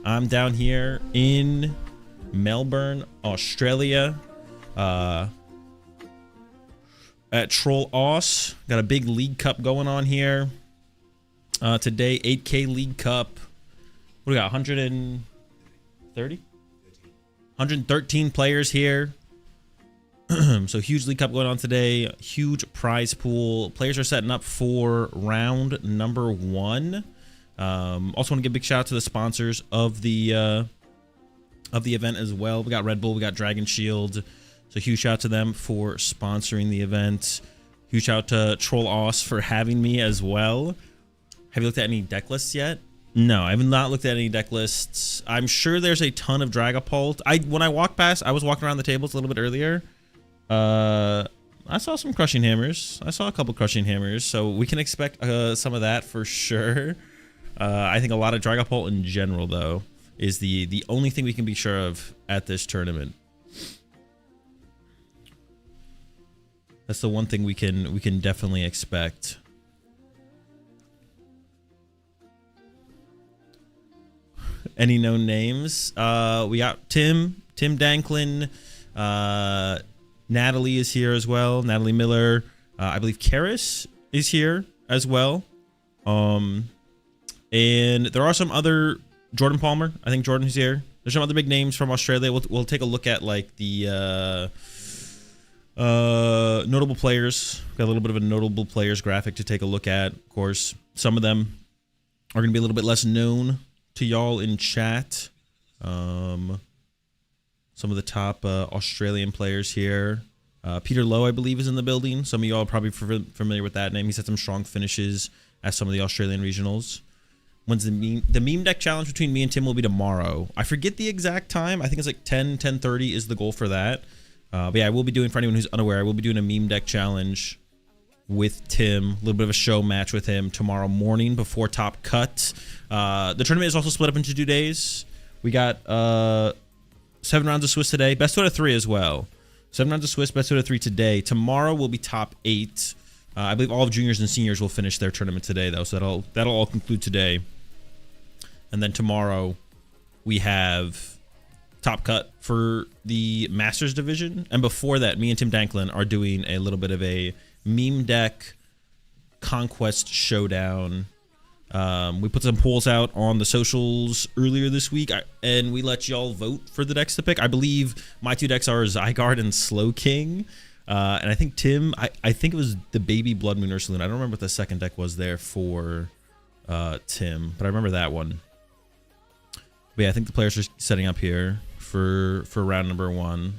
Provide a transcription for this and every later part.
I'm down here in Melbourne, Australia, at Troll AUS. Got a big League Cup going on here. Today, 8K League Cup. What do we got? 130? 113 players here. So huge League Cup going on today. Huge prize pool. Players are setting up for round number 1. Also want to give a big shout out to the sponsors of the event as well. We got Red Bull, we got Dragon Shield. So huge shout out to them for sponsoring the event. Huge shout out to Troll AUS for having me as well. Have you looked at any deck lists yet? No, I have not looked at any deck lists. I'm sure there's a ton of Dragapult. When I walked past, I was walking around the tables a little bit earlier. I saw some Crushing Hammers. I saw a couple Crushing Hammers, so we can expect some of that for sure. I think a lot of Dragapult in general, though, is the only thing we can be sure of at this tournament. That's the one thing we can definitely expect. Any known names? We got Tim Danklin. Natalie is here as well. Natalie Miller. I believe Karis is here as well. And there are some other Jordan Palmer. I think Jordan's here. There's some other big names from Australia. We'll take a look at like the notable players. Got a little bit of a notable players graphic to take a look at. Of course, some of them are going to be a little bit less known to y'all in chat. Some of the top Australian players here. Peter Lowe, I believe, is in the building. Some of y'all are probably familiar with that name. He's had some strong finishes at some of the Australian regionals. When's the meme deck challenge between me and Tim will be tomorrow. I forget the exact time. I think it's like 10:30 is the goal for that. But yeah, I will be doing, for anyone who's unaware, I will be doing a meme deck challenge with Tim, a little bit of a show match with him tomorrow morning before Top Cut. The tournament is also split up into 2 days. We got 7 rounds of Swiss today, best 2 out of 3 as well. 7 rounds of Swiss, best 2 out of 3 today. Tomorrow will be top 8. I believe all of juniors and seniors will finish their tournament today, though, so that'll all conclude today. And then tomorrow we have Top Cut for the Masters division, and before that, me and Tim Danklin are doing a little bit of a meme deck conquest showdown. We put some polls out on the socials earlier this week, and we let y'all vote for the decks to pick. I believe my 2 decks are Zygarde and Slow King. And I think Tim, I think it was the Baby Blood Moon Ursaline. I don't remember what the second deck was there for Tim, but I remember that one. But yeah, I think the players are setting up here for round number 1.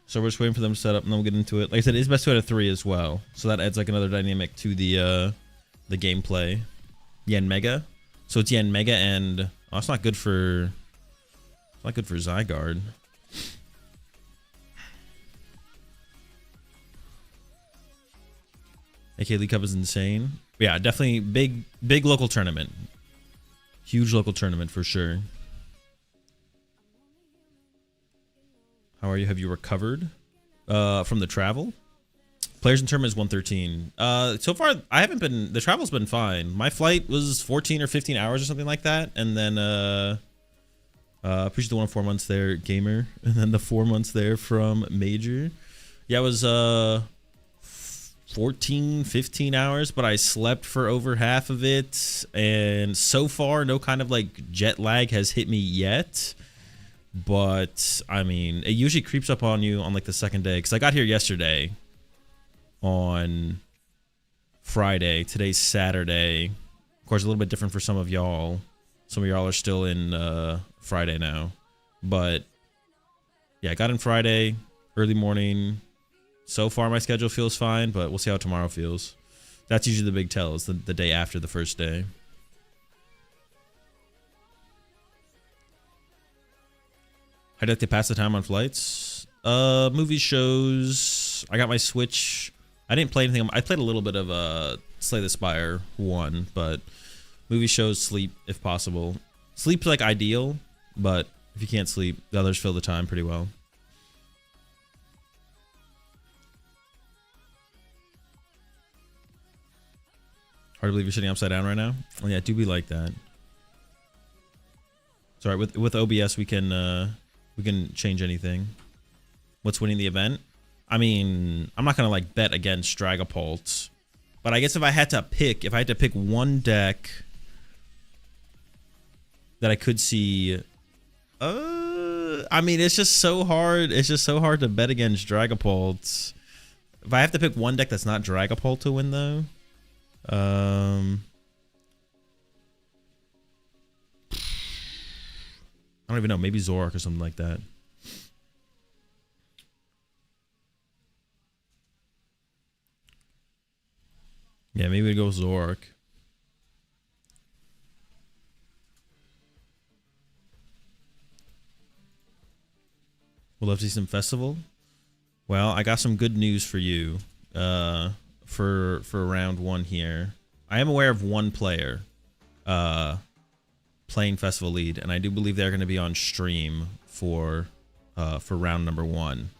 So we're just waiting for them to set up, and then we'll get into it. Like I said, it's best 2 out of 3 as well, so that adds like another dynamic to the gameplay. Yen Mega, so it's Yen Mega, and oh, it's not good for Zygarde. AK League Cup is insane. Yeah, definitely big local tournament, huge local tournament for sure. How are you? Have you recovered from the travel? Players in tournament is 113. So far, I haven't been. The travel's been fine. My flight was 14 or 15 hours or something like that, and then appreciate the 1 4 months there, Gamer, and then the 4 months there from Major. Yeah, it was 14, 15 hours, but I slept for over half of it, and so far, no kind of like jet lag has hit me yet. But I mean, it usually creeps up on you on like the second day, because I got here yesterday on Friday. Today's Saturday. Of course, a little bit different for some of y'all. Some of y'all are still in Friday now. But yeah, I got in Friday, early morning. So far, my schedule feels fine, but we'll see how tomorrow feels. That's usually the big tell, is the day after the first day. I'd like to pass the time on flights. Movies, shows. I got my Switch. I didn't play anything. I played a little bit of Slay the Spire 1, but movie, shows, sleep if possible. Sleep's like ideal, but if you can't sleep, the others fill the time pretty well. Hard to believe you're sitting upside down right now. Oh yeah, do be like that. Sorry, with OBS we can change anything. What's winning the event? I mean, I'm not gonna like bet against Dragapult, but I guess if I had to pick one deck that I could see, I mean, it's just so hard. It's just so hard to bet against Dragapult. If I have to pick one deck that's not Dragapult to win, though, I don't even know. Maybe Zoroark or something like that. Yeah, maybe we go with Zoroark. We'll love to see some festival. Well, I got some good news for you for round one here. I am aware of one player playing Festival Lead, and I do believe they're going to be on stream for round number one.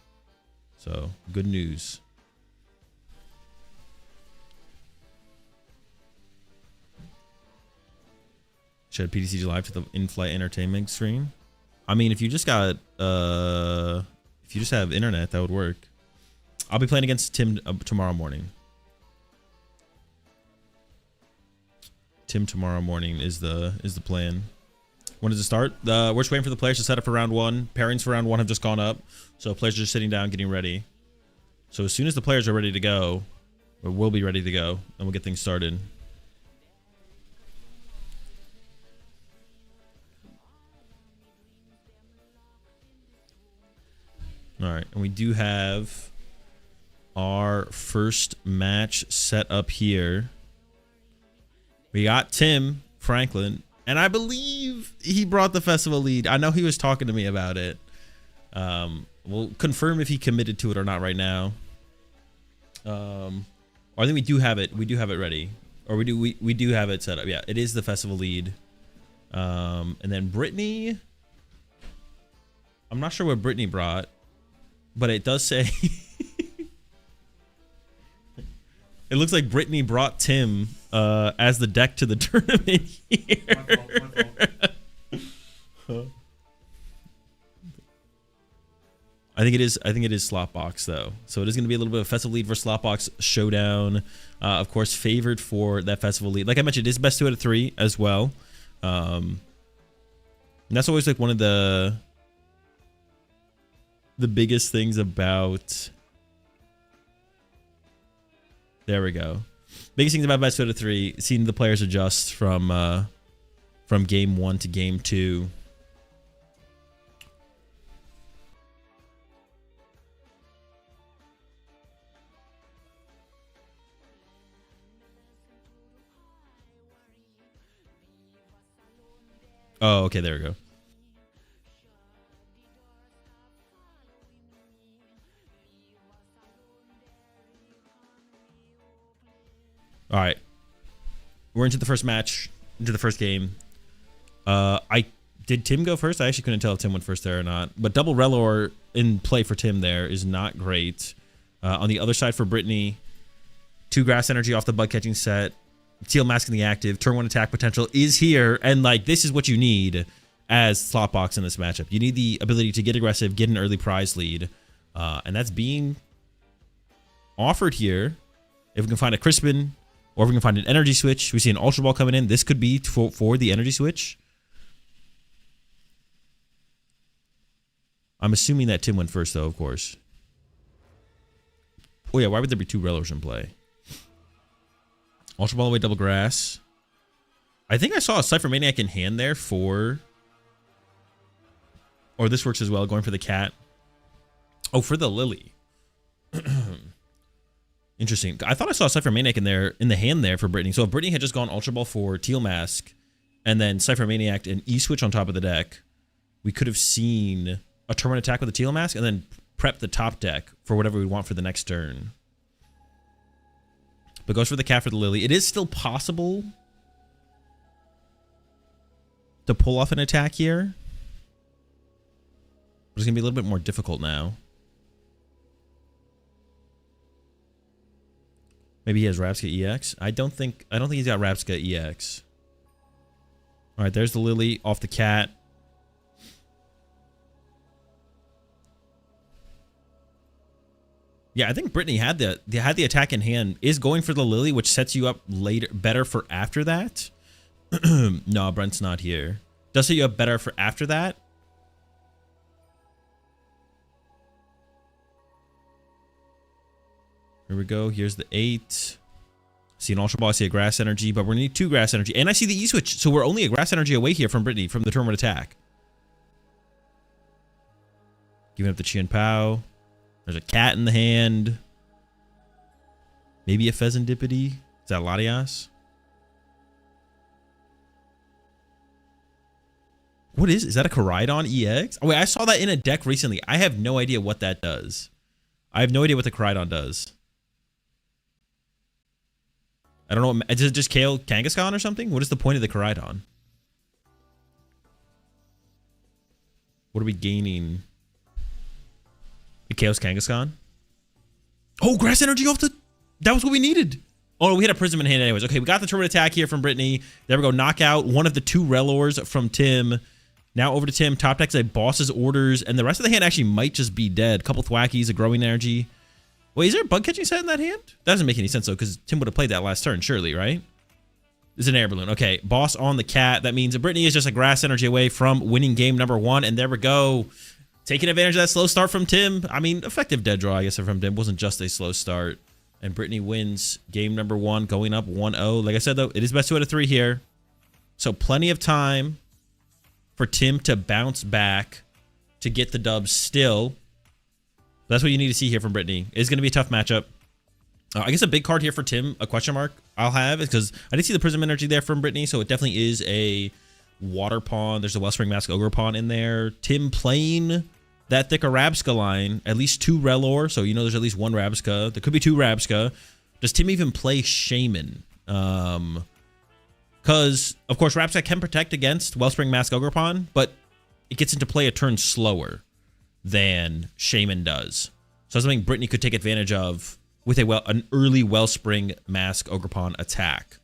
So, good news. Shed PTCG live to the in-flight entertainment screen. I mean, if you just got if you just have internet, that would work. I'll be playing against Tim tomorrow morning. Tim tomorrow morning is the plan. When does it start? We're just waiting for the players to set up for round one. Pairings for round one have just gone up, so players are just sitting down, getting ready. So as soon as the players are ready to go, or will be ready to go, and we'll get things started. All right, and we do have our first match set up here. We got Tim Franklin, and I believe he brought the festival lead. I know he was talking to me about it. We'll confirm if he committed to it or not right now. I think we do have it. We do have it ready, or we do have it set up. Yeah, it is the festival lead. And then Brittany. I'm not sure what Brittany brought, but it does say. It looks like Brittany brought Tim as the deck to the tournament here. My fault. I think it is Slotbox though, so it is going to be a little bit of festival lead versus Slotbox showdown. Of course, favored for that festival lead. Like I mentioned, it is best 2 out of 3 as well. And that's always like one of the biggest things about. There we go. Biggest things about best 2 out of 3, seeing the players adjust from game 1 to game 2. Oh, okay, there we go. All right, we're into the first match, into the first game. Did Tim go first? I actually couldn't tell if Tim went first there or not. But double Relor in play for Tim there is not great. On the other side for Brittany, 2 grass energy off the bug catching set. Teal Mask in the active. Turn 1 attack potential is here. And like this is what you need as Slotbox in this matchup. You need the ability to get aggressive, get an early prize lead. And that's being offered here. If we can find a Crispin, or if we can find an energy switch. We see an Ultra Ball coming in. This could be for the energy switch. I'm assuming that Tim went first, though, of course. Oh, yeah. Why would there be 2 Relors in play? Ultra Ball away, double grass. I think I saw a Cypher Maniac in hand there for. Or this works as well, going for the cat. Oh, for the Lily. Interesting. I thought I saw Cypher Maniac in the hand there for Brittany. So if Brittany had just gone Ultra Ball for Teal Mask and then Cypher Maniac and E-Switch on top of the deck, we could have seen a turn 1 attack with a Teal Mask and then prep the top deck for whatever we want for the next turn. But goes for the cat for the Lily. It is still possible to pull off an attack here. But it's going to be a little bit more difficult now. Maybe he has Rapska EX. I don't think he's got Rapska EX. All right, there's the Lily off the cat. Yeah, I think Brittany had the attack in hand, is going for the Lily, which sets you up later better for after that. No, Brent's not here. Does set you up better for after that. Here we go. Here's the 8. See an Ultra Ball, I see a Grass Energy, but we're gonna need 2 Grass Energy. And I see the E-Switch, so we're only a Grass Energy away here from Brittany, from the Tournament attack. Giving up the Chien Pao. There's a cat in the hand. Maybe a Pheasantipity. Is that Latias? What is that a Koraidon EX? Oh wait, I saw that in a deck recently. I have no idea what that does. I have no idea what the Koraidon does. I don't know. Does it just KO Kangaskhan or something? What is the point of the Koraidon? What are we gaining? It KOs Kangaskhan. Oh, Grass Energy off the... That was what we needed. Oh, we had a Prism in hand anyways. Okay, we got the Tournament attack here from Brittany. There we go. Knock out one of the 2 Relors from Tim. Now over to Tim. Top deck's a Boss's Orders. And the rest of the hand actually might just be dead. A couple Thwackies, a Growing Energy. Wait, is there a Bug Catching set in that hand? That doesn't make any sense, though, because Tim would have played that last turn, surely, right? This is an Air Balloon. Okay, Boss on the cat. That means that Brittany is just a Grass Energy away from winning game number 1. And there we go. Taking advantage of that slow start from Tim. I mean, effective dead draw, I guess, from Tim. Wasn't just a slow start. And Brittany wins game number 1, going up 1-0. Like I said, though, it is best 2 out of 3 here. So plenty of time for Tim to bounce back to get the dub still. That's what you need to see here from Brittany. It's going to be a tough matchup. I guess a big card here for Tim, a question mark I'll have, is because I did see the Prism Energy there from Brittany, so it definitely is a Water Pawn. There's a Wellspring Mask Ogre Pawn in there. Tim playing that thicker Rabska line, at least 2 Relor, so you know there's at least 1 Rabska. There could be 2 Rabska. Does Tim even play Shaman? Because, of course, Rabska can protect against Wellspring Mask Ogre Pawn, but it gets into play a turn slower than Shaman does. So that's something Brittany could take advantage of with an early Wellspring Mask Ogre Pawn attack.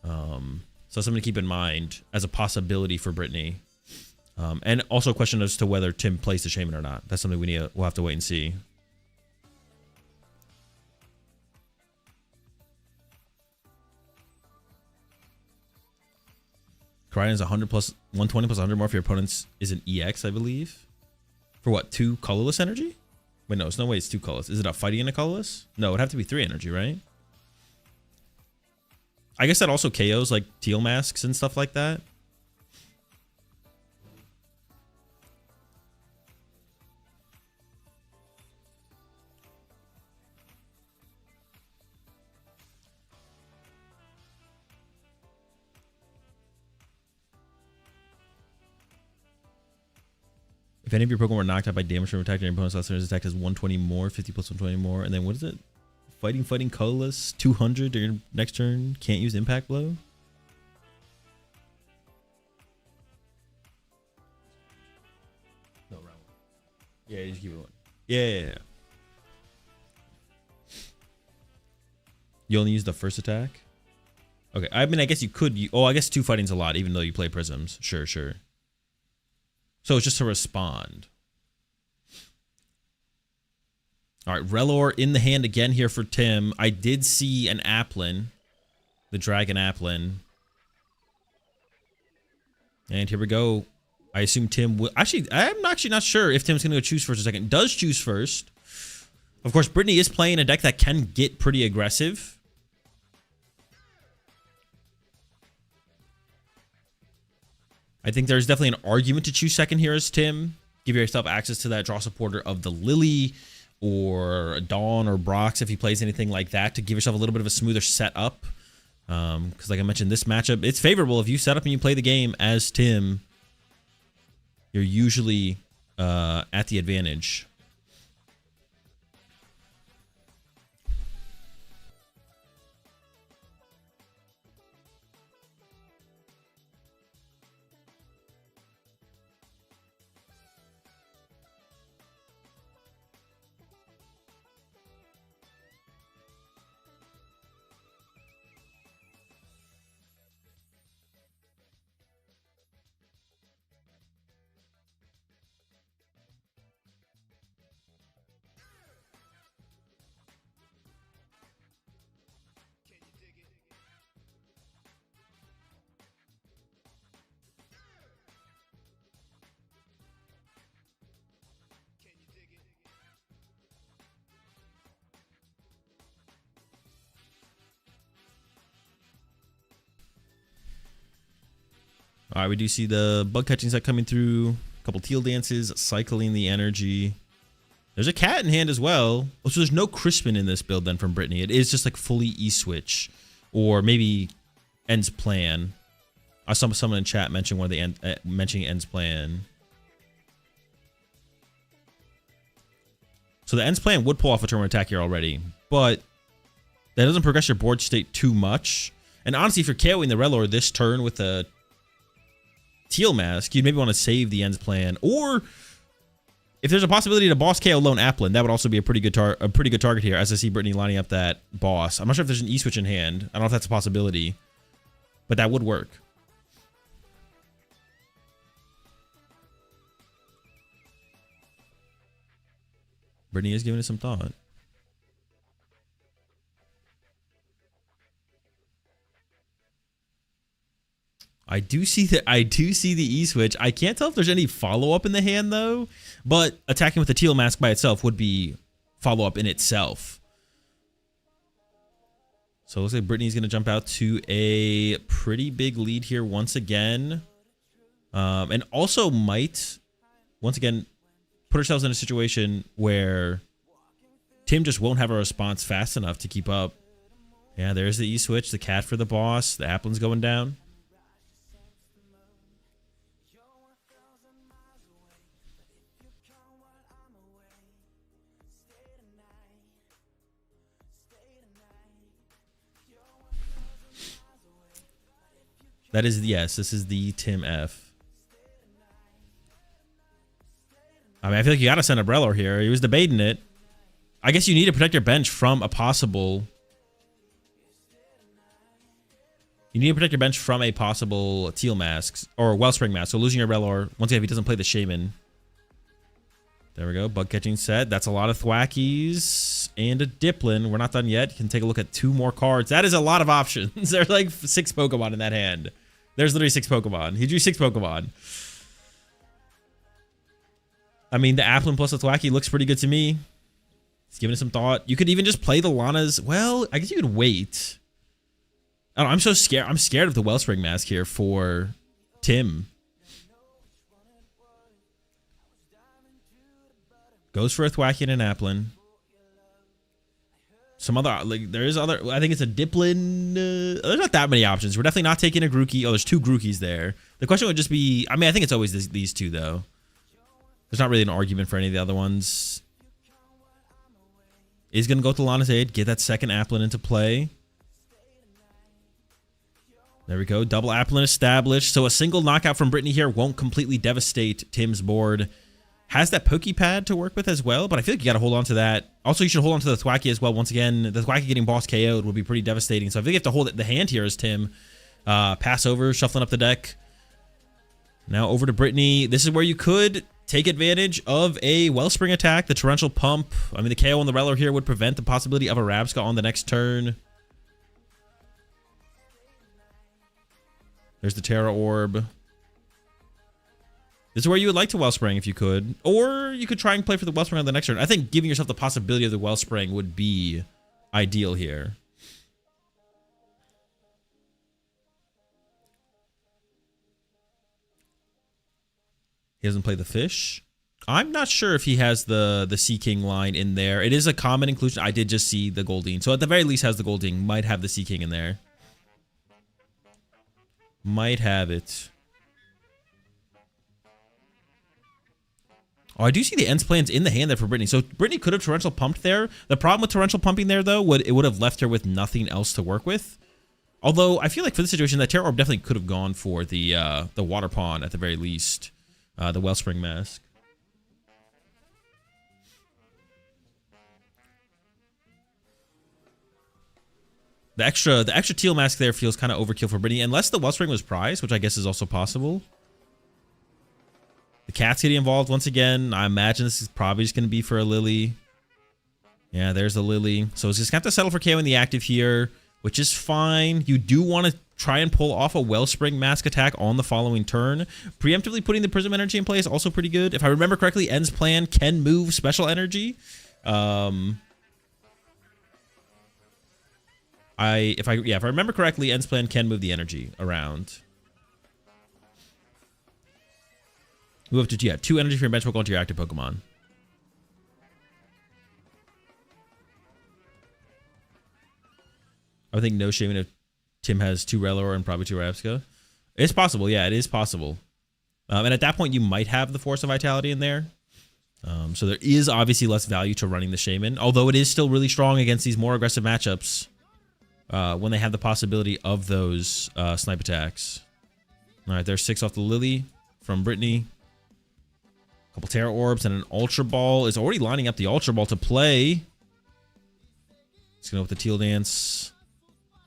So something to keep in mind as a possibility for Brittany. And also a question as to whether Tim plays the Shaman or not. That's something we'll have to wait and see. Koraidon is 100 plus 120 plus 100 more if your opponent's is an EX, I believe. For what, 2 colorless energy? Wait, no, there's no way it's 2 colorless. Is it a fighting and a colorless? No, it'd have to be 3 energy, right? I guess that also KOs like teal masks and stuff like that. If any of your Pokemon were knocked out by damage from attack, your opponent's last turn's attack has 120 more, 50 plus 120 more, and then what is it? Fighting, colorless, 200 during your next turn. Can't use Impact Blow. No, round 1. Yeah, you just keep it 1. Yeah. You only use the first attack? Okay, I mean, I guess you could. Oh, I guess 2 fighting's a lot, even though you play Prisms. Sure. So it's just to respond. All right, Relor in the hand again here for Tim. I did see an Applin, the Dragon Applin. And here we go. I assume Tim will... Actually, I'm actually not sure if Tim's going to go choose first or second. Does choose first. Of course, Brittany is playing a deck that can get pretty aggressive. I think there's definitely an argument to choose second here as Tim. Give yourself access to that draw supporter of the Lily or Dawn or Brox if he plays anything like that to give yourself a little bit of a smoother setup. Because like I mentioned, this matchup, it's favorable. If you set up and you play the game as Tim, you're usually at the advantage. All right, we do see the bug catching set coming through. A couple teal dances, cycling the energy. There's a cat in hand as well. Oh, so there's no Crispin in this build then from Brittany. It is just like fully E-switch. Or maybe End's Plan. I saw someone in chat mention one of the mentioning End's Plan. So the End's Plan would pull off a turn attack here already. But that doesn't progress your board state too much. And honestly, if you're KOing the Relor this turn with a Teal Mask, you'd maybe want to save the End's Plan. Or if there's a possibility to boss KO Lone Applin, that would also be a pretty good target here, as I see Brittany lining up that boss. I'm not sure if there's an E-switch in hand. I don't know if that's a possibility. But that would work. Brittany is giving it some thought. I do see the E-switch. I can't tell if there's any follow-up in the hand though, but attacking with the Teal Mask by itself would be follow-up in itself. So it looks like Brittany's going to jump out to a pretty big lead here once again. And also might, once again, put ourselves in a situation where Tim just won't have a response fast enough to keep up. Yeah, there's the E-switch, the cat for the boss. The Applin's going down. That is, yes, this is the Tim F. I mean, I feel like you got to send a Brelor here. He was debating it. I guess you need to protect your bench from a possible... You need to protect your bench from a possible Teal Mask or Wellspring Mask. So losing your Brelor, once again, if he doesn't play the Shaman. There we go. Bug catching set. That's a lot of Thwackies and a Diplin. We're not done yet. You can take a look at 2 more cards. That is a lot of options. There's like 6 Pokemon in that hand. There's literally 6 Pokemon. He drew 6 Pokemon. I mean, the Applin plus the Thwacky looks pretty good to me. He's giving it some thought. You could even just play the Lana's. Well, I guess you could wait. I don't know, I'm so scared. I'm scared of the Wellspring Mask here for Tim. Goes for a Thwacky and an Applin. Some other, like, there is other, I think it's a Diplin. There's not that many options. We're definitely not taking a Grookey. Oh, there's 2 Grookeys there. The question would just be, I mean, I think it's always these 2, though. There's not really an argument for any of the other ones. Is going to go to Lana's Aid, get that second Applin into play. There we go. Double Applin established. So a single knockout from Brittany here won't completely devastate Tim's board. Has that Pokepad to work with as well, but I feel like you got to hold on to that. Also, you should hold on to the Thwacky as well. Once again, the Thwacky getting boss KO'd would be pretty devastating. So I think you have to hold the hand here as Tim. Pass over, shuffling up the deck. Now over to Brittany. This is where you could take advantage of a Wellspring attack, the Torrential Pump. I mean, the KO on the Relor here would prevent the possibility of a Rabsca on the next turn. There's the Terra Orb. This is where you would like to Wellspring if you could. Or you could try and play for the Wellspring on the next turn. I think giving yourself the possibility of the Wellspring would be ideal here. He doesn't play the fish. I'm not sure if he has the Sea King line in there. It is a common inclusion. I did just see the Goldeen. So at the very least has the Goldeen. Might have the Sea King in there. Might have it. Oh, I do see the End's Plans in the hand there for Brittany. So Brittany could have Torrential Pumped there. The problem with Torrential Pumping there, though, it would have left her with nothing else to work with. Although, I feel like for this situation, that Terra Orb definitely could have gone for the Water Pawn at the very least. The Wellspring Mask. The extra Teal Mask there feels kind of overkill for Brittany, unless the Wellspring was prized, which I guess is also possible. The cat's getting involved once again. I imagine this is probably just going to be for a Lily. Yeah, there's a Lily. So it's just going to have to settle for KO in the active here, which is fine. You do want to try and pull off a Wellspring Mask attack on the following turn. Preemptively putting the Prism Energy in play is also pretty good. If I remember correctly, End's Plan can move Special Energy. If I remember correctly, End's Plan can move the energy around. Move up to, yeah, 2 energy from your bench Pokemon to your active Pokemon. I would think no Shaman if Tim has 2 Rellor and probably 2 Rabsca. It's possible, yeah, it is possible. And at that point, you might have the Force of Vitality in there. So there is obviously less value to running the Shaman, although it is still really strong against these more aggressive matchups when they have the possibility of those snipe attacks. All right, there's 6 off the Lily from Brittany. A couple Terra Orbs and an Ultra Ball. Is already lining up the Ultra Ball to play. Let's go with the Teal Dance.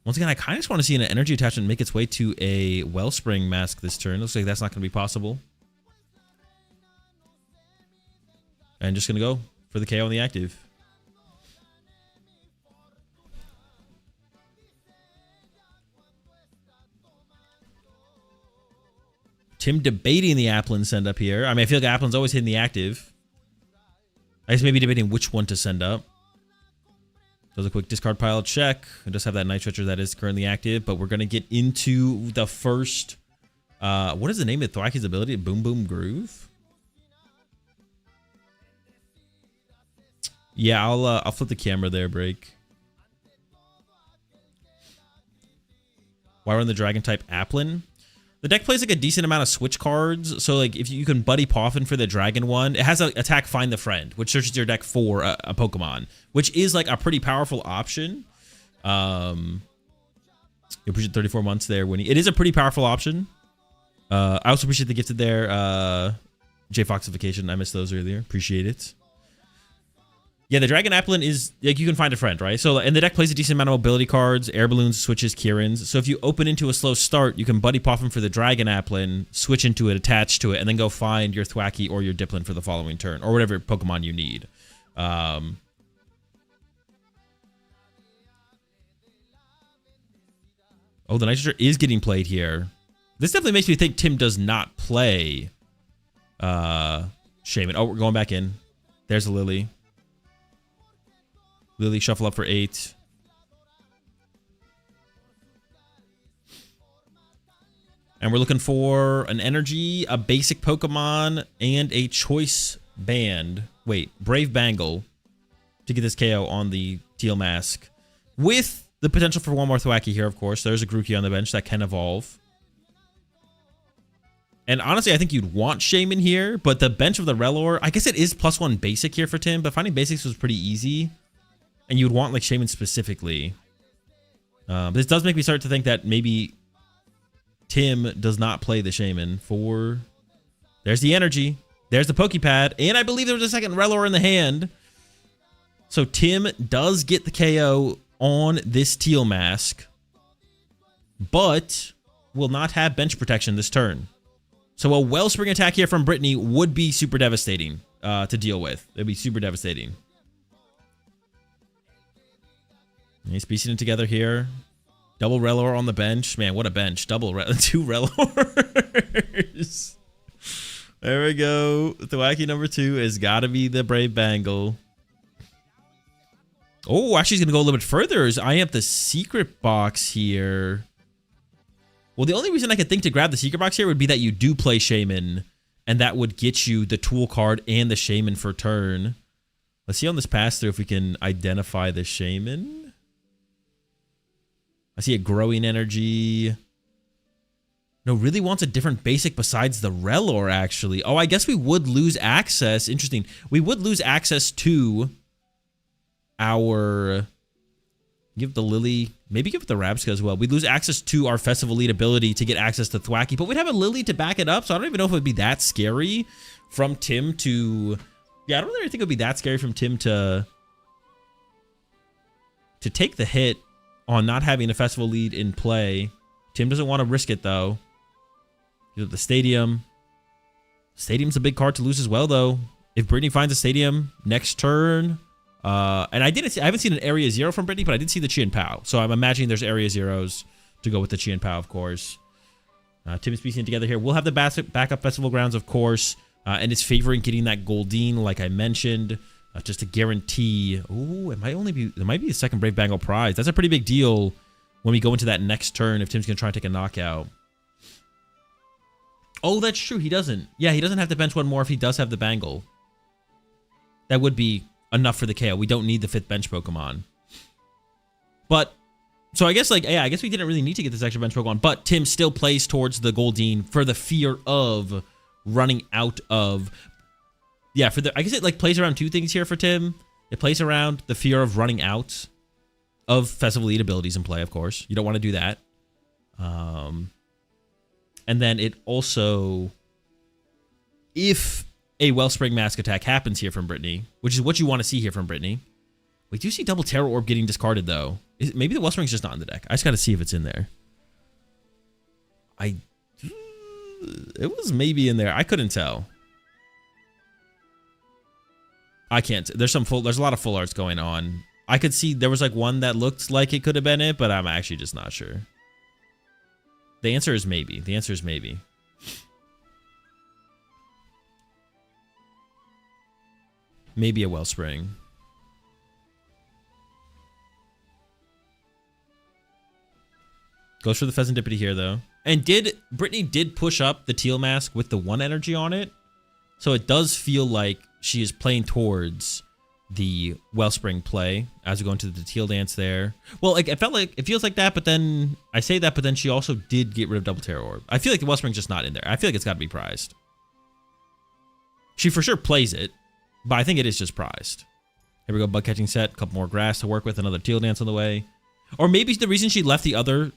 Once again, I kind of just want to see an energy attachment make its way to a Wellspring Mask this turn. Looks like that's not going to be possible. And just going to go for the KO on the active. Tim debating the Applin send up here. I mean, I feel like Applin's always hitting the active. I guess maybe debating which one to send up. Does a quick discard pile check. I just have that Night Stretcher that is currently active, but we're going to get into the first... what is the name of Thwacky's ability? Boom Boom Groove? Yeah, I'll flip the camera there, Break. Why run the Dragon type Applin? The deck plays like a decent amount of switch cards, so like if you can Buddy Poffin for the Dragon one, it has a attack Find the Friend, which searches your deck for a Pokemon, which is like a pretty powerful option. You appreciate 34 months there, Winnie. It is a pretty powerful option. I also appreciate the gifted there, J Foxification. I missed those earlier. Appreciate it. Yeah, the Dragon Applin is, like, you can find a friend, right? So, and the deck plays a decent amount of mobility cards, Air Balloons, Switches, Kirans. So if you open into a slow start, you can Buddy Poffin for the Dragon Applin, switch into it, attach to it, and then go find your Thwacky or your Dipplin for the following turn, or whatever Pokemon you need. Oh, the Night Stretcher is getting played here. This definitely makes me think Tim does not play Shaman. Oh, we're going back in. There's a Lily. Lily, shuffle up for 8. And we're looking for an energy, a basic Pokemon, and a choice band. Wait, Brave Bangle to get this KO on the Teal Mask. With the potential for one more Thwacky here, of course. There's a Grookey on the bench that can evolve. And honestly, I think you'd want Shaman here, but the bench of the Rellor, I guess it is +1 basic here for Tim, but finding basics was pretty easy. And you would want like Shaman specifically. This does make me start to think that maybe Tim does not play the Shaman for... There's the energy. There's the Pokepad. And I believe there was a second Rellor in the hand. So Tim does get the KO on this Teal Mask. But will not have bench protection this turn. So a Wellspring attack here from Brittany would be super devastating to deal with. It'd be super devastating. He's piecing it together here. Double Rellor on the bench. Man, what a bench. Two Rellors. There we go. Thwacky number 2 has got to be the Brave Bangle. Oh, actually he's going to go a little bit further. I have the secret box here. Well, the only reason I could think to grab the secret box here would be that you do play Shaman, and that would get you the tool card and the Shaman for turn. Let's see on this pass through if we can identify the Shaman. I see a Growing Energy. No, really wants a different basic besides the Rellor, actually. Oh, I guess we would lose access. Interesting. We would lose access to our... Give the Lily... Maybe give it the Rabsca as well. We'd lose access to our Festival Elite ability to get access to Thwacky, but we'd have a Lily to back it up, so I don't even know if it would be that scary from Tim to... Yeah, I don't really think it would be that scary from Tim to take the hit on not having a Festival lead in play. Tim doesn't want to risk it, though. The Stadium. Stadium's a big card to lose as well, though. If Brittany finds a Stadium next turn... and I haven't seen an Area 0 from Brittany, but I did see the Chien Pao. So I'm imagining there's Area 0s to go with the Chien Pao, of course. Tim is piecing it together here. We'll have the backup Festival Grounds, of course. And it's favoring getting that Goldeen, like I mentioned. Just to guarantee... Ooh, it might be a second Brave Bangle prize. That's a pretty big deal when we go into that next turn if Tim's going to try and take a knockout. Oh, that's true. He doesn't. Yeah, he doesn't have to bench one more if he does have the Bangle. That would be enough for the KO. We don't need the 5th bench Pokemon. But, so I guess, like, yeah, I guess we didn't really need to get this extra bench Pokemon, but Tim still plays towards the Goldeen for the fear of running out of, yeah, for the, I guess it, like, plays around 2 things here for Tim. It plays around the fear of running out of Festival Elite abilities in play, of course. You don't want to do that. And then it also, if a Wellspring Mask attack happens here from Brittany, which is what you want to see here from Brittany. We do see double Terror Orb getting discarded, though. Maybe the Wellspring's just not in the deck. I just got to see if it's in there. It was maybe in there. I couldn't tell. I can't. There's a lot of full arts going on. I could see there was like one that looked like it could have been it, but I'm actually just not sure. The answer is maybe. The answer is maybe. Maybe a Wellspring. Goes for the Pheasantipity here, though. And Brittany did push up the Teal Mask with the 1 energy on it. So it does feel like she is playing towards the Wellspring play as we go into the Teal Dance there. Well, like, it feels like that, but then I say that, but then she also did get rid of double Terror Orb. I feel like the Wellspring's just not in there. I feel like it's got to be prized. She for sure plays it, but I think it is just prized. Here we go, Bug Catching Set, a couple more grass to work with, another Teal Dance on the way. Or maybe the reason she left the other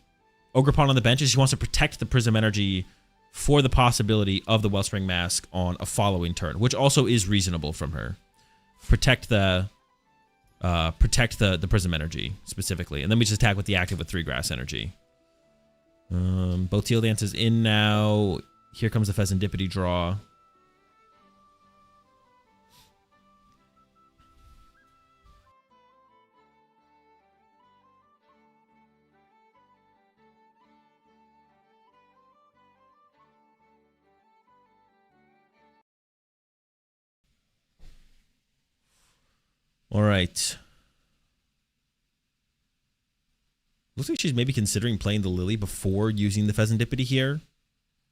Ogerpon on the bench is she wants to protect the Prism Energy for the possibility of the Wellspring Mask on a following turn, which also is reasonable from her. Protect the Prism Energy specifically, and then we just attack with the active with 3 grass energy. Both Teal Dances in now. Here comes the Pheasantipity draw. All right. Looks like she's maybe considering playing the Lily before using the Pheasantipity here.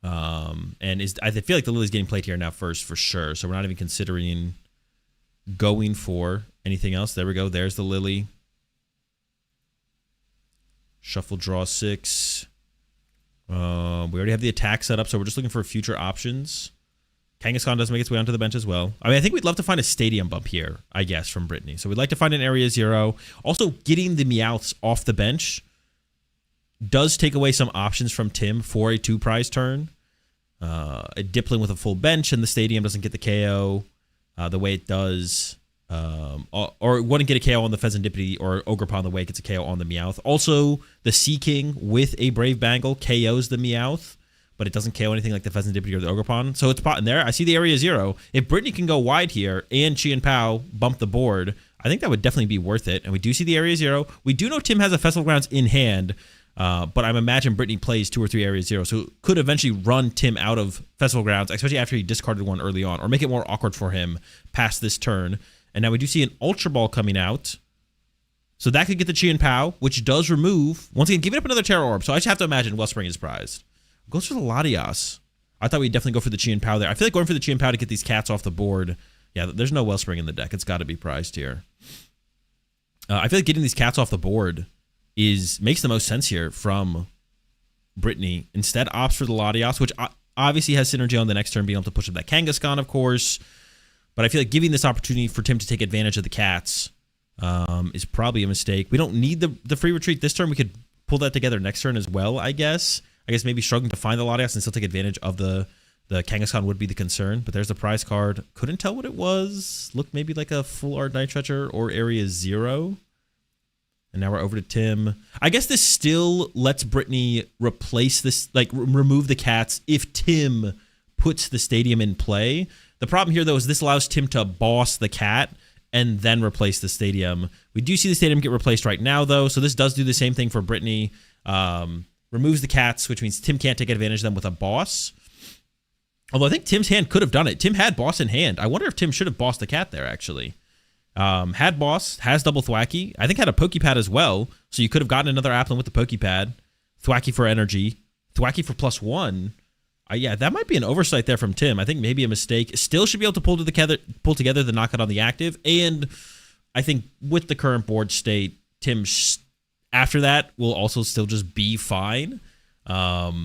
I feel like the Lily's getting played here now first for sure. So we're not even considering going for anything else. There we go. There's the Lily. Shuffle, draw 6. We already have the attack set up, so we're just looking for future options. Kangaskhan does make its way onto the bench as well. I mean, I think we'd love to find a stadium bump here, I guess, from Brittany. So we'd like to find an area 0. Also, getting the Meowths off the bench does take away some options from Tim for a 2-prize turn. A Dipplin with a full bench and the stadium doesn't get the KO the way it does. Or it wouldn't get a KO on the Pheasantipity, or Ogerpon the way it gets a KO on the Meowth. Also, the Sea King with a Brave Bangle KOs the Meowth, but it doesn't KO anything like the Pheasantipity or the Ogerpon. So it's pot in there. I see the area 0. If Brittany can go wide here and Chi and Pao bump the board, I think that would definitely be worth it. And we do see the area 0. We do know Tim has a Festival Grounds in hand, but I'm imagining Brittany plays 2 or 3 area 0, so could eventually run Tim out of Festival Grounds, especially after he discarded one early on, or make it more awkward for him past this turn. And now we do see an Ultra Ball coming out. So that could get the Chi and Pao, which does remove, once again, giving up another Terror Orb. So I just have to imagine Wellspring is prized. Goes for the Latias. I thought we'd definitely go for the Chi and Pao there. I feel like going for the Chi and Pao to get these cats off the board. Yeah, there's no Wellspring in the deck. It's got to be prized here. I feel like getting these cats off the board makes the most sense here from Brittany. Instead, opts for the Latias, which obviously has synergy on the next turn, being able to push up that Kangaskhan, of course. But I feel like giving this opportunity for Tim to take advantage of the cats is probably a mistake. We don't need the free retreat this turn. We could pull that together next turn as well, I guess. I guess maybe struggling to find the Latias and still take advantage of the Kangaskhan would be the concern. But there's the prize card. Couldn't tell what it was. Looked maybe like a full art Night Treacher or area 0. And now we're over to Tim. I guess this still lets Brittany replace this, like remove the cats if Tim puts the stadium in play. The problem here, though, is this allows Tim to boss the cat and then replace the stadium. We do see the stadium get replaced right now, though, so this does do the same thing for Brittany. Removes the cats, which means Tim can't take advantage of them with a boss. Although I think Tim's hand could have done it. Tim had boss in hand. I wonder if Tim should have bossed the cat there, actually. Had boss, has double Thwacky. I think had a Pokepad as well, so you could have gotten another Applin with the Pokepad. Thwacky for energy. Thwacky for +1. Yeah, that might be an oversight there from Tim. I think maybe a mistake. Still should be able to pull together the knockout on the active. And I think with the current board state, Tim after that will also still just be fine. But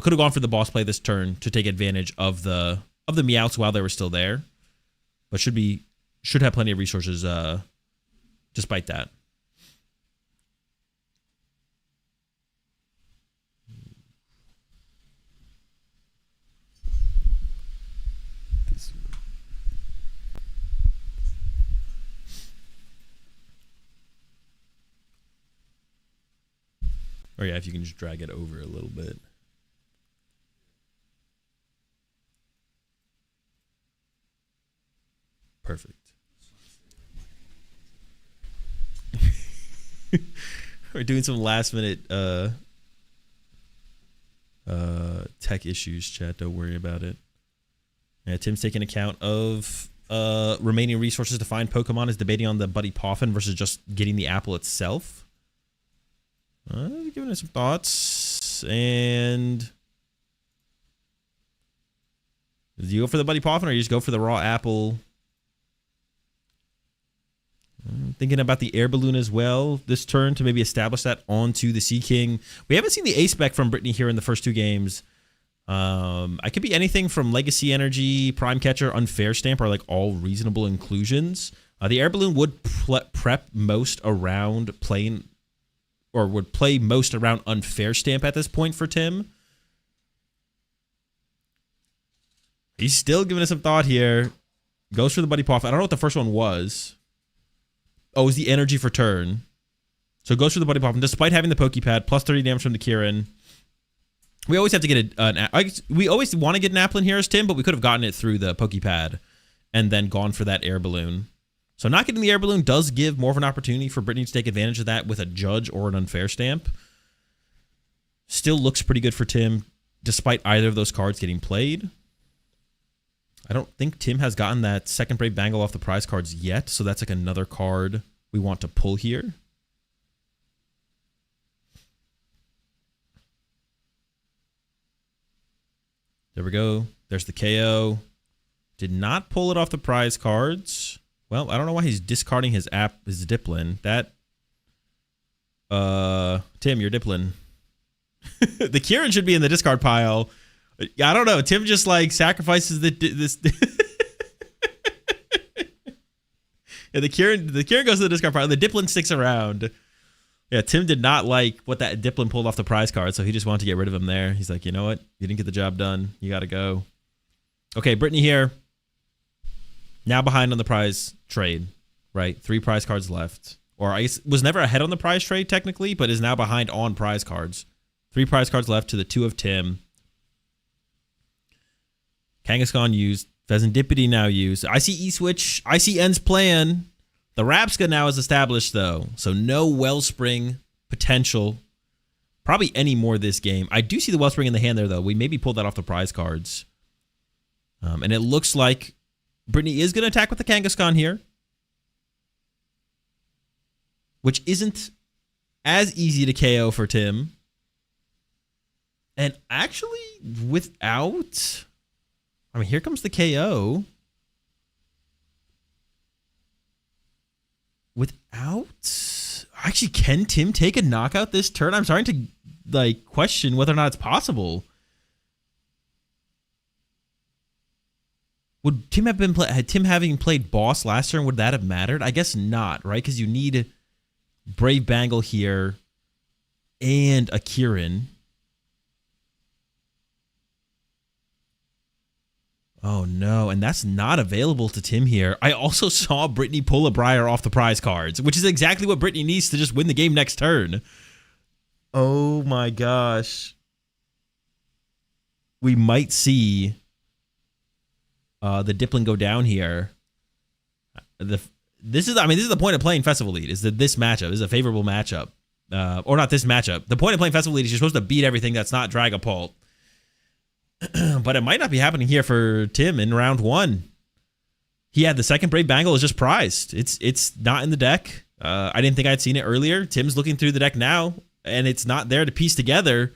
could have gone for the boss play this turn to take advantage of the Meowths while they were still there. But should have plenty of resources despite that. Or yeah, if you can just drag it over a little bit. Perfect. We're doing some last minute tech issues, chat. Don't worry about it. Yeah, Tim's taking account of remaining resources to find Pokemon, is debating on the Buddy Poffin versus just getting the apple itself. Giving it some thoughts. And do you go for the Buddy Poffin or you just go for the raw apple? Thinking about the air balloon as well this turn to maybe establish that onto the Sea King. We haven't seen the A spec from Brittany here in the first two games. I could be anything from Legacy Energy, Prime Catcher, Unfair Stamp are like all reasonable inclusions. The air balloon would prep most around playing, or would play most around Unfair Stamp at this point for Tim. He's still giving us some thought here. Goes for the Buddy Poff. I don't know what the first one was. Oh, it was the energy for turn. So it goes for the Buddy Poff. And despite having the Pokepad, plus 30 damage from the Kieran. We always have to get we always want to get an Applin here as Tim, but we could have gotten it through the Pokepad and then gone for that air balloon. So not getting the air balloon does give more of an opportunity for Brittany to take advantage of that with a Judge or an Unfair Stamp. Still looks pretty good for Tim, despite either of those cards getting played. I don't think Tim has gotten that second Brave Bangle off the prize cards yet, so that's like another card we want to pull here. There we go. There's the KO. Did not pull it off the prize cards. Well, I don't know why he's discarding his Diplin. That, Tim, your Diplin. The Kieran should be in the discard pile. I don't know. Tim just like sacrifices this. Yeah, the Kieran goes to the discard pile. The Diplin sticks around. Yeah, Tim did not like what that Diplin pulled off the prize card, so he just wanted to get rid of him there. He's like, you know what? You didn't get the job done. You got to go. Okay, Brittany here. Now behind on the prize trade, right? 3 prize cards left. Or I guess was never ahead on the prize trade technically, but is now behind on prize cards. 3 prize cards left to the 2 of Tim. Kangaskhan used. Pheasantipity now used. I see E-Switch. I see End's plan. The Rapska now is established, though. So no Wellspring potential. Probably any more this game. I do see the Wellspring in the hand there, though. We maybe pulled that off the prize cards. And it looks like Brittany is going to attack with the Kangaskhan here. Which isn't as easy to KO for Tim. And actually, without... I mean, here comes the KO. Without... Actually, can Tim take a knockout this turn? I'm starting to like question whether or not it's possible. Would Tim have been had Tim having played boss last turn, would that have mattered? I guess not, right? Because you need Brave Bangle here and a Kieran. Oh no, and that's not available to Tim here. I also saw Brittany pull a Briar off the prize cards, which is exactly what Brittany needs to just win the game next turn. Oh my gosh. We might see the Diplin go down here. This is the point of playing Festival Lead, is that this matchup is a favorable matchup. Or not this matchup. The point of playing Festival Lead is you're supposed to beat everything that's not Dragapult. But it might not be happening here for Tim in round 1. He had the second Brave Bangle is just prized. It's not in the deck. I didn't think I'd seen it earlier. Tim's looking through the deck now, and it's not there to piece together.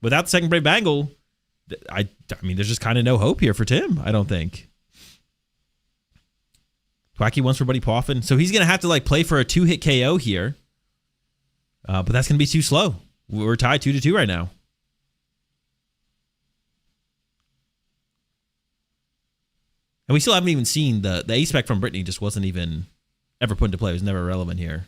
without the second Brave Bangle, I mean, there's just kind of no hope here for Tim, I don't think. Wacky once for Buddy Poffin. So he's going to have to like play for a 2-hit KO here. But that's going to be too slow. We're tied 2-2 right now. And we still haven't even seen the A-Spec from Brittany just wasn't even ever put into play. It was never relevant here.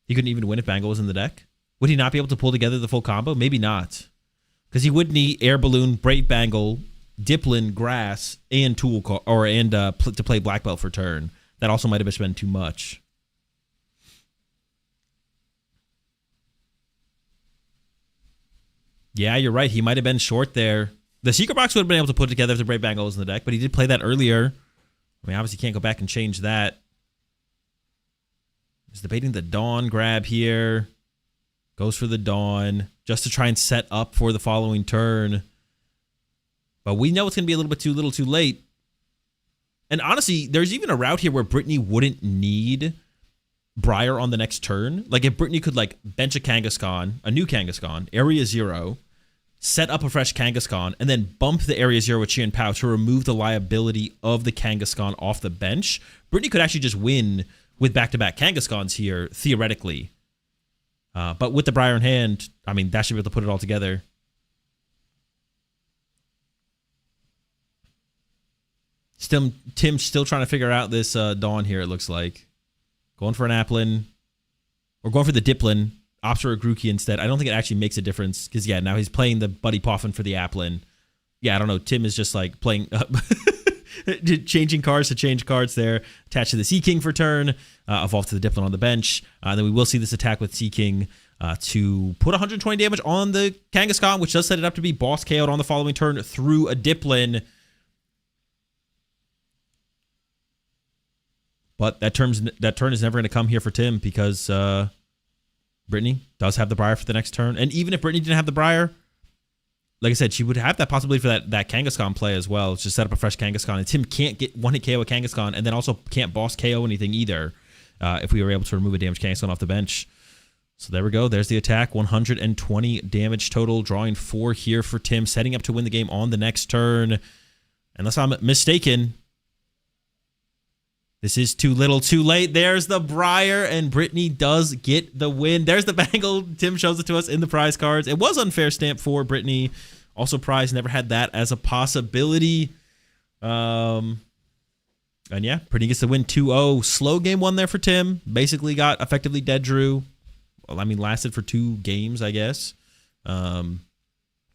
He couldn't even win if Bangle was in the deck. Would he not be able to pull together the full combo? Maybe not. Because he would need Air Balloon, Brave Bangle, Diplin, Grass, and Tool to play Black Belt for turn. That also might have just been too much. Yeah, you're right. He might have been short there. The Secret Box would have been able to put together if the Brave Bangle was in the deck, but he did play that earlier. I mean, obviously can't go back and change that. He's debating the Dawn grab here. Goes for the Dawn just to try and set up for the following turn. But we know it's going to be a little bit too little too late. And honestly, there's even a route here where Brittany wouldn't need Briar on the next turn. Like if Brittany could like bench a Kangaskhan, a new Kangaskhan, Area 0, set up a fresh Kangaskhan, and then bump the Area 0 with Chien Pao to remove the liability of the Kangaskhan off the bench, Brittany could actually just win with back-to-back Kangaskhan's here, theoretically. But with the Briar in hand, I mean, that should be able to put it all together. Tim's still trying to figure out this Dawn here, it looks like. Going for an Applin. Or going for the Diplin. Opts for a Grookey instead. I don't think it actually makes a difference. Because, yeah, now he's playing the Buddy Poffin for the Applin. Yeah, I don't know. Tim is just, like, playing... changing cards to change cards there. Attach to the Sea King for turn. Evolve to the Diplin on the bench. Then we will see this attack with Sea King to put 120 damage on the Kangaskhan, which does set it up to be boss KO'd on the following turn through a Diplin. But that turn is never going to come here for Tim because Brittany does have the Briar for the next turn. And even if Brittany didn't have the Briar, like I said, she would have that possibility for that Kangaskhan play as well. Just set up a fresh Kangaskhan. And Tim can't get one-hit KO a Kangaskhan and then also can't boss KO anything either if we were able to remove a damaged Kangaskhan off the bench. So there we go. There's the attack. 120 damage total. Drawing 4 here for Tim. Setting up to win the game on the next turn. Unless I'm mistaken... This is too little, too late. There's the Briar, and Brittany does get the win. There's the Bangle. Tim shows it to us in the prize cards. It was unfair stamp for Brittany. Also, prize never had that as a possibility. And yeah, Brittany gets the win 2-0. Slow game 1 there for Tim. Basically got effectively dead drew. Well, I mean, lasted for 2 games, I guess. And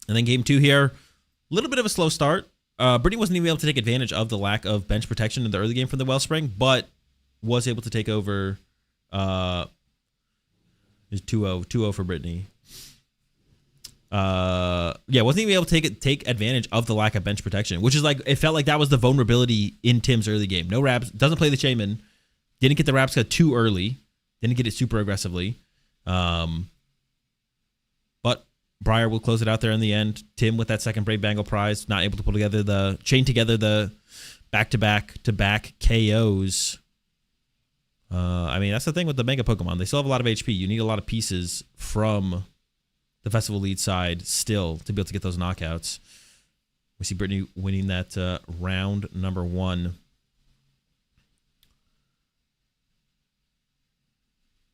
then game 2 here. A little bit of a slow start. Brittany wasn't even able to take advantage of the lack of bench protection in the early game from the Wellspring, but was able to take over. Is 2-0 for Brittany. Yeah, wasn't even able to take advantage of the lack of bench protection, which is like it felt like that was the vulnerability in Tim's early game. No Raps, doesn't play the Shaman, didn't get the Rapska too early, didn't get it super aggressively. But Briar will close it out there in the end. Tim with that second Brave Bangle prize, not able to pull together chain together the back-to-back KOs. I mean, that's the thing with the Mega Pokemon. They still have a lot of HP. You need a lot of pieces from the Festival lead side still to be able to get those knockouts. We see Brittany winning that round number 1.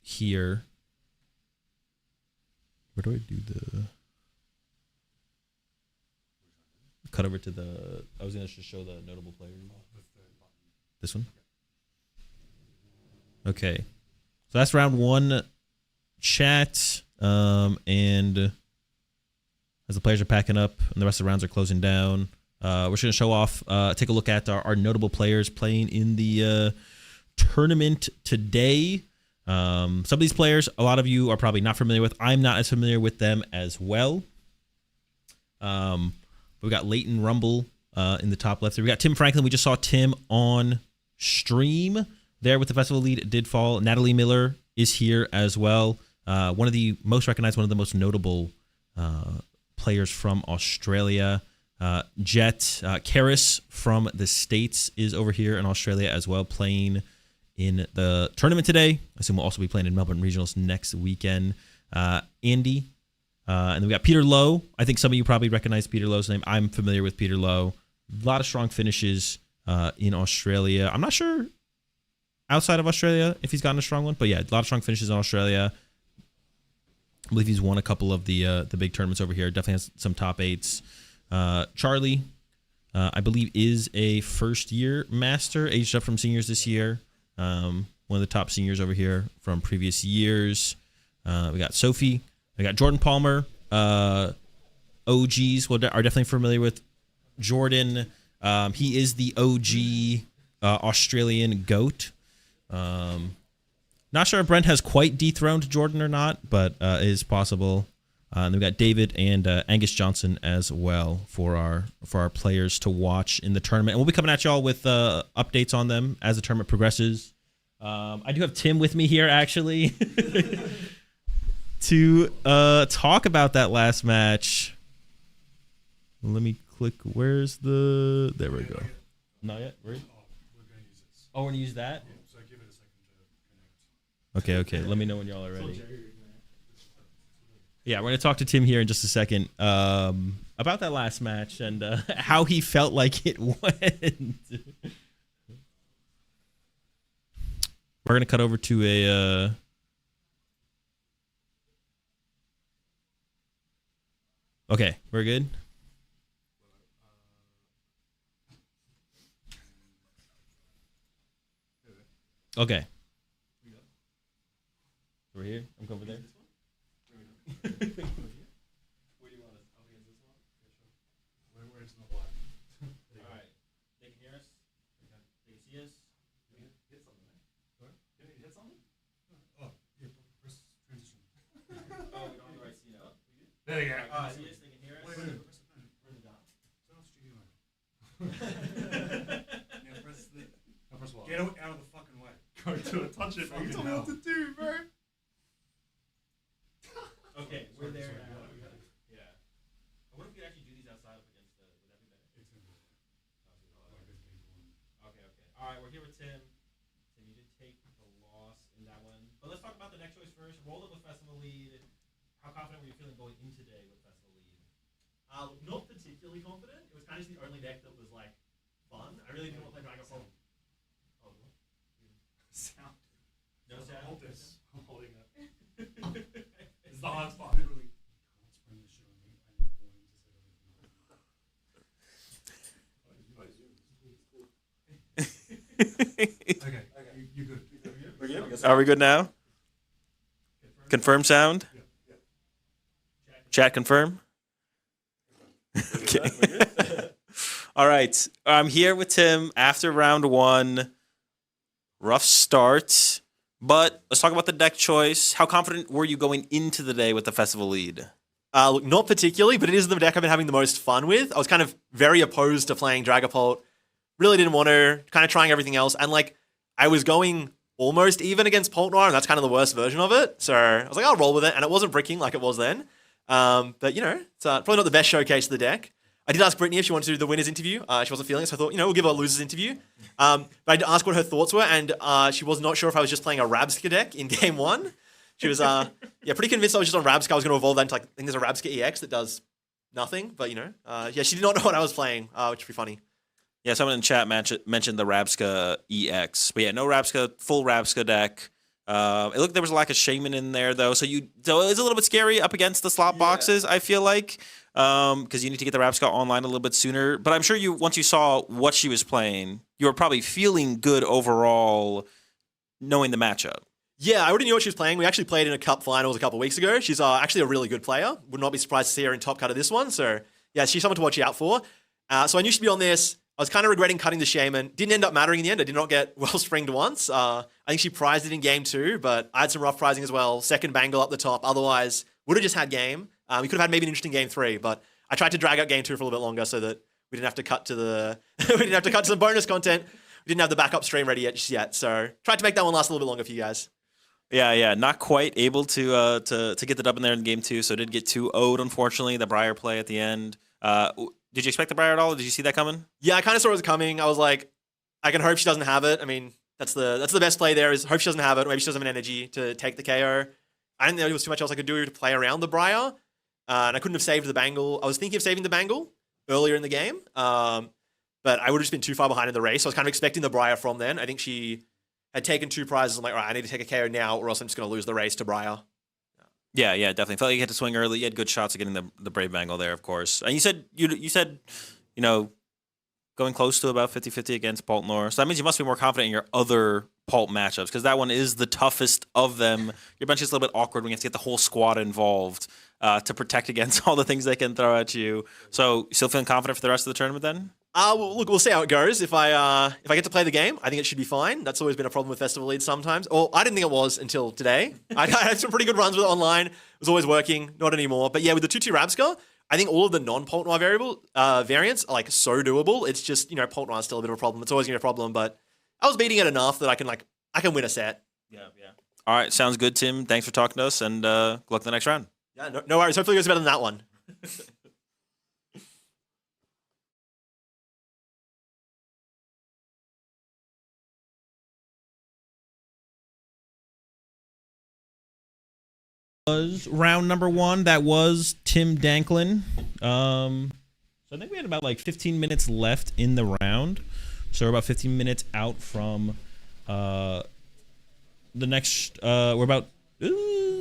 Here. Where do I do the... Cut over to the... I was going to just show the notable players. This one? Okay. So that's round 1 chat. And as the players are packing up and the rest of the rounds are closing down, we're just going to show off, take a look at our notable players playing in the tournament today. Some of these players, a lot of you are probably not familiar with. I'm not as familiar with them as well. We've got Leighton Rumble in the top left. We got Tim Franklin. We just saw Tim on stream there with the festival lead. It did fall. Natalie Miller is here as well. One of the most recognized, one of the most notable players from Australia. Jet Karis from the States is over here in Australia as well, playing in the tournament today. I assume we'll also be playing in Melbourne Regionals next weekend. Andy, and then we got Peter Lowe. I think some of you probably recognize Peter Lowe's name. I'm familiar with Peter Lowe. A lot of strong finishes in Australia. I'm not sure outside of Australia if he's gotten a strong one, but yeah, a lot of strong finishes in Australia. I believe he's won a couple of the big tournaments over here. Definitely has some top 8s. Charlie, I believe, is a first-year master, aged up from seniors this year. One of the top seniors over here from previous years. We got Sophie. We got Jordan Palmer. OGs are definitely familiar with Jordan. He is the OG Australian GOAT. Not sure if Brent has quite dethroned Jordan or not, but it is possible. And we've got David and Angus Johnson as well for our players to watch in the tournament. And we'll be coming at y'all with updates on them as the tournament progresses. I do have Tim with me here, actually, to talk about that last match. Let me click. Where's the... There we go. Not yet? We're going to use this. Oh, we're going to use that? Yeah, so give it a second to connect. Okay. Let me know when y'all are ready. Yeah, we're going to talk to Tim here in just a second about that last match and how he felt like it went. We're going to cut over to a... Okay, we're good? Okay. We're here? I'm coming there? Where do you want us? Up against this one? Where it's in the black. Alright. They can hear us? They can see us? Can we hit something, right? Sorry? Can we hit something? Oh, yeah, press transition. Oh, we don't have the right scene up? There you go. See us? They can hear us? Wait, press the pen. Where's the dot? Turn off studio mode. Yeah, press the... No, press what? Get out of the fucking way. Go to it. Touch it. You told me what to do, bro. Okay, we're there now. Yeah. I wonder if we could actually do these outside up against the... Would that be better? Okay. Alright, we're here with Tim. Tim, you did take the loss in that one. But let's talk about the next choice first. Roll it with Festival Lead. How confident were you feeling going in today with Festival Lead? Not particularly confident. It was kind of just the only deck that was, like, fun. I really didn't want to play Dragon Ball. Oh, what? Sound. No sound? Hold this. I'm holding it. It's the hard spot. Literally. Okay, you're good. We're good? Are we good now? Confirm sound? Yeah. Chat confirm? Okay. All right. I'm here with Tim after round 1. Rough start. But let's talk about the deck choice. How confident were you going into the day with the Festival Lead? Look, not particularly, but it is the deck I've been having the most fun with. I was kind of very opposed to playing Dragapult. Really didn't want to, kind of trying everything else. And like, I was going almost even against Pult Noir, and that's kind of the worst version of it. So I was like, I'll roll with it. And it wasn't bricking like it was then. But, you know, it's probably not the best showcase of the deck. I did ask Brittany if she wanted to do the winner's interview. She wasn't feeling it, so I thought, you know, we'll give her a loser's interview. But I did ask what her thoughts were, and she was not sure if I was just playing a Rabska deck in game 1. She was, pretty convinced I was just on Rabska. I was going to evolve that into, like, I think there's a Rabska EX that does nothing, but, you know. She did not know what I was playing, which would be funny. Yeah, someone in chat mentioned the Rabska EX. But yeah, no Rabska, full Rabska deck. It looked there was a lack of Shaman in there, though. So it's a little bit scary up against the slot boxes, I feel like. Because you need to get the Rabska online a little bit sooner. But I'm sure once you saw what she was playing, you were probably feeling good overall knowing the matchup. Yeah, I already knew what she was playing. We actually played in a cup finals a couple of weeks ago. She's actually a really good player. Would not be surprised to see her in top cut of this one. So yeah, she's someone to watch out for. So I knew she'd be on this. I was kind of regretting cutting the Shaman. Didn't end up mattering in the end. I did not get well-springed once. I think she prized it in game 2, but I had some rough prizing as well. Second Bangle up the top. Otherwise, would have just had game. We could have had maybe an interesting game 3, but I tried to drag out game 2 for a little bit longer so that we didn't have to cut to the we didn't have to cut to some bonus content. We didn't have the backup stream ready yet. So tried to make that one last a little bit longer for you guys. Yeah, not quite able to get the dub in there in game 2, so did get 2-0'd, unfortunately, the Briar play at the end. Did you expect the Briar at all? Did you see that coming? Yeah, I kind of saw it was coming. I was like, I can hope she doesn't have it. I mean, that's the best play there is hope she doesn't have it. Maybe she doesn't have an energy to take the KO. I didn't know there was too much else I could do to play around the Briar. And I couldn't have saved the Bangle. I was thinking of saving the Bangle earlier in the game. But I would have just been too far behind in the race. So I was kind of expecting the Briar from then. I think she had taken 2 prizes. I'm like, all right, I need to take a KO now or else I'm just going to lose the race to Briar. Yeah, definitely. Felt like you had to swing early. You had good shots of getting the Brave Bangle there, of course. And you said, going close to about 50-50 against Baltimore. So that means you must be more confident in your other Pult matchups because that one is the toughest of them. Your bench is a little bit awkward when you have to get the whole squad involved to protect against all the things they can throw at you. So still feeling confident for the rest of the tournament then? Well, look, we'll see how it goes. If I get to play the game, I think it should be fine. That's always been a problem with Festival leads sometimes. Or I didn't think it was until today. I had some pretty good runs with it online. It was always working, not anymore. But yeah, with the 2-2 Rabsca, I think all of the non-Pult Noir variants are like so doable. It's just, Pult Noir is still a bit of a problem. It's always going to be a problem, but I was beating it enough that I can win a set. Yeah. All right, sounds good, Tim. Thanks for talking to us, and good luck in the next round. Yeah, no worries. Hopefully it goes better than that one. Was round number 1. That was Tim Danklin. So I think we had about 15 minutes left in the round. So we're about 15 minutes out from the next. We're about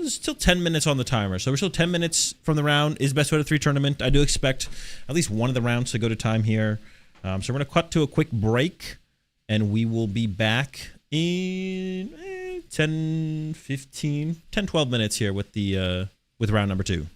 still 10 minutes on the timer. So we're still 10 minutes from the round. Is best out of 3 tournament. I do expect at least one of the rounds to go to time here. So we're gonna cut to a quick break, and we will be back in 10, 15, 10, 12 minutes here with the with round number 2.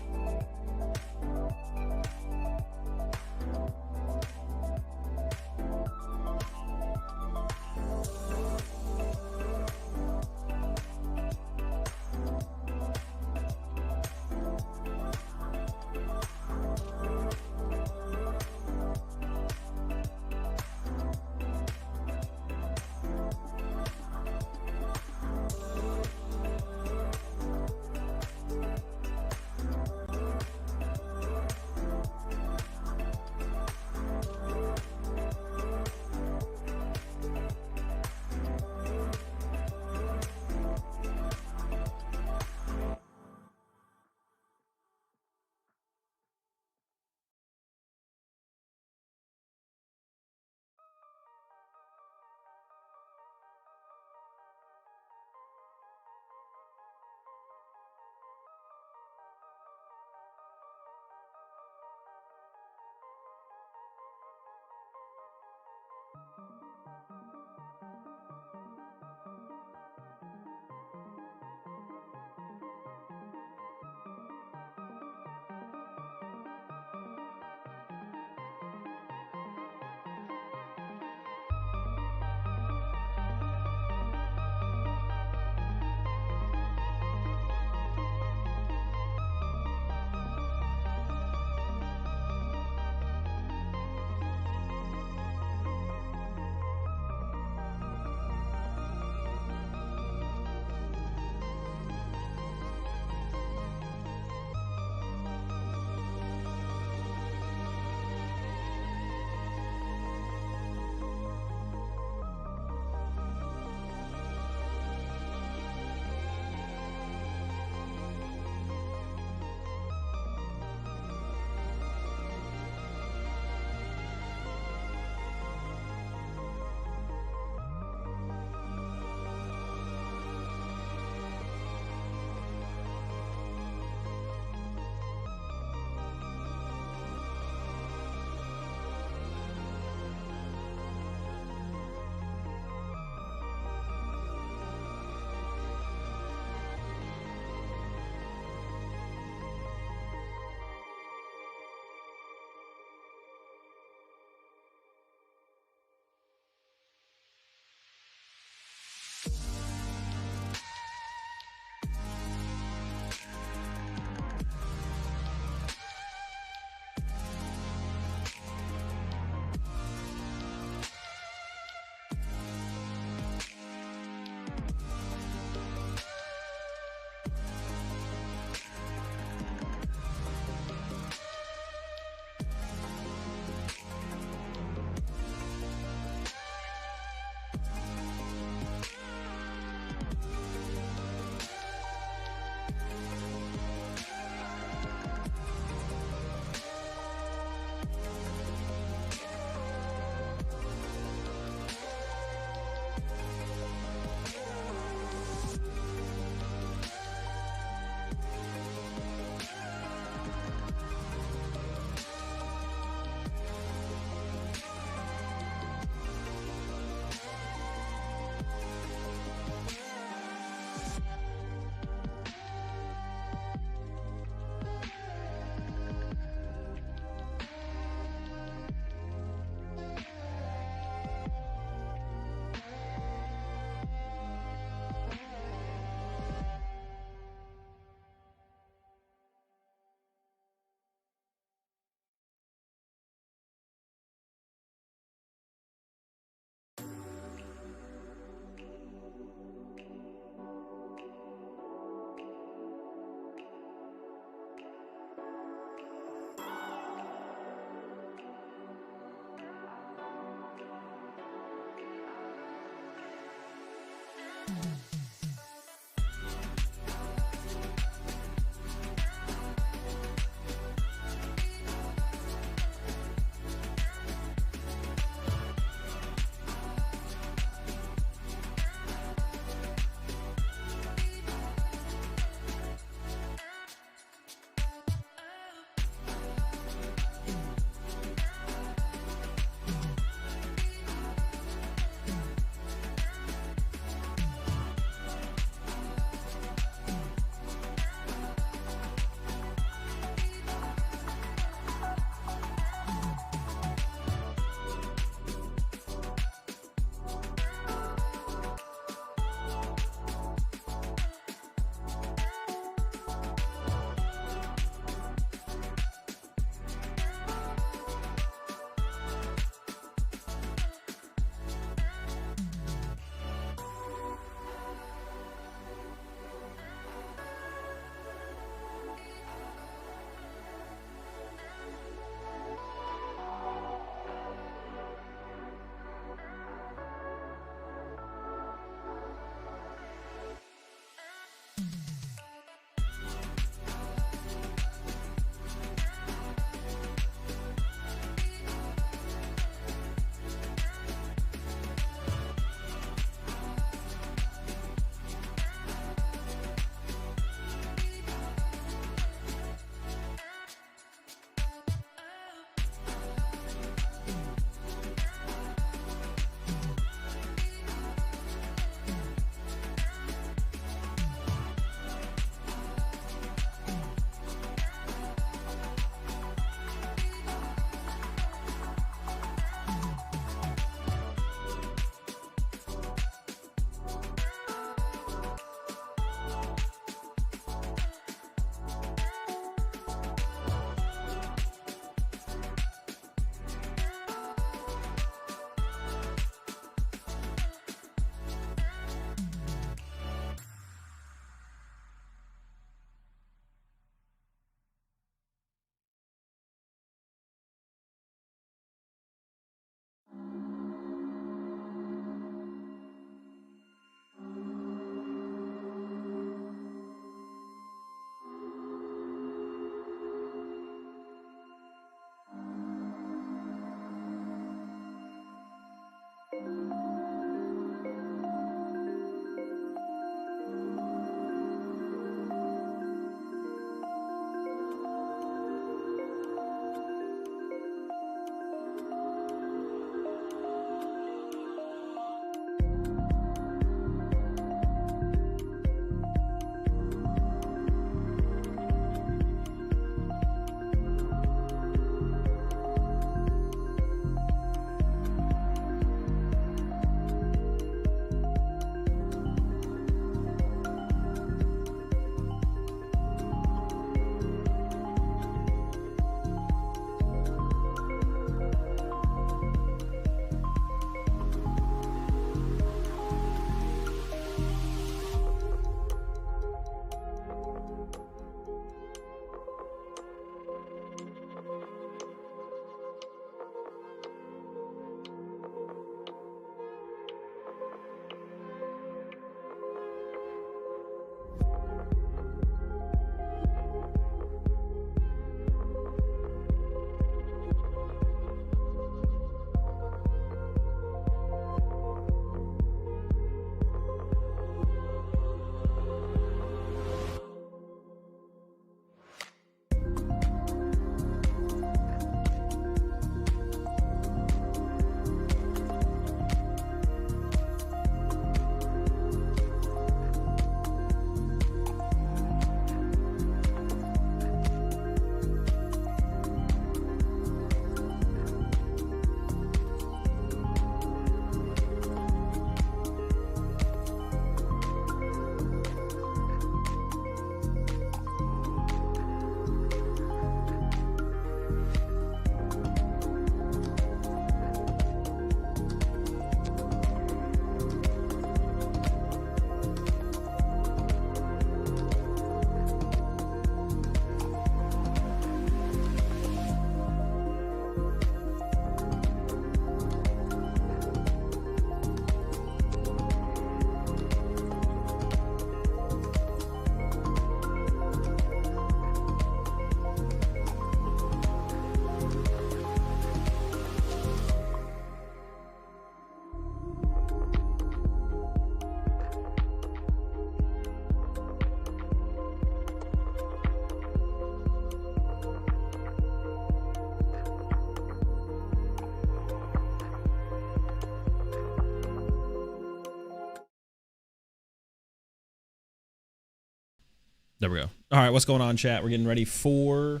There we go. All right, what's going on, chat? We're getting ready for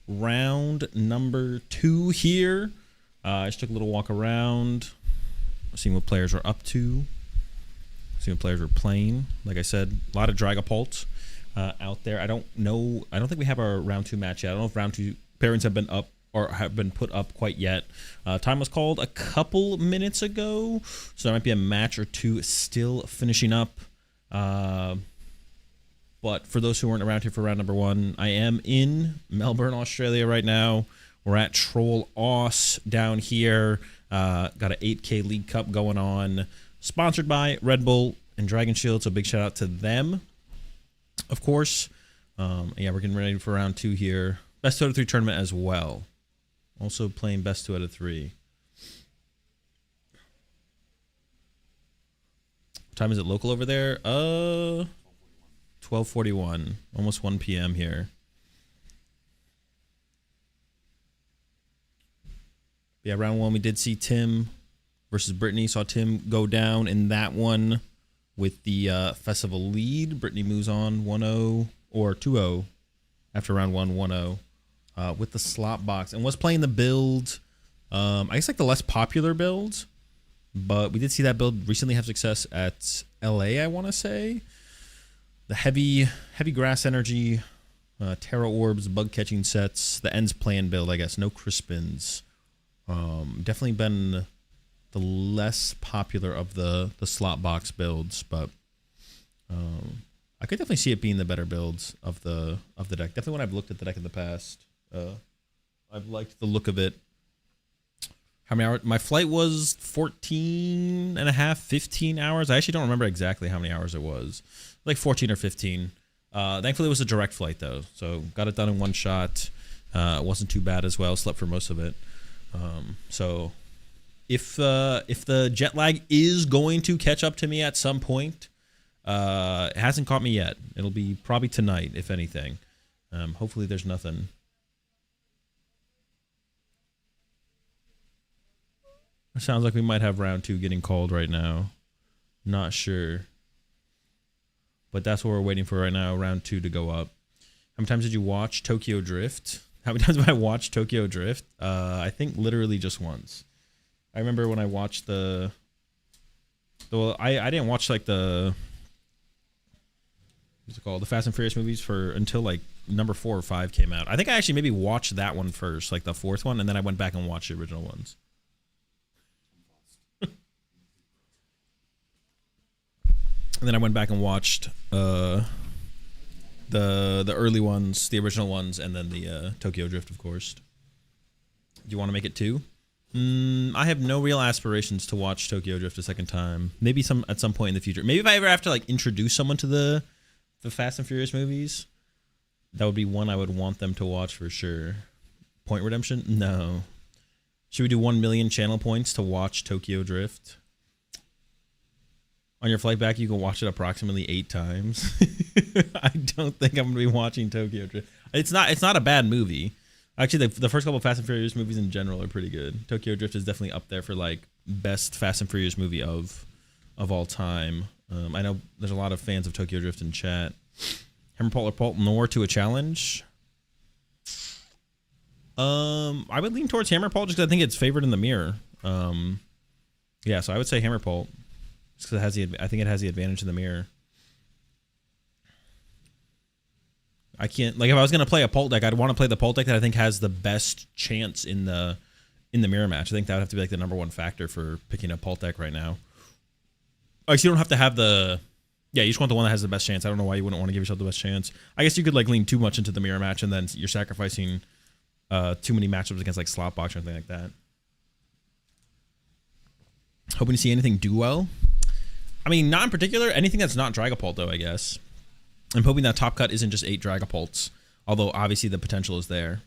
round number 2 here. I just took a little walk around, seeing what players are up to, seeing what players are playing. Like I said, a lot of Dragapult out there. I don't think we have our round 2 match yet. I don't know if round 2 pairings have been up or have been put up quite yet. Time was called a couple minutes ago, so there might be a match or two still finishing up. But for those who weren't around here for round number 1, I am in Melbourne, Australia right now. We're at Troll AUS down here. Got an 8K League Cup going on. Sponsored by Red Bull and Dragon Shield, so big shout out to them, of course. Yeah, we're getting ready for round 2 here. Best 2 out of 3 tournament as well. Also playing best 2 out of 3. What time is it local over there? 12:41, almost 1 p.m. here. Yeah, round 1 we did see Tim versus Brittany. Saw Tim go down in that one with the festival lead. Brittany moves on 1-0 or 2-0 after round 1, 1-0 with the slot box, and was playing the build. I guess like the less popular build, but we did see that build recently have success at LA, I want to say. The heavy grass energy, Terra Orbs, bug catching sets, the ends plan build, I guess. No Crispins. Definitely been the less popular of the slot box builds, but I could definitely see it being the better builds of the deck. Definitely when I've looked at the deck in the past, I've liked the look of it. How many hours? My flight was 14 and a half, 15 hours. I actually don't remember exactly how many hours it was. Like 14 or 15. Thankfully, it was a direct flight, though. So got it done in one shot. It wasn't too bad as well. Slept for most of it. So if the jet lag is going to catch up to me at some point, it hasn't caught me yet. It'll be probably tonight, if anything. Hopefully there's nothing. It sounds like we might have round 2 getting called right now. Not sure. But that's what we're waiting for right now, round 2 to go up. How many times did you watch Tokyo Drift? How many times have I watched Tokyo Drift? I think literally just once. I remember when I watched I didn't watch like what's it called? The Fast and Furious movies until like number 4 or 5 came out. I think I actually maybe watched that one first, like the 4th one, and then I went back and watched the original ones. And then I went back and watched the early ones, the original ones, and then the Tokyo Drift, of course. Do you want to make it 2? I have no real aspirations to watch Tokyo Drift a second time. Maybe at some point in the future. Maybe if I ever have to like introduce someone to the Fast and Furious movies, that would be one I would want them to watch for sure. Point Redemption? No. Should we do 1 million channel points to watch Tokyo Drift? On your flight back, you can watch it approximately 8 times. I don't think I'm going to be watching Tokyo Drift. It's not a bad movie. Actually, the first couple of Fast and Furious movies in general are pretty good. Tokyo Drift is definitely up there for like best Fast and Furious movie of all time. I know there's a lot of fans of Tokyo Drift in chat. Hammerpult or Pult Nor to a challenge? I would lean towards Hammerpult just because I think it's favored in the mirror. Yeah, so I would say Hammerpult. Just because I think it has the advantage in the mirror. I can't, like, if I was gonna play a Pult deck, I'd want to play the Pult deck that I think has the best chance in the mirror match. I think that would have to be like the number 1 factor for picking a Pult deck right now. Like, you don't have to have you just want the one that has the best chance. I don't know why you wouldn't want to give yourself the best chance. I guess you could like lean too much into the mirror match and then you're sacrificing too many matchups against like slot box or anything like that. Hoping to see anything do well. I mean, not in particular. Anything that's not Dragapult, though, I guess. I'm hoping that top cut isn't just 8 Dragapults, although obviously the potential is there.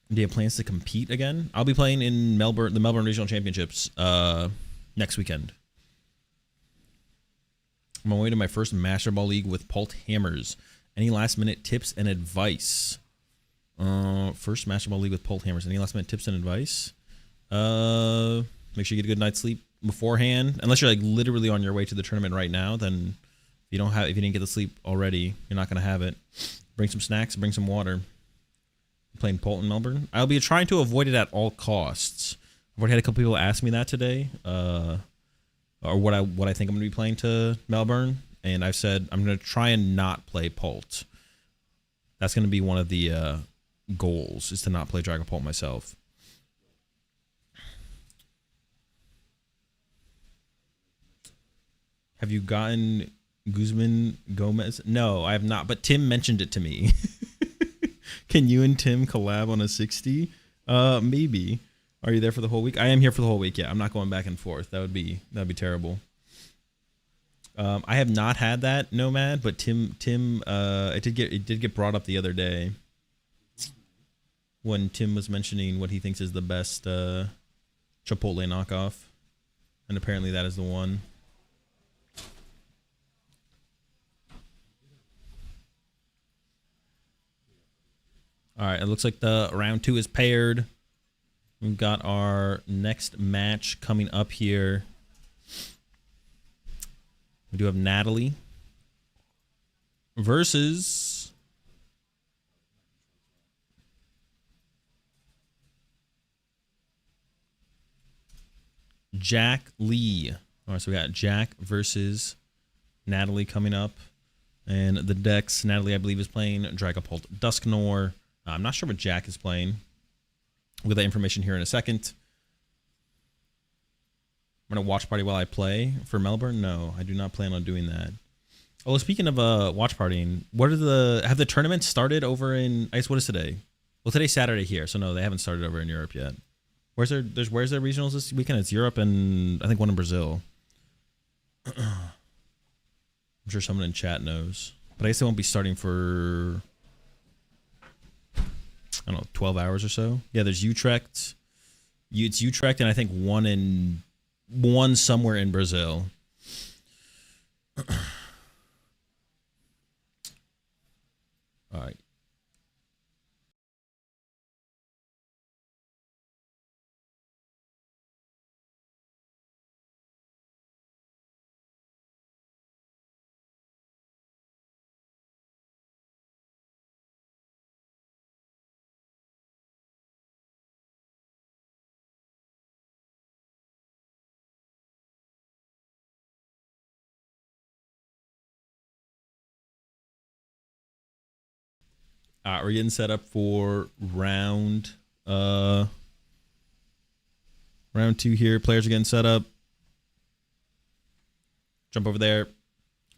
Do you have plans to compete again? I'll be playing in the Melbourne Regional Championships next weekend. I'm on my way to my first Master Ball League with Pult Hammers. Any last-minute tips and advice? First Master Ball League with Pult Hammers. Any last-minute tips and advice? Make sure you get a good night's sleep beforehand. Unless you're like literally on your way to the tournament right now, then you don't have, if you didn't get the sleep already, you're not gonna have it. Bring some snacks, bring some water. Playing Polton Melbourne. I'll be trying to avoid it at all costs. I've already had a couple people ask me that today, or what I think I'm gonna be playing to Melbourne, and I've said I'm gonna try and not play Polt. That's gonna be one of the goals, is to not play Dragapult myself. Have you gotten Guzman Gomez? No, I have not, but Tim mentioned it to me. Can you and Tim collab on a 60? Maybe. Are you there for the whole week? I am here for the whole week. Yeah, I'm not going back and forth. That'd be terrible. I have not had that Nomad, but Tim it did get brought up the other day when Tim was mentioning what he thinks is the best Chipotle knockoff, and apparently that is the one. All right, it looks like the round 2 is paired. We've got our next match coming up here. We do have Natalie versus Jack Lee. All right, so we got Jack versus Natalie coming up. And the decks, Natalie, I believe, is playing Dragapult Dusknoir. I'm not sure what Jack is playing. We'll get that information here in a second. I'm going to watch party while I play for Melbourne. No, I do not plan on doing that. Oh, speaking of watch partying, have the tournaments started over in, I guess, what is today? Well, today's Saturday here, so no, they haven't started over in Europe yet. Where's their regionals this weekend? It's Europe and I think one in Brazil. I'm sure someone in chat knows. But I guess they won't be starting for, I don't know, 12 hours or so. Yeah, there's Utrecht. It's Utrecht and I think one somewhere in Brazil. All right. We're getting set up for round 2 here. Players are getting set up. Jump over there.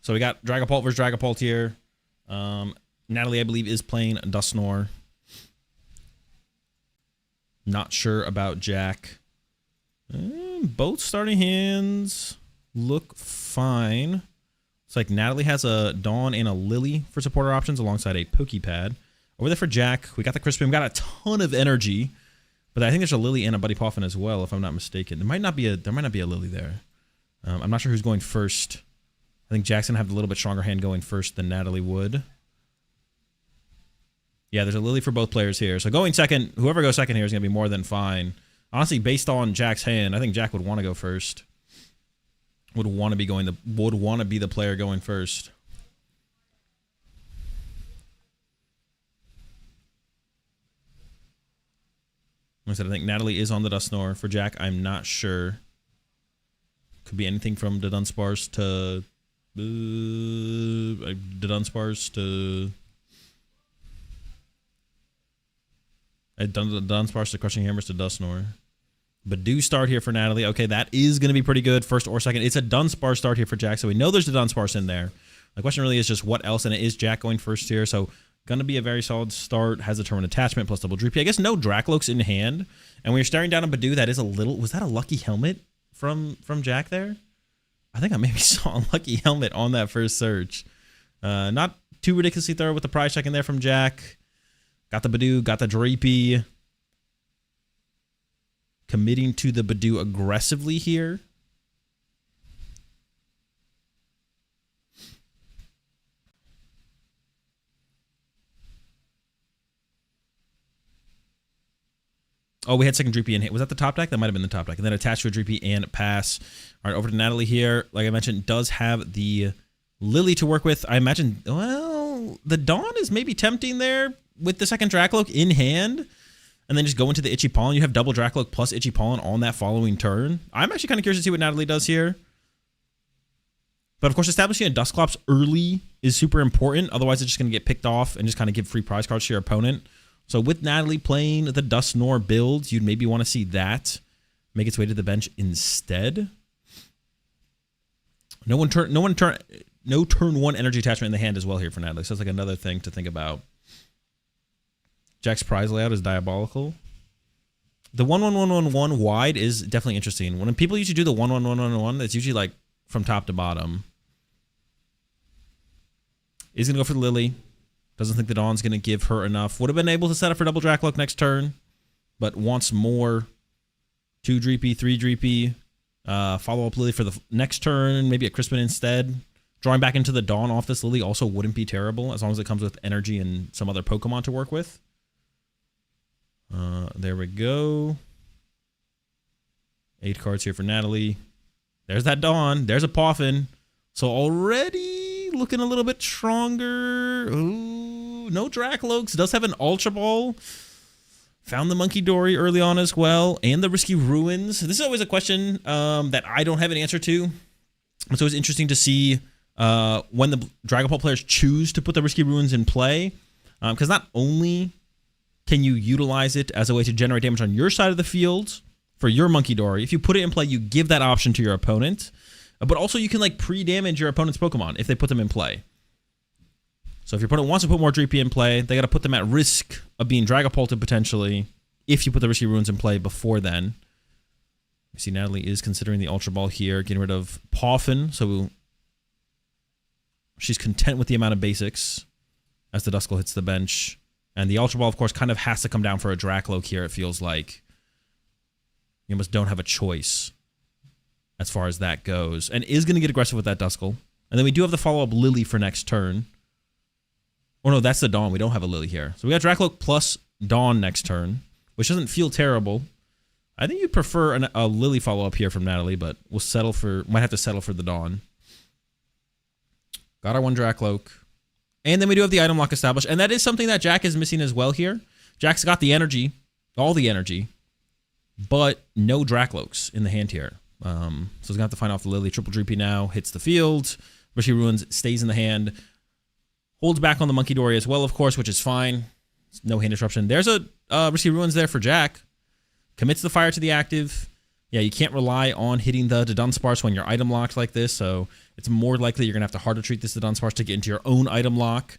So we got Dragapult versus Dragapult here. Natalie, I believe, is playing Dusknoir. Not sure about Jack. Both starting hands look fine. It's like Natalie has a Dawn and a Lily for supporter options alongside a Pokepad. Over there for Jack, we got the Crispin. We got a ton of energy, but I think there's a Lily and a Buddy Poffin as well, if I'm not mistaken. There might not be a Lily there. I'm not sure who's going first. I think Jack's gonna have a little bit stronger hand going first than Natalie would. Yeah, there's a Lily for both players here. So going second, whoever goes second here is gonna be more than fine. Honestly, based on Jack's hand, I think Jack would want to go first. Would want to be the player going first. Like I said, I think Natalie is on the Dusknoir. For Jack, I'm not sure. Could be anything from the Dunsparce to Dunsparce to Crushing Hammers to Dusknoir. But do start here for Natalie. Okay, that is going to be pretty good, first or second. It's a Dunsparce start here for Jack, so we know there's a Dunsparce in there. The question really is just what else, and it is Jack going first here, so going to be a very solid start. Has a Determined Attachment plus double Droopy. I guess no Dracloaks in hand. And when you're staring down a Badoo, that is a little... Was that a Lucky Helmet from Jack there? I think I maybe saw a Lucky Helmet on that first search. Not too ridiculously thorough with the prize check in there from Jack. Got the Badoo, got the Droopy. Committing to the Badoo aggressively here. Oh, we had second Droopy in hand. Was that the top deck? That might have been the top deck. And then attached to a Droopy and pass. All right, over to Natalie here. Like I mentioned, does have the Lily to work with. I imagine, well, the Dawn is maybe tempting there with the second Dracloak in hand. And then just go into the Itchy Pollen. You have double Dracloak plus Itchy Pollen on that following turn. I'm actually kind of curious to see what Natalie does here. But of course, establishing a Dusclops early is super important. Otherwise, it's just going to get picked off and just kind of give free prize cards to your opponent. So with Natalie playing the Dusknoir build, you'd maybe want to see that make its way to the bench instead. No turn one energy attachment in the hand as well here for Natalie. So that's like another thing to think about. Jack's prize layout is diabolical. The 1-1-1-1-1 wide is definitely interesting. When people usually do the 1-1-1-1-1, it's usually like from top to bottom. He's going to go for the Lily. Doesn't think the Dawn's going to give her enough. Would have been able to set up for double Dracloak next turn, but wants more. 2 Dreepy, 3 Dreepy. Follow up Lily for the next turn. Maybe a Crispin instead. Drawing back into the Dawn off this Lily also wouldn't be terrible as long as it comes with energy and some other Pokemon to work with. There we go. 8 cards here for Natalie. There's that Dawn. There's a Poffin. So already looking a little bit stronger. Ooh, no Dracloaks. Does have an Ultra Ball. Found the Monkey Dory early on as well. And the Risky Ruins. This is always a question that I don't have an answer to. It's always interesting to see when the Dragon Ball players choose to put the Risky Ruins in play. Because not only can you utilize it as a way to generate damage on your side of the field for your Monkey Dory, if you put it in play, you give that option to your opponent. But also you can like pre-damage your opponent's Pokemon if they put them in play. So if your opponent wants to put more Dreepy in play, they got to put them at risk of being Dragapulted potentially if you put the Risky Ruins in play before then. You see Natalie is considering the Ultra Ball here, getting rid of Poffin, so she's content with the amount of basics as the Duskull hits the bench. And the Ultra Ball, of course, kind of has to come down for a Dracloak here, it feels like. You almost don't have a choice as far as that goes. And is going to get aggressive with that Duskull. And then we do have the follow-up Lily for next turn. Oh no, that's the Dawn. We don't have a Lily here. So we got Dracloak plus Dawn next turn, which doesn't feel terrible. I think you'd prefer a Lily follow-up here from Natalie, but we'll settle for, might have to settle for the Dawn. Got our one Dracloak. And then we do have the item lock established. And that is something that Jack is missing as well here. Jack's got the energy, all the energy, but no Dracloaks in the hand here. So he's going to have to find off the Lily. Triple Dreepy now, hits the field. Risky Ruins stays in the hand. Holds back on the Monkey Dory as well, of course, which is fine. No hand disruption. There's a Risky Ruins there for Jack. Commits the fire to the active. Yeah, you can't rely on hitting the Dunsparce when you're item locked like this, so it's more likely you're going to have to hard to treat this Dunsparce to get into your own item lock.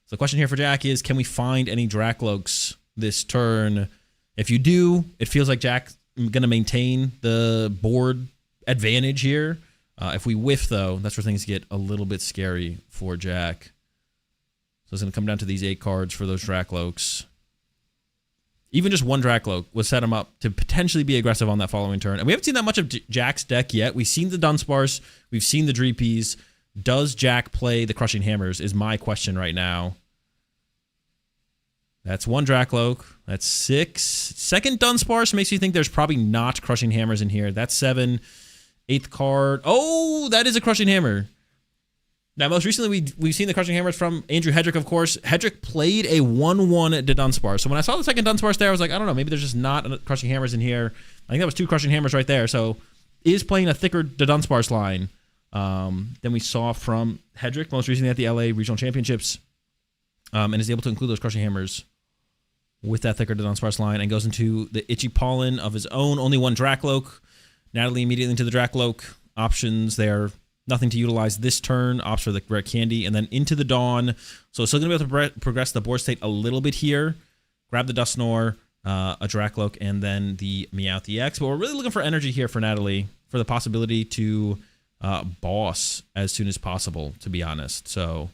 So the question here for Jack is, can we find any Dracloaks this turn? If you do, it feels like Jack's going to maintain the board advantage here. If we whiff, though, that's where things get a little bit scary for Jack. So it's going to come down to these 8 cards for those Dracloaks. Even just one Dracloak would set him up to potentially be aggressive on that following turn. And we haven't seen that much of Jack's deck yet. We've seen the Dunsparce. We've seen the Dreepies. Does Jack play the Crushing Hammers is my question right now. That's one Dracloak. That's 6. Second Dunsparce makes you think there's probably not Crushing Hammers in here. That's 7. 8th card. Oh, that is a Crushing Hammer. Now, most recently, we've seen the Crushing Hammers from Andrew Hedrick, of course. Hedrick played a 1-1 to Dunsparce. So when I saw the second Dunsparce there, I was like, I don't know, maybe there's just not Crushing Hammers in here. I think that was 2 Crushing Hammers right there. So is playing a thicker Dunsparce line than we saw from Hedrick, most recently at the LA Regional Championships, and is able to include those Crushing Hammers with that thicker Dunsparce line and goes into the Itchy Pollen of his own. Only one Dracloak. Natalie immediately into the Dracloak. Options there. Nothing to utilize this turn. Opts for the Rare Candy. And then into the Dawn. So still going to be able to progress the board state a little bit here. Grab the Dusknoir, a Dracloak, and then the Meowth EX. But we're really looking for energy here for Natalie for the possibility to boss as soon as possible, to be honest. So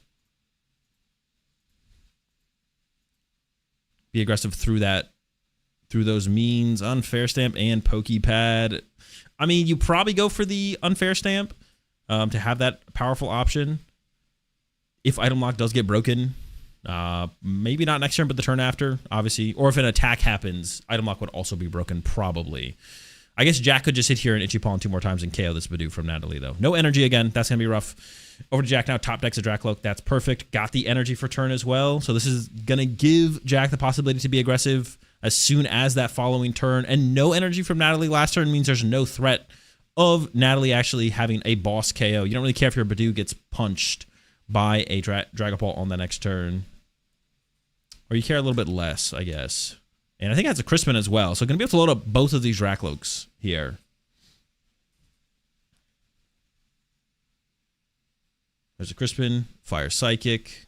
be aggressive through those means. Unfair Stamp and Pokepad. I mean, you probably go for the Unfair Stamp. To have that powerful option if item lock does get broken. Maybe not next turn, but the turn after, obviously. Or if an attack happens, item lock would also be broken, probably. I guess Jack could just hit here and Ichipalm 2 more times and KO this Badoo from Natalie, though. No energy again. That's going to be rough. Over to Jack now. Top decks a Dracloak. That's perfect. Got the energy for turn as well. So this is going to give Jack the possibility to be aggressive as soon as that following turn. And no energy from Natalie last turn means there's no threat of Natalie actually having a boss KO. You don't really care if your Badoo gets punched by a Dragapult on the next turn. Or you care a little bit less, I guess. And I think that's a Crispin as well. So going to be able to load up both of these Dracloaks here. There's a Crispin, Fire Psychic.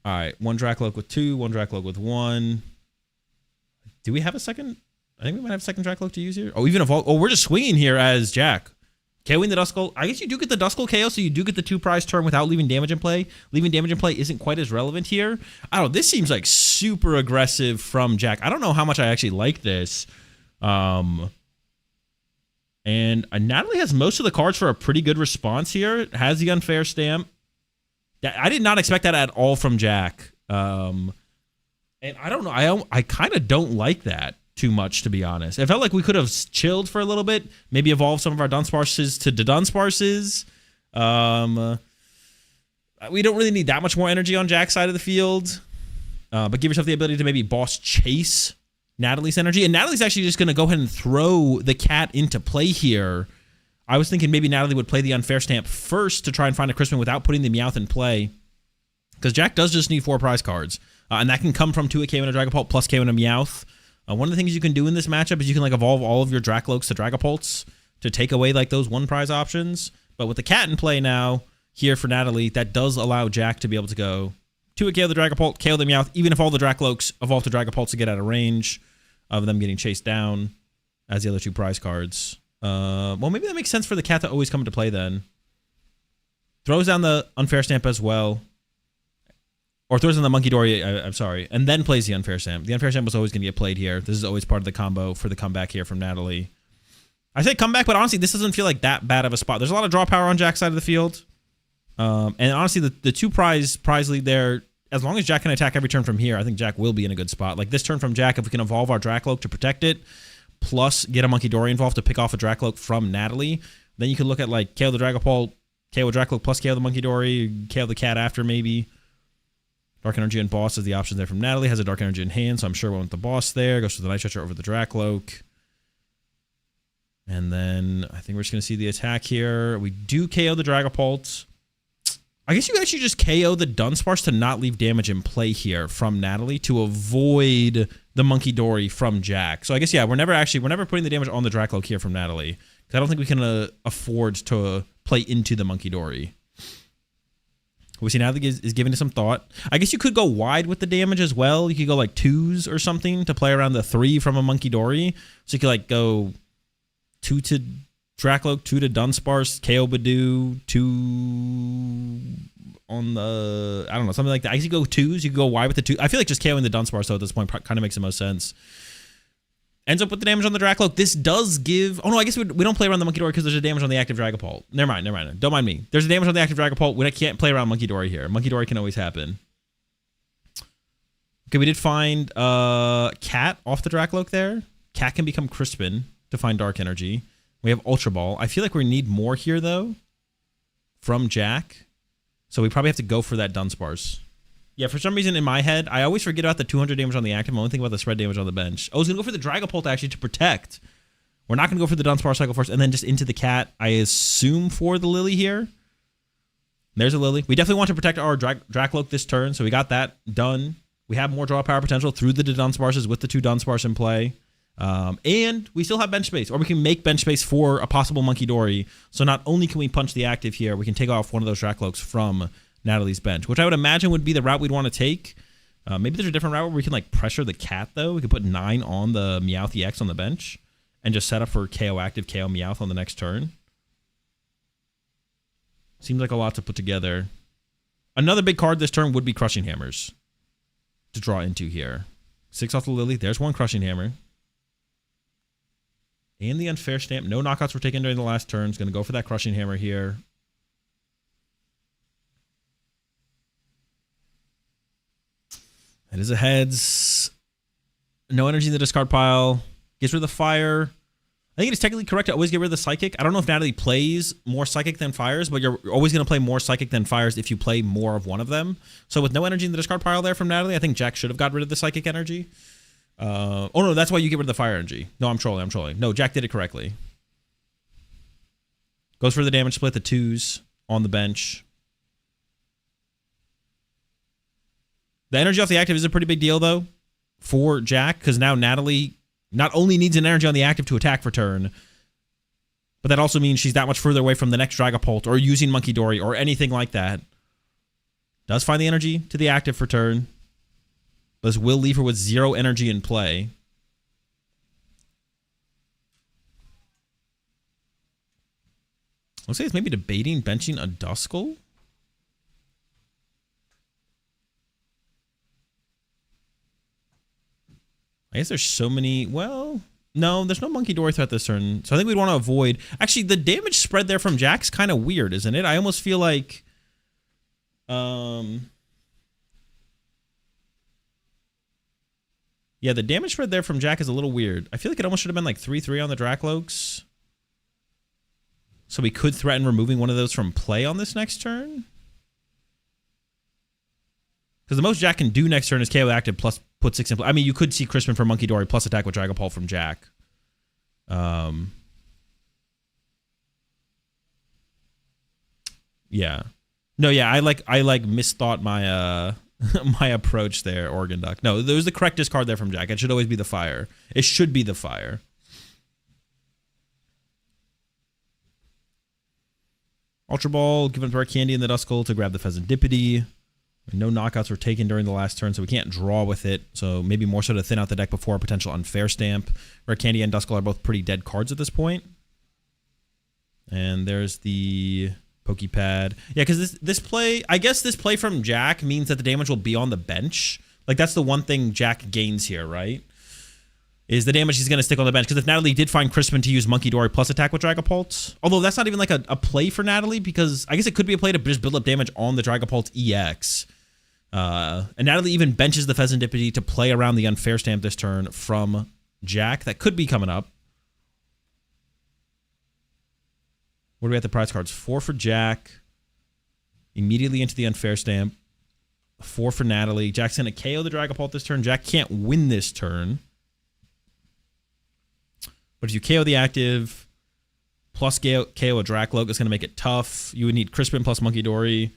All right, one Dracloak with 2, one Dracloak with 1. Do we have a second? I think we might have a second Dracloak to use here. Oh, even Evolve. Oh, we're just swinging here as Jack. KOing the Duskull. I guess you do get the Duskull KO, so you do get the 2 prize turn without leaving damage in play. Leaving damage in play isn't quite as relevant here. I don't know. This seems like super aggressive from Jack. I don't know how much I actually like this. And Natalie has most of the cards for a pretty good response here. Has the Unfair Stamp. I did not expect that at all from Jack. And I don't know. I kind of don't like that too much, to be honest. It felt like we could have chilled for a little bit. Maybe evolve some of our Dunsparces to Dunsparces. We don't really need that much more energy on Jack's side of the field. But give yourself the ability to maybe boss chase Natalie's energy. And Natalie's actually just going to go ahead and throw the cat into play here. I was thinking maybe Natalie would play the Unfair Stamp first to try and find a Crispin without putting the Meowth in play. Because Jack does just need 4 prize cards. And that can come from 2 KO and a Dragapult plus KO and a Meowth. One of the things you can do in this matchup is you can like evolve all of your Dracloaks to Dragapults to take away like those 1 prize options. But with the cat in play now, here for Natalie, that does allow Jack to be able to go 2 KO the Dragapult, KO the Meowth, even if all the Dracloaks evolve to Dragapults to get out of range of them getting chased down as the other 2 prize cards. Well, maybe that makes sense for the cat to always come into play then. Throws down the Unfair Stamp as well. Or throws in the Monkey Dory, I'm sorry, and then plays the Unfair Stamp. The Unfair Stamp was always going to get played here. This is always part of the combo for the comeback here from Natalie. I say comeback, but honestly, this doesn't feel like that bad of a spot. There's a lot of draw power on Jack's side of the field. And honestly, the 2 prize lead there, as long as Jack can attack every turn from here, I think Jack will be in a good spot. Like this turn from Jack, if we can evolve our Dracloak to protect it, plus get a Monkey Dory involved to pick off a Dracloak from Natalie, then you can look at like KO the Dragapult, KO a Dracloak plus KO the Monkey Dory, KO the cat after maybe. Dark Energy and Boss is the options there from Natalie. Has a Dark Energy in hand, so I'm sure we want the Boss there. Goes for the Night Stretcher over the Dracloak. And then I think we're just going to see the attack here. We do KO the Dragapult. I guess you actually just KO the Dunsparce to not leave damage in play here from Natalie to avoid the Monkey Dory from Jack. So I guess, yeah, we're never putting the damage on the Dracloak here from Natalie. Because I don't think we can afford to play into the Monkey Dory. We see Natalie is giving it some thought. I guess you could go wide with the damage as well. You could go like 2s or something to play around the 3 from a Monkey Dory. So you could like go 2 to Dracloak, 2 to Dunsparce, KO Badoo, 2 on the, I don't know, something like that. I guess you go 2s. You could go wide with the 2. I feel like just KOing the Dunsparce though at this point kind of makes the most sense. Ends up with the damage on the Dracloak. This does give... Oh, no, I guess we don't play around the Monkey Dory because there's a damage on the active Dragapult. Never mind. Don't mind me. There's a damage on the active Dragapult. We can't play around Monkey Dory here. Monkey Dory can always happen. Okay, we did find Cat off the Dracloak there. Cat can become Crispin to find Dark Energy. We have Ultra Ball. I feel like we need more here, though, from Jack. So we probably have to go for that Dunsparce. Yeah, for some reason in my head, I always forget about the 200 damage on the active. I only think about the spread damage on the bench. I was going to go for the Dragapult actually to protect. We're not going to go for the Dunsparce cycle first and then just into the cat, I assume, for the Lily here. There's a Lily. We definitely want to protect our Dracloak this turn, so we got that done. We have more draw power potential through the Dunsparces with the 2 Dunsparce in play. And we still have bench space, or we can make bench space for a possible Monkey Dory. So not only can we punch the active here, we can take off one of those Dracloaks from Natalie's bench, which I would imagine would be the route we'd want to take. Maybe there's a different route where we can like pressure the cat though. We could put 9 on the Meowth EX on the bench and just set up for KO active, KO Meowth on the next turn. Seems like a lot to put together. Another big card this turn would be Crushing Hammers to draw into here. 6 off the Lily. There's one Crushing Hammer. And the unfair stamp. No knockouts were taken during the last turn. It's going to go for that crushing hammer here. It is a heads. No energy in the discard pile. Gets rid of the fire. I think it is technically correct to always get rid of the psychic. I don't know if Natalie plays more psychic than fires, but you're always going to play more psychic than fires if you play more of one of them. So with no energy in the discard pile there from Natalie, I think Jack should have got rid of the psychic energy. Oh no, that's why you get rid of the fire energy. No, I'm trolling. No, Jack did it correctly. Goes for the damage split, the 2s on the bench. The energy off the active is a pretty big deal though for Jack, because now Natalie not only needs an energy on the active to attack for turn, but that also means she's that much further away from the next Dragapult or using Monkey Dory or anything like that. Does find the energy to the active for turn. This will leave her with 0 energy in play. Looks like it's maybe debating benching a Duskull. I guess there's so many. Well, no, there's no Monkey Dory threat this turn. So I think we'd want to avoid. Actually, the damage spread there from Jack's kind of weird, isn't it? I almost feel like. Yeah, the damage spread there from Jack is a little weird. I feel like it almost should have been like 3/3 on the Drakloaks. So we could threaten removing one of those from play on this next turn. Because the most Jack can do next turn is KO active plus put 6 in play. I mean, you could see Crispin for Monkey Dory plus attack with Dragapult from Jack. Yeah. No, yeah, I like misthought my my approach there, Oregon Duck. No, there was the correct discard there from Jack. It should always be the fire. It should be the fire. Ultra Ball, give up Dark Candy in the Duskull to grab the Pheasantipity. No knockouts were taken during the last turn, so we can't draw with it. So maybe more so to thin out the deck before a potential unfair stamp. Rare Candy and Duskull are both pretty dead cards at this point. And there's the Pokepad. Yeah, because this play, I guess this play from Jack means that the damage will be on the bench. Like, that's the one thing Jack gains here, right? Is the damage he's going to stick on the bench. Because if Natalie did find Crispin to use Monkey Dory plus attack with Dragapult, although that's not even like a play for Natalie, because I guess it could be a play to just build up damage on the Dragapult EX. And Natalie even benches the Pheasantipity to play around the unfair stamp this turn from Jack. That could be coming up. What do we have the prize cards? 4 for Jack. Immediately into the unfair stamp. 4 for Natalie. Jack's going to KO the Dragapult this turn. Jack can't win this turn. But if you KO the active, plus KO a Drakloak, it's going to make it tough. You would need Crispin plus Monkey Dory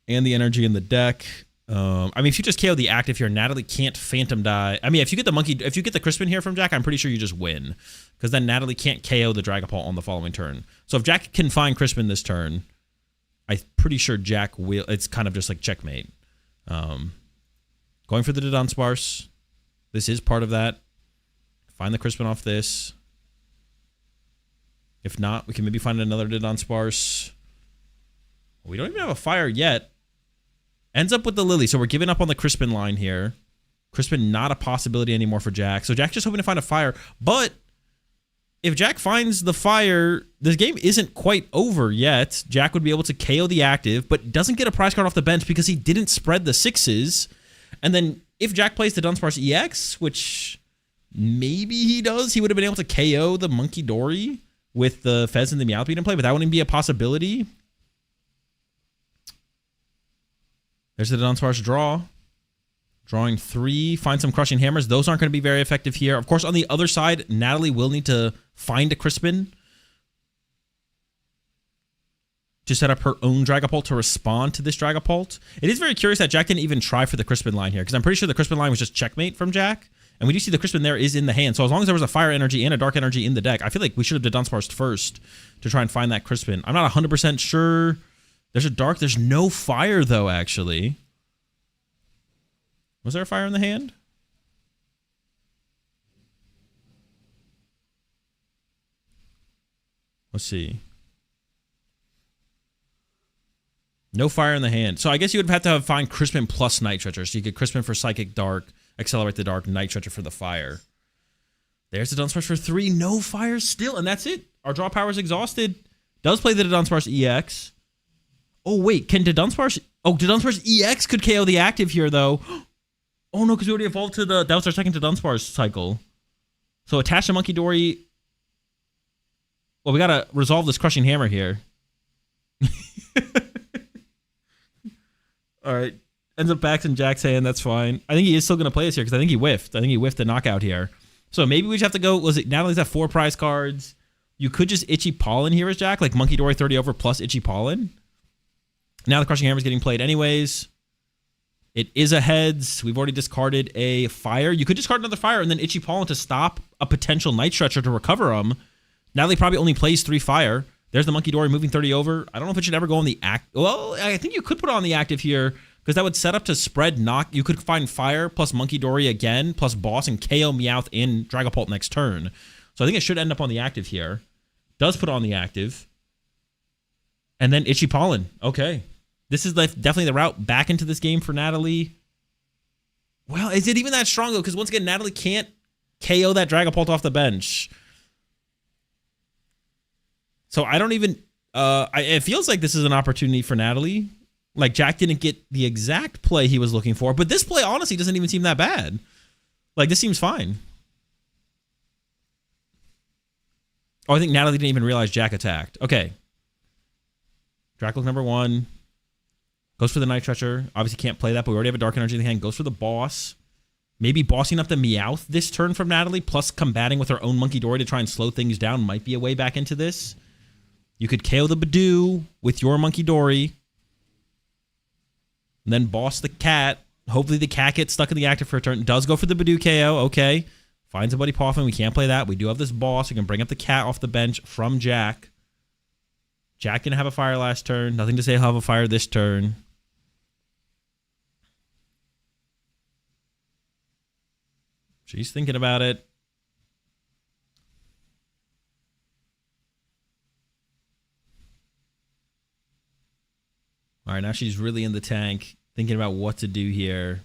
and the energy in the deck. I mean, if you just KO the active here, Natalie can't Phantom Die. I mean, if you get the Crispin here from Jack, I'm pretty sure you just win. Because then Natalie can't KO the Dragapult on the following turn. So if Jack can find Crispin this turn, I'm pretty sure Jack will. It's kind of just like checkmate. Going for the Dunsparce. This is part of that. Find the Crispin off this. If not, we can maybe find another Dunsparce. We don't even have a fire yet. Ends up with the Lily, so we're giving up on the Crispin line here. Crispin not a possibility anymore for Jack. So Jack's just hoping to find a fire. But if Jack finds the fire, this game isn't quite over yet. Jack would be able to KO the active, but doesn't get a prize card off the bench because he didn't spread the 6s. And then if Jack plays the Dunsparce EX, which maybe he does, he would have been able to KO the Monkey Dory with the Fez and the Meowth in play, but that wouldn't be a possibility. There's the Dunsparce draw. Drawing 3, find some Crushing Hammers. Those aren't going to be very effective here. Of course, on the other side, Natalie will need to find a Crispin to set up her own Dragapult to respond to this Dragapult. It is very curious that Jack didn't even try for the Crispin line here, because I'm pretty sure the Crispin line was just checkmate from Jack. And we do see the Crispin there is in the hand. So as long as there was a fire energy and a dark energy in the deck, I feel like we should have done Dunsparce first to try and find that Crispin. I'm not 100% sure. There's a dark. There's no fire, though, actually. Was there a fire in the hand? Let's see. No fire in the hand. So I guess you would have to find Crispin plus Night Treacher. So you get Crispin for Psychic Dark, Accelerate the Dark, Night Treacher for the fire. There's the Dunsparce for 3. No fires still, and that's it. Our draw power is exhausted. Does play the Dunsparce EX. Oh, wait. Can the Dunsparce... Oh, the Dunsparce EX could KO the active here, though. Oh, no, because we already evolved to the... That was our second to Dunsparce cycle. So attach the Monkey Dory. Well, we got to resolve this Crushing Hammer here. All right. Ends up back in Jack's hand. That's fine. I think he is still going to play this here because I think he whiffed. I think he whiffed the knockout here. So maybe we just have to go... Was it Natalie's at 4 prize cards? You could just Itchy Pollen here as Jack, like Monkey Dory 30 over plus Itchy Pollen. Now the Crushing Hammer is getting played anyways. It is a heads. We've already discarded a fire. You could discard another fire and then Itchy Pollen to stop a potential Night Stretcher to recover them. Natalie probably only plays 3 fire. There's the Monkey Dory moving 30 over. I don't know if it should ever go on the act. Well, I think you could put it on the active here because that would set up to spread knock. You could find fire plus Monkey Dory again plus boss and KO Meowth in Dragapult next turn. So I think it should end up on the active here. Does put on the active. And then Itchy Pollen. Okay. This is definitely the route back into this game for Natalie. Well, is it even that strong, though? Because once again, Natalie can't KO that Dragapult off the bench. So I don't even... it feels like this is an opportunity for Natalie. Like, Jack didn't get the exact play he was looking for. But this play, honestly, doesn't even seem that bad. Like, this seems fine. Oh, I think Natalie didn't even realize Jack attacked. Okay. Dracloak number 1. Goes for the Night Stretcher. Obviously can't play that, but we already have a Dark Energy in the hand. Goes for the boss. Maybe bossing up the Meowth this turn from Natalie, plus combating with her own Monkey Dory to try and slow things down might be a way back into this. You could KO the Badoo with your Monkey Dory. And then boss the cat. Hopefully the cat gets stuck in the active for a turn. Does go for the Badoo KO. Okay. Finds a Buddy Poffin. We can't play that. We do have this boss. We can bring up the cat off the bench from Jack. Jack didn't have a fire last turn. Nothing to say he'll have a fire this turn. She's thinking about it. All right, now she's really in the tank, thinking about what to do here.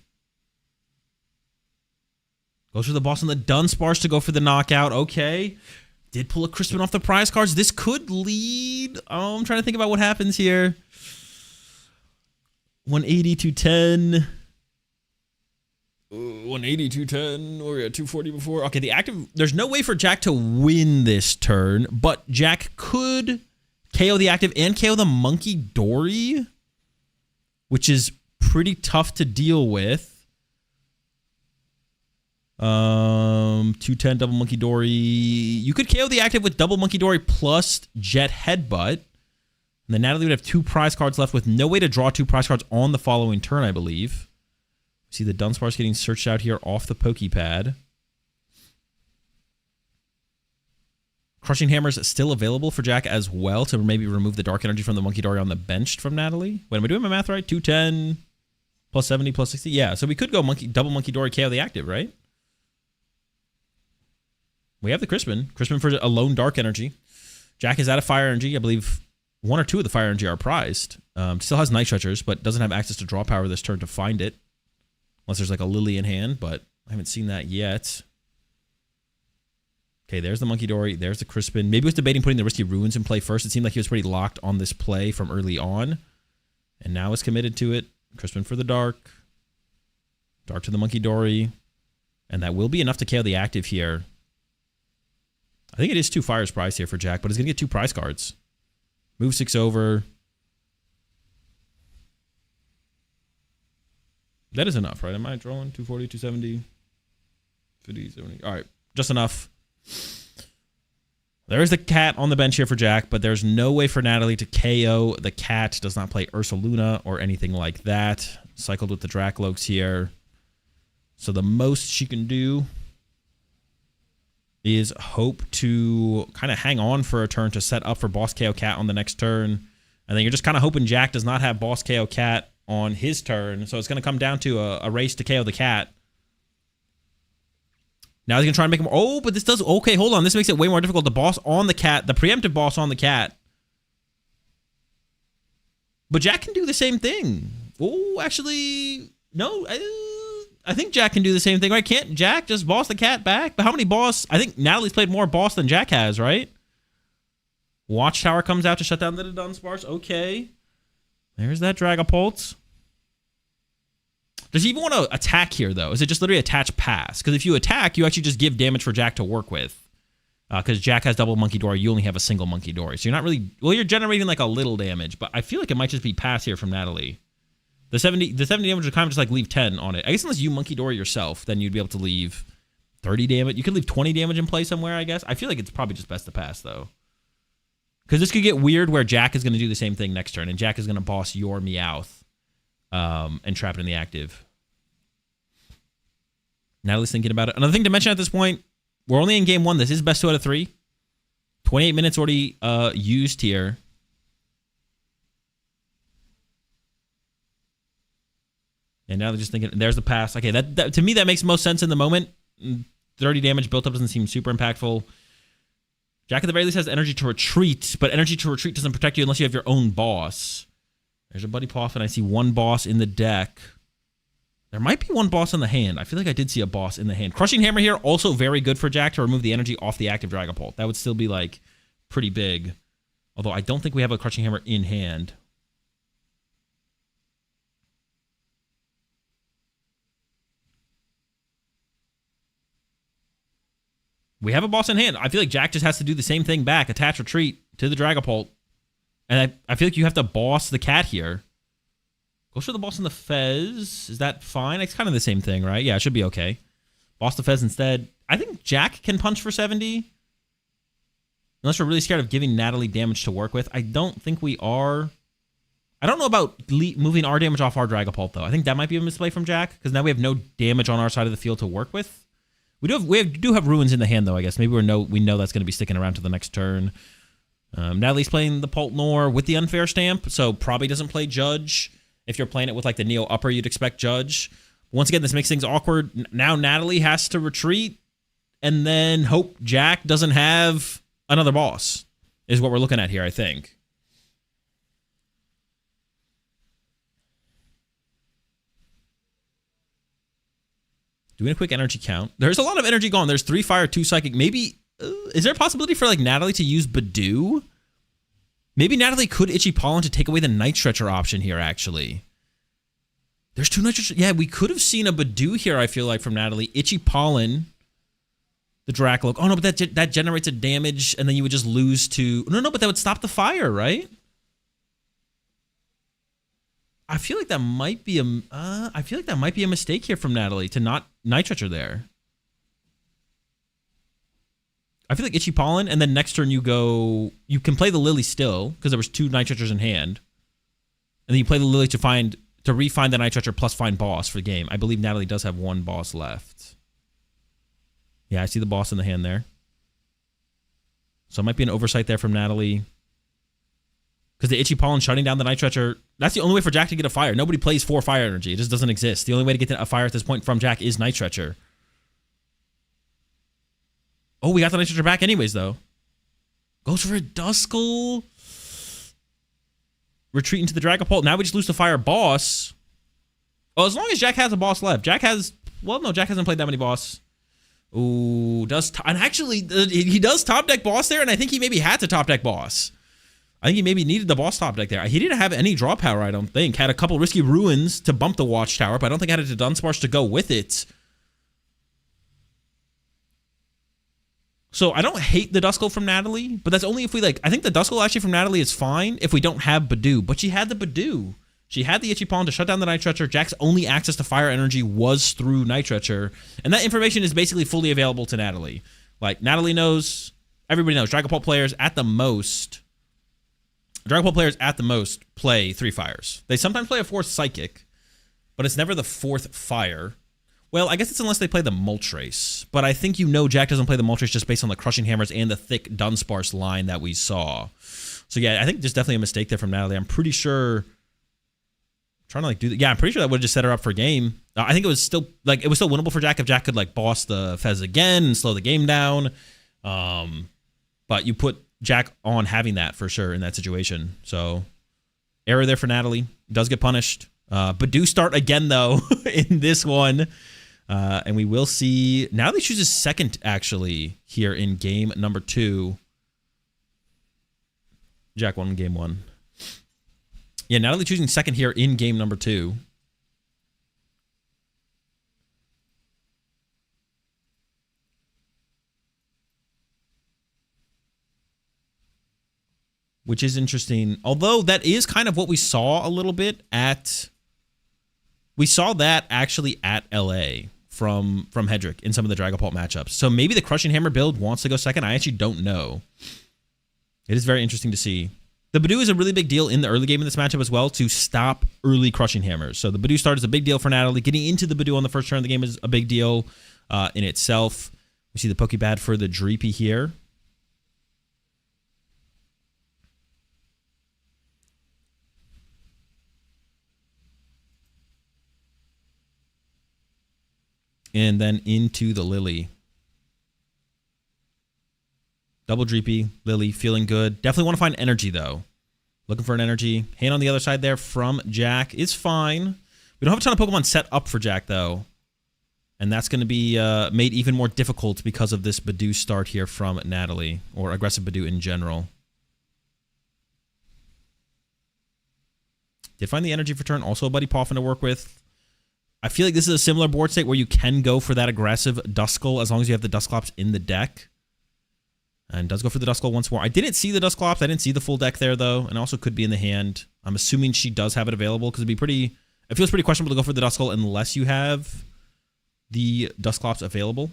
Goes for the boss on the Dunsparce to go for the knockout. Okay. Did pull a Crispin off the prize cards. This could lead. Oh, I'm trying to think about what happens here. 180, 210. 180, 210. We're at 240 before. Okay, the active... There's no way for Jack to win this turn, but Jack could KO the active and KO the Monkey Dory, which is pretty tough to deal with. 210 double Monkey Dory. You could KO the active with double Monkey Dory plus Jet Headbutt. And then Natalie would have 2 prize cards left with no way to draw 2 prize cards on the following turn, I believe. See the Dunsparce getting searched out here off the Pokepad. Crushing Hammer is still available for Jack as well to maybe remove the Dark Energy from the Monkey Dory on the bench from Natalie. Wait, am I doing my math right? 210 plus 70 plus 60? Yeah, so we could go double Monkey Dory KO the active, right? We have the Crispin. Crispin for a lone Dark Energy. Jack is out of Fire Energy. I believe 1 or 2 of the Fire Energy are prized. Still has Night Stretchers, but doesn't have access to draw power this turn to find it. Unless there's like a Lily in hand, but I haven't seen that yet. Okay, there's the Monkey Dory. There's the Crispin. Maybe he was debating putting the Risky Ruins in play first. It seemed like he was pretty locked on this play from early on. And now is committed to it. Crispin for the Dark. Dark to the Monkey Dory. And that will be enough to KO the active here. I think it is 2 fires prize here for Jack, but he's going to get 2 prize cards. Move 6 over. That is enough, right? Am I drawing 240, 270, 50, 70? All right, just enough. There is the cat on the bench here for Jack, but there's no way for Natalie to KO the cat. Does not play Ursaluna or anything like that. Cycled with the Dracloaks here. So the most she can do is hope to kind of hang on for a turn to set up for Boss KO Cat on the next turn. And then you're just kind of hoping Jack does not have Boss KO Cat on his turn. So it's going to come down to a race to KO the cat. Now he's going to try and make him... Oh, but this does... Okay, hold on. This makes it way more difficult. The boss on the cat. The preemptive boss on the cat. But Jack can do the same thing. Oh, actually... No. Jack can do the same thing, right? Can't Jack just boss the cat back? But how many boss? I think Natalie's played more boss than Jack has, right? Watchtower comes out to shut down the Dunsparce. Okay. There's that Dragapult. Does he even want to attack here, though? Is it just literally attach pass? Because if you attack, you actually just give damage for Jack to work with. Because Jack has double Monkey Dory, you only have a single Monkey Dory. So you're not really... Well, you're generating like a little damage, but I feel like it might just be pass here from Natalie. The 70 damage would kind of just like leave 10 on it. I guess unless you Monkey Dory yourself, then you'd be able to leave 30 damage. You could leave 20 damage in play somewhere, I guess. I feel like it's probably just best to pass, though. Because this could get weird where Jack is going to do the same thing next turn, and Jack is going to boss your Meowth and trap it in the active. Natalie's thinking about it. Another thing to mention at this point, we're only in game 1. This is best 2 out of 3. 28 minutes already used here. And now they're just thinking, there's the pass. Okay, that to me, that makes most sense in the moment. 30 damage built up doesn't seem super impactful. Jack at the very least has energy to retreat, but energy to retreat doesn't protect you unless you have your own boss. There's a Buddy Poff, and I see one boss in the deck. There might be one boss in the hand. I feel like I did see a boss in the hand. Crushing Hammer here, also very good for Jack to remove the energy off the active Dragapult. That would still be, like, pretty big. Although I don't think we have a Crushing Hammer in hand. We have a boss in hand. I feel like Jack just has to do the same thing back. Attach retreat to the Dragapult. And I feel like you have to boss the cat here. Goes for the boss in the Fez. Is that fine? It's kind of the same thing, right? Yeah, it should be okay. Boss the Fez instead. I think Jack can punch for 70. Unless we're really scared of giving Natalie damage to work with. I don't think we are. I don't know about moving our damage off our Dragapult, though. I think that might be a misplay from Jack. Because now we have no damage on our side of the field to work with. We do have Ruins in the hand, though, I guess. Maybe we know that's going to be sticking around to the next turn. Natalie's playing the Poltnor with the Unfair Stamp, so probably doesn't play Judge. If you're playing it with like the Neo Upper, you'd expect Judge. Once again, this makes things awkward. Now Natalie has to retreat and then hope Jack doesn't have another boss, is what we're looking at here, I think. Doing a quick energy count. There's a lot of energy gone. There's 3 fire, 2 psychic. Maybe, is there a possibility for like Natalie to use Badoo? Maybe Natalie could Itchy Pollen to take away the Night Stretcher option here, actually. There's 2 Night Stretcher. Yeah, we could have seen a Badoo here, I feel like, from Natalie. Itchy Pollen, the Dracloak. Oh, no, but that generates a damage, and then you would just lose to... No, but that would stop the fire, right? I feel like that might be a mistake here from Natalie to not Night Stretcher there. I feel like Itchy Pollen, and then next turn you can play the Lily still, because there was 2 Night Stretchers in hand. And then you play the Lily to re-find the Night Stretcher plus find boss for the game. I believe Natalie does have 1 boss left. Yeah, I see the boss in the hand there. So it might be an oversight there from Natalie. Because the Itchy Pollen shutting down the Night Stretcher, that's the only way for Jack to get a fire. Nobody plays 4 fire energy. It just doesn't exist. The only way to get a fire at this point from Jack is Night Stretcher. Oh, we got the Night Stretcher back anyways, though. Goes for a Duskull. Retreat into the Dragapult. Now we just lose the fire boss. Well, as long as Jack has a boss left. Jack hasn't played that many boss. Ooh, and actually, he does top deck boss there, and I think he maybe had to top deck boss. I think he maybe needed the boss top deck there. He didn't have any draw power, I don't think. Had a couple risky Ruins to bump the Watchtower, but I don't think I had a Dunsparce to go with it. So I don't hate the Duskull from Natalie, but that's only if we I think the Duskull actually from Natalie is fine if we don't have Badoo, but she had the Badoo. She had the Itchy Pollen to shut down the Night Stretcher. Jack's only access to fire energy was through Night Stretcher, and that information is basically fully available to Natalie. Like, Natalie knows, everybody knows, Dragapult players at the most play 3 fires. They sometimes play a 4th Psychic, but it's never the 4th fire. Well, I guess it's unless they play the Moltres. But I think Jack doesn't play the Moltres just based on the Crushing Hammers and the thick Dunsparce line that we saw. So yeah, I think there's definitely a mistake there from Natalie. I'm pretty sure... I'm trying to do that. Yeah, I'm pretty sure that would have just set her up for game. I think it was still winnable for Jack if Jack could boss the Fez again and slow the game down. But you put Jack on having that for sure in that situation. So error there for Natalie. Does get punished. Badoo start again though in this one. And we will see, Natalie chooses second, actually, here in game number 2. Jack won game 1. Yeah, Natalie choosing second here in game number 2. Which is interesting. Although that is kind of what we saw a little bit at... We saw that actually at LA from Hedrick in some of the Dragapult matchups. So maybe the Crushing Hammer build wants to go second. I actually don't know. It is very interesting to see. The Badoo is a really big deal in the early game in this matchup as well to stop early Crushing Hammers. So the Badoo start is a big deal for Natalie. Getting into the Badoo on the first turn of the game is a big deal in itself. We see the Pokebad for the Dreepy here. And then into the Lily. Double Dreepy, Lily, feeling good. Definitely want to find energy, though. Looking for an energy. Hand on the other side there from Jack is fine. We don't have a ton of Pokemon set up for Jack, though. And that's going to be made even more difficult because of this Badoo start here from Natalie. Or aggressive Badoo in general. Did find the energy for turn. Also a Buddy Poffin to work with. I feel like this is a similar board state where you can go for that aggressive Duskull as long as you have the Dusclops in the deck. And does go for the Duskull once more. I didn't see the Dusclops. I didn't see the full deck there, though. And also could be in the hand. I'm assuming she does have it available because it'd be pretty... It feels pretty questionable to go for the Duskull unless you have the Dusclops available.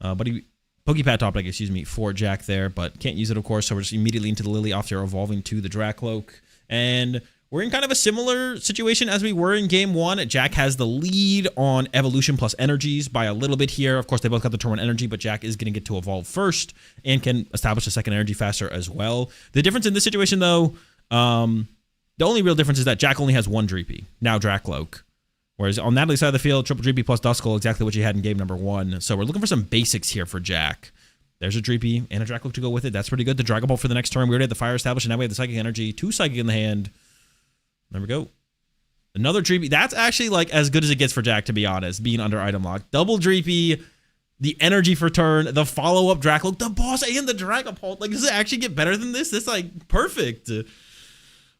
Pokepad top deck, excuse me, for Jack there. But can't use it, of course. So we're just immediately into the Lily after evolving to the Dracloak. And... we're in kind of a similar situation as we were in game 1. Jack has the lead on evolution plus energies by a little bit here. Of course, they both got the turn 1 energy, but Jack is going to get to evolve first and can establish a second energy faster as well. The difference in this situation, though, the only real difference is that Jack only has 1 Dreepy, now Dracloak. Whereas on Natalie's side of the field, triple Dreepy plus Duskull, exactly what you had in game number 1. So we're looking for some basics here for Jack. There's a Dreepy and a Dracloak to go with it. That's pretty good. The Dragapult for the next turn. We already had the Fire established, and now we have the Psychic Energy. 2 Psychic in the hand. There we go. Another Dreepy. That's actually like as good as it gets for Jack, to be honest, being under item lock. Double Dreepy, the energy for turn, the follow-up Dracloak, the boss, and the Dragapult. Like, does it actually get better than this? It's like perfect. All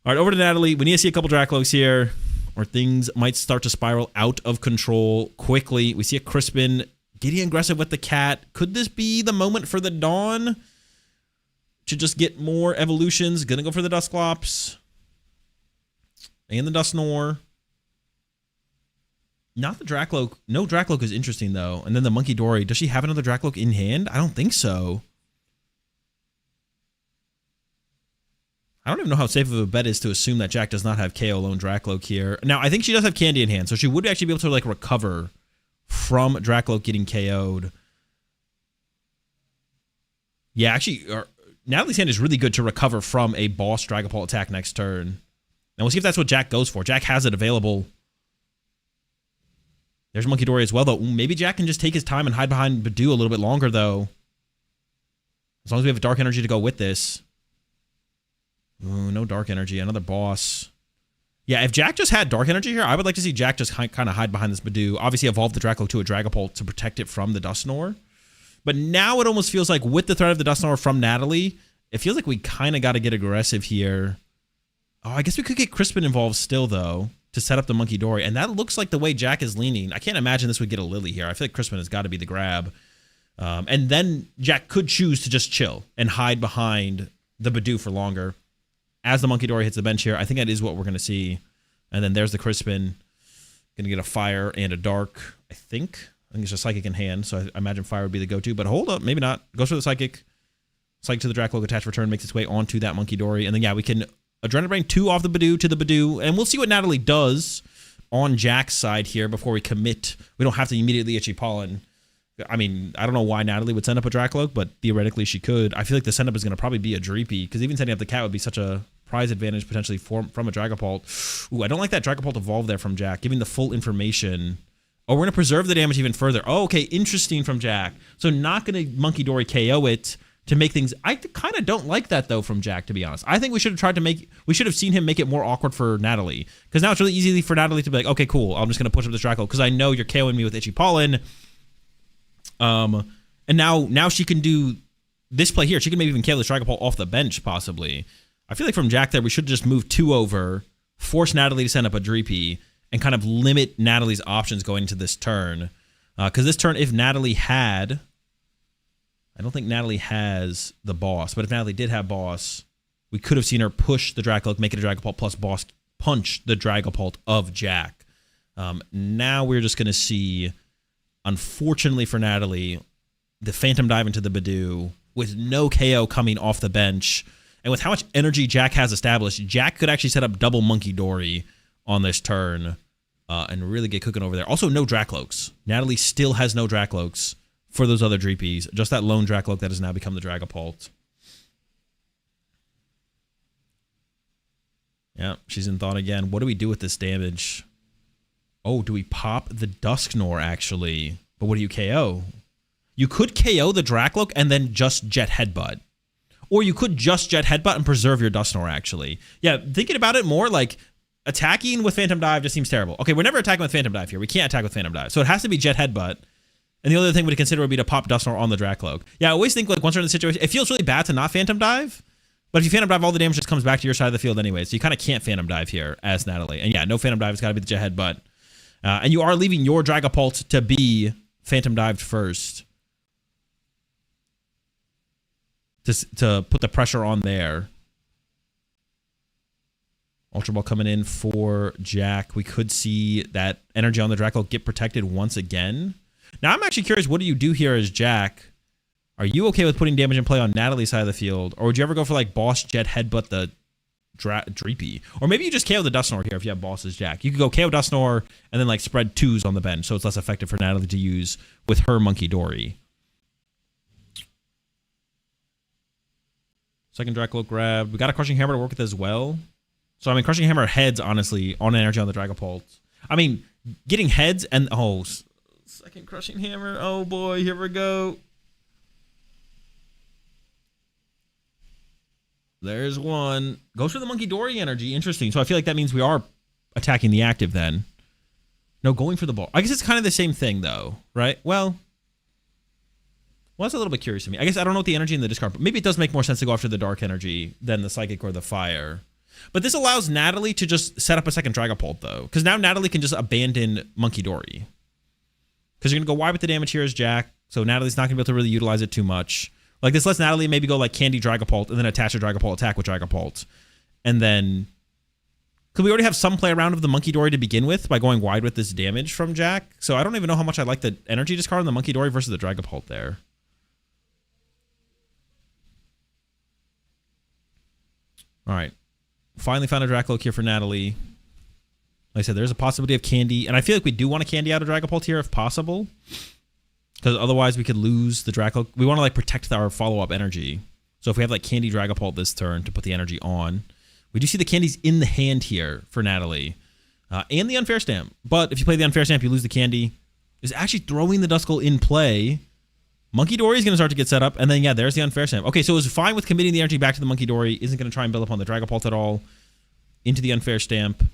right, over to Natalie. We need to see a couple Dracloaks here, or things might start to spiral out of control quickly. We see a Crispin getting aggressive with the cat. Could this be the moment for the Dawn to just get more evolutions? Gonna go for the Dusclops. And the Dusknoir. Not the Dracloak. No Dracloak is interesting, though. And then the Monkey Dory. Does she have another Dracloak in hand? I don't think so. I don't even know how safe of a bet is to assume that Jack does not have KO Lone Dracloak here. Now, I think she does have Candy in hand, so she would actually be able to, like, recover from Dracloak getting KO'd. Yeah, actually, Natalie's hand is really good to recover from a boss Dragapult attack next turn. And we'll see if that's what Jack goes for. Jack has it available. There's Monkey Dory as well, though. Maybe Jack can just take his time and hide behind Badoo a little bit longer, though. As long as we have a Dark Energy to go with this. Ooh, no Dark Energy. Another boss. Yeah, if Jack just had Dark Energy here, I would like to see Jack just kind of hide behind this Badoo. Obviously, evolve the Dracloak to a Dragapult to protect it from the Dusknoir. But now it almost feels like with the threat of the Dusknoir from Natalie, it feels like we kind of got to get aggressive here. Oh, I guess we could get Crispin involved still, though, to set up the Monkey Dory. And that looks like the way Jack is leaning. I can't imagine this would get a Lily here. I feel like Crispin has got to be the grab. And then Jack could choose to just chill and hide behind the Badoo for longer. As the Monkey Dory hits the bench here, I think that is what we're going to see. And then there's the Crispin. Going to get a Fire and a Dark, I think. I think it's a Psychic in hand, so I imagine Fire would be the go-to. But hold up, maybe not. Goes for the Psychic. Psychic to the Dracloak, attach return, makes its way onto that Monkey Dory. And then, yeah, we can Adrenaline Brain 2 off the Badoo to the Badoo. And we'll see what Natalie does on Jack's side here before we commit. We don't have to immediately Itchy Pollen. I mean, I don't know why Natalie would send up a Dracloak, but theoretically she could. I feel like the send up is going to probably be a Dreepy, because even sending up the cat would be such a prize advantage potentially from a Dragapult. Ooh, I don't like that Dragapult evolve there from Jack, giving the full information. Oh, we're going to preserve the damage even further. Oh, okay, interesting from Jack. So not going to Monkey Dory KO it to make things. I kind of don't like that though from Jack, to be honest. I think we should have tried to make. We should have seen him make it more awkward for Natalie, because now it's really easy for Natalie to be like, okay, cool, I'm just gonna push up this Draco because I know you're KOing me with Itchy Pollen. And now she can do this play here. She can maybe even KO this Dragapult off the bench possibly. I feel like from Jack there we should just move 2 over, force Natalie to send up a Dreepy, and kind of limit Natalie's options going into this turn. Because this turn, if Natalie had... I don't think Natalie has the boss, but if Natalie did have boss, we could have seen her push the Dracoloak, make it a Dragapult plus boss, punch the Dragapult of Jack. Now we're just going to see, unfortunately for Natalie, the Phantom Dive into the Badoo with no KO coming off the bench. And with how much energy Jack has established, Jack could actually set up double Monkey Dory on this turn and really get cooking over there. Also, no Dracloaks. Natalie still has no Dracloaks for those other Dreepies. Just that lone Dracloak that has now become the Dragapult. Yeah, she's in thought again. What do we do with this damage? Oh, do we pop the Dusknoir, actually? But what do you KO? You could KO the Dracloak and then just Jet Headbutt. Or you could just Jet Headbutt and preserve your Dusknoir, actually. Yeah, thinking about it more, like, attacking with Phantom Dive just seems terrible. Okay, we're never attacking with Phantom Dive here. We can't attack with Phantom Dive. So it has to be Jet Headbutt. And the other thing we'd consider would be to pop Dusknoir on the Dracloak. Yeah, I always think, like, once you're in the situation, it feels really bad to not Phantom Dive. But if you Phantom Dive, all the damage just comes back to your side of the field anyway. So you kind of can't Phantom Dive here as Natalie. And yeah, no Phantom Dive. It's got to be the Jet Headbutt. And you are leaving your Dragapult to be Phantom Dived first. To put the pressure on there. Ultra Ball coming in for Jack. We could see that energy on the Dracoloak get protected once again. Now, I'm actually curious, what do you do here as Jack? Are you okay with putting damage in play on Natalie's side of the field? Or would you ever go for, like, Boss Jet Headbutt the Dreepy? Or maybe you just KO the Dusknoir here if you have Boss as Jack. You could go KO Dusknoir and then, like, spread 2s on the bench so it's less effective for Natalie to use with her Monkey Dory. Second Dracoloak grab. We got a Crushing Hammer to work with as well. So, I mean, Crushing Hammer heads, honestly, on energy on the Dragapult. I mean, getting heads and... Oh, second Crushing Hammer. Oh, boy. Here we go. There's one. Goes for the Monkey Dory energy. Interesting. So, I feel like that means we are attacking the active then. No, going for the ball. I guess it's kind of the same thing, though. Right? Well, that's a little bit curious to me. I guess I don't know what the energy in the discard, but maybe it does make more sense to go after the dark energy than the psychic or the fire. But this allows Natalie to just set up a second Dragapult, though. Because now Natalie can just abandon Monkey Dory. Because you're going to go wide with the damage here as Jack. So Natalie's not going to be able to really utilize it too much. Like, this lets Natalie maybe go, like, Candy Dragapult and then attach a Dragapult, attack with Dragapult. And then... Could we already have some play around of the Monkey Dory to begin with by going wide with this damage from Jack? So I don't even know how much I like the energy discard on the Monkey Dory versus the Dragapult there. All right. Finally found a Dracoloak here for Natalie. Like I said, there's a possibility of Candy. And I feel like we do want to Candy out a Dragapult here if possible. Because otherwise we could lose the Dracoloak. We want to, like, protect our follow-up energy. So if we have, like, Candy Dragapult this turn to put the energy on. We do see the Candies in the hand here for Natalie. And the Unfair Stamp. But if you play the Unfair Stamp, you lose the Candy. Is actually throwing the Duskull in play. Monkey Dory is going to start to get set up. And then, yeah, there's the Unfair Stamp. Okay, so it was fine with committing the energy back to the Monkey Dory. Isn't going to try and build up on the Dragapult at all. Into the Unfair Stamp.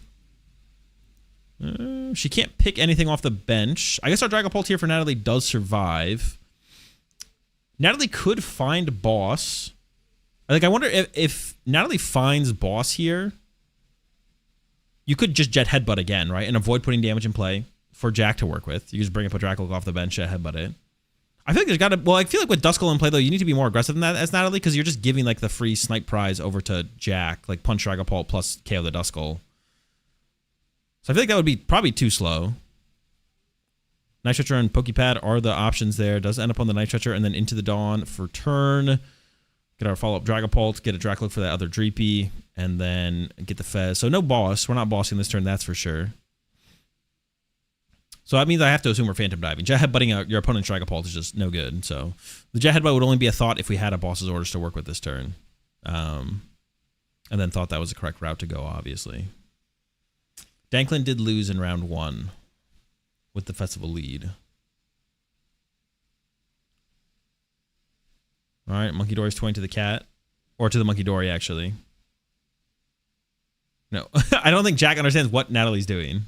She can't pick anything off the bench. I guess our Dragapult here for Natalie does survive. Natalie could find Boss. Like, I wonder if Natalie finds Boss here. You could just Jet Headbutt again, right? And avoid putting damage in play for Jack to work with. You just bring up a Dracoloak off the bench, Jet Headbutt it. I feel like there's got to... Well, I feel like with Duskull in play, though, you need to be more aggressive than that as Natalie, because you're just giving, like, the free snipe prize over to Jack, like punch Dragapult plus KO the Duskull. So I feel like that would be probably too slow. Night Stretcher and Pokepad are the options there. Does end up on the Night Stretcher and then into the Dawn for turn. Get our follow-up Dragapult, get a Dracoloak for that other Dreepy, and then get the Fez. So no boss. We're not bossing this turn, that's for sure. So that means I have to assume we're Phantom Diving. Jet Headbutting your opponent's Dragapult is just no good. So the Jet Headbutt would only be a thought if we had a boss's orders to work with this turn. And then thought that was the correct route to go, obviously. Danklin did lose in round 1 with the Festival lead. All right, Monkey Dory's toying to the cat. Or to the Monkey Dory, actually. No, I don't think Jack understands what Natalie's doing.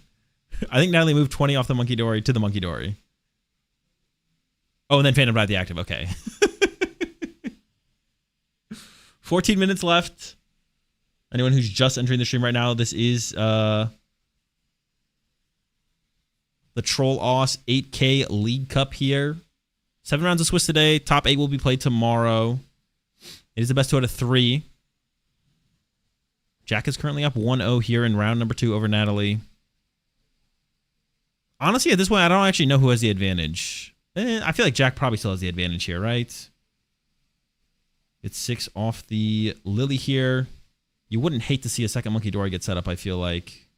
I think Natalie moved 20 off the Monkey Dory to the Monkey Dory. Oh, and then Phantom Bride the active. Okay. 14 minutes left. Anyone who's just entering the stream right now, this is the Troll Aus 8K League Cup here. 7 rounds of Swiss today. Top 8 will be played tomorrow. It is the best 2 out of 3. Jack is currently up 1-0 here in round number 2 over Natalie. Honestly, at this point, I don't actually know who has the advantage. I feel like Jack probably still has the advantage here, right? It's 6 off the Lily here. You wouldn't hate to see a second Monkey Dory get set up, I feel like.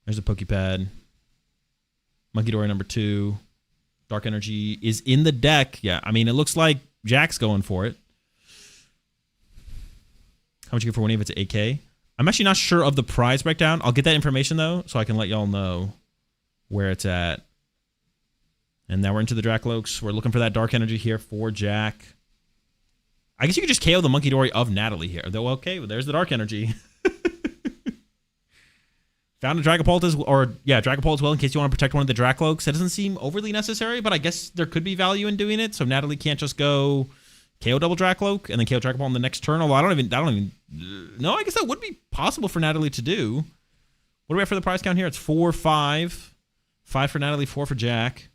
There's a Pokepad. Monkey Dory number 2. Dark Energy is in the deck. Yeah, I mean, it looks like Jack's going for it. How much you get for winning if it's 8K? I'm actually not sure of the prize breakdown. I'll get that information, though, so I can let y'all know where it's at. And now we're into the Dracloaks. We're looking for that Dark Energy here for Jack. I guess you could just KO the Monkey Dory of Natalie here. Though, okay, well, there's the Dark Energy. Found a Dragapult as well, Dragapult as well in case you want to protect one of the Dracloaks. That doesn't seem overly necessary, but I guess there could be value in doing it. So Natalie can't just go KO double Dracloak and then KO Dragapult on the next turn. Although I don't even. No, I guess that would be possible for Natalie to do. What do we have for the prize count here? It's 4, 5. 5 for Natalie, 4 for Jack.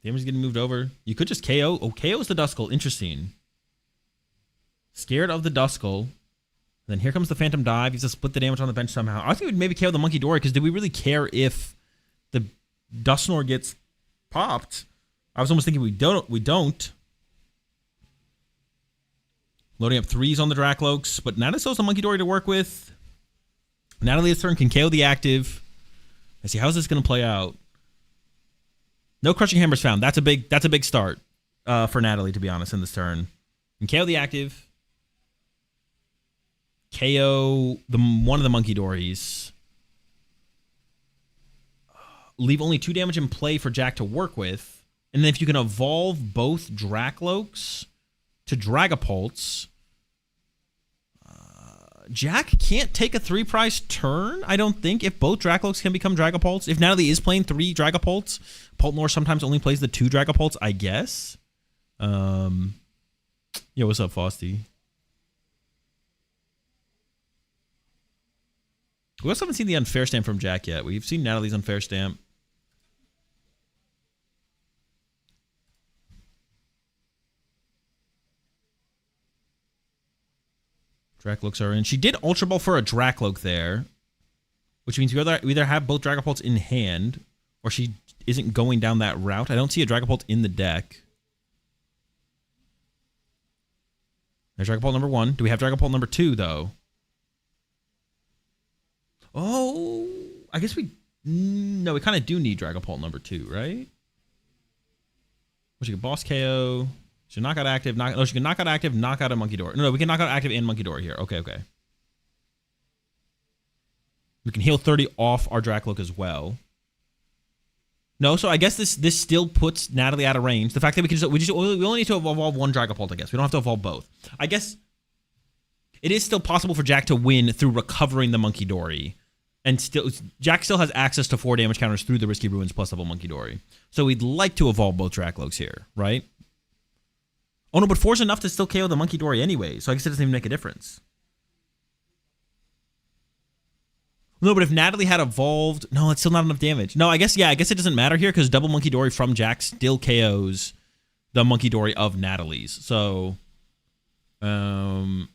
Damage is getting moved over. You could just KO. Oh, KO is the Duskull. Interesting. Scared of the Duskull. Then here comes the Phantom Dive. He's to split the damage on the bench somehow. I think we'd maybe KO the Monkey Dory because do we really care if the Dusknor gets popped? I was almost thinking we don't. Loading up 3s on the Dracloaks, but Natalie still has the Monkey Dory to work with. Natalie's turn can KO the active. Let's see, how's this going to play out? No Crushing Hammers found. That's a big start for Natalie, to be honest, in this turn. And KO the active. KO one of the Monkey Dories. Leave only 2 damage in play for Jack to work with. And then if you can evolve both Dracloaks to Dragapults, Jack can't take a 3-prize turn, I don't think, if both Dracloaks can become Dragapults. If Natalie is playing 3 Dragapults, Poltnor sometimes only plays the 2 Dragapults, I guess. Yo, what's up, Fausty? We also haven't seen the unfair stamp from Jack yet. We've seen Natalie's unfair stamp. Dracloaks are in. She did Ultra Ball for a Dracloak there, which means we either have both Dragapults in hand, or she isn't going down that route. I don't see a Dragapult in the deck. There's Dragapult number 1. Do we have Dragapult number 2, though? Oh, I guess we... No, we kind of do need Dragapult number 2, right? She can boss KO... She can knock out active, she can knock out active, knock out a Monkey Dory. No, we can knock out active and Monkey Dory here. Okay. We can heal 30 off our Dracloak as well. No, so I guess this still puts Natalie out of range. The fact that we only need to evolve 1 Dragapult, I guess. We don't have to evolve both. I guess it is still possible for Jack to win through recovering the Monkey Dory. And Jack still has access to 4 damage counters through the Risky Ruins plus level Monkey Dory. So we'd like to evolve both Dracloaks here, right? Oh, no, but 4's enough to still KO the Monkey Dory anyway, so I guess it doesn't even make a difference. No, but if Natalie had evolved... No, it's still not enough damage. No, I guess it doesn't matter here because double Monkey Dory from Jack still KOs the Monkey Dory of Natalie's. So, do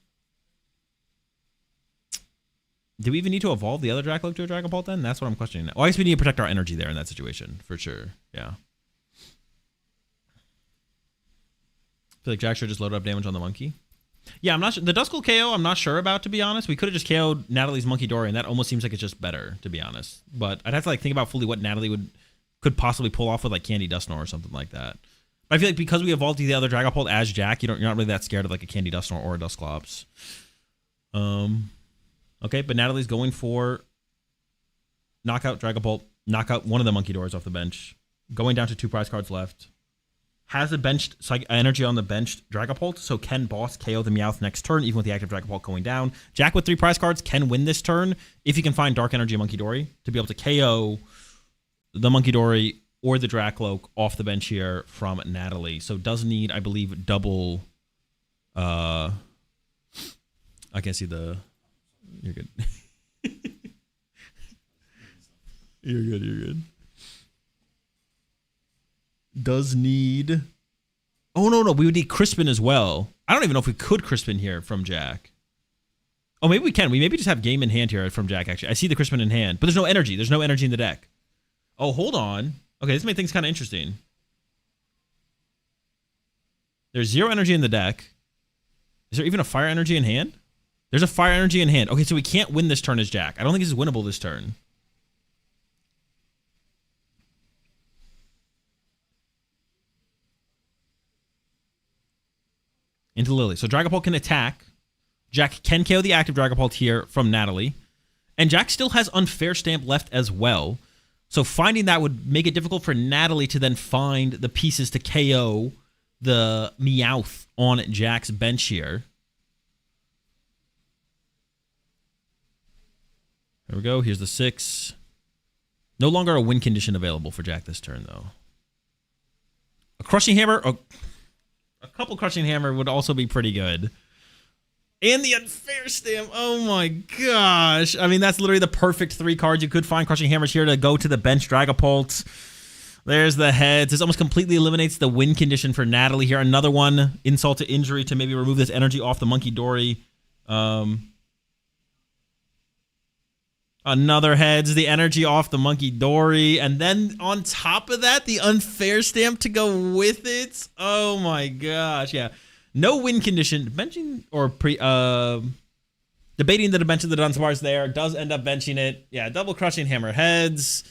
we even need to evolve the other Dracloak to a Dragapult then? That's what I'm questioning now. Oh, I guess we need to protect our energy there in that situation, for sure. Yeah. I feel like Jack should just load up damage on the monkey. Yeah, I'm not sure. The Duskull KO, I'm not sure about, to be honest. We could have just KO'd Natalie's Monkey Dory, and that almost seems like it's just better, to be honest. But I'd have to think about fully what Natalie could possibly pull off with Candy Dustnor or something like that. I feel like because we evolved the other Dragapult as Jack, you're not really that scared of like a Candy Dust or a Dusclops. Okay, but Natalie's going for knockout Dragapult, knockout one of the Monkey Doors off the bench, going down to 2 prize cards left. Has a benched energy on the benched Dragapult, so can boss KO the Meowth next turn, even with the active Dragapult going down. Jack with 3 prize cards can win this turn if he can find Dark Energy Monkey Dory to be able to KO the Monkey Dory or the Dracloak off the bench here from Natalie. So does need, I believe, double... I can't see the... You're good. You're good. Does need... Oh, no. We would need Crispin as well. I don't even know if we could Crispin here from Jack. Oh, maybe we can. We maybe just have game in hand here from Jack, actually. I see the Crispin in hand, but there's no energy. There's no energy in the deck. Oh, hold on. Okay, this makes things kind of interesting. There's 0 energy in the deck. Is there even a fire energy in hand? There's a fire energy in hand. Okay, so we can't win this turn as Jack. I don't think this is winnable this turn. Into Lily. So Dragapult can attack. Jack can KO the active Dragapult here from Natalie. And Jack still has Unfair Stamp left as well. So finding that would make it difficult for Natalie to then find the pieces to KO the Meowth on Jack's bench here. There we go. Here's the 6. No longer a win condition available for Jack this turn, though. A Crushing Hammer. A couple Crushing Hammer would also be pretty good. And the Unfair Stamp. Oh my gosh. I mean, that's literally the perfect 3 cards. You could find Crushing Hammers here to go to the bench Dragapult. There's the heads. This almost completely eliminates the win condition for Natalie here. Another one, Insult to Injury, to maybe remove this energy off the Monkey Dory. Another heads, the energy off the Monkey Dory. And then on top of that, the Unfair Stamp to go with it. Oh my gosh. Yeah. No win condition. Benching or debating the bench of the Dunsparce there. Does end up benching it. Yeah, double Crushing Hammer heads.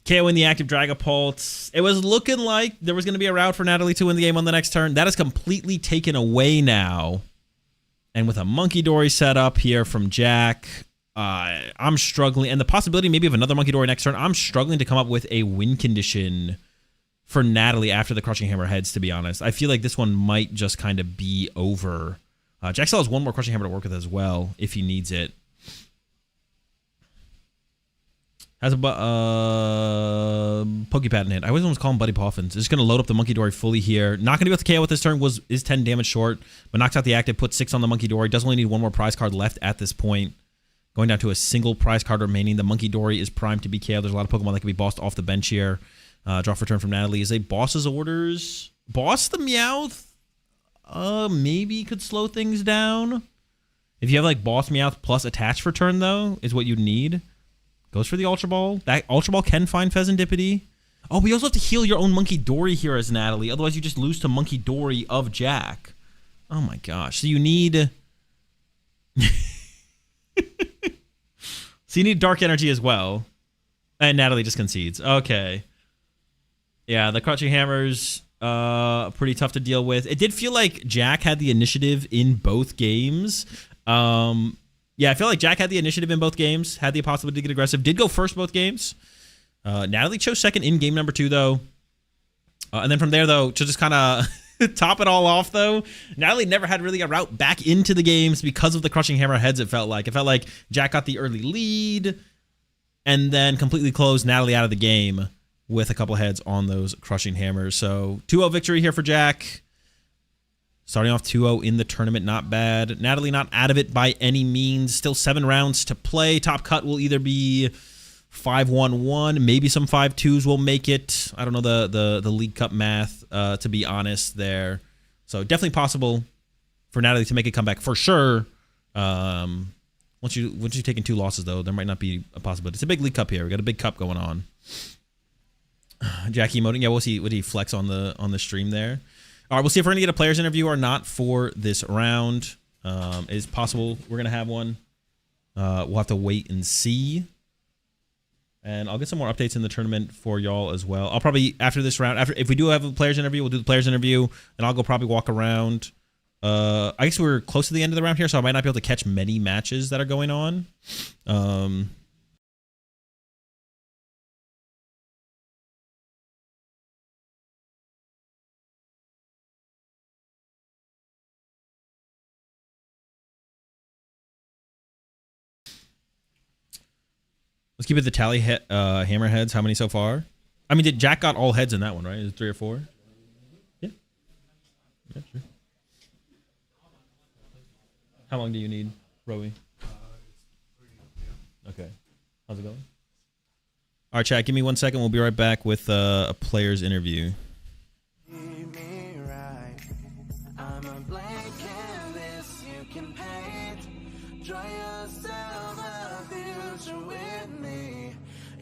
KOing the active Dragapult. It was looking like there was going to be a route for Natalie to win the game on the next turn. That is completely taken away now. And with a Monkey Dory set up here from Jack, I'm struggling. And the possibility maybe of another Monkey Dory next turn, I'm struggling to come up with a win condition for Natalie after the Crushing Hammer heads, to be honest. I feel like this one might just kind of be over. Jack still has one more Crushing Hammer to work with as well, if he needs it. Has a Pokepad in hand. I always almost call him Buddy Poffins. Just going to load up the Monkey Dory fully here. Not going to be able to KO with this turn. Is 10 damage short, but knocks out the active, puts 6 on the Monkey Dory. Does only need 1 more prize card left at this point. Going down to a single prize card remaining. The Monkey Dory is primed to be KO. There's a lot of Pokemon that can be bossed off the bench here. Draw for turn from Natalie is a boss's orders. Boss the Meowth? Maybe could slow things down. If you have like boss Meowth plus attach for turn, though, is what you'd need. Goes for the Ultra Ball. That Ultra Ball can find Pheasantipity. Oh, but you also have to heal your own Monkey Dory here as Natalie. Otherwise, you just lose to Monkey Dory of Jack. Oh my gosh. So you need... So you need Dark Energy as well. And Natalie just concedes. Okay. Yeah, the Crushing Hammers, pretty tough to deal with. It did feel like Jack had the initiative in both games. Yeah, I feel like Jack had the initiative in both games, had the possibility to get aggressive, did go first both games. Natalie chose second in game number 2, though. And then from there, though, to just kind of top it all off, though, Natalie never had really a route back into the games because of the Crushing Hammer heads, it felt like. It felt like Jack got the early lead and then completely closed Natalie out of the game with a couple heads on those Crushing Hammers. So 2-0 victory here for Jack. Starting off 2-0 in the tournament, not bad. Natalie not out of it by any means. Still 7 rounds to play. Top cut will either be 5-1-1. Maybe some 5-2s will make it. I don't know the League Cup math, to be honest there. So definitely possible for Natalie to make a comeback for sure. Once you've taken 2 losses, though, there might not be a possibility. It's a big League Cup here. We got a big cup going on. Jack emoting. Yeah, we'll see what he flex on the stream there. All right, we'll see if we're going to get a player's interview or not for this round. It's possible we're going to have one. We'll have to wait and see. And I'll get some more updates in the tournament for y'all as well. I'll probably, after this round, if we do have a players interview, we'll do the players interview, and I'll go probably walk around. I guess we're close to the end of the round here, so I might not be able to catch many matches that are going on. Let's keep it the tally hammerheads. How many so far? I mean, did Jack got all heads in that one, right? Is it 3 or 4? Yeah. Yeah, sure. How long do you need, Rowie? Okay. How's it going? All right, chat. Give me 1 second. We'll be right back with a player's interview.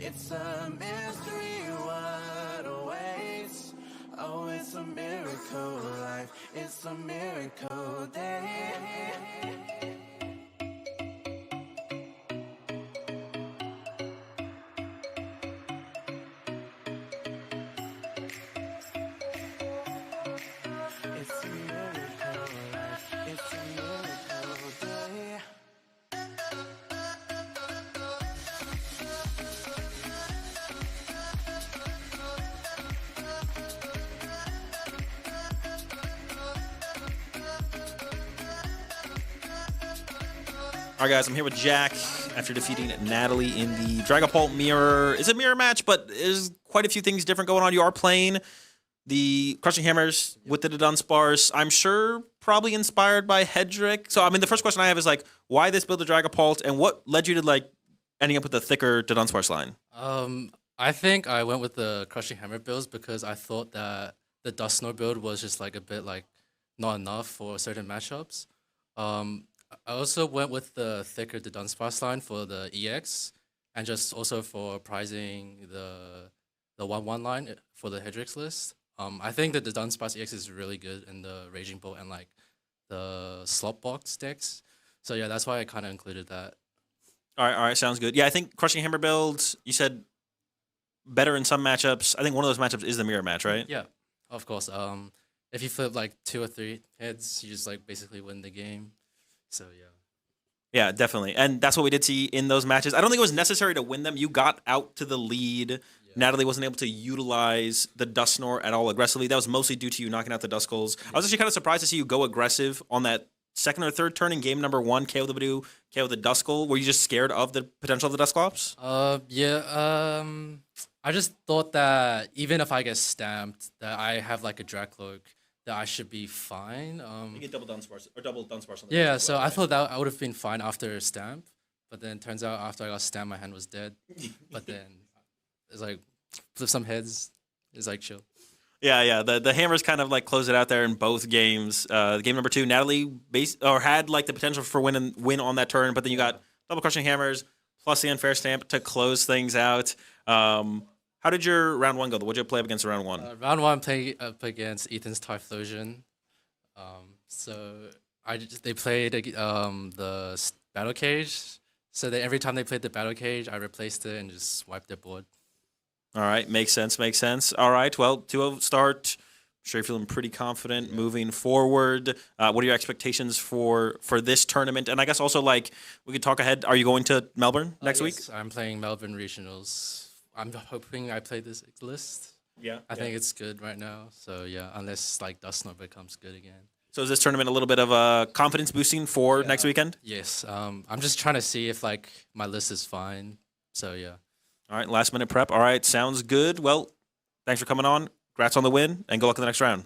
It's a mystery what awaits. Oh, it's a miracle life. It's a miracle day. It's a miracle life. It's a miracle day. All right, guys, I'm here with Jack after defeating Natalie in the Dragapult mirror. It's a mirror match, but there's quite a few things different going on. You are playing the Crushing Hammers with the Dunsparce. I'm sure probably inspired by Hedrick. So, I mean, the first question I have is, like, why this build of Dragapult, and what led you to, like, ending up with the thicker Dunsparce line? I think I went with the Crushing Hammer builds because I thought that the Dusknoir build was just, like, a bit, like, not enough for certain matchups. I also went with the thicker the Dunsparce line for the EX, and just also for prizing the 1/1 line for the Hedrix list. I think that the Dunsparce EX is really good in the Raging Bolt and like the Slot Box decks. So yeah, that's why I kind of included that. All right, sounds good. Yeah, I think Crushing Hammer builds, you said better in some matchups. I think one of those matchups is the mirror match, right? Yeah, of course. If you flip like 2 or 3 heads, you just like basically win the game. So yeah. Yeah, definitely. And that's what we did see in those matches. I don't think it was necessary to win them. You got out to the lead. Yeah. Natalie wasn't able to utilize the Dusknoir at all aggressively. That was mostly due to you knocking out the Duskulls. Yeah. I was actually kind of surprised to see you go aggressive on that second or third turn in game number 1, KO the Badoo, KO the Duskull. Were you just scared of the potential of the Dusclops? Yeah. I just thought that even if I get stamped, that I have like a Dracloak, that I should be fine. You get double Dunsparce or double Dunsparce on the yeah, so I thought that I would have been fine after a stamp, but then turns out after I got stamped, my hand was dead. But then it's like flip some heads, it's like chill. Yeah. The hammers kind of like close it out there in both games. Game number 2, Natalie had like the potential for win on that turn, but then you got double Crushing Hammers plus the unfair stamp to close things out. How did your round 1 go? What did you play up against round 1? Round 1 play up against Ethan's Typhlosion. So they played the Battle Cage. So every time they played the Battle Cage, I replaced it and just wiped their board. All right, makes sense. All right, well, 2-0 start. I'm sure you're feeling pretty confident moving forward. What are your expectations for this tournament? And I guess also, like, we could talk ahead. Are you going to Melbourne next week? I'm playing Melbourne Regionals. I'm hoping I play this list. Yeah. I think it's good right now. So yeah, unless like Dusknoir becomes good again. So is this tournament a little bit of a confidence boosting for next weekend? Yes. I'm just trying to see if like my list is fine. So yeah. All right, last minute prep. All right, sounds good. Well, thanks for coming on. Congrats on the win, and good luck in the next round.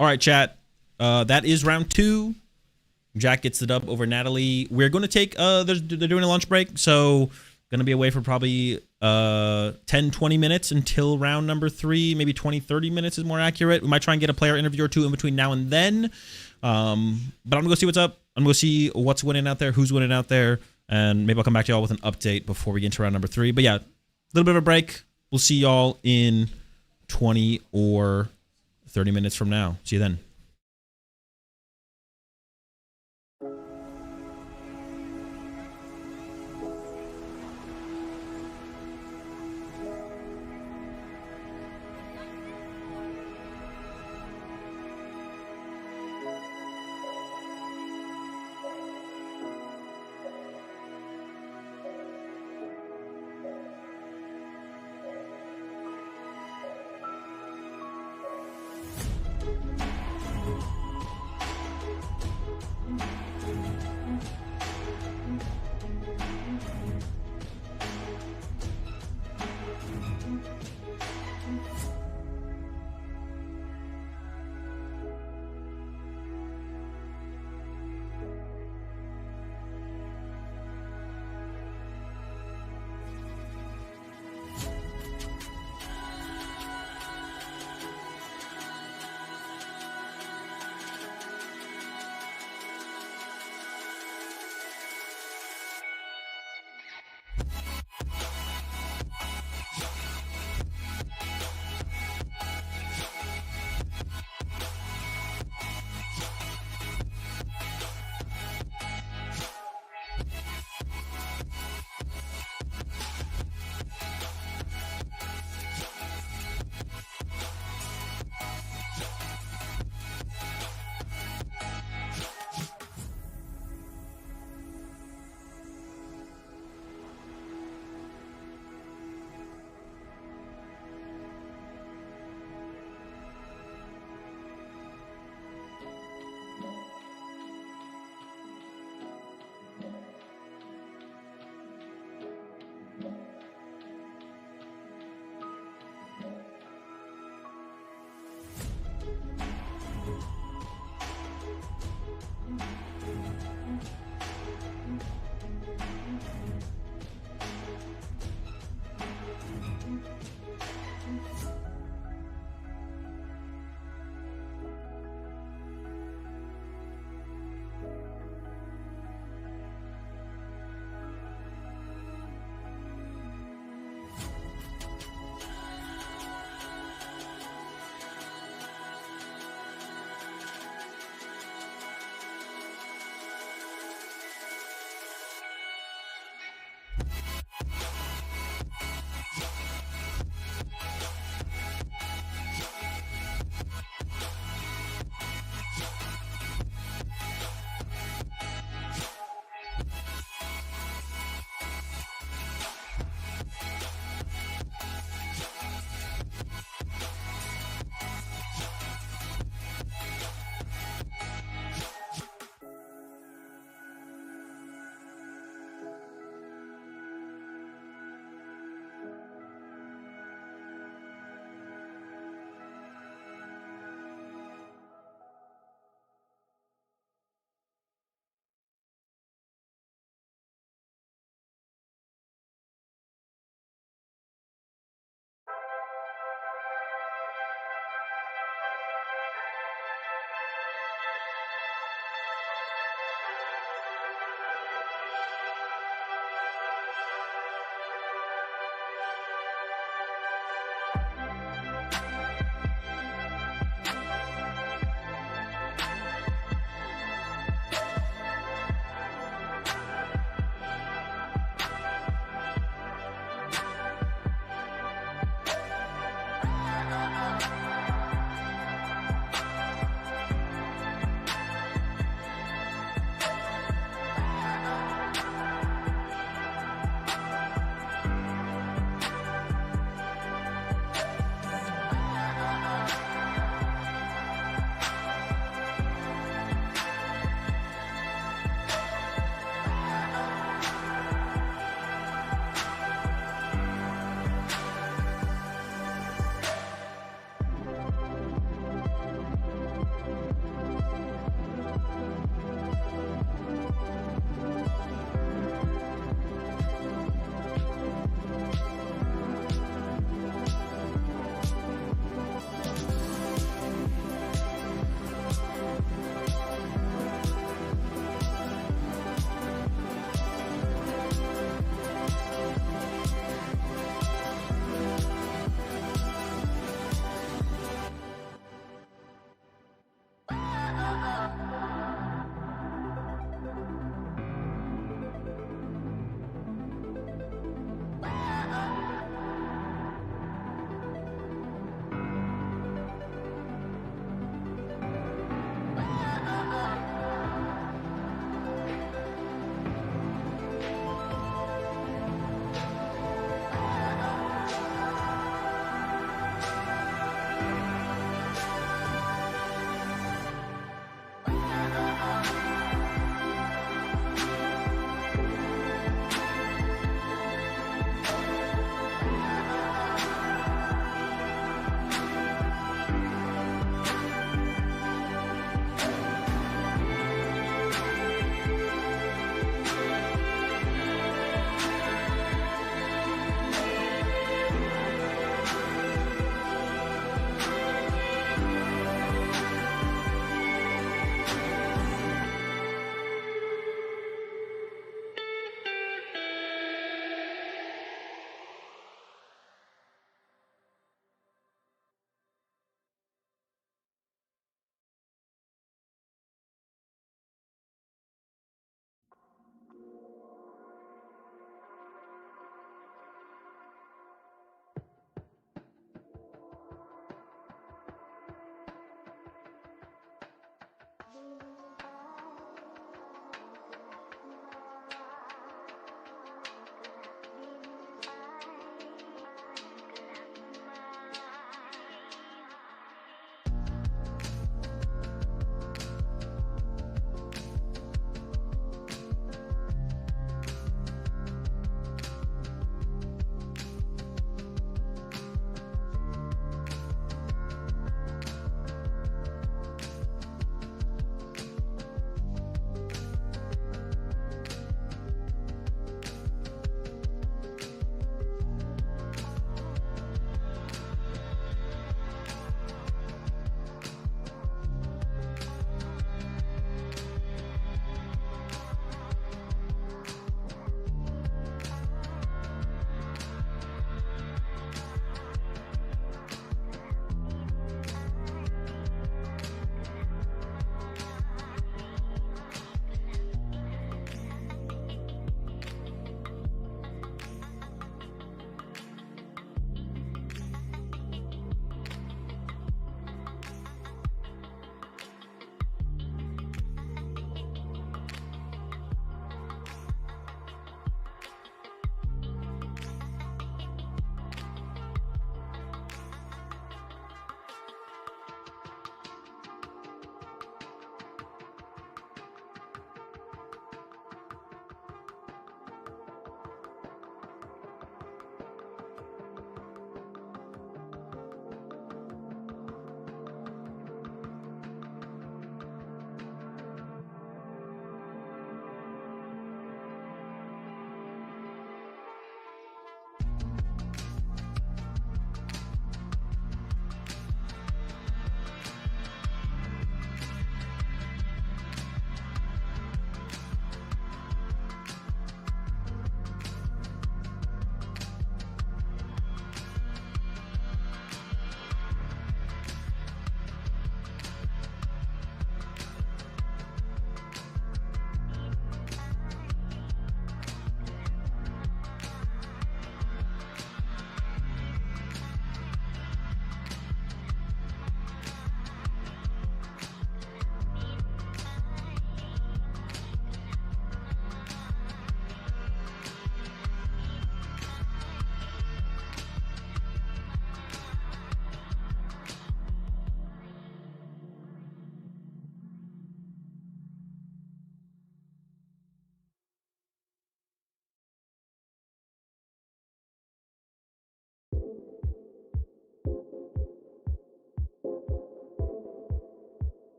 All right, chat. That is round 2. Jack gets the dub over Natalie. We're going to take, they're doing a lunch break, so going to be away for probably 10-20 minutes until round number 3. Maybe 20-30 minutes is more accurate. We might try and get a player interview or two in between now and then. But I'm going to go see what's up. I'm going to see what's winning out there, who's winning out there, and maybe I'll come back to y'all with an update before we get into round number 3. But yeah, a little bit of a break. We'll see y'all in 20 or 30 minutes from now. See you then.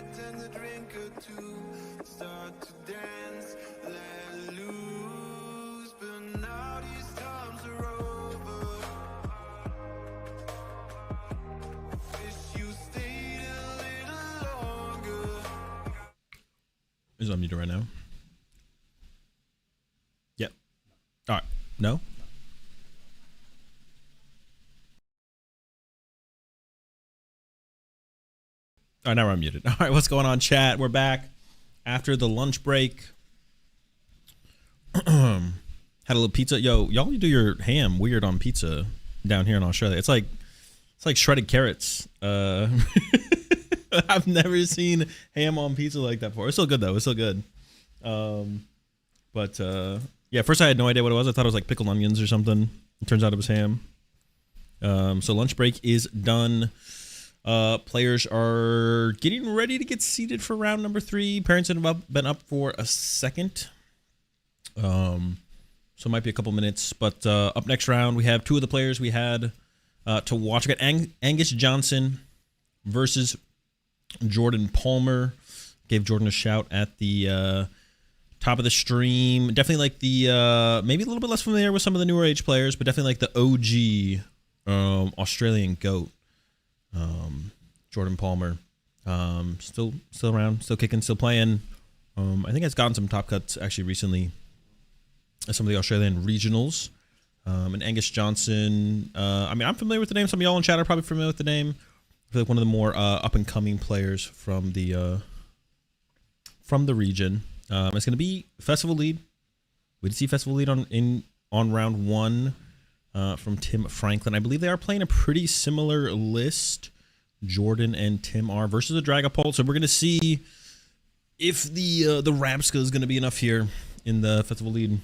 bartend a drink or two, start to dance, let loose. But now these times are over. Wish you stayed a little longer. Is it unmuted right now? Yep. All right. No? All right, now we're unmuted. All right, what's going on, chat? We're back after the lunch break. Had a little pizza. Yo, y'all do your ham weird on pizza down here in Australia. It's like shredded carrots. I've never seen ham on pizza like that before. It's still good though. It's still good. But yeah, first I had no idea what it was. I thought it was like pickled onions or something. It turns out it was ham. So lunch break is done. Players are getting ready to get seated for round number 3. Parents have been up for a second. So it might be a couple minutes. But up next round, we have 2 of the players we had to watch. We got Angus Johnson versus Jordan Palmer. Gave Jordan a shout at the top of the stream. Definitely like the maybe a little bit less familiar with some of the newer age players, but definitely like the OG Australian GOAT. Jordan Palmer. Still around, still kicking, still playing. I think has gotten some top cuts actually recently at some of the Australian regionals. And Angus Johnson, I mean, I'm familiar with the name. Some of y'all in chat are probably familiar with the name. I feel like one of the more up and coming players from the region. It's going to be Festival Lead. We did see Festival Lead on round 1 from Tim Franklin. I believe they are playing a pretty similar list. Jordan and Tim are versus the Dragapult. So we're going to see if the Rapska is going to be enough here in the Festival Lead.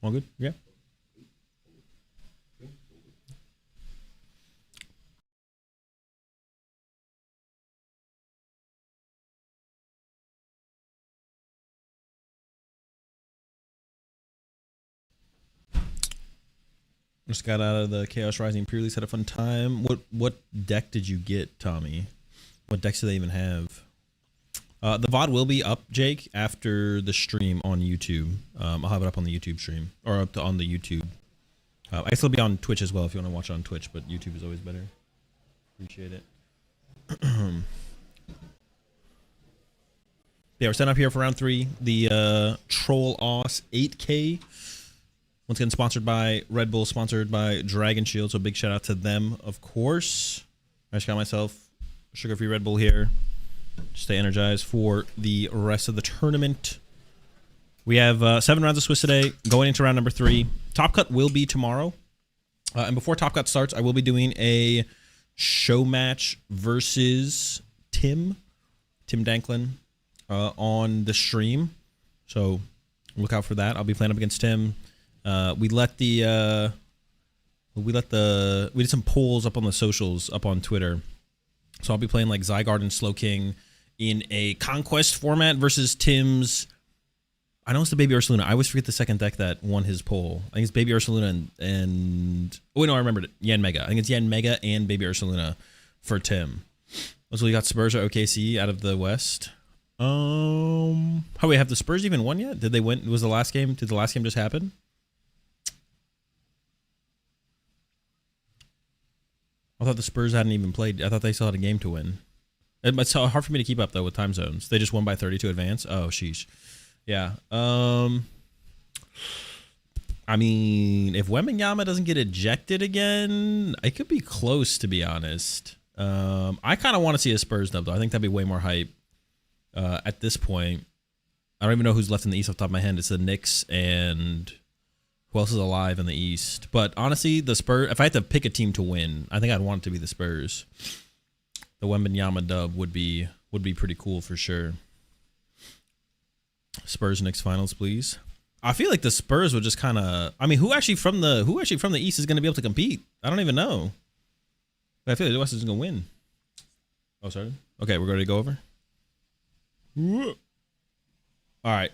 All good? Yeah. Just got out of the Chaos Rising pre-release, had a fun time. What deck did you get, Tommy? What decks do they even have? The VOD will be up, Jake, after the stream on YouTube. I'll have it up on the YouTube stream, or up to, on the YouTube. I guess it'll be on Twitch as well if you want to watch it on Twitch, but YouTube is always better. Appreciate it. Yeah, we're setting up here for round 3. The Troll Oss 8K. Once again, sponsored by Red Bull, sponsored by Dragon Shield. So big shout out to them, of course. I just got myself sugar-free Red Bull here. Stay energized for the rest of the tournament. We have 7 rounds of Swiss today, going into round number 3. Top Cut will be tomorrow. And before Top Cut starts, I will be doing a show match versus Tim Danklin on the stream. So look out for that. I'll be playing up against Tim. We did some polls up on the socials, up on Twitter. So I'll be playing like Zygarde and Slowking in a Conquest format versus Tim's. I know it's the Baby Ursaluna. I always forget the second deck that won his poll. I think it's Baby Ursaluna and oh wait, no, I remembered it. Yanmega. I think it's Yanmega and Baby Ursaluna for Tim. Also, we got Spurs or OKC out of the West. How we have the Spurs even won yet? Did they win? Was the last game? Did the last game just happen? I thought the Spurs hadn't even played. I thought they still had a game to win. It's hard for me to keep up though with time zones. They just won by 30 to advance. Oh, sheesh. Yeah. I mean, if Wembanyama doesn't get ejected again, it could be close, to be honest. I kind of want to see a Spurs dub though. I think that'd be way more hype. At this point, I don't even know who's left in the East off the top of my head. It's the Knicks and who else is alive in the East? But honestly, the Spurs, if I had to pick a team to win, I think I'd want it to be the Spurs. The Wembanyama dub would be pretty cool for sure. Spurs Knicks finals, please. I feel like the Spurs would just kind of. I mean, who actually from the East is going to be able to compete? I don't even know. But I feel like the West is going to win. Oh, sorry. Okay, we're going to go over. All right.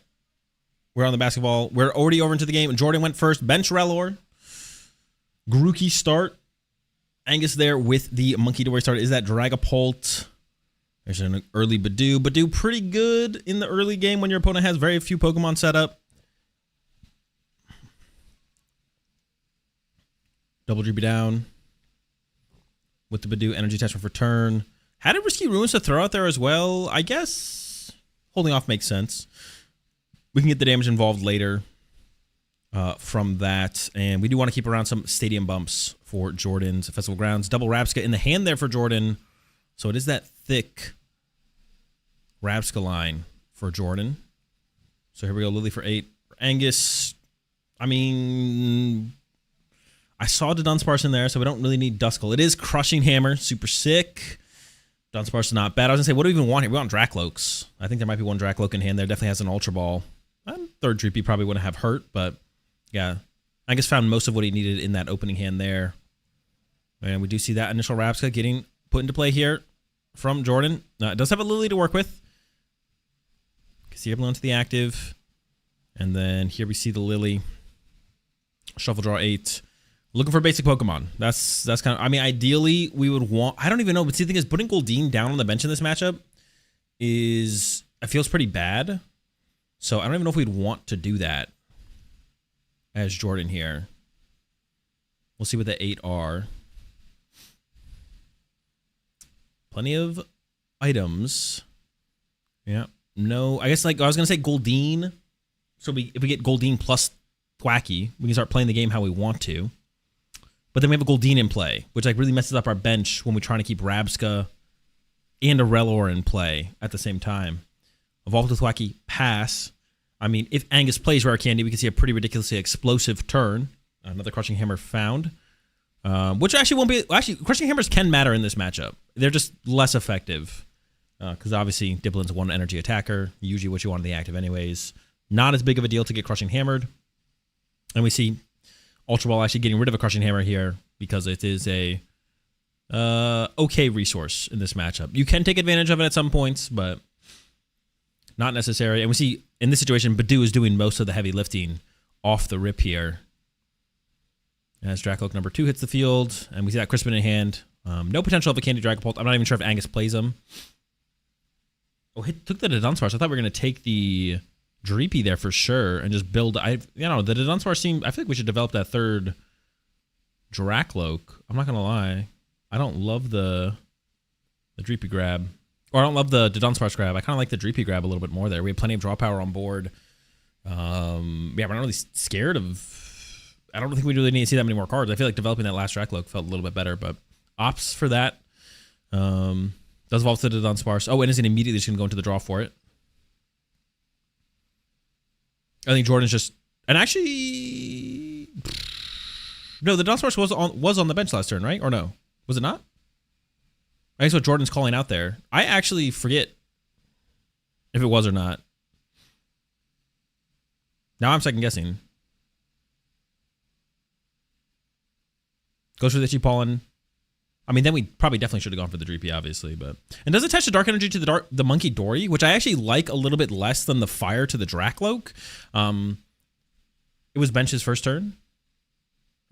We're on the basketball. We're already over into the game. Jordan went first. Bench Relor. Grookey start. Angus there with the Monkey Dory started. Is that Dragapult? There's an early Badoo. Badoo pretty good in the early game when your opponent has very few Pokemon set up. Double Droopy down with the Badoo energy attachment for turn. Had a Risky Ruins to throw out there as well. I guess holding off makes sense. We can get the damage involved later from that. And we do want to keep around some stadium bumps for Jordan's Festival Grounds. Double Rapska in the hand there for Jordan. So it is that thick Rapska line for Jordan. So here we go. Lily for 8. Angus, I mean, I saw the Dunsparce in there, so we don't really need Duskull. It is Crushing Hammer. Super sick. Dunsparce is not bad. I was going to say, what do we even want here? We want Dracloaks. I think there might be one Dracloak in hand there. Definitely has an Ultra Ball. Third Droopy probably wouldn't have hurt, but yeah. I guess found most of what he needed in that opening hand there. And we do see that initial Rapska getting put into play here from Jordan. It does have a Lily to work with. Can see everyone to the active. And then here we see the Lily. Shuffle draw 8. Looking for basic Pokemon. That's kind of, I mean, ideally we would want, I don't even know, but see the thing is putting Goldeen down on the bench in this matchup is, it feels pretty bad. So I don't even know if we'd want to do that as Jordan here. We'll see what the 8 are. Plenty of items. Yeah. No, I guess like I was going to say Goldeen. So if we get Goldeen plus Thwacky, we can start playing the game how we want to. But then we have a Goldeen in play, which like really messes up our bench when we're trying to keep Rabska and a Rellor in play at the same time. Evolve with Thwacky, pass. I mean, if Angus plays Rare Candy, we can see a pretty ridiculously explosive turn. Another Crushing Hammer found. Which actually won't be... Actually, Crushing Hammers can matter in this matchup. They're just less effective. Because obviously, Diplin's one energy attacker. Usually what you want in the active anyways. Not as big of a deal to get Crushing Hammered. And we see Ultra Ball actually getting rid of a Crushing Hammer here because it is a okay resource in this matchup. You can take advantage of it at some points, but not necessary. And we see in this situation, Badoo is doing most of the heavy lifting off the rip here. As Dracloak number 2 hits the field, and we see that Crispin in hand. No potential of a Candy Dragapult. I'm not even sure if Angus plays him. Oh, took the Dunsparce. I thought we were going to take the Dreepy there for sure and just build. The Dunsparce seemed. I feel like we should develop that third Dracloak. I'm not gonna lie. I don't love the Dreepy grab, or I don't love the Dunsparce grab. I kind of like the Dreepy grab a little bit more there. We have plenty of draw power on board. Yeah, we're not really scared of. I don't think we really need to see that many more cards. I feel like developing that last Dracloak felt a little bit better, but opts for that. Does evolve to the Dunsparce. Oh, and isn't immediately just gonna go into the draw for it. I think Jordan's just, and actually, no, the Dunsparce was on the bench last turn, right? Or no, was it not? I guess what Jordan's calling out there. I actually forget if it was or not. Now I'm second guessing. Goes for the Itchy Pollen. I mean, then we probably definitely should have gone for the Dreepy, obviously, but... And does attach the Dark Energy to the Monkey Dory, which I actually like a little bit less than the Fire to the Dracloak. It was bench's first turn.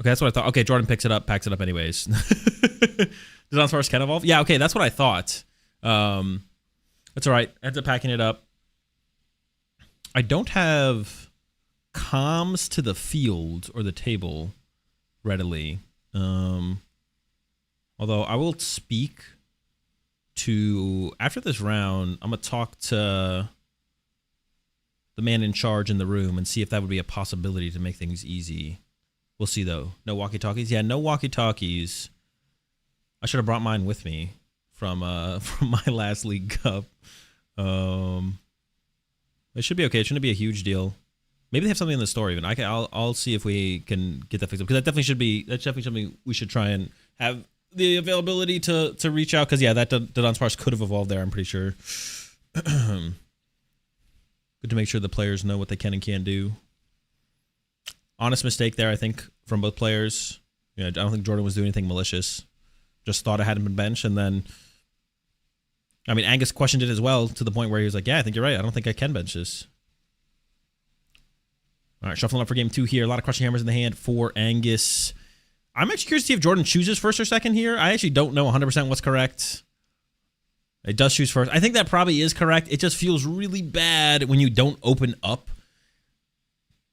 Okay, that's what I thought. Okay, Jordan packs it up anyways. The Dunsparce can evolve? Yeah, okay, that's what I thought. That's all right. Ends up packing it up. I don't have comms to the field or the table readily. Although I will speak to, after this round, I'm going to talk to the man in charge in the room and see if that would be a possibility to make things easy. We'll see, though. No walkie-talkies? Yeah, no walkie-talkies. I should have brought mine with me from my last League Cup. It should be okay. It shouldn't be a huge deal. Maybe they have something in the store even. I'll see if we can get that fixed up, because that's definitely something we should try and have the availability to reach out, because yeah, that Dunsparce could have evolved there, I'm pretty sure. Good to make sure the players know what they can and can't do. Honest mistake there, I think, from both players. Yeah, I don't think Jordan was doing anything malicious. Just thought it hadn't been benched, and then, I mean, Angus questioned it as well, to the point where he was like, yeah, I think you're right. I don't think I can bench this. All right, shuffling up for game 2 here. A lot of Crushing Hammers in the hand for Angus. I'm actually curious to see if Jordan chooses first or second here. I actually don't know 100% what's correct. It does choose first. I think that probably is correct. It just feels really bad when you don't open up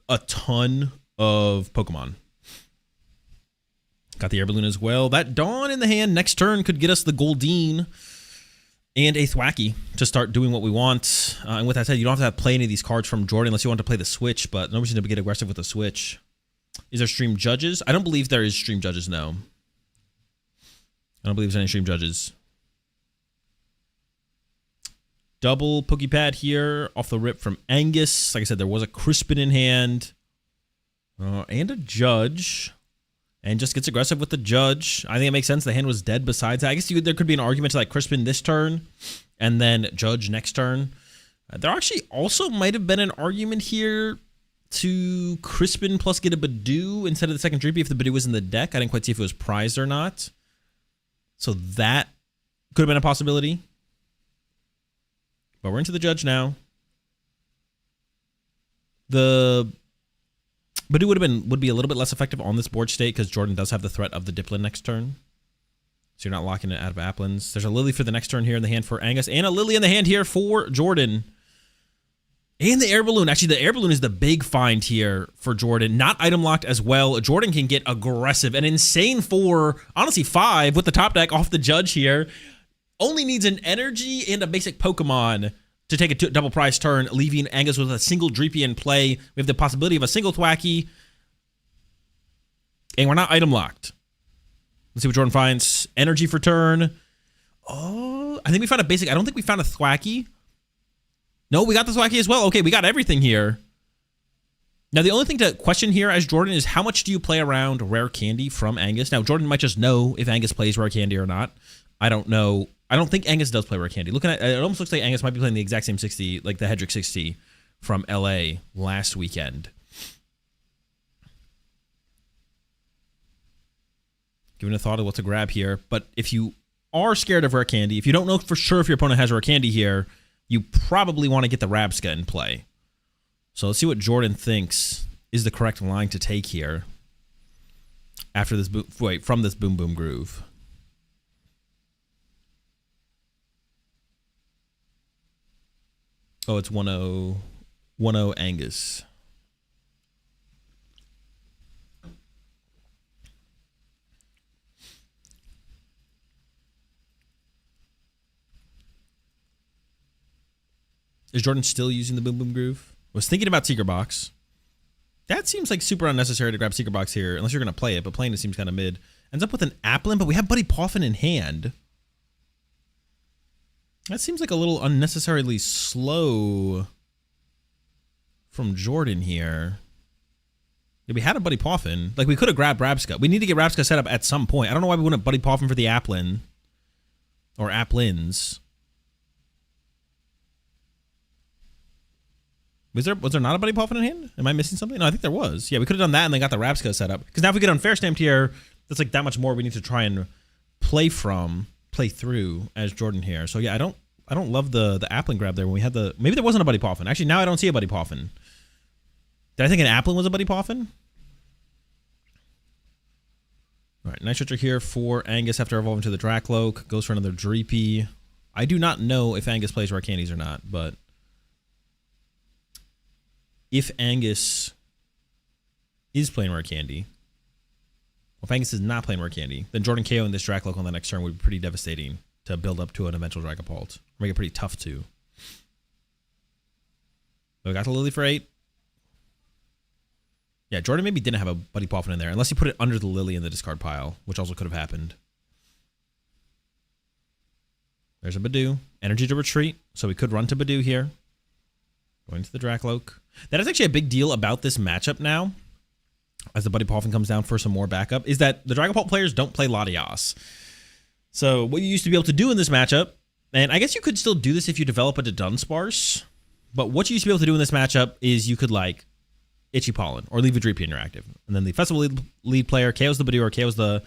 a ton of Pokemon. Got the air balloon as well. That Dawn in the hand next turn could get us the Goldeen and a Thwacky to start doing what we want. And with that said, you don't have to play any of these cards from Jordan unless you want to play the Switch, but nobody's going to get aggressive with the Switch. Is there stream judges? I don't believe there is stream judges, no. I don't believe there's any stream judges. Double Pokepad here off the rip from Angus. Like I said, there was a Crispin in hand. And a Judge. And just gets aggressive with the Judge. I think it makes sense. The hand was dead besides that. I guess there could be an argument to like Crispin this turn and then Judge next turn. There actually also might have been an argument here to Crispin plus get a Badoo instead of the second Dreepy if the Badoo was in the deck. I didn't quite see if it was prized or not. So that could have been a possibility. But we're into the Judge now. The Badoo would be a little bit less effective on this board state because Jordan does have the threat of the Diplin next turn. So you're not locking it out of Applins. There's a Lily for the next turn here in the hand for Angus, and a Lily in the hand here for Jordan. And the air balloon. Actually, the air balloon is the big find here for Jordan. Not item locked as well. Jordan can get aggressive. An insane 4, honestly 5 with the top deck off the Judge here. Only needs an energy and a basic Pokemon to take a double prize turn, leaving Angus with a single Dreepy in play. We have the possibility of a single Thwacky. And we're not item locked. Let's see what Jordan finds. Energy for turn. Oh, I think we found a basic. I don't think we found a Thwacky. No, we got the Thwacky as well. Okay, we got everything here. Now, the only thing to question here as Jordan is how much do you play around Rare Candy from Angus? Now, Jordan might just know if Angus plays Rare Candy or not. I don't know. I don't think Angus does play Rare Candy. Looking at it, almost looks like Angus might be playing the exact same 60, like the Hedrick 60 from LA last weekend. Giving a thought of what to grab here. But if you are scared of Rare Candy, if you don't know for sure if your opponent has Rare Candy here, you probably want to get the Rabska in play. So let's see what Jordan thinks is the correct line to take here after this from this Boom Boom Groove. Oh, it's 1-0 Angus. Is Jordan still using the Boom Boom Groove? Was thinking about Secret Box. That seems like super unnecessary to grab Secret Box here, unless you're going to play it, but playing it seems kind of mid. Ends up with an Applin, but we have Buddy Poffin in hand. That seems like a little unnecessarily slow from Jordan here. Yeah, we had a Buddy Poffin. Like, we could have grabbed Rabska. We need to get Rabska set up at some point. I don't know why we wouldn't Buddy Poffin for the Applin. Or Applins. Was there not a Buddy Poffin in hand? Am I missing something? No, I think there was. Yeah, we could have done that and then got the Rabska set up. Because now if we get Unfair Stamped here, that's like that much more we need to try and play through as Jordan here. So yeah, I don't love the Applin grab there when we had the... Maybe there wasn't a Buddy Poffin. Actually, now I don't see a Buddy Poffin. Did I think an Applin was a Buddy Poffin? All right, nice switcher here for Angus after evolving to the Dracloak. Goes for another Dreepy. I do not know if Angus plays Rare Candies or not, but... If Angus is playing Rare Candy... If Angus is not playing Rare Candy, then Jordan KO in this Dracloak on the next turn would be pretty devastating to build up to an eventual Dragapult. Make it pretty tough too. So we got the Lily for 8. Yeah, Jordan maybe didn't have a Buddy Poffin in there, unless he put it under the Lily in the discard pile, which also could have happened. There's a Badoo. Energy to retreat, so we could run to Badoo here. Going to the Dracloak. That is actually a big deal about this matchup now, as the Buddy Poffin comes down for some more backup, is that the Dragapult players don't play Latias. So what you used to be able to do in this matchup, and I guess you could still do this if you develop a Dunsparce, but what you used to be able to do in this matchup is you could like Itchy Pollen or leave a Dreepy interactive. And then the Festival lead player KOs the Badoo or KOs the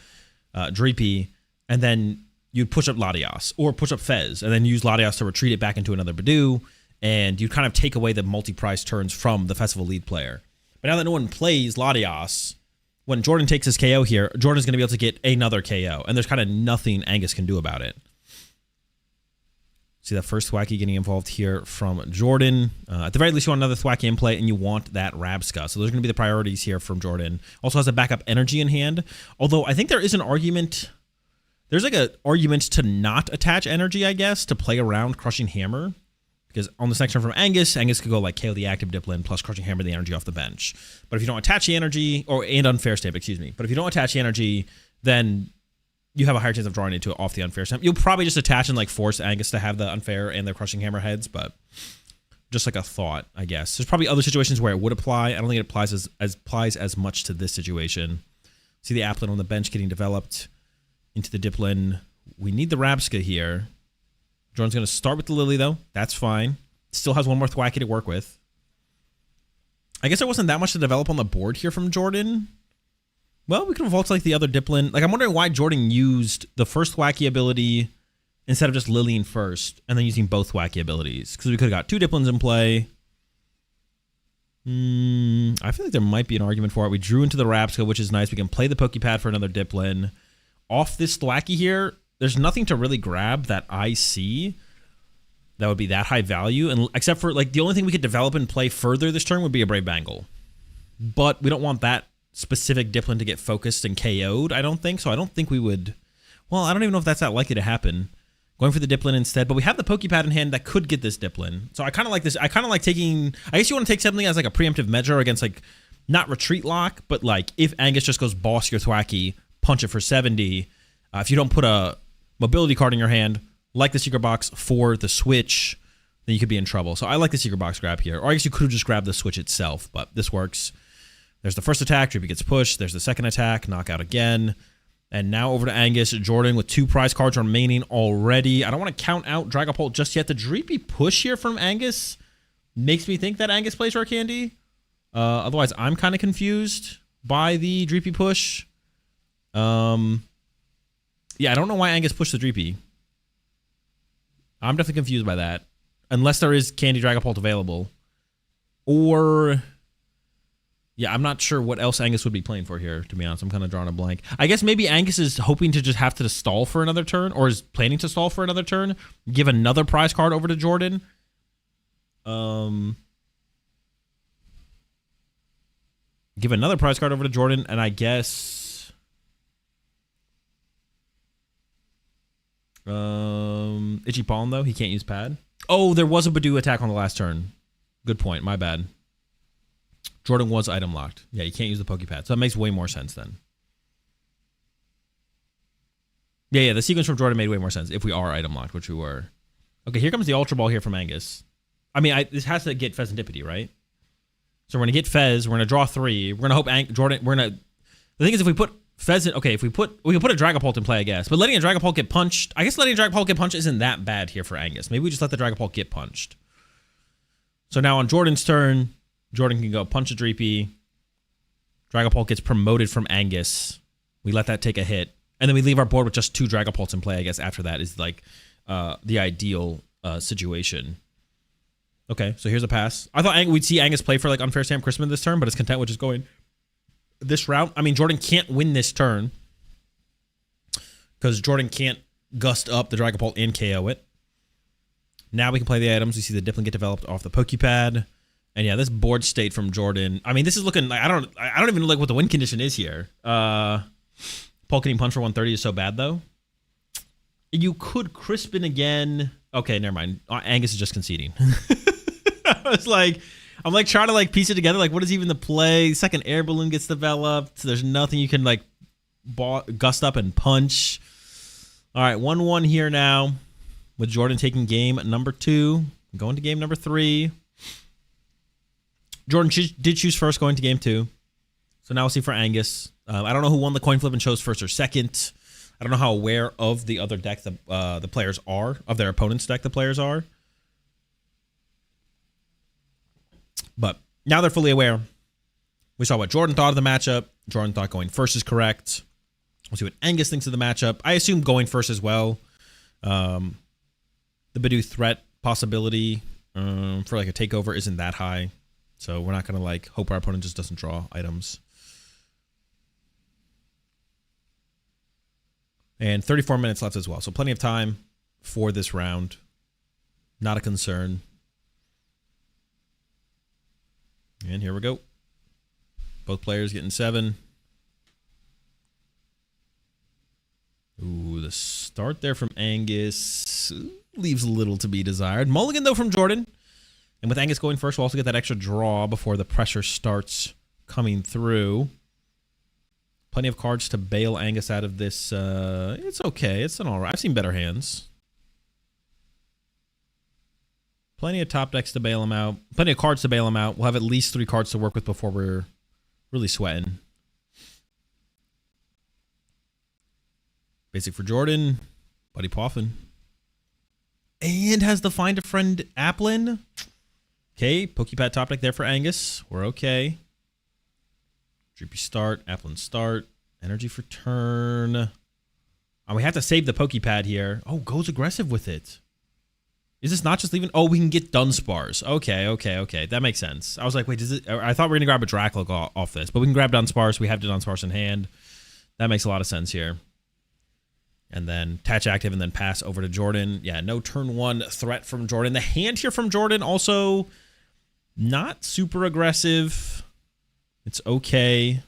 Dreepy, and then you'd push up Latias or push up Fez, and then use Latias to retreat it back into another Badoo, and you kind of take away the multi-prize turns from the Festival lead player. But now that no one plays Latias, when Jordan takes his KO here, Jordan's going to be able to get another KO, and there's kind of nothing Angus can do about it. See that first Thwacky getting involved here from Jordan. At the very least, you want another Thwacky in play, and you want that Rabsca. So those are going to be the priorities here from Jordan. Also has a backup energy in hand. Although I think there is an argument. There's like an argument to not attach energy, I guess, to play around Crushing Hammer. Because on this next turn from Angus could go like KO the active Diplin plus Crushing Hammer the energy off the bench. But if you don't attach the energy, and unfair stamp, excuse me. But if you don't attach the energy, then you have a higher chance of drawing into it off the unfair stamp. You'll probably just attach and like force Angus to have the unfair and the Crushing Hammer heads, but just like a thought, I guess. There's probably other situations where it would apply. I don't think it applies as much to this situation. See the Applin on the bench getting developed into the Diplin. We need the Rabsca here. Jordan's going to start with the Lily, though. That's fine. Still has one more Thwacky to work with. I guess there wasn't that much to develop on the board here from Jordan. Well, we could have vaulted like the other Diplin. Like, I'm wondering why Jordan used the first Thwacky ability instead of just Lilying first and then using both Thwacky abilities. Because we could have got two Diplins in play. I feel like there might be an argument for it. We drew into the Rabsca, which is nice. We can play the Pokepad for another Diplin. Off this Thwacky here, there's nothing to really grab that I see that would be that high value, and except for like the only thing we could develop and play further this turn would be a Brave Bangle. But we don't want that specific Diplin to get focused and KO'd, I don't think. So I don't think we would. Well, I don't even know if that's that likely to happen. Going for the Diplin instead, but we have the Pokepad in hand that could get this Diplin. So I kind of like this. I kind of like taking. I guess you want to take something as like a preemptive measure against like not retreat lock, but like if Angus just goes boss your Thwacky, punch it for 70. If you don't put a mobility card in your hand, like the Secret Box for the Switch, then you could be in trouble. So I like the Secret Box grab here. Or I guess you could have just grabbed the Switch itself, but this works. There's the first attack, Drippy gets pushed. There's the second attack, knockout again. And now over to Angus. Jordan with 2 prize cards remaining already. I don't want to count out Dragapult just yet. The Drippy push here from Angus makes me think that Angus plays Rare Candy. Otherwise, I'm kind of confused by the Drippy push. Yeah, I don't know why Angus pushed the Dreepy. I'm definitely confused by that. Unless there is Candy Dragapult available. Or... yeah, I'm not sure what else Angus would be playing for here, to be honest. I'm kind of drawing a blank. I guess maybe Angus is hoping to just have to stall for another turn, or is planning to stall for another turn. Give another prize card over to Jordan. Give another prize card over to Jordan, and I guess... Itchy Pollen, though. He can't use pad. Oh, there was a Badoo attack on the last turn. Good point. My bad. Jordan was item locked. Yeah, you can't use the Pokepad. So that makes way more sense then. Yeah, the sequence from Jordan made way more sense if we are item locked, which we were. Okay, here comes the Ultra Ball here from Angus. I mean, this has to get Fezandipity, right? So we're going to get Fez. We're going to draw 3. We're going to hope Jordan... we're going to... the thing is, if we put Pheasant... okay, we can put a Dragapult in play, I guess. But letting a Dragapult get punched... I guess letting a Dragapult get punched isn't that bad here for Angus. Maybe we just let the Dragapult get punched. So now on Jordan's turn, Jordan can go punch a Dreepy. Dragapult gets promoted from Angus. We let that take a hit. And then we leave our board with just 2 Dragapults in play, I guess, after that is like the ideal situation. Okay, so here's a pass. I thought we'd see Angus play for like Unfair Stamp Christmas this turn, but it's content with just going this route. I mean, Jordan can't win this turn because Jordan can't gust up the Dragapult and KO it. Now we can play the items. We see the Diplin get developed off the Pokepad. And yeah, this board state from Jordan. I mean, this is looking like I don't even know like what the win condition is here. Pulking Punch for 130 is so bad though. You could Crispin again. Okay, never mind. Angus is just conceding. I'm like trying to like piece it together. Like, what is even the play? Second air balloon gets developed. There's nothing you can like gust up and punch. All right, 1-1 here now with Jordan taking game number 2. Going to game number 3. Jordan did choose first going to game 2. So now we'll see for Angus. I don't know who won the coin flip and chose first or second. I don't know how aware of the other deck the players are, of their opponent's deck the players are. But now they're fully aware. We saw what Jordan thought of the matchup. Jordan thought going first is correct. We'll see what Angus thinks of the matchup. I assume going first as well. The Badoo threat possibility for like a takeover isn't that high. So we're not going to like hope our opponent just doesn't draw items. And 34 minutes left as well. So plenty of time for this round. Not a concern. And here we go. Both players getting 7. Ooh, the start there from Angus leaves a little to be desired. Mulligan, though, from Jordan. And with Angus going first, we'll also get that extra draw before the pressure starts coming through. Plenty of cards to bail Angus out of this. It's okay. It's an all right. I've seen better hands. Plenty of top decks to bail him out. Plenty of cards to bail him out. We'll have at least 3 cards to work with before we're really sweating. Basic for Jordan. Buddy Poffin. And has the Find a Friend Applin. Okay, Pokepad top deck there for Angus. We're okay. Droopy start, Applin start. Energy for turn. Oh, we have to save the Pokepad here. Oh, goes aggressive with it. Is this not just leaving? Oh, we can get Dunsparce. Okay. That makes sense. I was like, wait, I thought we were going to grab a Dracloak off this, but we can grab Dunsparce. We have the Dunsparce in hand. That makes a lot of sense here. And then attach active and then pass over to Jordan. Yeah, no turn 1 threat from Jordan. The hand here from Jordan also not super aggressive. It's okay.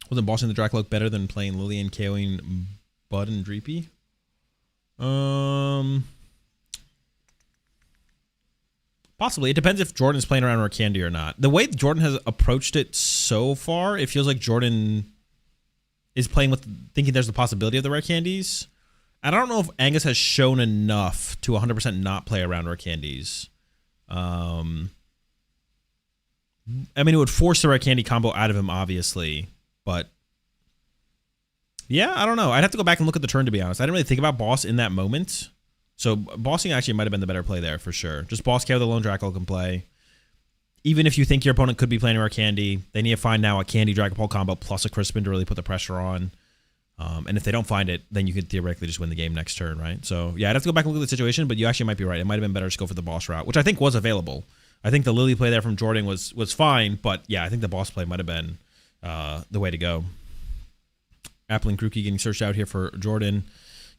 Wasn't bossing the Dracloak better than playing Lily and KOing Bud and Dreepy? Possibly. It depends if Jordan's playing around Candy or not. The way Jordan has approached it so far, it feels like Jordan is playing with thinking there's the possibility of the rare candies. And I don't know if Angus has shown enough to 100% not play around rare candies. I mean, it would force the rare candy combo out of him, obviously. But yeah, I don't know. I'd have to go back and look at the turn, to be honest. I didn't really think about boss in that moment. So bossing actually might have been the better play there for sure. Just boss KO the lone Dracloak can play. Even if you think your opponent could be playing rare candy, they need to find now a candy Dragapult combo plus a Crispin to really put the pressure on. And if they don't find it, then you could theoretically just win the game next turn, right? So yeah, I'd have to go back and look at the situation, but you actually might be right. It might have been better to go for the boss route, which I think was available. I think the Lily play there from Jordan was fine, but yeah, I think the boss play might have been the way to go. Apple and Krookie getting searched out here for Jordan.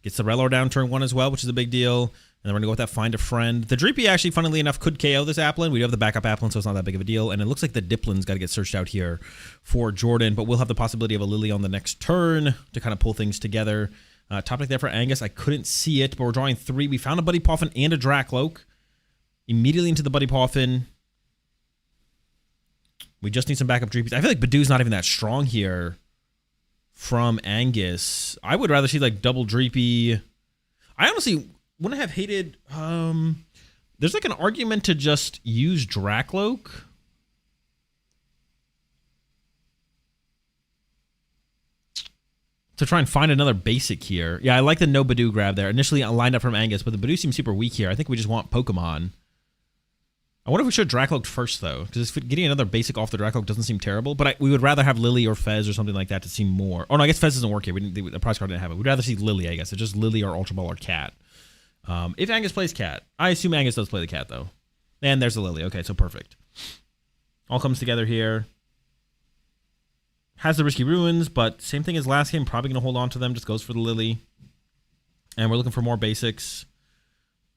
Gets the Relor down turn 1 as well, which is a big deal. And then we're going to go with that Find a Friend. The Dreepy actually, funnily enough, could KO this Applin. We do have the backup Applin, so it's not that big of a deal. And it looks like the Diplin's got to get searched out here for Jordan. But we'll have the possibility of a Lily on the next turn to kind of pull things together. Top deck there for Angus. I couldn't see it, but we're drawing 3. We found a Buddy Poffin and a Dracloak. Immediately into the Buddy Poffin. We just need some backup Dreepies. I feel like Badoo's not even that strong here from Angus. I would rather see like double Dreepy. I honestly wouldn't have hated. There's like an argument to just use Dracloak. To try and find another basic here. Yeah, I like the no Badoo grab there. Initially I lined up from Angus, but the Badoo seems super weak here. I think we just want Pokemon. I wonder if we should have Dracloaked first, though, because getting another basic off the Dracloak doesn't seem terrible, but we would rather have Lily or Fez or something like that to seem more. Oh, no, I guess Fez doesn't work here. The prize card didn't have it. We'd rather see Lily, I guess. It's just Lily or Ultra Ball or Cat. If Angus plays Cat. I assume Angus does play the Cat, though. And there's the Lily. Okay, so perfect. All comes together here. Has the Risky Ruins, but same thing as last game. Probably going to hold on to them. Just goes for the Lily. And we're looking for more basics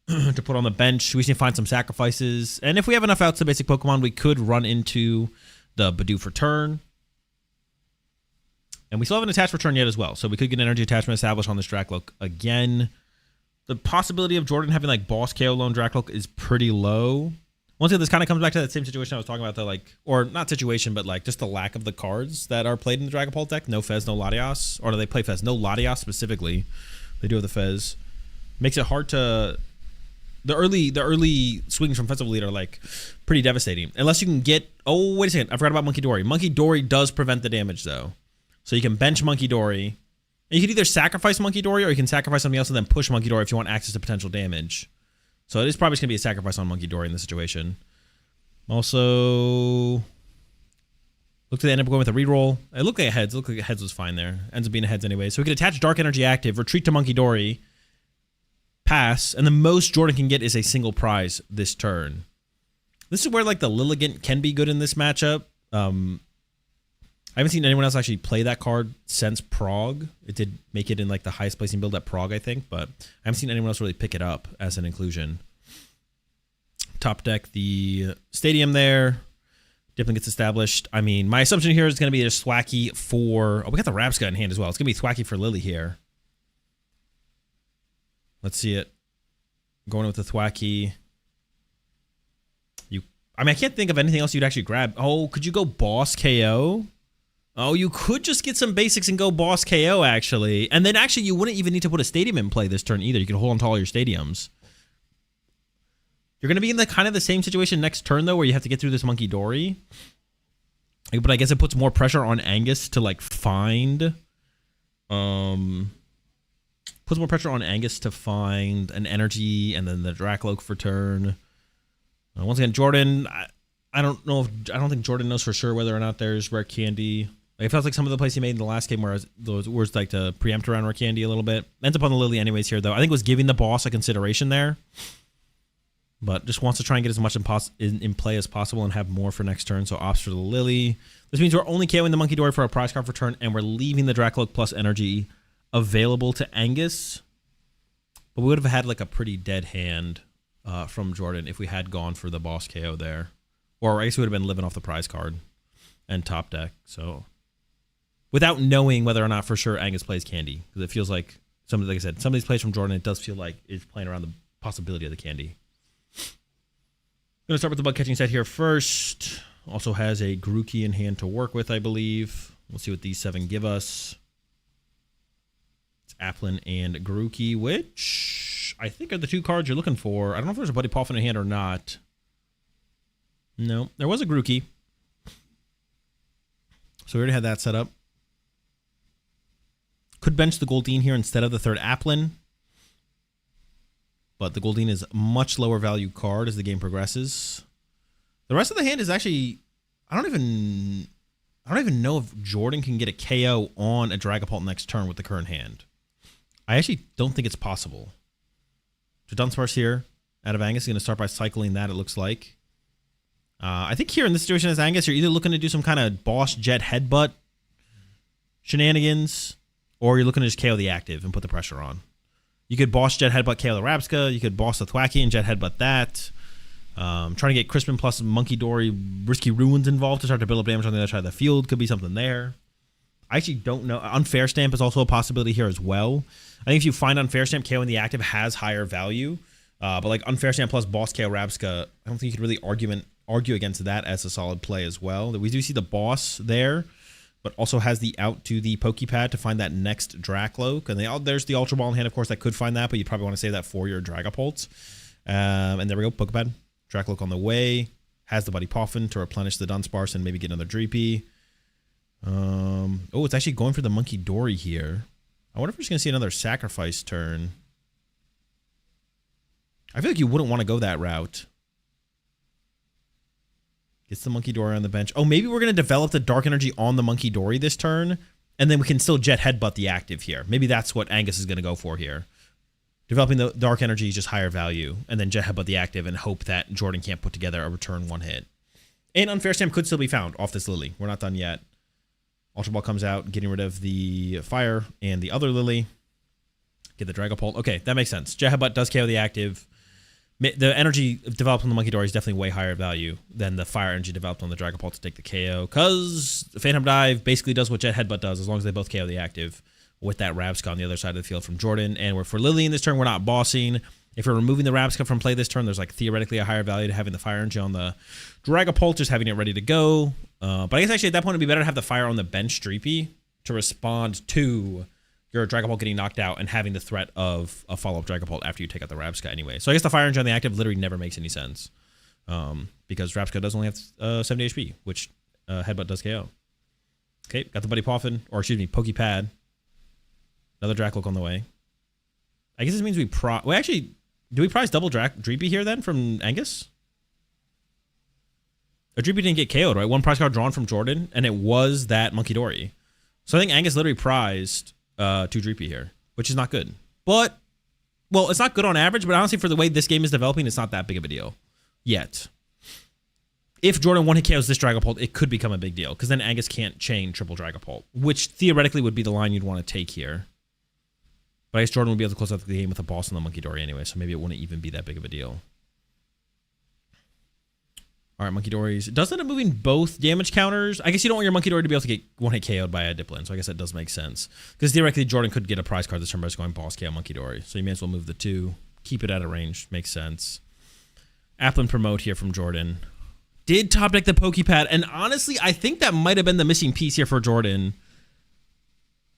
to put on the bench. We just need to find some sacrifices. And if we have enough outs to basic Pokemon, we could run into the Badoo for turn. And we still haven't attached for turn yet as well. So we could get energy attachment established on this Dracloak again. The possibility of Jordan having like boss KO lone Dracloak is pretty low. Once again, this kind of comes back to that same situation I was talking about, the like, or not situation, but like just the lack of the cards that are played in the Dragapult deck. No Fez, no Latias. Or do they play Fez? No Latias specifically. They do have the Fez. Makes it hard to... The early swings from Festival Lead are like pretty devastating. Unless you can get... Oh, wait a second. I forgot about Monkey Dory. Monkey Dory does prevent the damage, though. So you can bench Monkey Dory. And you can either sacrifice Monkey Dory or you can sacrifice something else and then push Monkey Dory if you want access to potential damage. So it is probably going to be a sacrifice on Monkey Dory in this situation. Also... Looked like they ended up going with a reroll. It looked like a heads. It looked like a heads was fine there. Ends up being a heads anyway. So we could attach Dark Energy active, retreat to Monkey Dory, pass, and the most Jordan can get is a single prize this turn. This is where like the Lilligant can be good in this matchup. I haven't seen anyone else actually play that card since Prague. It did make it in like the highest placing build at Prague, I think, but I haven't seen anyone else really pick it up as an inclusion. Top deck the stadium there. Dippling gets established. I mean, my assumption here is going to be a Thwacky for... Oh, we got the Rapska in hand as well. It's going to be Thwacky for Lily here. Let's see it. Going with the Thwacky. I mean, I can't think of anything else you'd actually grab. Oh, could you go Boss KO? Oh, you could just get some basics and go Boss KO, actually. And then, actually, you wouldn't even need to put a stadium in play this turn either. You can hold on to all your stadiums. You're going to be in the kind of the same situation next turn, though, where you have to get through this Monkey Dory. But I guess it puts more pressure on Angus to, like, find... puts more pressure on Angus to find an energy and then the Dracloak for turn. Once again, Jordan... I don't think Jordan knows for sure whether or not there's rare candy. Like, it feels like some of the plays he made in the last game where those was like to preempt around rare candy a little bit. Ends up on the Lily anyways here, though. I think it was giving the boss a consideration there. But just wants to try and get as much in play as possible and have more for next turn, so opts for the Lily. This means we're only KOing the Monkey Dory for a prize card for turn, and we're leaving the Dracloak plus energy available to Angus. But we would have had like a pretty dead hand from Jordan if we had gone for the boss KO there. Or I guess we would have been living off the prize card and top deck. So without knowing whether or not for sure Angus plays candy. Because it feels like, like I said, some of these plays from Jordan, it does feel like it's playing around the possibility of the candy. Going to start with the bug catching set here first. Also has a Grookey in hand to work with, I believe. We'll see what these 7 give us. It's Applin and Grookey, which I think are the 2 cards you're looking for. I don't know if there's a Buddy Poffin in hand or not. No, there was a Grookey. So we already had that set up. Could bench the Goldeen here instead of the 3rd Applin. But the Goldeen is a much lower value card as the game progresses. The rest of the hand is actually... I don't even know if Jordan can get a KO on a Dragapult next turn with the current hand. I actually don't think it's possible. So Dunsparce here out of Angus is going to start by cycling that, it looks like. I think here in this situation as Angus, you're either looking to do some kind of boss jet headbutt shenanigans, or you're looking to just KO the active and put the pressure on. You could boss jet headbutt KO the Rapska. You could boss the Thwacky and jet headbutt that. Trying to get Crispin plus Monkey Dory Risky Ruins involved to start to build up damage on the other side of the field. Could be something there. I actually don't know. Unfair Stamp is also a possibility here as well. I think if you find Unfair Stamp, KO in the active has higher value. But like Unfair Stamp plus boss KO Rapska, I don't think you could really argue against that as a solid play as well. We do see the boss there, but also has the out to the Pokepad to find that next Dracloak. And there's the Ultra Ball in hand, of course, that could find that, but you probably want to save that for your Dragapult. And there we go, Pokepad. Dracloak on the way. Has the Buddy Poffin to replenish the Dunsparce and maybe get another Dreepy. Oh, it's actually going for the Monkey Dory here. I wonder if we're just going to see another sacrifice turn. I feel like you wouldn't want to go that route. Gets the Monkey Dory on the bench. Oh, maybe we're going to develop the Dark Energy on the Monkey Dory this turn, and then we can still Jet Headbutt the active here. Maybe that's what Angus is going to go for here. Developing the Dark Energy is just higher value, and then Jet Headbutt the active and hope that Jordan can't put together a return 1 hit. And Unfair Stamp could still be found off this Lily. We're not done yet. Ultra Ball comes out, getting rid of the Fire and the other Lily. Get the Dragapult. Okay, that makes sense. Jet Headbutt does KO the active. The energy developed on the Monkey Dory is definitely way higher value than the fire energy developed on the Dragapult to take the KO, because the Phantom Dive basically does what Jet Headbutt does as long as they both KO the active with that Rabsca on the other side of the field from Jordan. And for Lily in this turn, we're not bossing. If we're removing the Rabsca from play this turn, there's like theoretically a higher value to having the fire energy on the Dragapult, just having it ready to go. But I guess actually at that point it'd be better to have the fire on the bench Dreepy to respond to your Dragapult getting knocked out and having the threat of a follow-up Dragapult after you take out the Rabsca anyway. So I guess the fire energy on the active literally never makes any sense. Because Rabsca does only have 70 HP, which Headbutt does KO. Okay, got the Buddy Poffin, or excuse me, Pokepad. Another Dracloak on the way. I guess this means we actually, do we prize double Dreepy here then from Angus? A Dreepy didn't get KO'd, right? 1 prize card drawn from Jordan, and it was that Monkey Dory. So I think Angus literally prized 2 Dreepy here, which is not good. But, well, it's not good on average, but honestly, for the way this game is developing, it's not that big of a deal yet. if Jordan one hit KOs this Dragapult, it could become a big deal because then Angus can't chain triple Dragapult, which theoretically would be the line you'd want to take here. But I guess Jordan would be able to close out the game with a boss on the Monkey Dory anyway, so maybe it wouldn't even be that big of a deal. All right, Monkey Dories. Does end up moving both damage counters. I guess you don't want your Monkey Dory to be able to get one hit KO'd by a Diplin, so I guess that does make sense. Because theoretically, Jordan could get a prize card this turn by just going boss KO Monkey Dory. So you may as well move the 2. Keep it out of range. Makes sense. Applin promote here from Jordan. Did top deck the Pokepad, and honestly, I think that might have been the missing piece here for Jordan.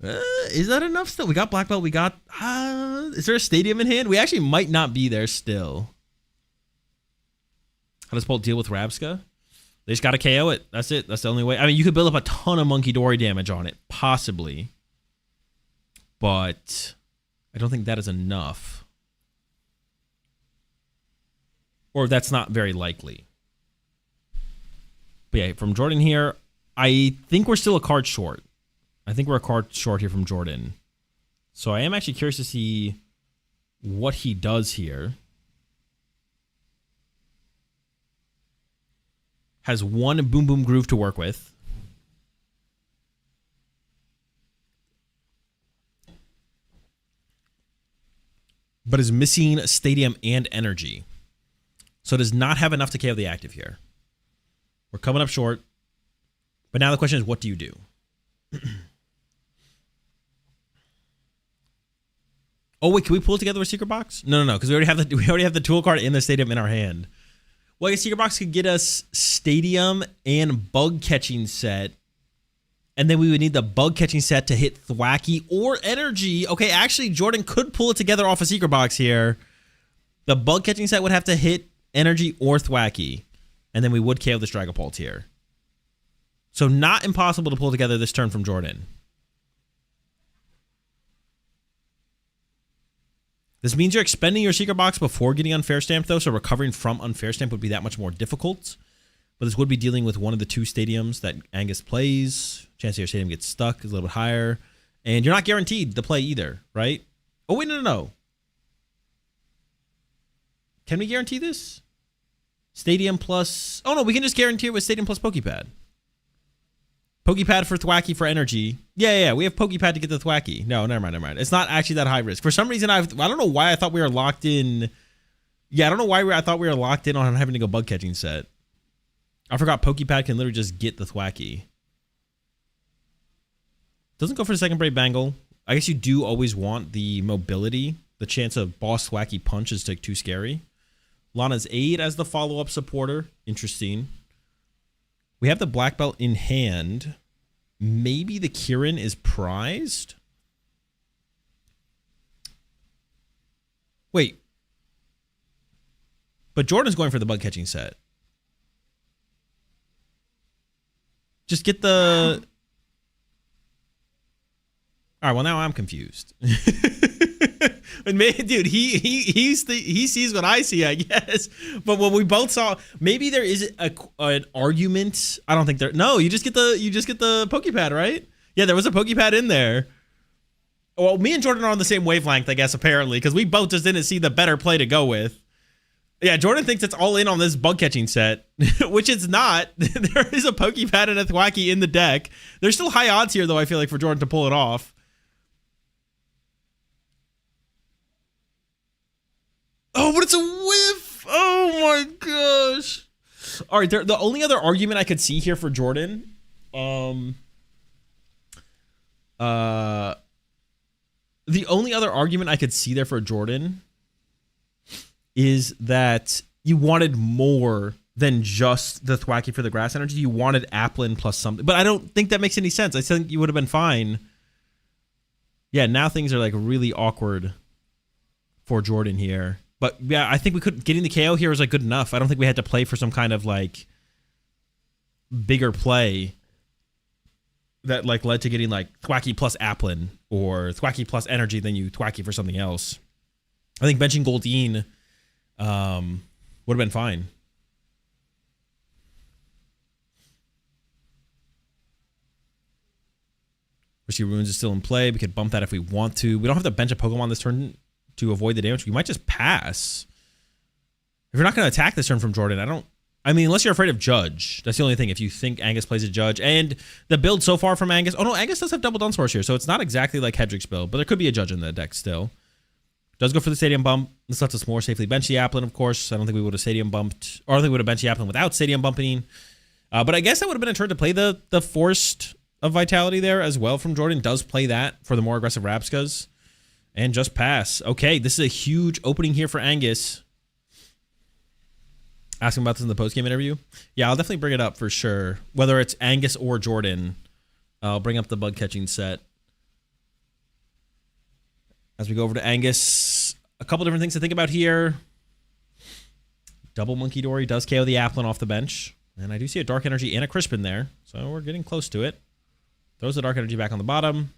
Is that enough still? We got Black Belt. We got... is there a stadium in hand? We actually might not be there still. How does Bolt deal with Rabska? They just got to KO it. That's it. That's the only way. I mean, you could build up a ton of Monkey Dory damage on it, possibly. But I don't think that is enough. Or that's not very likely. But yeah, from Jordan here, I think we're still a card short. I think we're a card short here from Jordan. So I am actually curious to see what he does here. Has one Boom Boom Groove to work with. But is missing Stadium and Energy. So does not have enough to KO the active here. We're coming up short. But now the question is, what do you do? Oh wait, can we pull it together with Secret Box? No, because we already have the tool card and the Stadium in our hand. Well, I guess Secret Box could get us Stadium and Bug Catching Set. And then we would need the Bug Catching Set to hit Thwacky or Energy. Okay, actually, Jordan could pull it together off a Secret Box here. The Bug Catching Set would have to hit Energy or Thwacky. And then we would KO this Dragapult here. So not impossible to pull together this turn from Jordan. This means you're expending your Secret Box before getting Unfair Stamp, though, so recovering from Unfair Stamp would be that much more difficult. But this would be dealing with one of the 2 stadiums that Angus plays. Chance that your stadium gets stuck is a little bit higher. And you're not guaranteed to play either, right? Oh, wait, no. Can we guarantee this? Stadium plus... Oh, no, we can just guarantee it with Stadium plus Pokepad. Pokepad for Thwacky for Energy. Yeah, we have Pokepad to get the Thwacky. No, never mind. It's not actually that high risk. For some reason, I don't know why I thought we were locked in. Yeah, I don't know why I thought we were locked in on having to go Bug Catching Set. I forgot Pokepad can literally just get the Thwacky. Doesn't go for the second Brave Bangle. I guess you do always want the mobility. The chance of Boss Thwacky Punch is like too scary. Lana's Aid as the follow-up supporter. Interesting. We have the Black Belt in hand. Maybe the Kirin is prized? Wait. But Jordan's going for the Bug Catching Set. Just get the... All right, well, now I'm confused. And man, dude, he sees what I see, I guess. But what we both saw, maybe there is an argument. I don't think there. No, you just get the Pokepad, right? Yeah, there was a Pokepad in there. Well, me and Jordan are on the same wavelength, I guess, apparently, because we both just didn't see the better play to go with. Yeah, Jordan thinks it's all in on this Bug Catching Set, which it's not. There is a Pokepad and a Thwacky in the deck. There's still high odds here, though, I feel like, for Jordan to pull it off. Oh, but it's a whiff. Oh my gosh. All right, the only other argument I could see here for Jordan, the only other argument I could see there for Jordan is that you wanted more than just the Thwacky for the grass energy. You wanted Applin plus something, but I don't think that makes any sense. I think you would have been fine. Yeah, now things are like really awkward for Jordan here. But yeah, I think getting the KO here was like good enough. I don't think we had to play for some kind of like bigger play that like led to getting like Thwacky plus Applin or Thwacky plus energy, then you Thwacky for something else. I think benching Goldeen would have been fine. Risky Ruins is still in play. We could bump that if we want to. We don't have to bench a Pokemon this turn to avoid the damage. We might just pass. If you're not going to attack this turn from Jordan, I don't I mean, unless you're afraid of Judge. That's the only thing. If you think Angus plays a Judge. And the build so far from Angus... Oh, no, Angus does have double Dunsparce here, so it's not exactly like Hedrick's build, but there could be a Judge in the deck still. Does go for the Stadium Bump. This lets us more safely bench the Applin, of course. I don't think we would have Stadium Bumped... Or I don't think we would have benched the Applin without Stadium Bumping. But I guess that would have been a turn to play the Forced of Vitality there as well from Jordan. Does play that for the more aggressive Rapskas. And just pass. Okay, this is a huge opening here for Angus. Asking about this in the post-game interview. Yeah, I'll definitely bring it up for sure. Whether it's Angus or Jordan, I'll bring up the bug catching set. As we go over to Angus, a couple different things to think about here. Double Monkey Dory does KO the Applin off the bench. And I do see a Dark Energy and a Crispin there. So we're getting close to it. Throws the Dark Energy back on the bottom.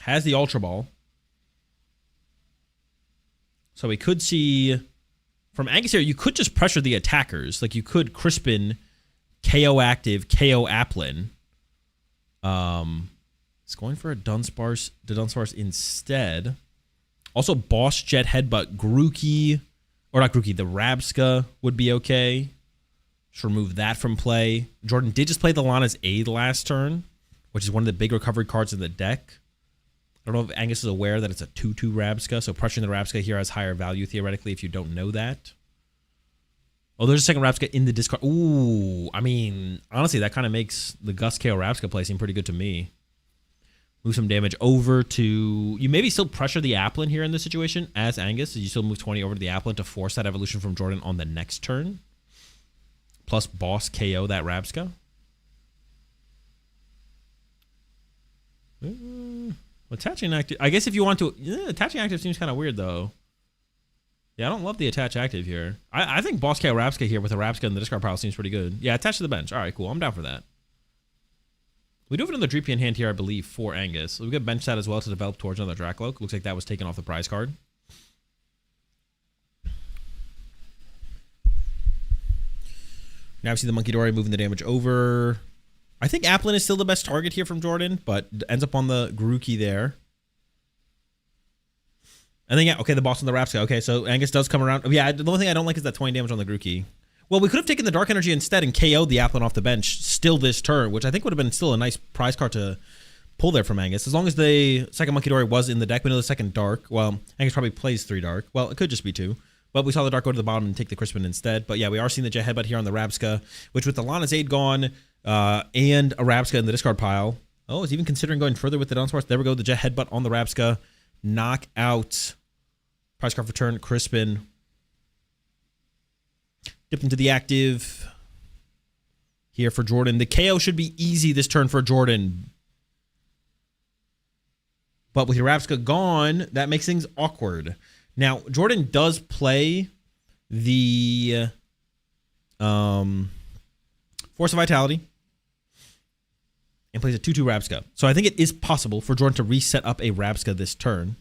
Has the Ultra Ball. So we could see... From Angus here, you could just pressure the attackers. Like, you could Crispin, KO active, KO Applin. It's going for a Dunsparce, the Dunsparce instead. Also, Boss Jet Headbutt, Grookey, or not Grookey, the Rabska would be okay. Just remove that from play. Jordan did just play the Lana's Aid last turn, which is one of the big recovery cards in the deck. I don't know if Angus is aware that it's a 2/2 Rabska, so pressuring the Rabska here has higher value theoretically if you don't know that. Oh, there's a second Rabska in the discard. Ooh, I mean, honestly, that kind of makes the Gus KO Rabska play seem pretty good to me. Move some damage over to... You maybe still pressure the Applin here in this situation as Angus. You still move 20 over to the Applin to force that evolution from Jordan on the next turn. Plus boss KO that Rabska. Attaching active. I guess if you want to... attaching active seems kind of weird, though. Yeah, I don't love the attach active here. I think Boss KO Rabska here with a Rabska in the discard pile seems pretty good. Yeah, attach to the bench. All right, cool. I'm down for that. We do have another Dreepy in hand here, I believe, for Angus. We could bench that as well to develop towards another Dracloak. Looks like that was taken off the prize card. Now we see the Monkey Dory moving the damage over. I think Applin is still the best target here from Jordan, but ends up on the Grookey there. And then, yeah, okay, the boss on the Rapska. Okay, so Angus does come around. Yeah, the only thing I don't like is that 20 damage on the Grookey. Well, we could have taken the Dark Energy instead and KO'd the Applin off the bench still this turn, which I think would have been still a nice prize card to pull there from Angus. As long as the second Monkey Dory was in the deck, we know the second Dark. Well, Angus probably plays 3 Dark. Well, it could just be 2. But we saw the Dark go to the bottom and take the Crispin instead. But yeah, we are seeing the Jet Headbutt here on the Rabska, which with the Lana's Aid gone and a Rabska in the discard pile. Oh, is even considering going further with the Dunsparce. There we go, the Jet Headbutt on the Rabska. Knock out prize card for turn, Crispin. Dip into the active here for Jordan. The KO should be easy this turn for Jordan. But with your Rabska gone, that makes things awkward. Now, Jordan does play the Force of Vitality and plays a 2/2 Rabska. So I think it is possible for Jordan to reset up a Rabska this turn.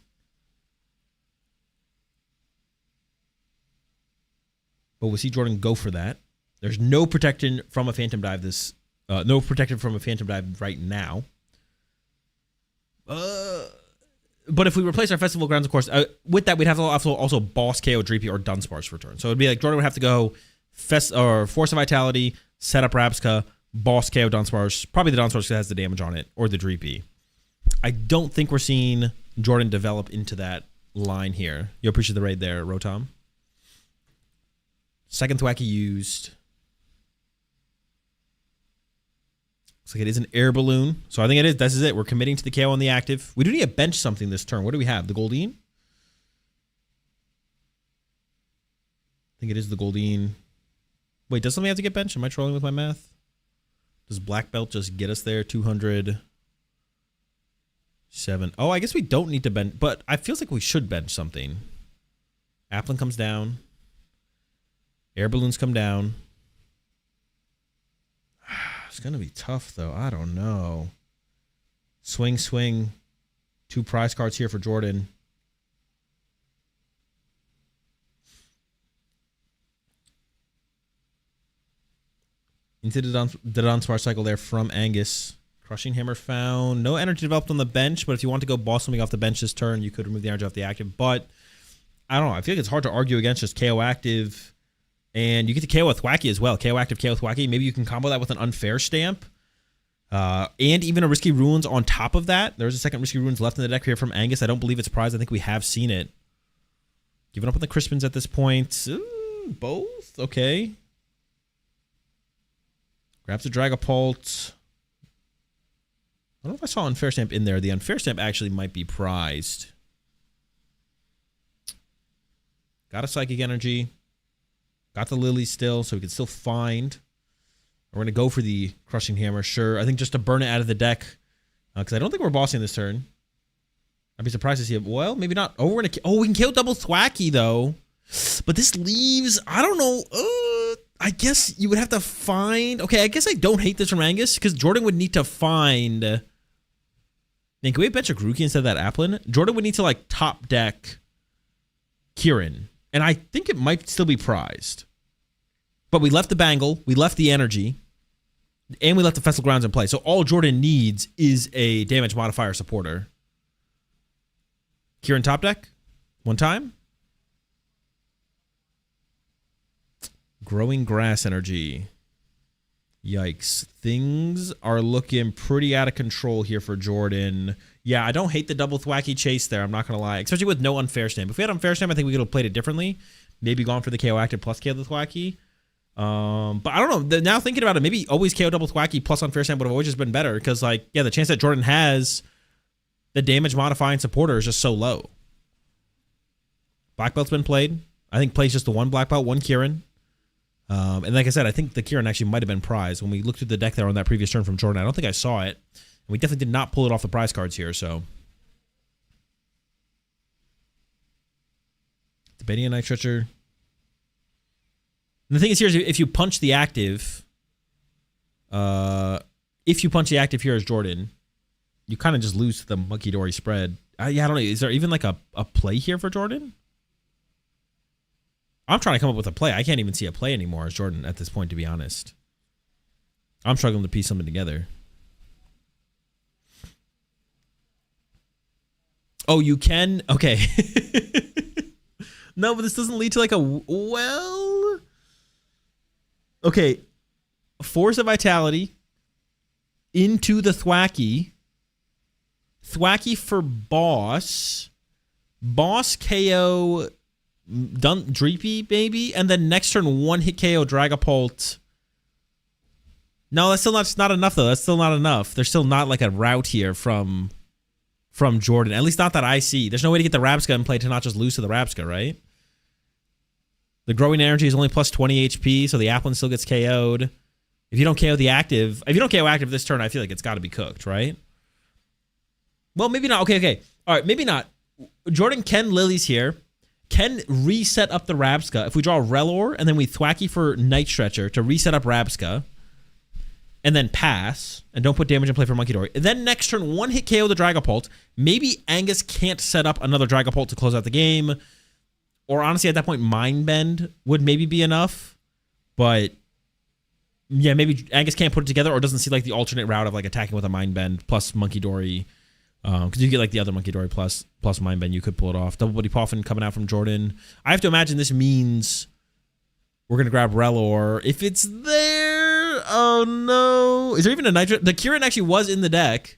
But we'll see Jordan go for that. There's no protection from a Phantom Dive no protection from a Phantom Dive right now. But if we replace our Festival Grounds, of course, with that, we'd have to also boss KO Dreepy or Dunsparce for turn. So it'd be like Jordan would have to go Force of Vitality, set up Rabska, boss KO Dunsparce. Probably the Dunsparce that has the damage on it, or the Dreepy. I don't think we're seeing Jordan develop into that line here. You appreciate the raid there, Rotom. Second Thwack he used. Looks like it is an air balloon. So I think it is. This is it. We're committing to the KO on the active. We do need to bench something this turn. What do we have? The Goldeen? I think it is the Goldeen. Wait, does something have to get benched? Am I trolling with my math? Does Black Belt just get us there? 207. Oh, I guess we don't need to bench, but I feels like we should bench something. Applin comes down. Air balloons come down. It's going to be tough, though. I don't know. Swing, swing. 2 prize cards here for Jordan. Into the Dunsparce cycle there from Angus. Crushing Hammer found. No energy developed on the bench, but if you want to go boss something off the bench this turn, you could remove the energy off the active. But, I don't know. I feel like it's hard to argue against just KO active And you get to KO with Thwacky as well. KO active, KO with Thwacky. Maybe you can combo that with an Unfair Stamp. And even a Risky Ruins on top of that. There's a second Risky Ruins left in the deck here from Angus. I don't believe it's prized. I think we have seen it. Giving up on the Crispins at this point. Ooh, both? Okay. Grabs a Dragapult. I don't know if I saw Unfair Stamp in there. The Unfair Stamp actually might be prized. Got a Psychic Energy. Got the Lily still, so we can still find. We're going to go for the Crushing Hammer, sure. I think just to burn it out of the deck. Because I don't think we're bossing this turn. I'd be surprised to see it. Well, maybe not. Oh, we're gonna. Oh, we can KO double Thwacky, though. But this leaves... I don't know. I guess you would have to find... Okay, I guess I don't hate this from Angus. Because Jordan would need to find... Man, can we have bench a Grookey instead of that Applin? Jordan would need to, like, top deck Kieran. And I think it might still be prized. But we left the Bangle, we left the Energy, and we left the Festival Grounds in play. So all Jordan needs is a damage modifier supporter. Kieran top deck. One time. Growing Grass Energy. Yikes. Things are looking pretty out of control here for Jordan. Yeah, I don't hate the double Thwacky chase there. I'm not going to lie. Especially with no Unfair Stamp. If we had Unfair Stamp, I think we could have played it differently. Maybe gone for the KO active plus KO the Thwacky. But I don't know. Now thinking about it, maybe always KO double Thwacky plus Unfair Stamp would have always just been better. Because, like, yeah, the chance that Jordan has the damage modifying supporter is just so low. Black Belt's been played. I think plays just the one Black Belt, one Kieran. And like I said, I think the Kieran actually might have been prized. When we looked through the deck there on that previous turn from Jordan, I don't think I saw it. And we definitely did not pull it off the prize cards here, so. Debating a Night Stretcher. And the thing is here is if you punch the active, here as Jordan, you kind of just lose to the Monkey Dory spread. Yeah, I don't know. Is there even like a play here for Jordan? I'm trying to come up with a play. I can't even see a play anymore as Jordan at this point, to be honest. I'm struggling to piece something together. Oh, you can? Okay. No, but this doesn't lead to like a... Well... Okay. Force of Vitality into the Thwacky. Thwacky for boss. Boss KO... Done Dreepy, maybe, and then next turn one hit KO Dragapult. No, that's still not enough though. That's still not enough. There's still not like a route here from Jordan. At least not that I see. There's no way to get the Rabsca in play to not just lose to the Rabsca, right? The Growing Energy is only plus 20 HP, so the Applin still gets KO'd. If you don't KO the active, if you don't KO active this turn, I feel like it's got to be cooked, right? Well, maybe not. Okay. All right, maybe not. Jordan can Lilies here. Can reset up the Rabsca if we draw Relor and then we Thwacky for Night Stretcher to reset up Rabsca and then pass and don't put damage in play for Monkey Dory. And then next turn, one hit KO the Dragapult. Maybe Angus can't set up another Dragapult to close out the game. Or honestly, at that point, Mind Bend would maybe be enough. But yeah, maybe Angus can't put it together or doesn't see like the alternate route of like attacking with a Mind Bend plus Monkey Dory. Because you get like the other Monkey Dory plus Mind Bend, you could pull it off. Double Buddy Poffin coming out from Jordan. I have to imagine this means we're going to grab Relor. If it's there, oh no. Is there even a Nitro? The Kieran actually was in the deck.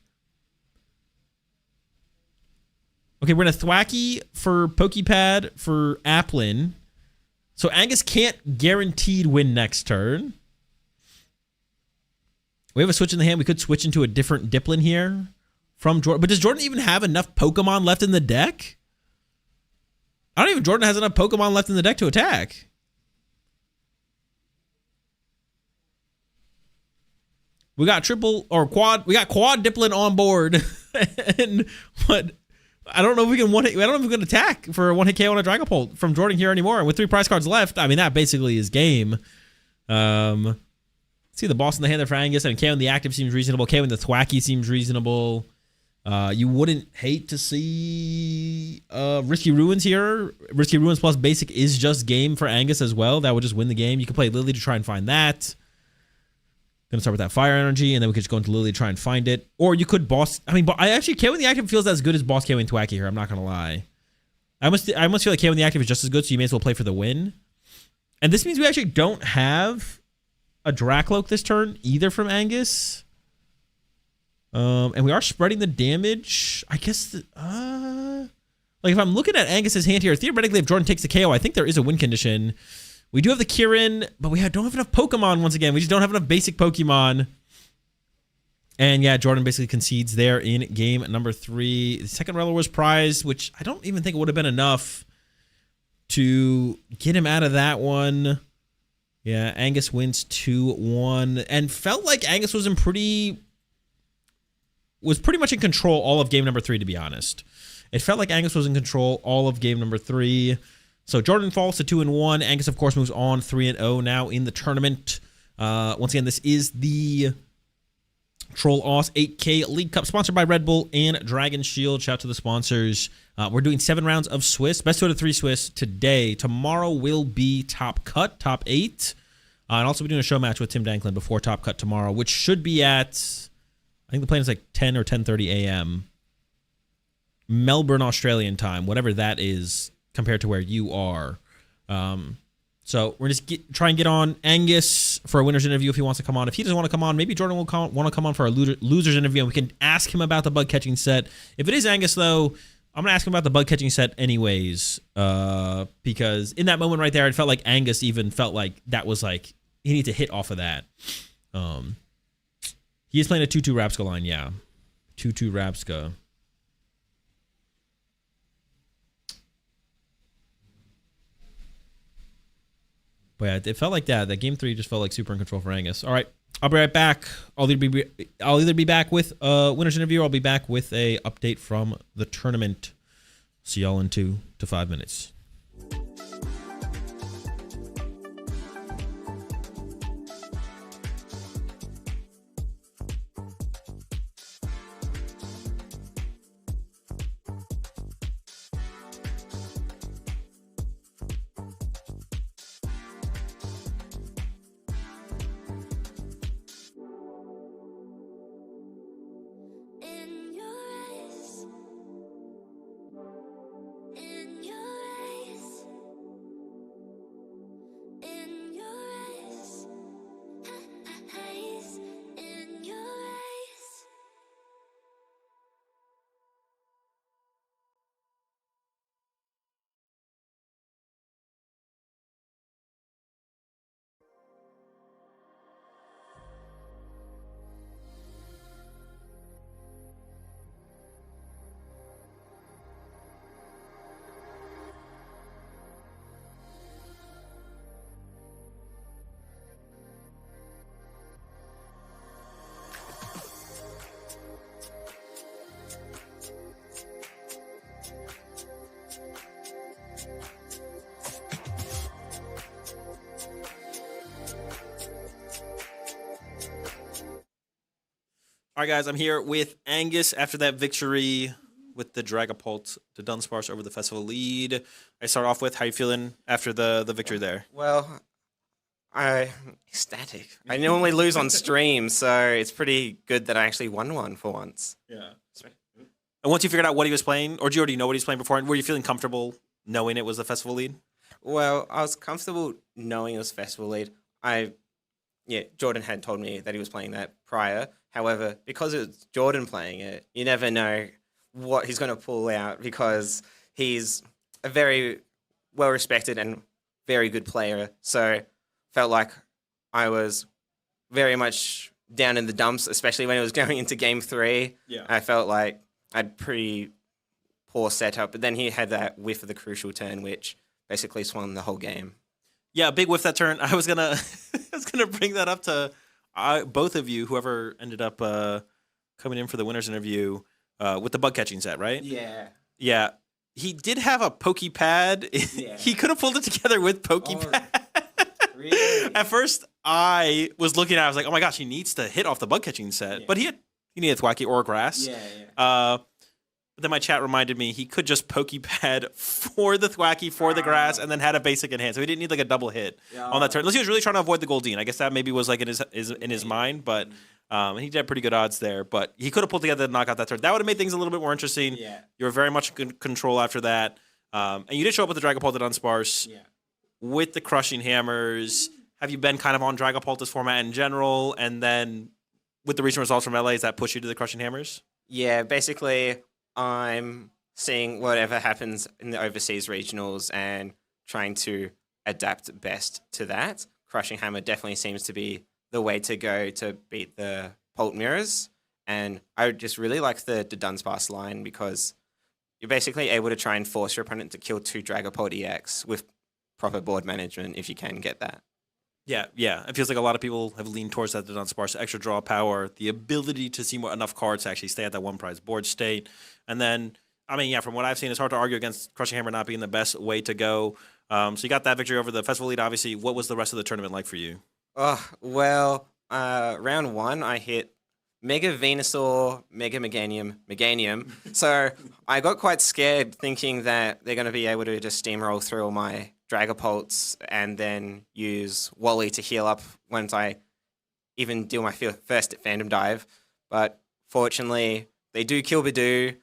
Okay, we're going to Thwacky for Pokepad for Applin. So Angus can't guaranteed win next turn. We have a switch in the hand. We could switch into a different Diplin here. From Jordan. But does Jordan even have enough Pokemon left in the deck? I don't even Jordan has enough Pokemon left in the deck to attack. We got triple or quad. We got quad Diplin on board. And what? I don't know if we can one hit. I don't know if we can attack for a one hit KO on a Dragapult from Jordan here anymore. And with 3 prize cards left, I mean that basically is game. See the boss in the hand there for Angus. I mean, KO in the active seems reasonable. KO in the Thwacky seems reasonable. You wouldn't hate to see Risky Ruins here. Risky Ruins plus basic is just game for Angus as well. That would just win the game. You could play Lily to try and find that. Gonna start with that Fire Energy, and then we could just go into Lily to try and find it. Or you could boss... I mean, I actually... KO in the active feels as good as boss KO in Thwacky here. I'm not gonna lie. I almost feel like KO in the active is just as good, so you may as well play for the win. And this means we actually don't have a Dracloak this turn either from Angus. And we are spreading the damage. I guess, like if I'm looking at Angus's hand here, theoretically if Jordan takes the KO, I think there is a win condition. We do have the Kieran, but we don't have enough Pokemon once again. We just don't have enough basic Pokemon. And yeah, Jordan basically concedes there in game number 3. The second Reller was prized, which I don't even think it would have been enough to get him out of that one. Yeah, Angus wins 2-1 and felt like Angus was pretty much in control all of game number 3, to be honest. It felt like Angus was in control all of game number 3. So Jordan falls to 2-1. Angus, of course, moves on 3-0 now in the tournament. Once again, this is the Troll Oz 8K League Cup, sponsored by Red Bull and Dragon Shield. Shout out to the sponsors. We're doing 7 rounds of Swiss, best 2 out of 3 Swiss today. Tomorrow will be Top Cut, Top 8. And also be doing a show match with Tim Danklin before Top Cut tomorrow, which should be at, I think the plan is like 10 or 10:30 a.m. Melbourne, Australian time, whatever that is compared to where you are. So we're just try and get on Angus for a winner's interview if he wants to come on. If he doesn't want to come on, maybe Jordan will want to come on for a loser's interview, and we can ask him about the bug catching set. If it is Angus, though, I'm going to ask him about the bug catching set anyways, because in that moment right there, it felt like Angus even felt like that was like, he needs to hit off of that. He is playing a 2-2 Rapska line, yeah. 2-2 Rapska. But yeah, it felt like that. That game 3 just felt like super in control for Angus. All right, I'll be right back. I'll either be back with a winner's interview, or I'll be back with a update from the tournament. See y'all in 2 to 5 minutes. In your eyes, in your eyes, in your eyes, eyes, in your eyes. All right, guys, I'm here with Angus after that victory with the Dragapult to Dunsparce over the festival lead. I start off with, how you feeling after the victory there? Well, I'm ecstatic. I normally lose on stream, so it's pretty good that I actually won one for once. Yeah. And once you figured out what he was playing, or do you already know what he was playing before, were you feeling comfortable knowing it was the festival lead? Well, I was comfortable knowing it was festival lead. Jordan had told me that he was playing that prior. However, because it's Jordan playing it, you never know what he's going to pull out, because he's a very well-respected and very good player. So felt like I was very much down in the dumps, especially when it was going into game 3. Yeah. I felt like I had pretty poor setup, but then he had that whiff of the crucial turn, which basically swung the whole game. Yeah, big whiff that turn. I was gonna bring that up to both of you, whoever ended up coming in for the winner's interview with the bug catching set, right? Yeah. Yeah. He did have a Pokepad. Yeah. He could have pulled it together with Pokepad. Really? At first, I was looking at it, I was like, oh my gosh, he needs to hit off the bug catching set. Yeah. But he needed Thwacky or Grass. Yeah. But then my chat reminded me he could just Pokepad for the Thwacky, for the Grass, and then had a basic in hand. So he didn't need like a double hit on that turn. Unless he was really trying to avoid the Goldeen. I guess that maybe was like in his mind, but he did have pretty good odds there. But he could have pulled together to knock out that turn. That would have made things a little bit more interesting. Yeah. You were very much in control after that. And you did show up with the Dragapult at Dunsparce. Yeah. with the Crushing Hammers, have you been kind of on Dragapult this format in general? And then with the recent results from LA, does that push you to the Crushing Hammers? Yeah, basically, I'm seeing whatever happens in the overseas regionals and trying to adapt best to that. Crushing Hammer definitely seems to be the way to go to beat the Pult Mirrors. And I just really like the Dunsparce line because you're basically able to try and force your opponent to kill 2 Dragapult EX with proper board management if you can get that. Yeah. It feels like a lot of people have leaned towards that Dunsparce, extra draw power, the ability to see enough cards to actually stay at that one prize board state. And then, I mean, yeah, from what I've seen, it's hard to argue against Crushing Hammer not being the best way to go. So you got that victory over the Festival Lead, obviously. What was the rest of the tournament like for you? Oh, well, round 1, I hit Mega Venusaur, Mega Meganium. So I got quite scared thinking that they're going to be able to just steamroll through all my Dragapults and then use Wally to heal up once I even do my first Fandom Dive. But fortunately, they do kill Bidoo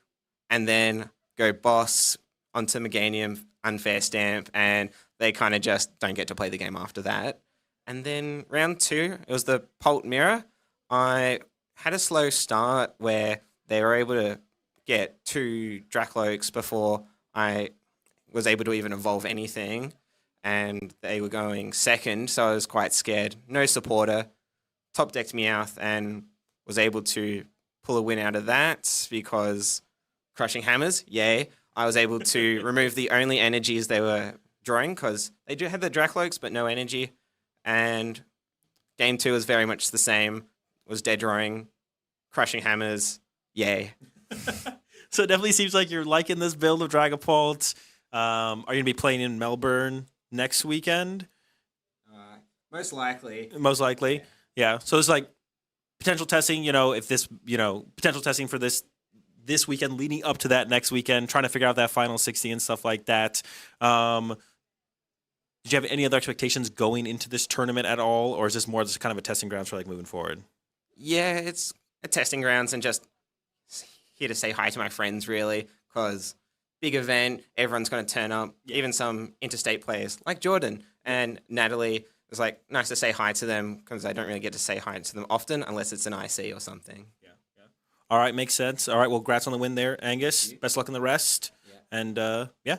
and then go boss onto Meganium, unfair stamp, and they kind of just don't get to play the game after that. And then round 2, it was the Pult Mirror. I had a slow start where they were able to get 2 Dracloaks before I was able to even evolve anything, and they were going second, so I was quite scared. No supporter, top decked Meowth, and was able to pull a win out of that because Crushing Hammers, yay. I was able to remove the only energies they were drawing because they do have the Dracloaks, but no energy. And game 2 was very much the same. Was dead drawing, Crushing Hammers, yay. So it definitely seems like you're liking this build of Dragapult. Are you going to be playing in Melbourne next weekend? Most likely. Most likely. Yeah. So it's like potential testing, if this, potential testing for this weekend leading up to that next weekend, trying to figure out that final 60 and stuff like that. Did you have any other expectations going into this tournament at all? Or is this more just kind of a testing grounds for like moving forward? Yeah, it's a testing grounds and just here to say hi to my friends, really, because big event, everyone's going to turn up, even some interstate players like Jordan and Natalie. It's like nice to say hi to them because I don't really get to say hi to them often unless it's an IC or something. Yeah. All right, makes sense. All right, well, congrats on the win there, Angus. Best luck in the rest. Yeah. And yeah.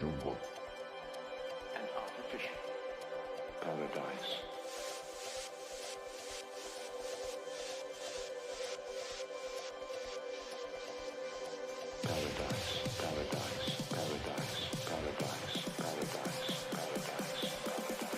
jungle, an artificial paradise. Paradise, paradise, paradise, paradise, paradise, paradise, paradise, paradise.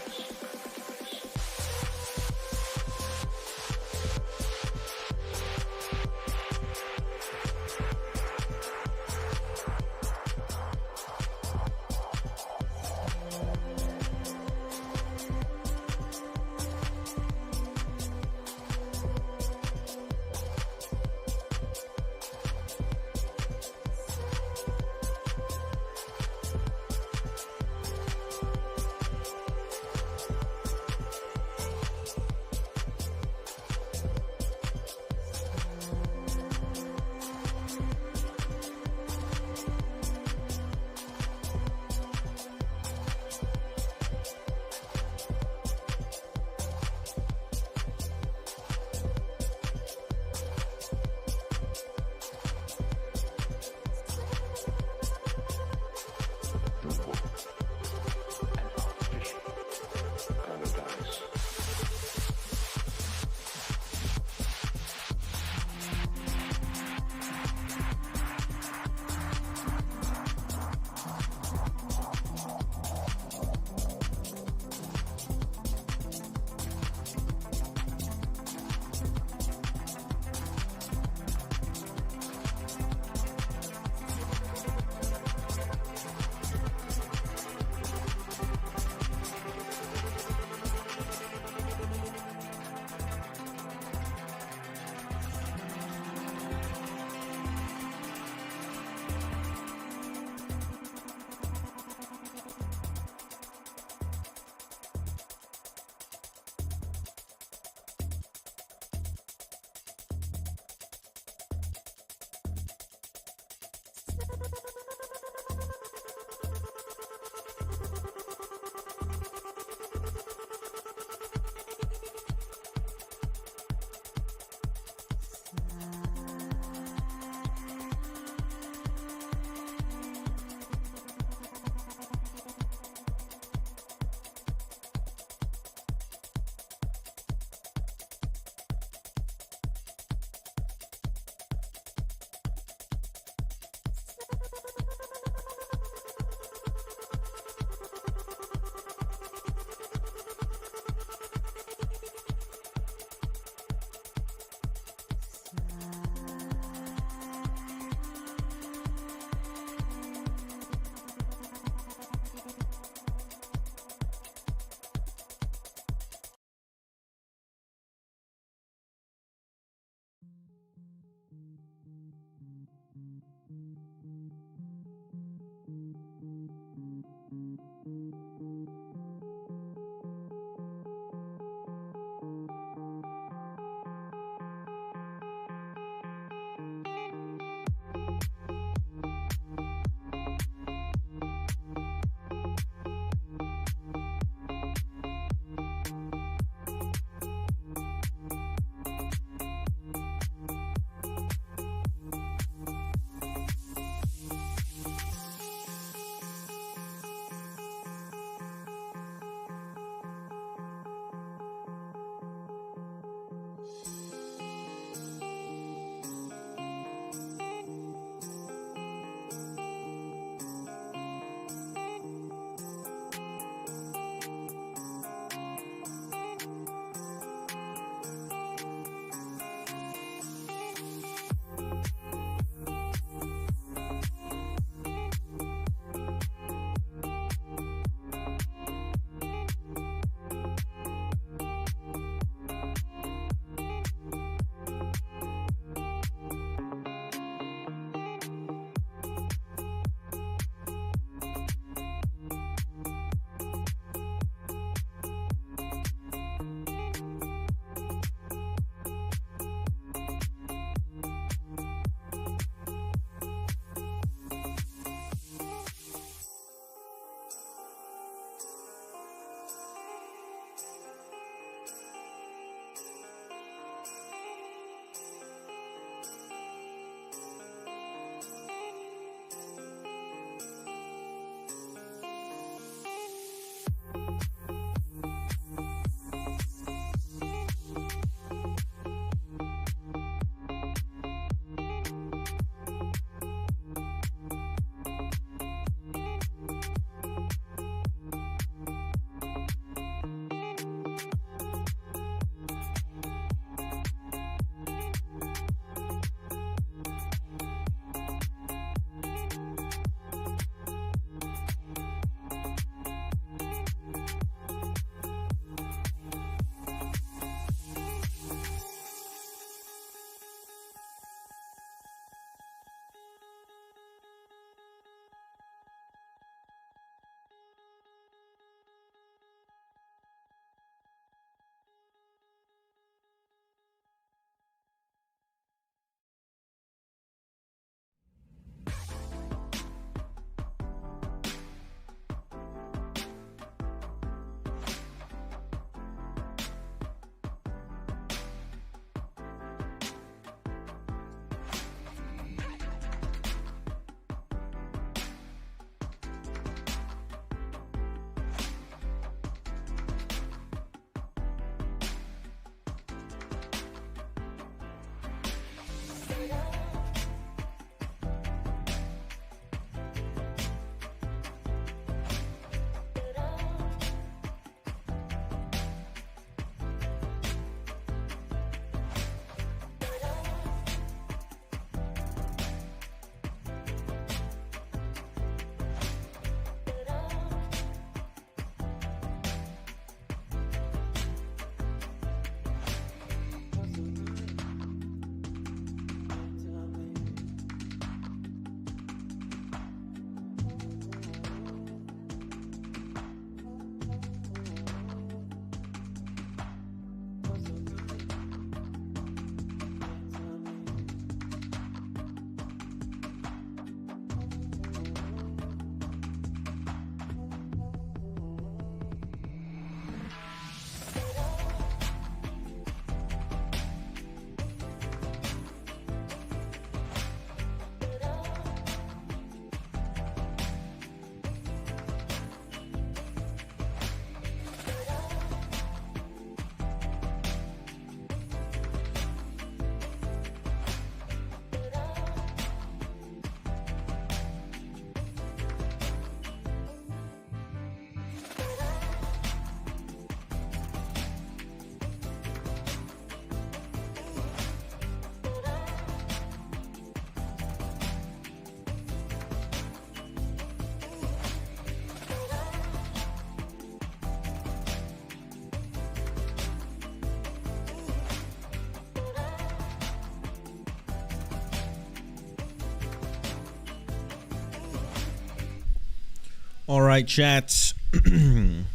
All right, chats. Getting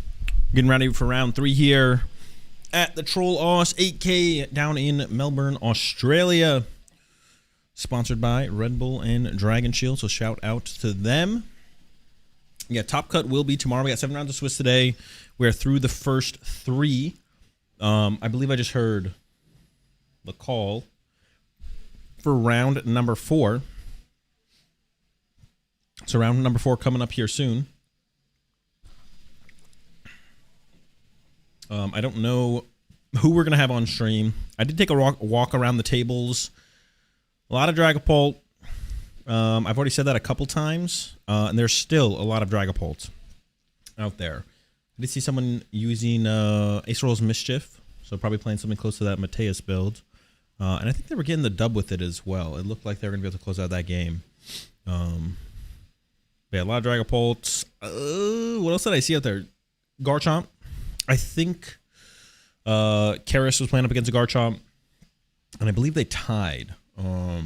ready for round 3 here at the Troll AUS 8K down in Melbourne, Australia. Sponsored by Red Bull and Dragon Shield, so shout out to them. Yeah, Top Cut will be tomorrow. We got 7 rounds of Swiss today. We're through the first 3. I believe I just heard the call for round number 4. So round number 4 coming up here soon. I don't know who we're going to have on stream. I did take a walk around the tables. A lot of Dragapult. I've already said that a couple times. And there's still a lot of Dragapults out there. I did see someone using Ace Roll's Mischief. So probably playing something close to that Mateus build. And I think they were getting the dub with it as well. It looked like they were going to be able to close out that game. Yeah, a lot of Dragapults. What else did I see out there? Garchomp. I think Karis was playing up against a Garchomp. And I believe they tied. I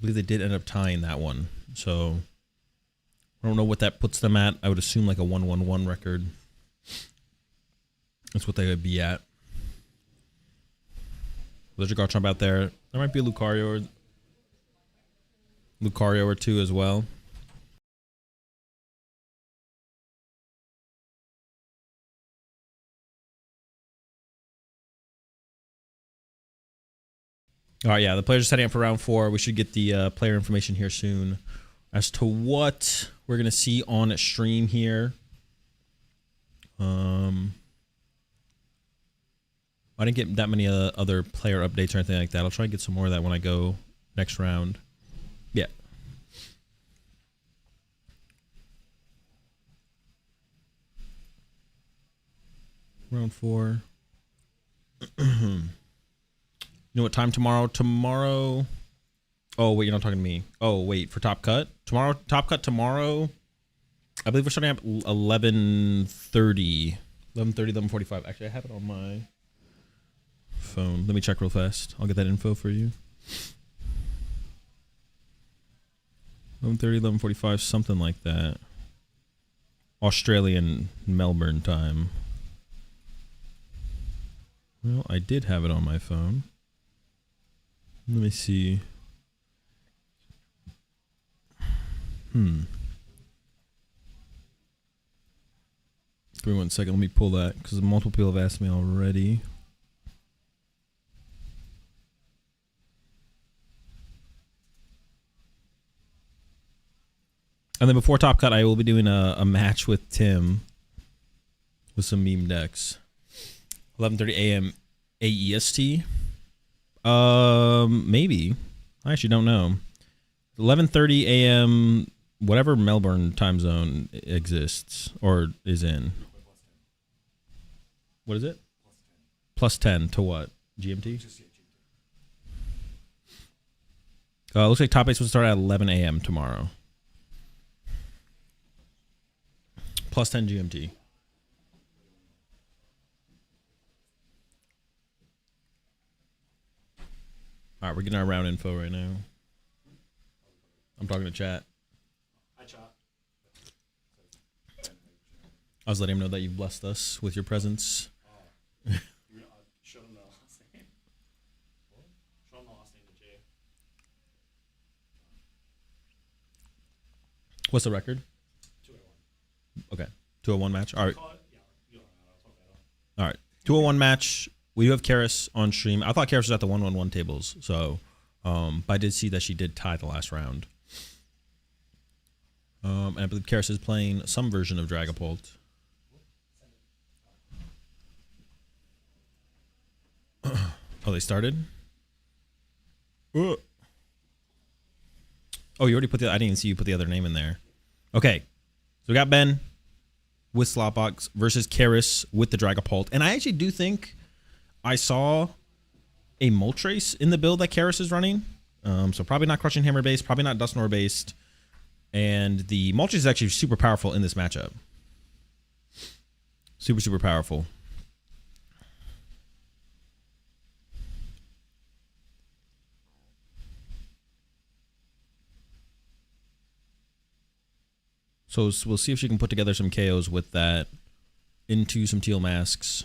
believe they did end up tying that one. So I don't know what that puts them at. I would assume like a 1-1-1 record. That's what they would be at. There's a Garchomp out there. There might be a Lucario or two as well. All right, yeah, the players are setting up for round 4. We should get the player information here soon as to what we're going to see on stream here. I didn't get that many other player updates or anything like that. I'll try and get some more of that when I go next round. Yeah. Round 4. You know what time tomorrow? Tomorrow. Oh, wait, you're not talking to me. Oh, wait, for Top Cut? Tomorrow, Top Cut tomorrow. I believe we're starting at 11:30. 11:30, 11:45. Actually, I have it on my phone. Let me check real fast. I'll get that info for you. 11:30, 11:45, something like that. Australian Melbourne time. Well, I did have it on my phone. Let me see. Give me 1 second. Let me pull that because multiple people have asked me already. And then before Top Cut, I will be doing a match with Tim with some meme decks. 11:30 a.m. AEST. Maybe. I actually don't know. 11:30 a.m. whatever Melbourne time zone exists or is in. What is it? +10 to what? GMT? Looks like top 8 will start at 11 a.m. tomorrow. +10 GMT. All right, we're getting our round info right now. I'm talking to chat. I was letting him know that you've blessed us with your presence. What's the record? 201. Okay. 201 match. All right. All right. 201 match. We do have Karis on stream. I thought Karis was at the 111 tables, so but I did see that she did tie the last round. And I believe Karis is playing some version of Dragapult. Oh, they started? Oh, you already put the... I didn't even see you put the other name in there. Okay. So we got Ben with Slotbox versus Karis with the Dragapult. And I actually do think I saw a Moltres in the build that Karis is running. So probably not Crushing Hammer based, probably not Dusknoir based. And the Moltres is actually super powerful in this matchup. Super, super powerful. So we'll see if she can put together some KOs with that into some teal masks.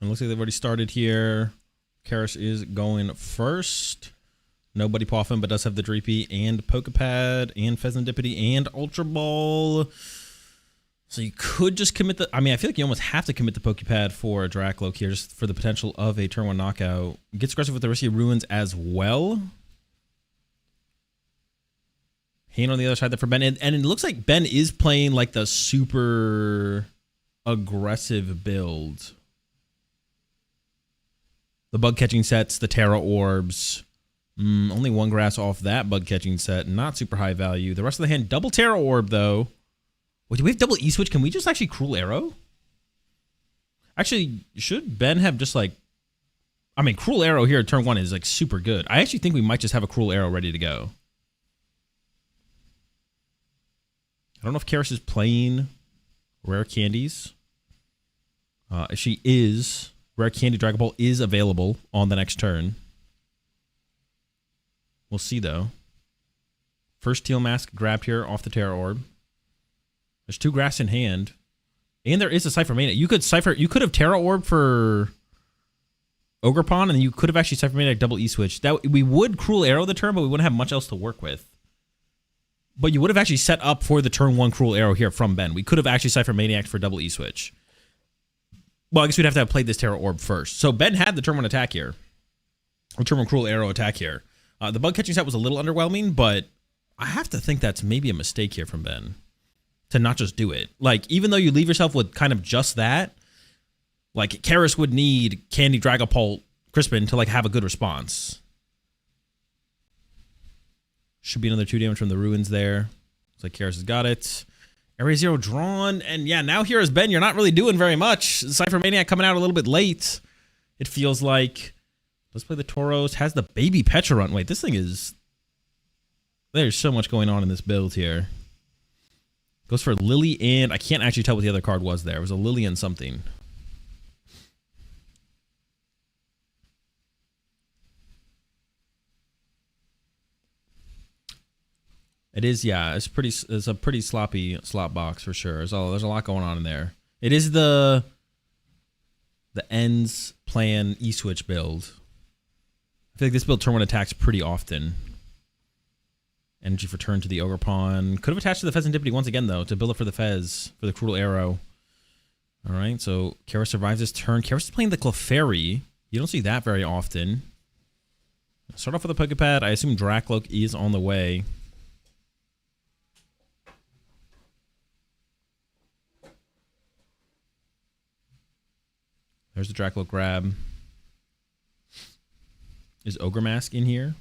And looks like they've already started here. Karis is going first. Nobody Poffin, but does have the Dreepy and Pokepad and Pheasantipity and Ultra Ball. So you could just commit the... I mean, I feel like you almost have to commit the Pokepad for a Dracloak here just for the potential of a turn 1 knockout. Gets aggressive with the Risky Ruins as well. Hand on the other side there for Ben. And it looks like Ben is playing like the super aggressive build. The bug catching sets, the Terra Orbs. Only 1 grass off that bug catching set. Not super high value. The rest of the hand, double Terra Orb though. Wait, do we have double E-Switch? Can we just actually Cruel Arrow? Actually, should Ben have just like... I mean, Cruel Arrow here at turn 1 is like super good. I actually think we might just have a Cruel Arrow ready to go. I don't know if Karis is playing Rare Candies. If she is, Rare Candy Dragapult is available on the next turn. We'll see though. First Teal Mask grabbed here off the Terra Orb. There's 2 grass in hand. And there is a Cypher Maniac. You could have Terra Orb for Ogerpon, and then you could have actually Cypher Maniac double E-Switch. That we would Cruel Arrow the turn, but we wouldn't have much else to work with. But you would have actually set up for the turn 1 Cruel Arrow here from Ben. We could have actually Cypher Maniac for double E-Switch. Well, I guess we'd have to have played this Terra Orb first. So Ben had the turn 1 attack here. Or turn 1 Cruel Arrow attack here. The bug catching set was a little underwhelming, but I have to think that's maybe a mistake here from Ben. To not just do it. Like, even though you leave yourself with kind of just that, like, Karis would need Candy, Dragapult, Crispin to, like, have a good response. Should be another 2 damage from the Ruins there. Looks like Karis has got it. Area 0 drawn. And, yeah, now here is Ben. You're not really doing very much. Cypher Maniac coming out a little bit late. It feels like. Let's play the Tauros. Has the Baby Pecharunt. Wait, this thing is... There's so much going on in this build here. Goes for Lily and... I can't actually tell what the other card was there. It was a Lily and something. It is, yeah. It's a pretty sloppy slot box for sure. There's a lot going on in there. It is the ends plan E-Switch build. I feel like this build turn 1 attacks pretty often. Energy for turn to the Ogerpon. Could have attached to the Pheasantipity once again, though, to build up for the Fez, for the Cruel Arrow. All right, so Karis survives this turn. Karis is playing the Clefairy. You don't see that very often. Start off with a Pokepad. I assume Dracloak is on the way. There's the Dracloak grab. Is Ogre Mask in here?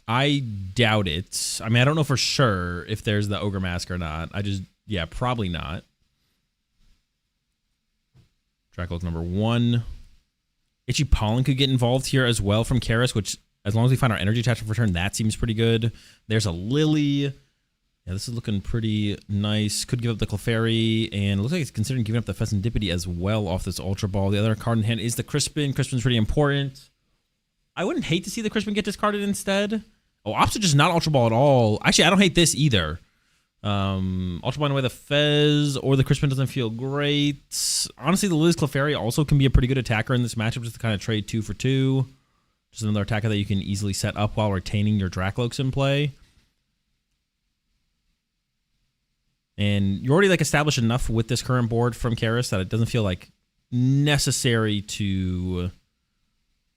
I doubt it. I mean, I don't know for sure if there's the Ogre Mask or not. Yeah, probably not. Dracloak number 1. Itchy Pollen could get involved here as well from Karis, which, as long as we find our energy attachment for turn, that seems pretty good. There's a Lily. Yeah, this is looking pretty nice. Could give up the Clefairy, and it looks like it's considering giving up the Pheasantipity as well off this Ultra Ball. The other card in hand is the Crispin. Crispin's pretty important. I wouldn't hate to see the Crispin get discarded instead. Oh, opposite just not Ultra Ball at all. Actually, I don't hate this either. Ultra Ball away the Fez or the Crispin doesn't feel great. Honestly, the Liz Clefairy also can be a pretty good attacker in this matchup, just to kind of trade 2 for 2. Just another attacker that you can easily set up while retaining your Dracloaks in play. And you already like established enough with this current board from Karis that it doesn't feel like necessary to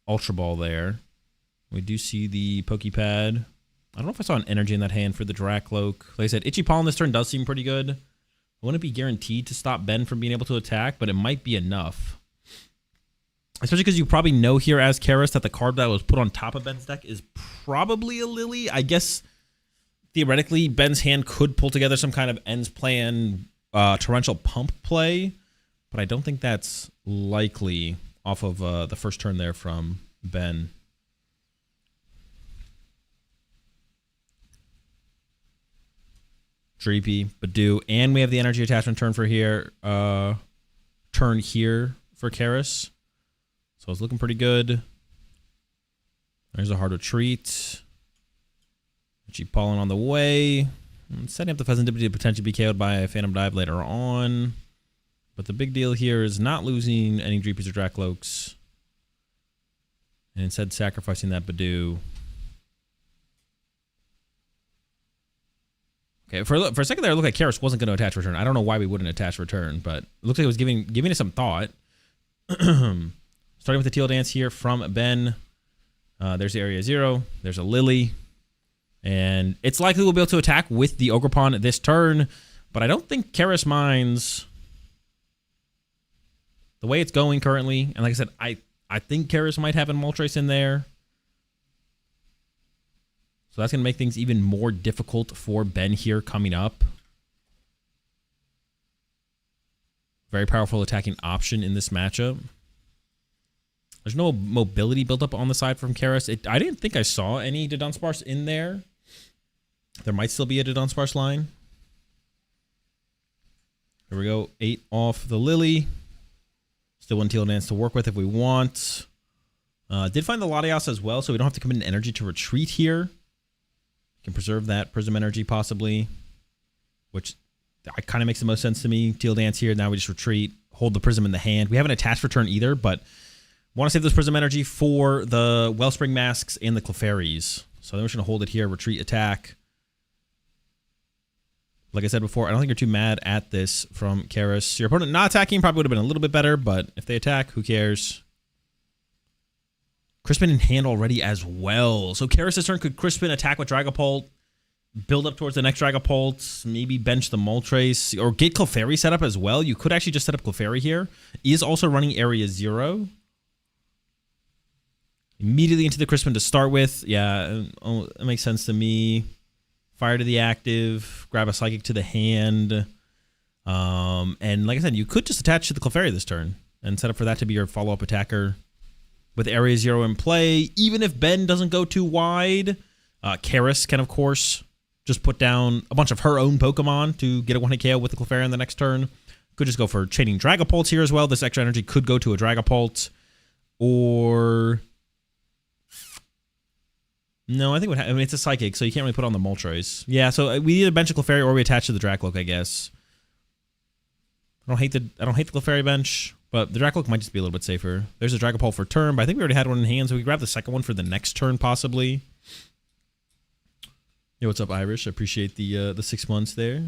Ultra Ball there. We do see the Pokepad. I don't know if I saw an energy in that hand for the Dracloak. Like I said, Itchy Pollen this turn does seem pretty good. Wouldn't be guaranteed to stop Ben from being able to attack, but it might be enough. Especially because you probably know here as Karis that the card that was put on top of Ben's deck is probably a Lily. I guess theoretically Ben's hand could pull together some kind of ends plan torrential pump play, but I don't think that's likely off of the first turn there from Ben. Dreepy, Badoo, and we have the energy attachment turn for here. Turn here for Karis. So it's looking pretty good. There's a hard retreat. Itchy Pollen on the way. Setting up the Pheasantipity to potentially be KO'd by a Phantom Dive later on. But the big deal here is not losing any Dreepies or Dracloaks. And instead sacrificing that Badoo. Okay, for a second there, it looked like Karis wasn't going to attach return. I don't know why we wouldn't attach return, but it looks like it was giving it some thought. Starting with the Teal Dance here from Ben. There's the Area 0. There's a Lily. And it's likely we'll be able to attack with the Ogre Pawn this turn, but I don't think Karis minds the way it's going currently. And like I said, I think Karis might have a Moltres in there. So that's going to make things even more difficult for Ben here coming up. Very powerful attacking option in this matchup. There's no mobility built up on the side from Karis. I didn't think I saw any Dudunsparce in there. There might still be a Dudunsparce line. Here we go. 8 off the Lily. Still one Teal Dance to work with if we want. Did find the Latias as well, so we don't have to commit an energy to retreat here. Can preserve that Prism energy possibly, which kind of makes the most sense to me. Teal Dance here. Now we just retreat, hold the Prism in the hand. We haven't attached return either, but want to save this Prism energy for the Wellspring Masks and the Clefairies. So then we're just going to hold it here, retreat, attack. Like I said before, I don't think you're too mad at this from Karis. Your opponent not attacking probably would have been a little bit better, but if they attack, who cares? Crispin in hand already as well. So Karis' turn, could Crispin attack with Dragapult, build up towards the next Dragapult, maybe bench the Moltres, or get Clefairy set up as well? You could actually just set up Clefairy here. He is also running Area 0. Immediately into the Crispin to start with. Yeah, it makes sense to me. Fire to the active, grab a Psychic to the hand. And like I said, you could just attach to the Clefairy this turn and set up for that to be your follow-up attacker. With Area 0 in play, even if Ben doesn't go too wide, Karis can, of course, just put down a bunch of her own Pokemon to get a 1-hit KO with the Clefairy in the next turn. Could just go for chaining Dragapults here as well. This extra energy could go to a Dragapult. Or... No, I think I mean, it's a Psychic, so you can't really put on the Moltres. Yeah, so we either bench a Clefairy or we attach to the Dracloak, I guess. I don't hate the Clefairy bench, but the Dracloak might just be a little bit safer. There's a Dragapult for turn, but I think we already had one in hand, so we grab the second one for the next turn, possibly. Yo, what's up, Irish? I appreciate the 6 months there.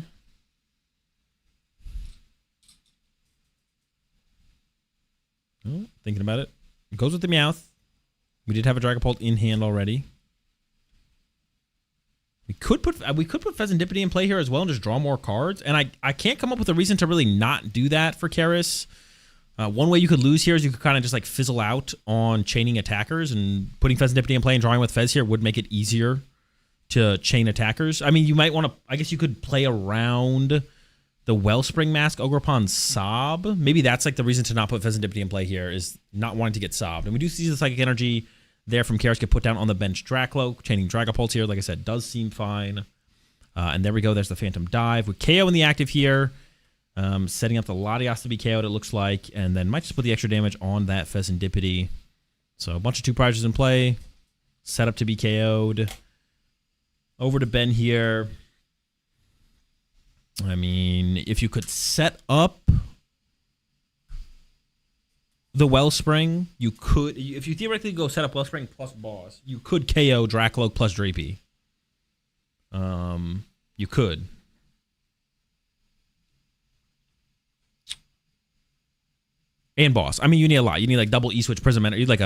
Oh, thinking about it. It goes with the Meowth. We did have a Dragapult in hand already. We could put Pheasantipity in play here as well and just draw more cards. And I can't come up with a reason to really not do that for Karis. One way you could lose here is you could kind of just like fizzle out on chaining attackers, and putting Fezandipity in play and drawing with Fez here would make it easier to chain attackers. I mean, you might want to, I guess you could play around the Wellspring Mask Ogerpon Sob. Maybe that's like the reason to not put Fezandipity in play here, is not wanting to get sobbed. And we do see the Psychic Energy there from Karis get put down on the bench. Dracloak, chaining Dragapult here, like I said, does seem fine. And there we go. There's the Phantom Dive with KO in the active here. Setting up the Latias to be KO'd, it looks like. And then might just put the extra damage on that Fezandipity. So a bunch of 2 prizes in play. Set up to be KO'd. Over to Ben here. I mean, if you could set up the Wellspring, you could, if you theoretically go set up Wellspring plus Boss, you could KO Dracloak plus Drapey. You could. And Boss. I mean, you need a lot. You need like double E-Switch Prism Energy. Like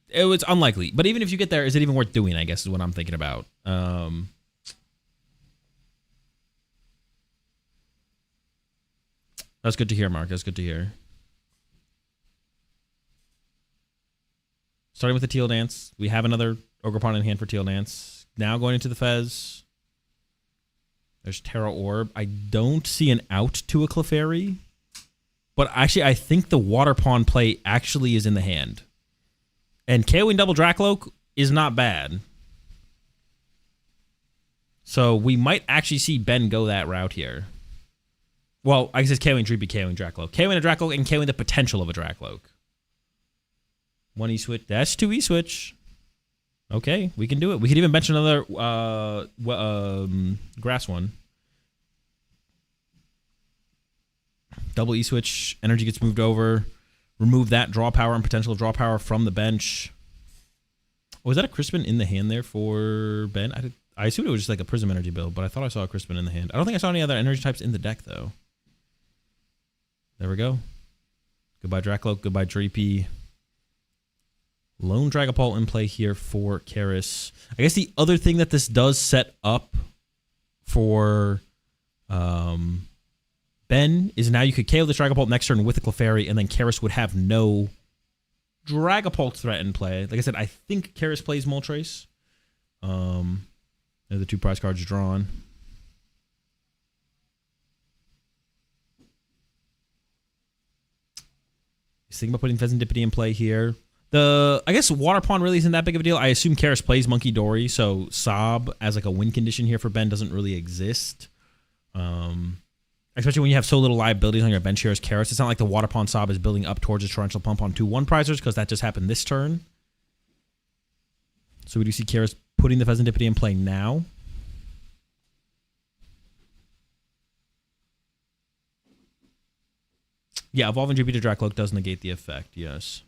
it was unlikely. But even if you get there, is it even worth doing, I guess, is what I'm thinking about. That's good to hear, Mark. That's good to hear. Starting with the Teal Dance. We have another Ogerpon in hand for Teal Dance. Now going into the Fez. There's Terra Orb. I don't see an out to a Clefairy. But actually, I think the Water Pawn play actually is in the hand. And KOing double Dracloak is not bad. So we might actually see Ben go that route here. Well, I guess it's KOing Dreepy, KOing Dracloak. KOing a Dracloak and KOing the potential of a Dracloak. 1 E-Switch. That's 2 E-Switch. Okay, we can do it. We could even bench another grass one. Double E-Switch. Energy gets moved over. Remove that draw power and potential draw power from the bench. Oh, was that a Crispin in the hand there for Ben? I assumed it was just like a Prism Energy build, but I thought I saw a Crispin in the hand. I don't think I saw any other energy types in the deck, though. There we go. Goodbye, Dracloak. Goodbye, Dreepy. Lone Dragapult in play here for Karis. I guess the other thing that this does set up for Ben is now you could KO the Dragapult next turn with the Clefairy, and then Karis would have no Dragapult threat in play. Like I said, I think Karis plays Moltres. There are the 2 prize cards drawn. He's thinking about putting Fezandipity in play here. I guess Water Pawn really isn't that big of a deal. I assume Karis plays Monkey Dory, so Sob as like a win condition here for Ben doesn't really exist. Especially when you have so little liabilities on your bench here as Karis. It's not like the Water Pawn Sob is building up towards a Torrential Pump on 2 1-prizers, because that just happened this turn. So we do see Karis putting the Fezandipity in play now. Yeah, evolving GP to Dracloak does negate the effect, yes.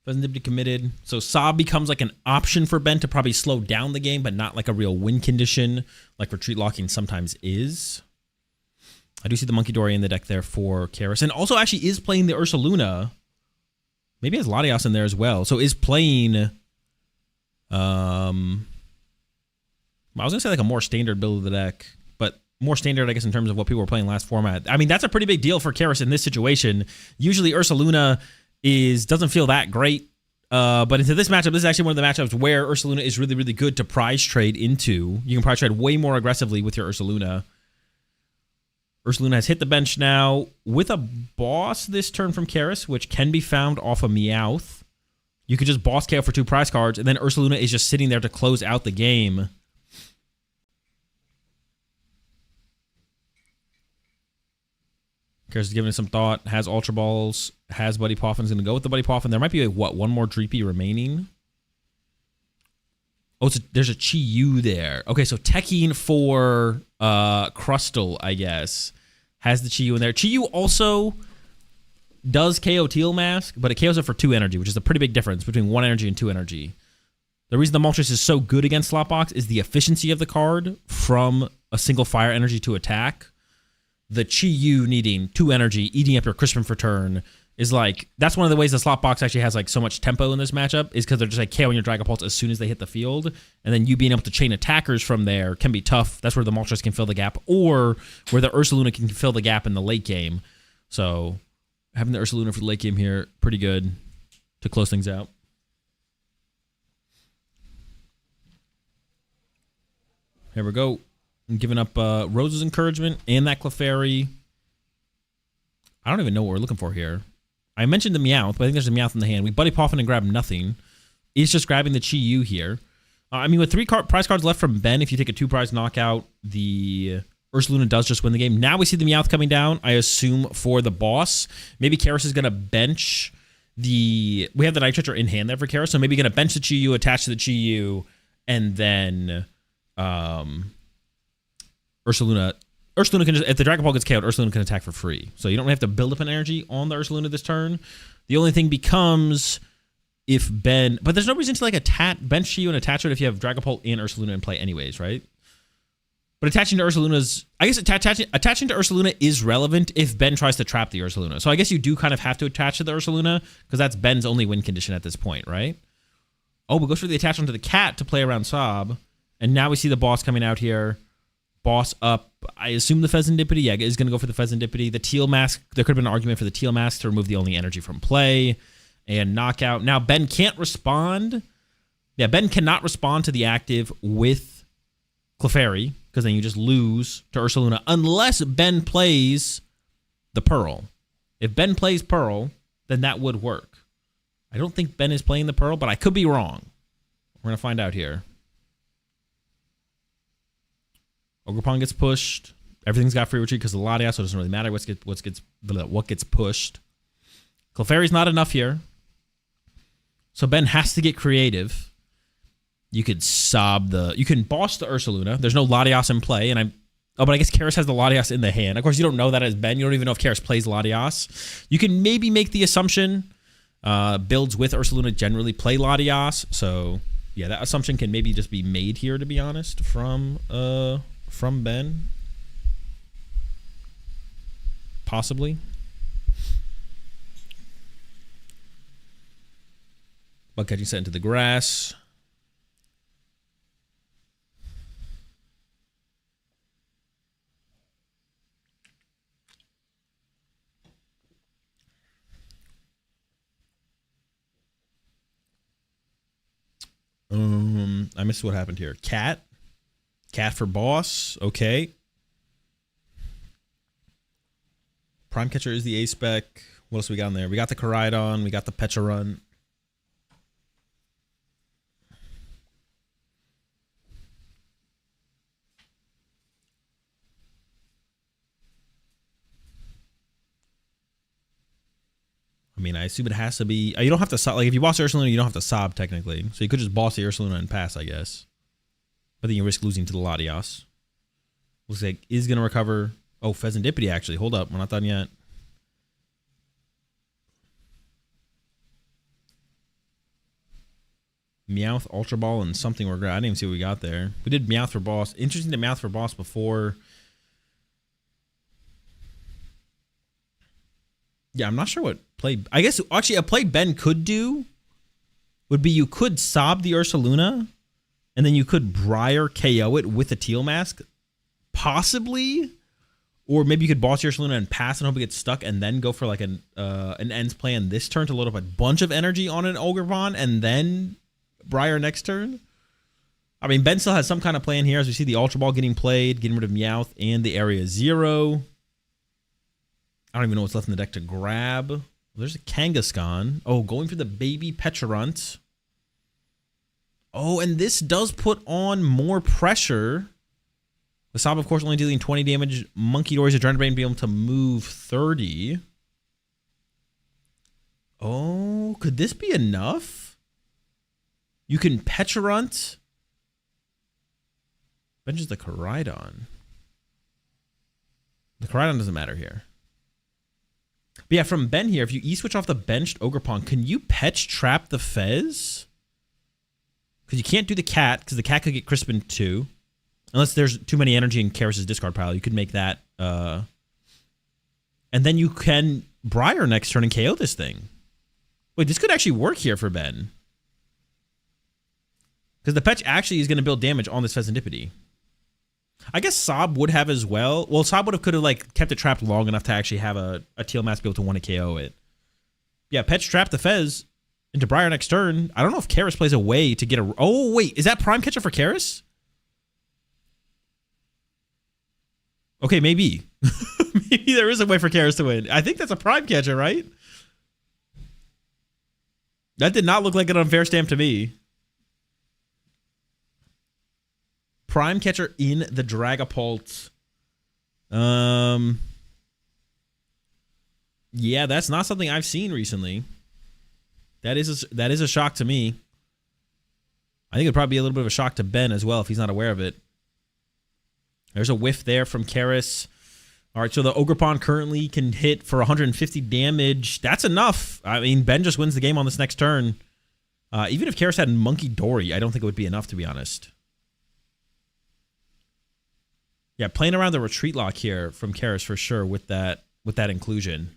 Fezandipity committed. So Sob becomes like an option for Ben to probably slow down the game, but not like a real win condition like Retreat Locking sometimes is. I do see the Monkey Dory in the deck there for Karis. And also actually is playing the Ursaluna. Maybe has Latias in there as well. So is playing... I was going to say like a more standard build of the deck. But more standard, I guess, in terms of what people were playing last format. I mean, that's a pretty big deal for Karis in this situation. Usually Ursaluna doesn't feel that great. But into this matchup, this is actually one of the matchups where Ursaluna is really, really good to prize trade into. You can prize trade way more aggressively with your Ursaluna. Ursaluna has hit the bench now with a boss this turn from Karis, which can be found off of Meowth. You could just boss KO for 2 prize cards, and then Ursaluna is just sitting there to close out the game. Karis is giving it some thought, has Ultra Balls, has Buddy Poffin, is going to go with the Buddy Poffin. There might be, like, what, 1 more Dreepy remaining? Oh, there's a Chi-Yu there. Okay, so Techine for Crustle, I guess, has the Chi-Yu in there. Chi-Yu also does KO Teal Mask, but it KOs it for 2 energy, which is a pretty big difference between 1 energy and 2 energy. The reason the Moltres is so good against Slotbox is the efficiency of the card from a single fire energy to attack. The Chi-Yu needing 2 energy, eating up your Crispin for turn, is like, that's one of the ways the slot box actually has like so much tempo in this matchup, is because they're just like KOing your Dragapults as soon as they hit the field, and then you being able to chain attackers from there can be tough. That's where the Moltres can fill the gap, or where the Ursaluna can fill the gap in the late game. So having the Ursaluna for the late game here, pretty good to close things out. Here we go. I'm giving up Rose's Encouragement and that Clefairy. I don't even know what we're looking for here. I mentioned the Meowth, but I think there's a Meowth in the hand. We Buddy Poffin and grab nothing. He's just grabbing the Chi-Yu here. I mean, with 3 prize cards left from Ben, if you take a 2-prize knockout, the Ursaluna does just win the game. Now we see the Meowth coming down, I assume, for the boss. Maybe Karis is going to bench the... We have the Night Treacher in hand there for Karis, so maybe going to bench the Chi-Yu, attach to the Chi-Yu, and then Ursaluna can just, if the Dragon Ball gets KO'd, Ursaluna can attack for free. So you don't have to build up an energy on the Ursaluna this turn. The only thing becomes if Ben... But there's no reason to like bench Chi-Yu and attach it if you have Dragapult and Ursaluna in play anyways, right? But attaching to Ursaluna's... I guess attaching to Ursaluna is relevant if Ben tries to trap the Ursaluna. So I guess you do kind of have to attach to the Ursaluna because that's Ben's only win condition at this point, right? Oh, we go for the attachment to the cat to play around Sob. And now we see the boss coming out here. Boss up. I assume the Pheasantipity. Yeah, is going to go for the Pheasantipity. The Teal Mask. There could have been an argument for the Teal Mask to remove the only energy from play. And knockout. Now, Ben can't respond. Yeah, Ben cannot respond to the active with Clefairy, because then you just lose to Ursaluna unless Ben plays the Pearl. If Ben plays Pearl, then that would work. I don't think Ben is playing the Pearl, but I could be wrong. We're going to find out here. Ogerpon gets pushed. Everything's got free retreat because of Latias, so it doesn't really matter what gets pushed. Clefairy's not enough here. So Ben has to get creative. You could you can boss the Ursaluna. There's no Latias in play, but I guess Karis has the Latias in the hand. Of course, you don't know that as Ben. You don't even know if Karis plays Latias. You can maybe make the assumption builds with Ursaluna generally play Latias. So yeah, that assumption can maybe just be made here, to be honest, from Ben. Possibly. Bug catching set into the grass. I missed what happened here. Cat for boss. Okay. Prime Catcher is the A-Spec. What else we got in there? We got the Koraidon. We got the Pecharunt. I mean, I assume it has to be... You don't have to... Like, if you boss Ursaluna, you don't have to sob, technically. So you could just boss the Ursaluna and pass, I guess. But then you risk losing to the Latias. Looks like is going to recover... Oh, Pheasantipity, actually. Hold up. We're not done yet. Meowth, Ultra Ball, and something we're... I didn't even see what we got there. We did Meowth for boss. Interesting to Meowth for boss before... Yeah, I'm not sure what play... I guess, actually, a play Ben could do would be you could sob the Ursaluna, and then you could Briar KO it with a Teal Mask. Possibly. Or maybe you could boss your Ursaluna and pass and hope it gets stuck, and then go for like an ends play on this turn to load up a bunch of energy on an Ogerpon, and then Briar next turn. I mean, Ben still has some kind of plan here, as we see the Ultra Ball getting played, getting rid of Meowth and the Area 0. I don't even know what's left in the deck to grab. There's a Kangaskhan. Oh, going for the baby Pecharunt. Oh, and this does put on more pressure. The Sob, of course, only dealing 20 damage. Monkey Dory's Adrenaline Brain being able to move 30. Oh, could this be enough? You can Pecharunt. Benches the Koraidon. The Koraidon doesn't matter here. But yeah, from Ben here, if you E-switch off the benched Ogerpon, can you Petch trap the Fez? Because you can't do the cat, because the cat could get Crispin too. Unless there's too many energy in Karis' discard pile. You could make that And then you can Briar next turn and KO this thing. Wait, this could actually work here for Ben. Because the Petch actually is going to build damage on this Pheasantipity. I guess Sob would have as well. Well, Sob could have like kept it trapped long enough to actually have a Teal Mask be able to want to KO it. Yeah, Petch trapped the Fez into Briar next turn. I don't know if Karis plays a way to get a... Oh, wait. Is that Prime Catcher for Karis? Okay, maybe. Maybe there is a way for Karis to win. I think that's a Prime Catcher, right? That did not look like an unfair stamp to me. Prime Catcher in the Dragapult. Yeah, that's not something I've seen recently. That is a shock to me. I think it'd probably be a little bit of a shock to Ben as well if he's not aware of it. There's a whiff there from Karis. All right, so the Ogerpon currently can hit for 150 damage. That's enough. I mean, Ben just wins the game on this next turn. Even if Karis had Monkey Dory, I don't think it would be enough, to be honest. Yeah, playing around the retreat lock here from Karis for sure with that inclusion.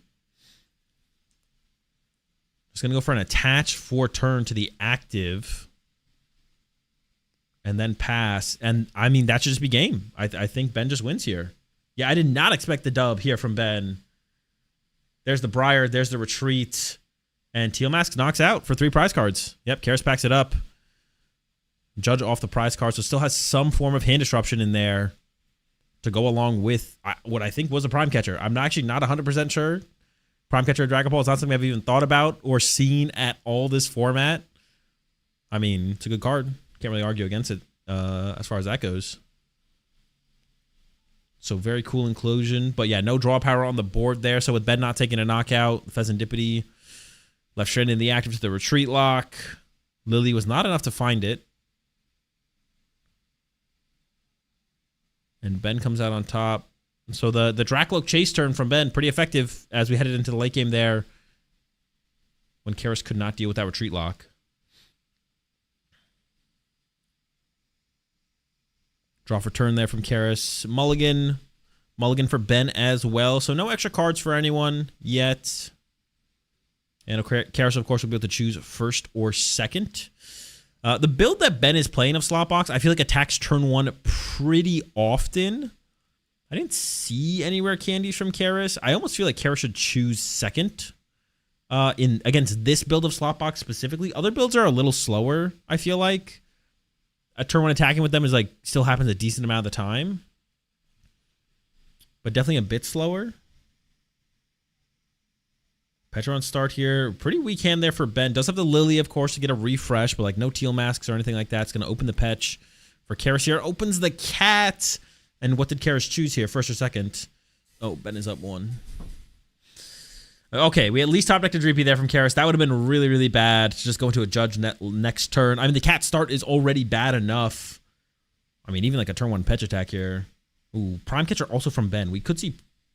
Just going to go for an attach for turn to the active. And then pass. And, I mean, that should just be game. I think Ben just wins here. Yeah, I did not expect the dub here from Ben. There's the Briar. There's the retreat. And Teal Mask knocks out for 3 prize cards. Yep, Karis packs it up. Judge off the prize card. So still has some form of hand disruption in there to go along with what I think was a Prime Catcher. I'm actually not 100% sure. Prime Catcher Dragon Ball is not something I've even thought about or seen at all this format. I mean, it's a good card. Can't really argue against it as far as that goes. So very cool inclusion. But yeah, no draw power on the board there. So with Ben not taking a knockout, Pheasantipity left stranded in the active to the retreat lock. Lily was not enough to find it. And Ben comes out on top. So the Dracloak chase turn from Ben, pretty effective as we headed into the late game there when Karis could not deal with that retreat lock. Draw for turn there from Karis. Mulligan. Mulligan for Ben as well. So no extra cards for anyone yet. And Karis, of course, will be able to choose first or second. The build that Ben is playing of Slotbox, I feel like attacks turn 1 pretty often. I didn't see anywhere candies from Karis. I almost feel like Karis should choose second against this build of Slotbox specifically. Other builds are a little slower, I feel like. A turn 1 attacking with them is like still happens a decent amount of the time. But definitely a bit slower. Petron start here. Pretty weak hand there for Ben. Does have the Lily, of course, to get a refresh, but like no Teal Masks or anything like that. It's going to open the Petch for Karis here. Opens the Cat. And what did Karis choose here? First or second? Oh, Ben is up 1. Okay, we at least top decked a Dreepy there from Karis. That would have been really, really bad to just go into a Judge next turn. I mean, the Cat start is already bad enough. I mean, even like a turn 1 Petch attack here. Ooh, Prime Catcher also from Ben. We could see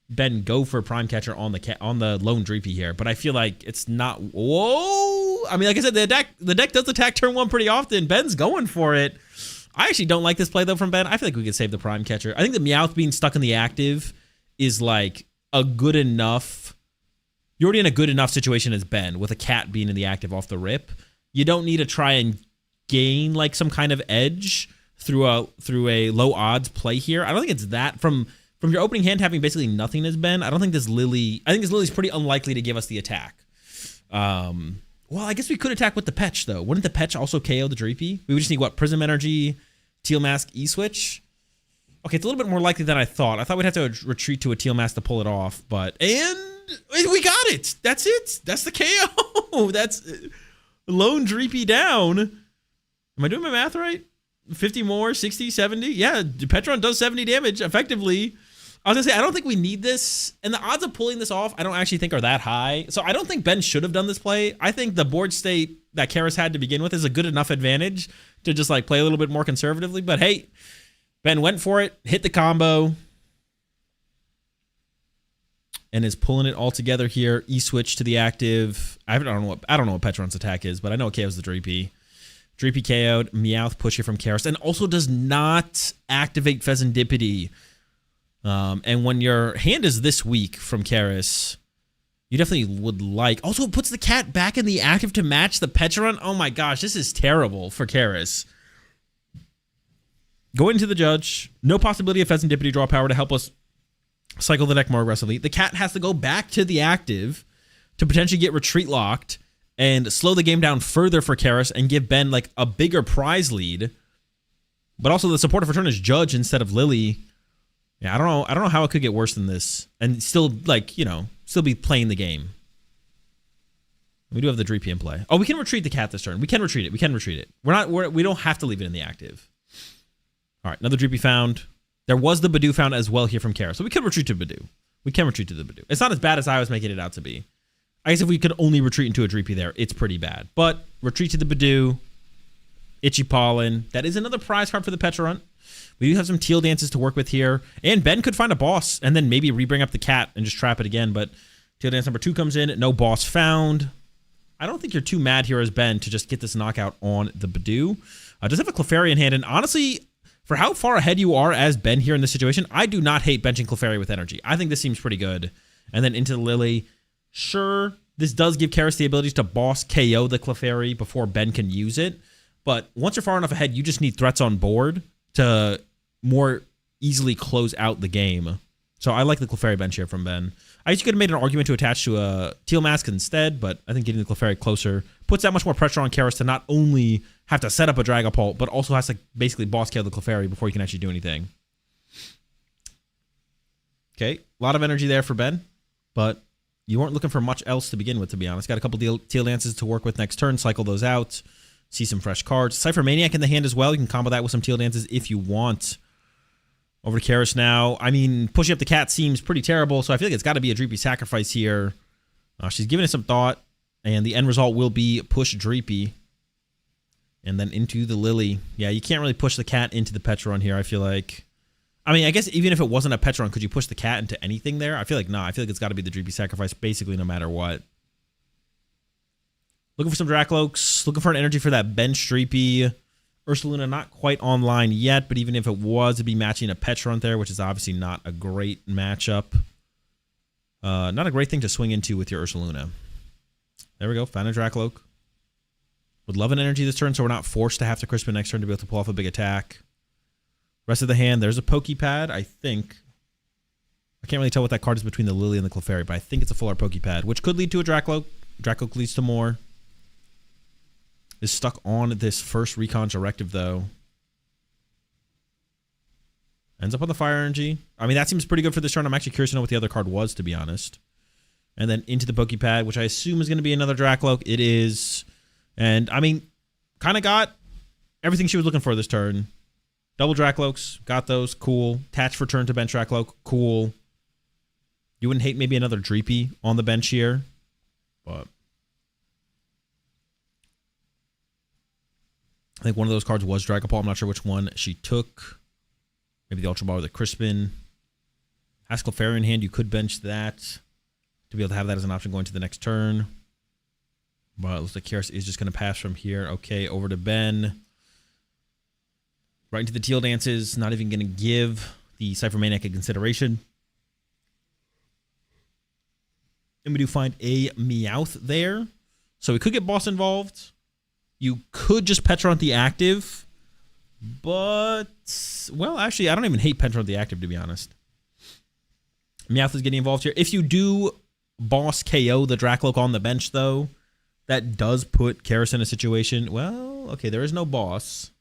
Ben go for Prime Catcher on the lone Dreepy here, but I feel like it's not. Whoa! I mean, like I said, the deck does attack turn 1 pretty often. Ben's going for it. I actually don't like this play though from Ben. I feel like we could save the Prime Catcher. I think the Meowth being stuck in the active is like a good enough. You're already in a good enough situation as Ben with a Cat being in the active off the rip. You don't need to try and gain like some kind of edge through a low odds play here. I don't think it's that from your opening hand having basically nothing as Ben. I don't think this Lily. I think this Lily's pretty unlikely to give us the attack. Well, I guess we could attack with the Petch though. Wouldn't the Petch also KO the Dreepy? We would just need what? Prism Energy, Teal Mask, E-Switch. Okay, it's a little bit more likely than I thought. I thought we'd have to retreat to a Teal Mask to pull it off, and we got it. That's it. That's the KO. That's lone Dreepy down. Am I doing my math right? 50 more, 60, 70? Yeah, Petron does 70 damage effectively. I was going to say, I don't think we need this. And the odds of pulling this off, I don't actually think are that high. So I don't think Ben should have done this play. I think the board state that Karis had to begin with is a good enough advantage to just like play a little bit more conservatively. But hey, Ben went for it, hit the combo, and is pulling it all together here. E-switch to the active. I don't know what Petron's attack is, but I know it KOs the Dreepy. Dreepy KO'd. Meowth push here from Karis. And also does not activate Pheasantipity. And when your hand is this weak from Karis, you definitely would like. Also, it puts the cat back in the active to match the Petron. Oh my gosh, this is terrible for Karis. Going to the judge, no possibility of Pheasantipity draw power to help us cycle the deck more aggressively. The cat has to go back to the active to potentially get retreat locked and slow the game down further for Karis and give Ben like a bigger prize lead. But also the supportive return is Judge instead of Lily. Yeah, I don't know how it could get worse than this and still like, you know, still be playing the game. We do have the Dreepy in play. Oh, we can retreat the cat this turn. We can retreat it. We can retreat it. We don't have to leave it in the active. All right, another Dreepy found. There was the Badoo found as well here from Kara. So we could retreat to Badoo. We can retreat to the Badoo. It's not as bad as I was making it out to be. I guess if we could only retreat into a Dreepy there, it's pretty bad. But retreat to the Badoo. Itchy Pollen. That is another prize card for the Petrorunt. We do have some Teal Dances to work with here. And Ben could find a boss and then maybe rebring up the cat and just trap it again. But Teal Dance number 2 comes in. No boss found. I don't think you're too mad here as Ben to just get this knockout on the Badoo. Does have a Clefairy in hand. And honestly, for how far ahead you are as Ben here in this situation, I do not hate benching Clefairy with energy. I think this seems pretty good. And then into the Lily. Sure, this does give Karis the ability to boss KO the Clefairy before Ben can use it. But once you're far enough ahead, you just need threats on board to more easily close out the game. So I like the Clefairy bench here from Ben. I guess you could have made an argument to attach to a Teal Mask instead, but I think getting the Clefairy closer puts that much more pressure on Karis to not only have to set up a Dragapult, but also has to basically boss kill the Clefairy before you can actually do anything. Okay, a lot of energy there for Ben, but you weren't looking for much else to begin with, to be honest. Got a couple Teal Dances to work with next turn, cycle those out, see some fresh cards. Cypher Maniac in the hand as well. You can combo that with some Teal Dances if you want. Over to Karis now. I mean, pushing up the cat seems pretty terrible, so I feel like it's got to be a Dreepy sacrifice here. She's giving it some thought, and the end result will be push Dreepy. And then into the Lily. Yeah, you can't really push the cat into the Petron here, I feel like. I mean, I guess even if it wasn't a Petron, could you push the cat into anything there? I feel like no. I feel like it's got to be the Dreepy sacrifice basically no matter what. Looking for some Dracloaks. Looking for an energy for that bench Dreepy. Ursaluna not quite online yet, but even if it was, it'd be matching a Petron there, which is obviously not a great matchup. Not a great thing to swing into with your Ursaluna. There we go. Found a Dracloak. Would love an energy this turn, so we're not forced to have to Crispin next turn to be able to pull off a big attack. Rest of the hand, there's a Pokepad, I think. I can't really tell what that card is between the Lily and the Clefairy, but I think it's a full art Pokepad, which could lead to a Dracloak. Dracloak leads to more. Is stuck on this first Recon Directive, though. Ends up on the Fire Energy. I mean, that seems pretty good for this turn. I'm actually curious to know what the other card was, to be honest. And then into the Pokepad, which I assume is going to be another Dracloak. It is. And, I mean, kind of got everything she was looking for this turn. Double Dracloaks. Got those. Cool. Attach for turn to bench Dracloak. Cool. You wouldn't hate maybe another Dreepy on the bench here. But I think one of those cards was Dragapult. I'm not sure which one she took. Maybe the Ultra Ball or the Crispin. Has Clefairy in hand. You could bench that to be able to have that as an option going to the next turn. But it looks like Karis is just going to pass from here. Okay, over to Ben. Right into the Teal Dances. Not even going to give the Cypher Maniac a consideration. And we do find a Meowth there. So we could get boss involved. You could just Petron the active. But, well, actually, I don't even hate Petron the active, to be honest. Meowth is getting involved here. If you do boss KO the Dracloak on the bench, though, that does put Karis in a situation. Well, okay, there is no boss.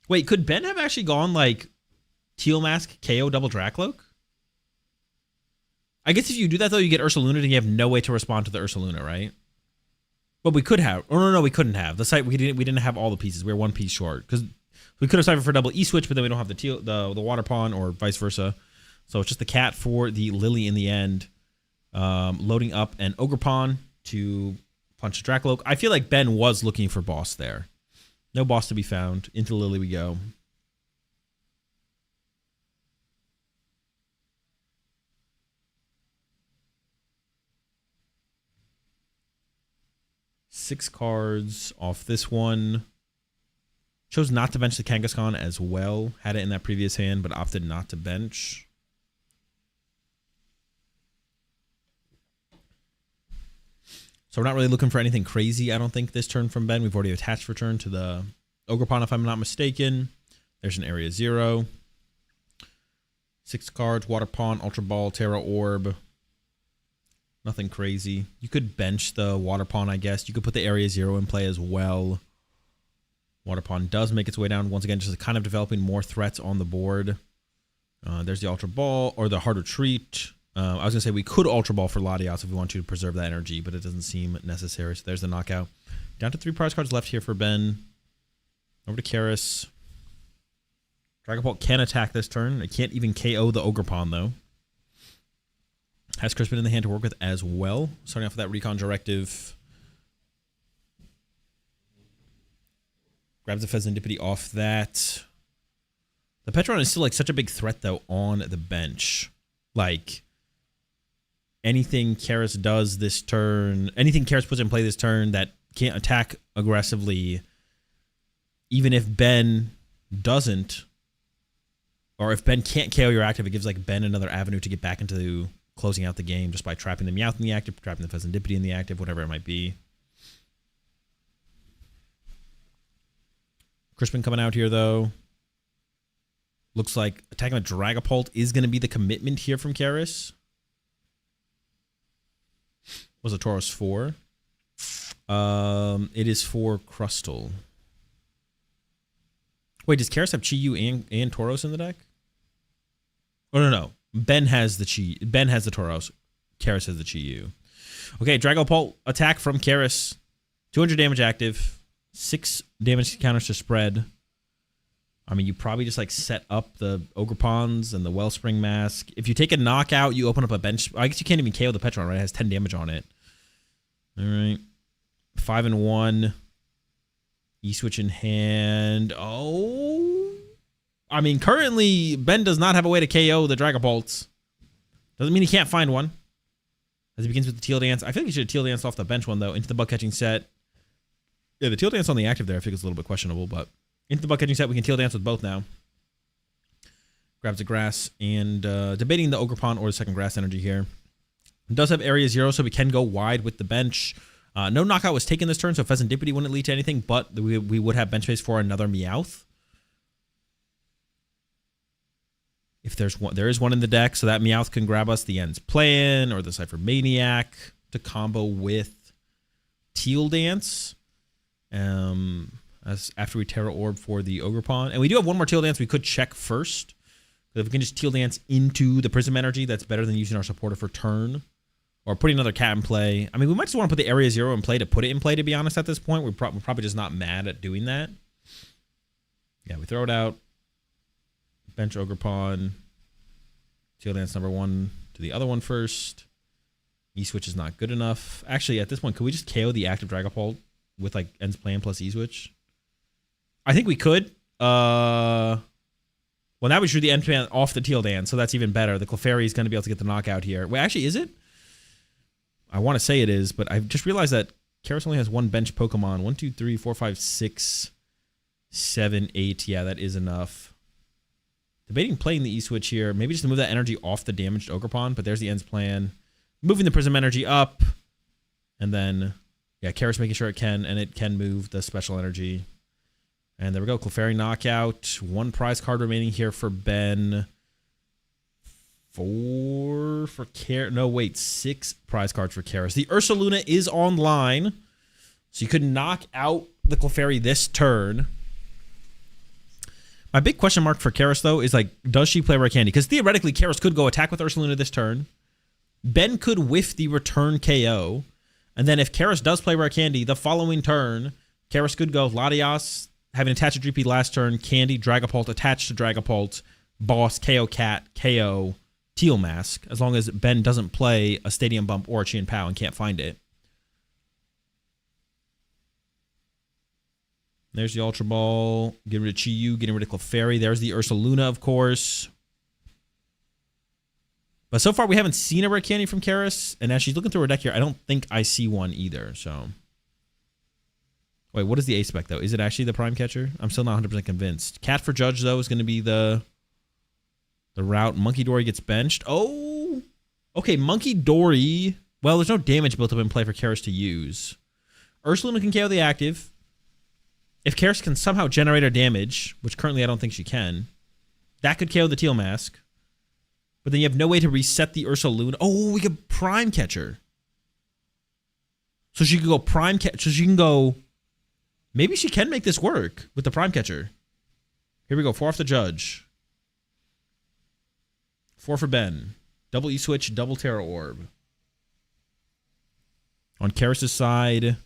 Wait, could Ben have actually gone, like, Teal Mask KO double Dracloak? I guess if you do that, though, you get Ursaluna, and you have no way to respond to the Ursaluna, right? But we could have. Oh, no, we couldn't have. The site, we didn't have all the pieces. We were one piece short. Because we could have cyphered for double E-switch, but then we don't have the water pawn or vice versa. So it's just the cat for the Lily in the end. Loading up an Ogre Pawn to punch a Dracloak. I feel like Ben was looking for boss there. No boss to be found. Into Lily we go. Six cards off this one. Chose not to bench the Kangaskhan as well. Had it in that previous hand, but opted not to bench. So we're not really looking for anything crazy, I don't think, this turn from Ben. We've already attached return to the Ogerpon, if I'm not mistaken. There's an Area 0. 6 cards, Water Pawn, Ultra Ball, Terra Orb. Nothing crazy. You could bench the Water Pawn, I guess. You could put the Area 0 in play as well. Water Pawn does make its way down. Once again, just kind of developing more threats on the board. There's the Ultra Ball, or the Hard Retreat. I was going to say we could Ultra Ball for Latias if we want to preserve that energy, but it doesn't seem necessary. So there's the knockout. Down to 3 prize cards left here for Ben. Over to Karis. Dragapult can attack this turn. It can't even KO the Ogerpon, though. Has Crispin in the hand to work with as well. Starting off with that Recon Directive. Grabs the Fezandipity off that. The Petron is still like such a big threat, though, on the bench. Like, anything Karis does this turn, anything Karis puts in play this turn that can't attack aggressively, even if Ben doesn't, or if Ben can't KO your active, it gives like Ben another avenue to get back into closing out the game just by trapping the Meowth in the active, trapping the Fezandipity in the active, whatever it might be. Crispin coming out here, though. Looks like attacking with Dragapult is going to be the commitment here from Karis. Was a Tauros 4? It is for Crustle. Wait, does Karis have Chi-Yu and Tauros in the deck? Oh, no. Ben has the Tauros. Karis has the Chi-Yu. Okay, Dragapult attack from Karis. 200 damage active. 6 damage counters to spread. I mean, you probably just like set up the Ogerpons and the Wellspring Mask. If you take a knockout, you open up a bench. I guess you can't even KO the Petron, right? It has 10 damage on it. All right. 5 and 1. E-switch in hand. Oh. I mean, currently, Ben does not have a way to KO the Dragapults. Doesn't mean he can't find one. As he begins with the Teal Dance. I feel like he should have Teal Dance off the bench one, though, into the bug catching set. Yeah, the Teal Dance on the active there, I think it's a little bit questionable, but into the bug catching set, we can Teal Dance with both now. Grabs the grass and debating the Ogerpon or the second grass energy here. It does have Area 0, so we can go wide with the bench. No knockout was taken this turn, so Fezandipity wouldn't lead to anything, but we would have bench space for another Meowth. If there's one, there is one in the deck, so that Meowth can grab us the End's Plan or the Cypher Maniac to combo with Teal Dance. As after we Terra Orb for the Ogerpon. And we do have one more Teal Dance we could check first. But if we can just Teal Dance into the Prism Energy, that's better than using our supporter for turn. Or putting another cat in play. I mean, we might just want to put the Area 0 in play to put it in play, to be honest, at this point. We're probably just not mad at doing that. Yeah, we throw it out. Bench Ogerpon. Teal Dance number 1 to the other one first. E-Switch is not good enough. Actually, at this point, could we just KO the active Dragapult with like End's Plan plus E-Switch? I think we could. Well, now we drew the End's Plan off the Teal Dance, so that's even better. The Clefairy is going to be able to get the knockout here. Wait, actually, is it? I want to say it is, but I've just realized that Karis only has one bench Pokemon. 1, 2, 3, 4, 5, 6, 7, 8. Yeah, that is enough. Debating playing the E-Switch here. Maybe just to move that energy off the damaged Ogerpon, but there's the End's Plan. Moving the Prism Energy up. And then, yeah, Karis making sure it can, and it can move the Special Energy. And there we go. Clefairy knockout. 1 prize card remaining here for Ben. 4 for Karis. No, wait. 6 prize cards for Karis. The Ursaluna is online. So you could knock out the Clefairy this turn. My big question mark for Karis, though, is like, does she play Rare Candy? Because theoretically, Karis could go attack with Ursaluna this turn. Ben could whiff the return KO. And then if Karis does play Rare Candy, the following turn, Karis could go Latias, having attached to GP last turn, Candy, Dragapult, attached to Dragapult, Boss, KO Cat, KO, Teal Mask, as long as Ben doesn't play a Stadium Bump or a Chien Pao and can't find it. There's the Ultra Ball. Getting rid of Chi-Yu, getting rid of Clefairy. There's the Ursaluna, of course. But so far, we haven't seen a Rare Candy from Karis. And as she's looking through her deck here, I don't think I see one either. So Wait, what is the A spec though? Is it actually the prime catcher? I'm still not 100% convinced. Cat for Judge though is going to be the route. Monkey Dory gets benched. Oh, okay. Monkey Dory. Well, there's no damage built up in play for Karis to use. Ursaluna can KO the active. If Karis can somehow generate her damage, which currently I don't think she can, that could KO the Teal Mask. But then you have no way to reset the Ursaluna. Oh, we could prime catcher. So she could go prime catch. So she can go. Maybe she can make this work with the prime catcher. Here we go. 4 off the Judge. 4 for Ben. Double E-switch, double Terra Orb. On Karis' side,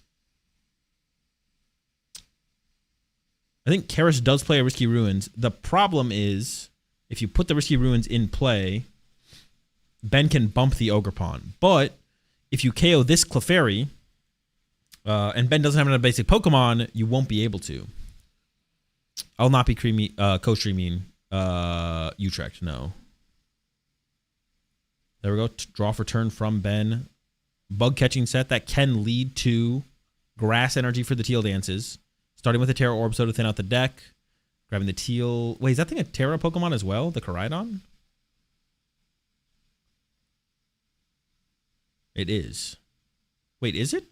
I think Karis does play a Risky Ruins. The problem is, if you put the Risky Ruins in play, Ben can bump the Ogre Pawn. But if you KO this Clefairy, and Ben doesn't have another basic Pokemon, you won't be able to. I'll not be co-streaming Utrecht, no. There we go. Draw for turn from Ben. Bug catching set that can lead to grass energy for the Teal Dances. Starting with the Terra Orb so to thin out the deck. Grabbing the Teal. Wait, is that thing a Terra Pokemon as well? The Koraidon? It is. Wait, is it?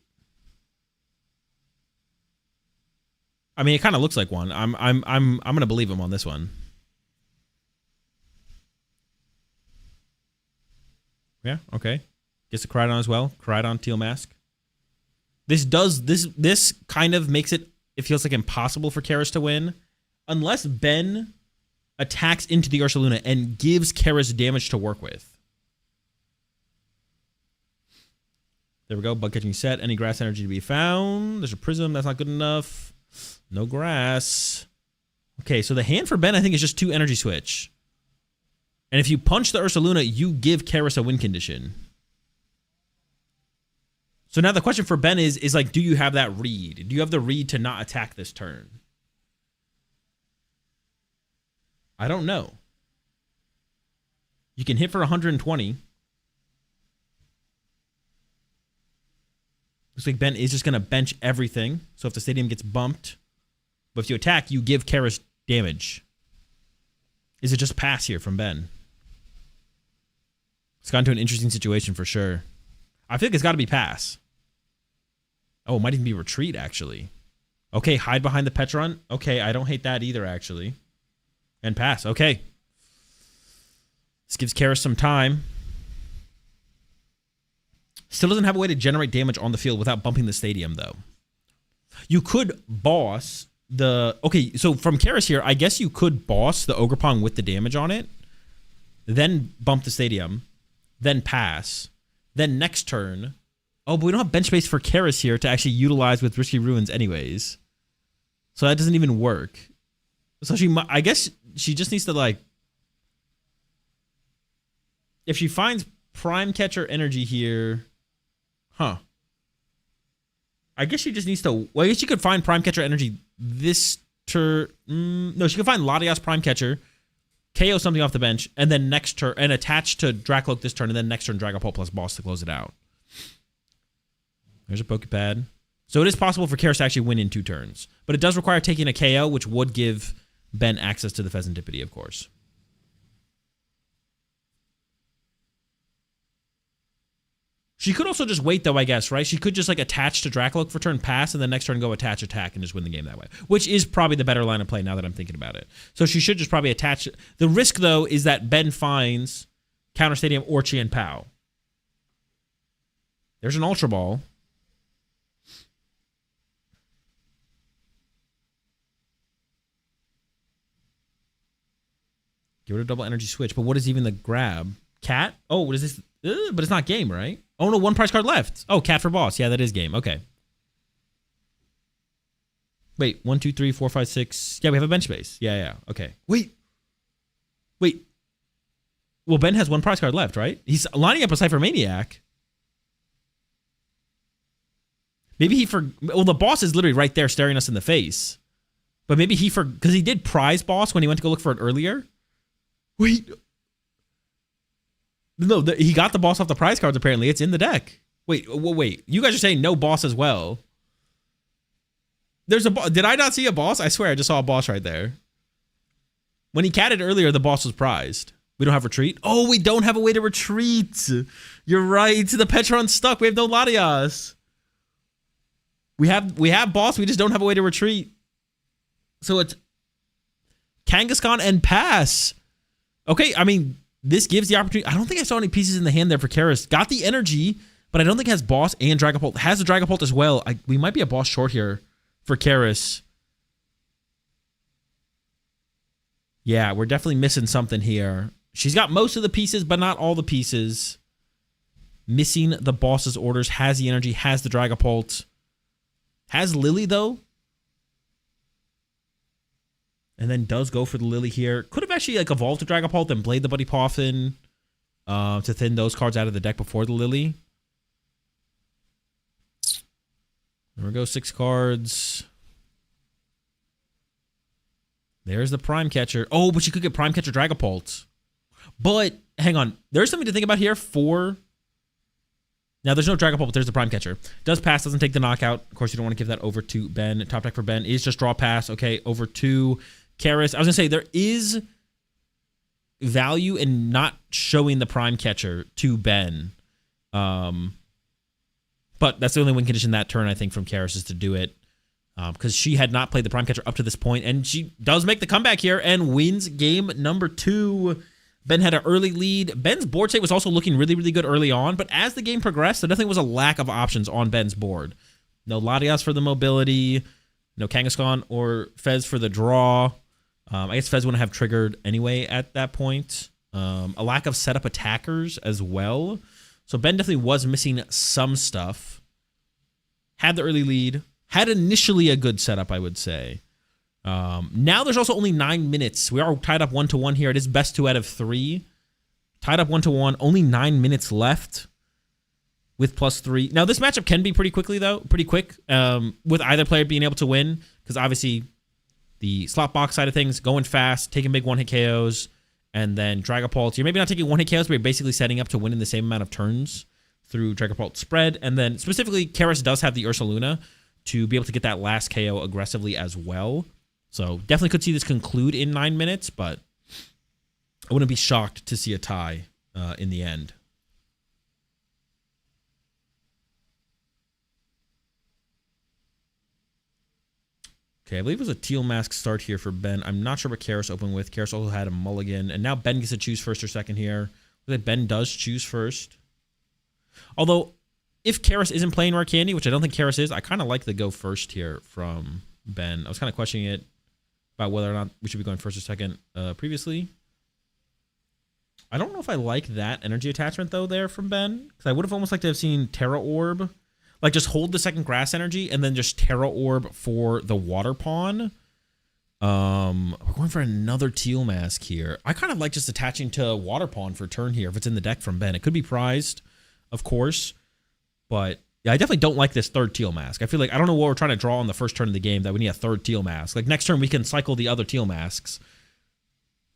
I mean, it kind of looks like one. I'm gonna believe him on this one. Yeah, okay. Gets the Koraidon as well. Koraidon, Teal Mask. This kind of makes it feels like impossible for Karis to win. Unless Ben attacks into the Ursaluna and gives Karis damage to work with. There we go. Bug catching set. Any grass energy to be found. There's a Prism. That's not good enough. No grass. Okay, so the hand for Ben, I think, is just 2 energy switch. And if you punch the Ursaluna, you give Karis a win condition. So now the question for Ben is like, do you have that read? Do you have the read to not attack this turn? I don't know. You can hit for 120. Looks like Ben is just going to bench everything. So if the stadium gets bumped, but if you attack, you give Karis damage. Is it just pass here from Ben? It's gotten to an interesting situation for sure. I feel like it's got to be pass. Oh, it might even be retreat, actually. Okay, hide behind the Petron. Okay, I don't hate that either, actually. And pass. Okay. This gives Karis some time. Still doesn't have a way to generate damage on the field without bumping the stadium, though. You could boss the... Okay, so from Karis here, I guess you could boss the Ogerpong with the damage on it, then bump the stadium, then pass, then next turn... Oh, but we don't have bench space for Karis here to actually utilize with Risky Ruins anyways. So that doesn't even work. So I guess she just needs to, like... If she finds Prime Catcher energy here... Huh. I guess she just needs to... Well, I guess she could find Prime Catcher energy this turn... No, she could find Latias Prime Catcher, KO something off the bench, and then next turn... And attach to Dracloak this turn, and then next turn Dragapult plus Boss to close it out. There's a Pokepad. So it is possible for Karis to actually win in 2 turns. But it does require taking a KO, which would give Ben access to the Pheasantipity, of course. She could also just wait, though, I guess, right? She could just, like, attach to Dracloak for turn pass, and then next turn go attach, attack, and just win the game that way. Which is probably the better line of play now that I'm thinking about it. So she should just probably attach. The risk, though, is that Ben finds Counter Stadium or Chien Pao. There's an Ultra Ball. Give it a double energy switch. But what is even the grab? Cat? Oh, what is this? But it's not game, right? Oh, no, 1 prize card left. Oh, cat for boss. Yeah, that is game. Okay. Wait, 1, 2, 3, 4, 5, 6. Yeah, we have a bench space. Yeah. Okay. Wait. Well, Ben has 1 prize card left, right? He's lining up a Cypher Maniac. Maybe well, the boss is literally right there staring us in the face. But maybe because he did prize boss when he went to go look for it earlier. Wait. No, he got the boss off the prize cards, apparently. It's in the deck. Wait. You guys are saying no boss as well. There's a boss. Did I not see a boss? I swear I just saw a boss right there. When he catted earlier, the boss was prized. We don't have retreat. Oh, we don't have a way to retreat. You're right. The Petron's stuck. We have no Latias. We have boss. We just don't have a way to retreat. So it's Kangaskhan and pass. Okay, I mean, this gives the opportunity. I don't think I saw any pieces in the hand there for Karis. Got the energy, but I don't think it has boss and Dragapult. Has the Dragapult as well. We might be a boss short here for Karis. Yeah, we're definitely missing something here. She's got most of the pieces, but not all the pieces. Missing the boss's orders. Has the energy, has the Dragapult. Has Lily, though. And then does go for the Lily here. Could have actually like evolved to Dragapult and played the Buddy Poffin to thin those cards out of the deck before the Lily. There we go, 6 cards. There's the Prime Catcher. Oh, but she could get Prime Catcher Dragapult. But, hang on. There's something to think about here for... Now, there's no Dragapult, but there's the Prime Catcher. Does pass, doesn't take the knockout. Of course, you don't want to give that over to Ben. Top deck for Ben is just draw pass. Okay, over to Karis. I was going to say, there is value in not showing the Prime Catcher to Ben. But that's the only win condition that turn, I think, from Karis is to do it. Because she had not played the Prime Catcher up to this point, and she does make the comeback here and wins game number 2. Ben had an early lead. Ben's board state was also looking really, really good early on, but as the game progressed, there definitely was a lack of options on Ben's board. No Latias for the mobility, no Kangaskhan or Fez for the draw. I guess Fez wouldn't have triggered anyway at that point. A lack of setup attackers as well. So Ben definitely was missing some stuff. Had the early lead. Had initially a good setup, I would say. Now there's also only 9 minutes. We are tied up 1-1 here. It is best 2 out of 3. Tied up 1-1. Only 9 minutes left with +3. Now this matchup can be pretty quick, with either player being able to win, because obviously the slot box side of things, going fast, taking big one-hit KOs, and then Dragapult. You're maybe not taking one-hit KOs, but you're basically setting up to win in the same amount of turns through Dragapult spread. And then specifically, Karis does have the Ursaluna to be able to get that last KO aggressively as well. So definitely could see this conclude in 9 minutes, but I wouldn't be shocked to see a tie in the end. Okay, I believe it was a teal mask start here for Ben. I'm not sure what Karis opened with. Karis also had a mulligan, and now Ben gets to choose first or second here. Ben does choose first. Although, if Karis isn't playing Rare Candy, which I don't think Karis is, I kind of like the go first here from Ben. I was kind of questioning it about whether or not we should be going first or second previously. I don't know if I like that energy attachment, though, there from Ben. Because I would have almost liked to have seen Terra Orb. Like, just hold the second grass energy and then just Terra Orb for the water pawn. We're going for another teal mask here. I kind of like just attaching to water pawn for turn here if it's in the deck from Ben. It could be prized, of course. But yeah, I definitely don't like this third teal mask. I feel like I don't know what we're trying to draw on the first turn of the game that we need a third teal mask. Like next turn we can cycle the other teal masks.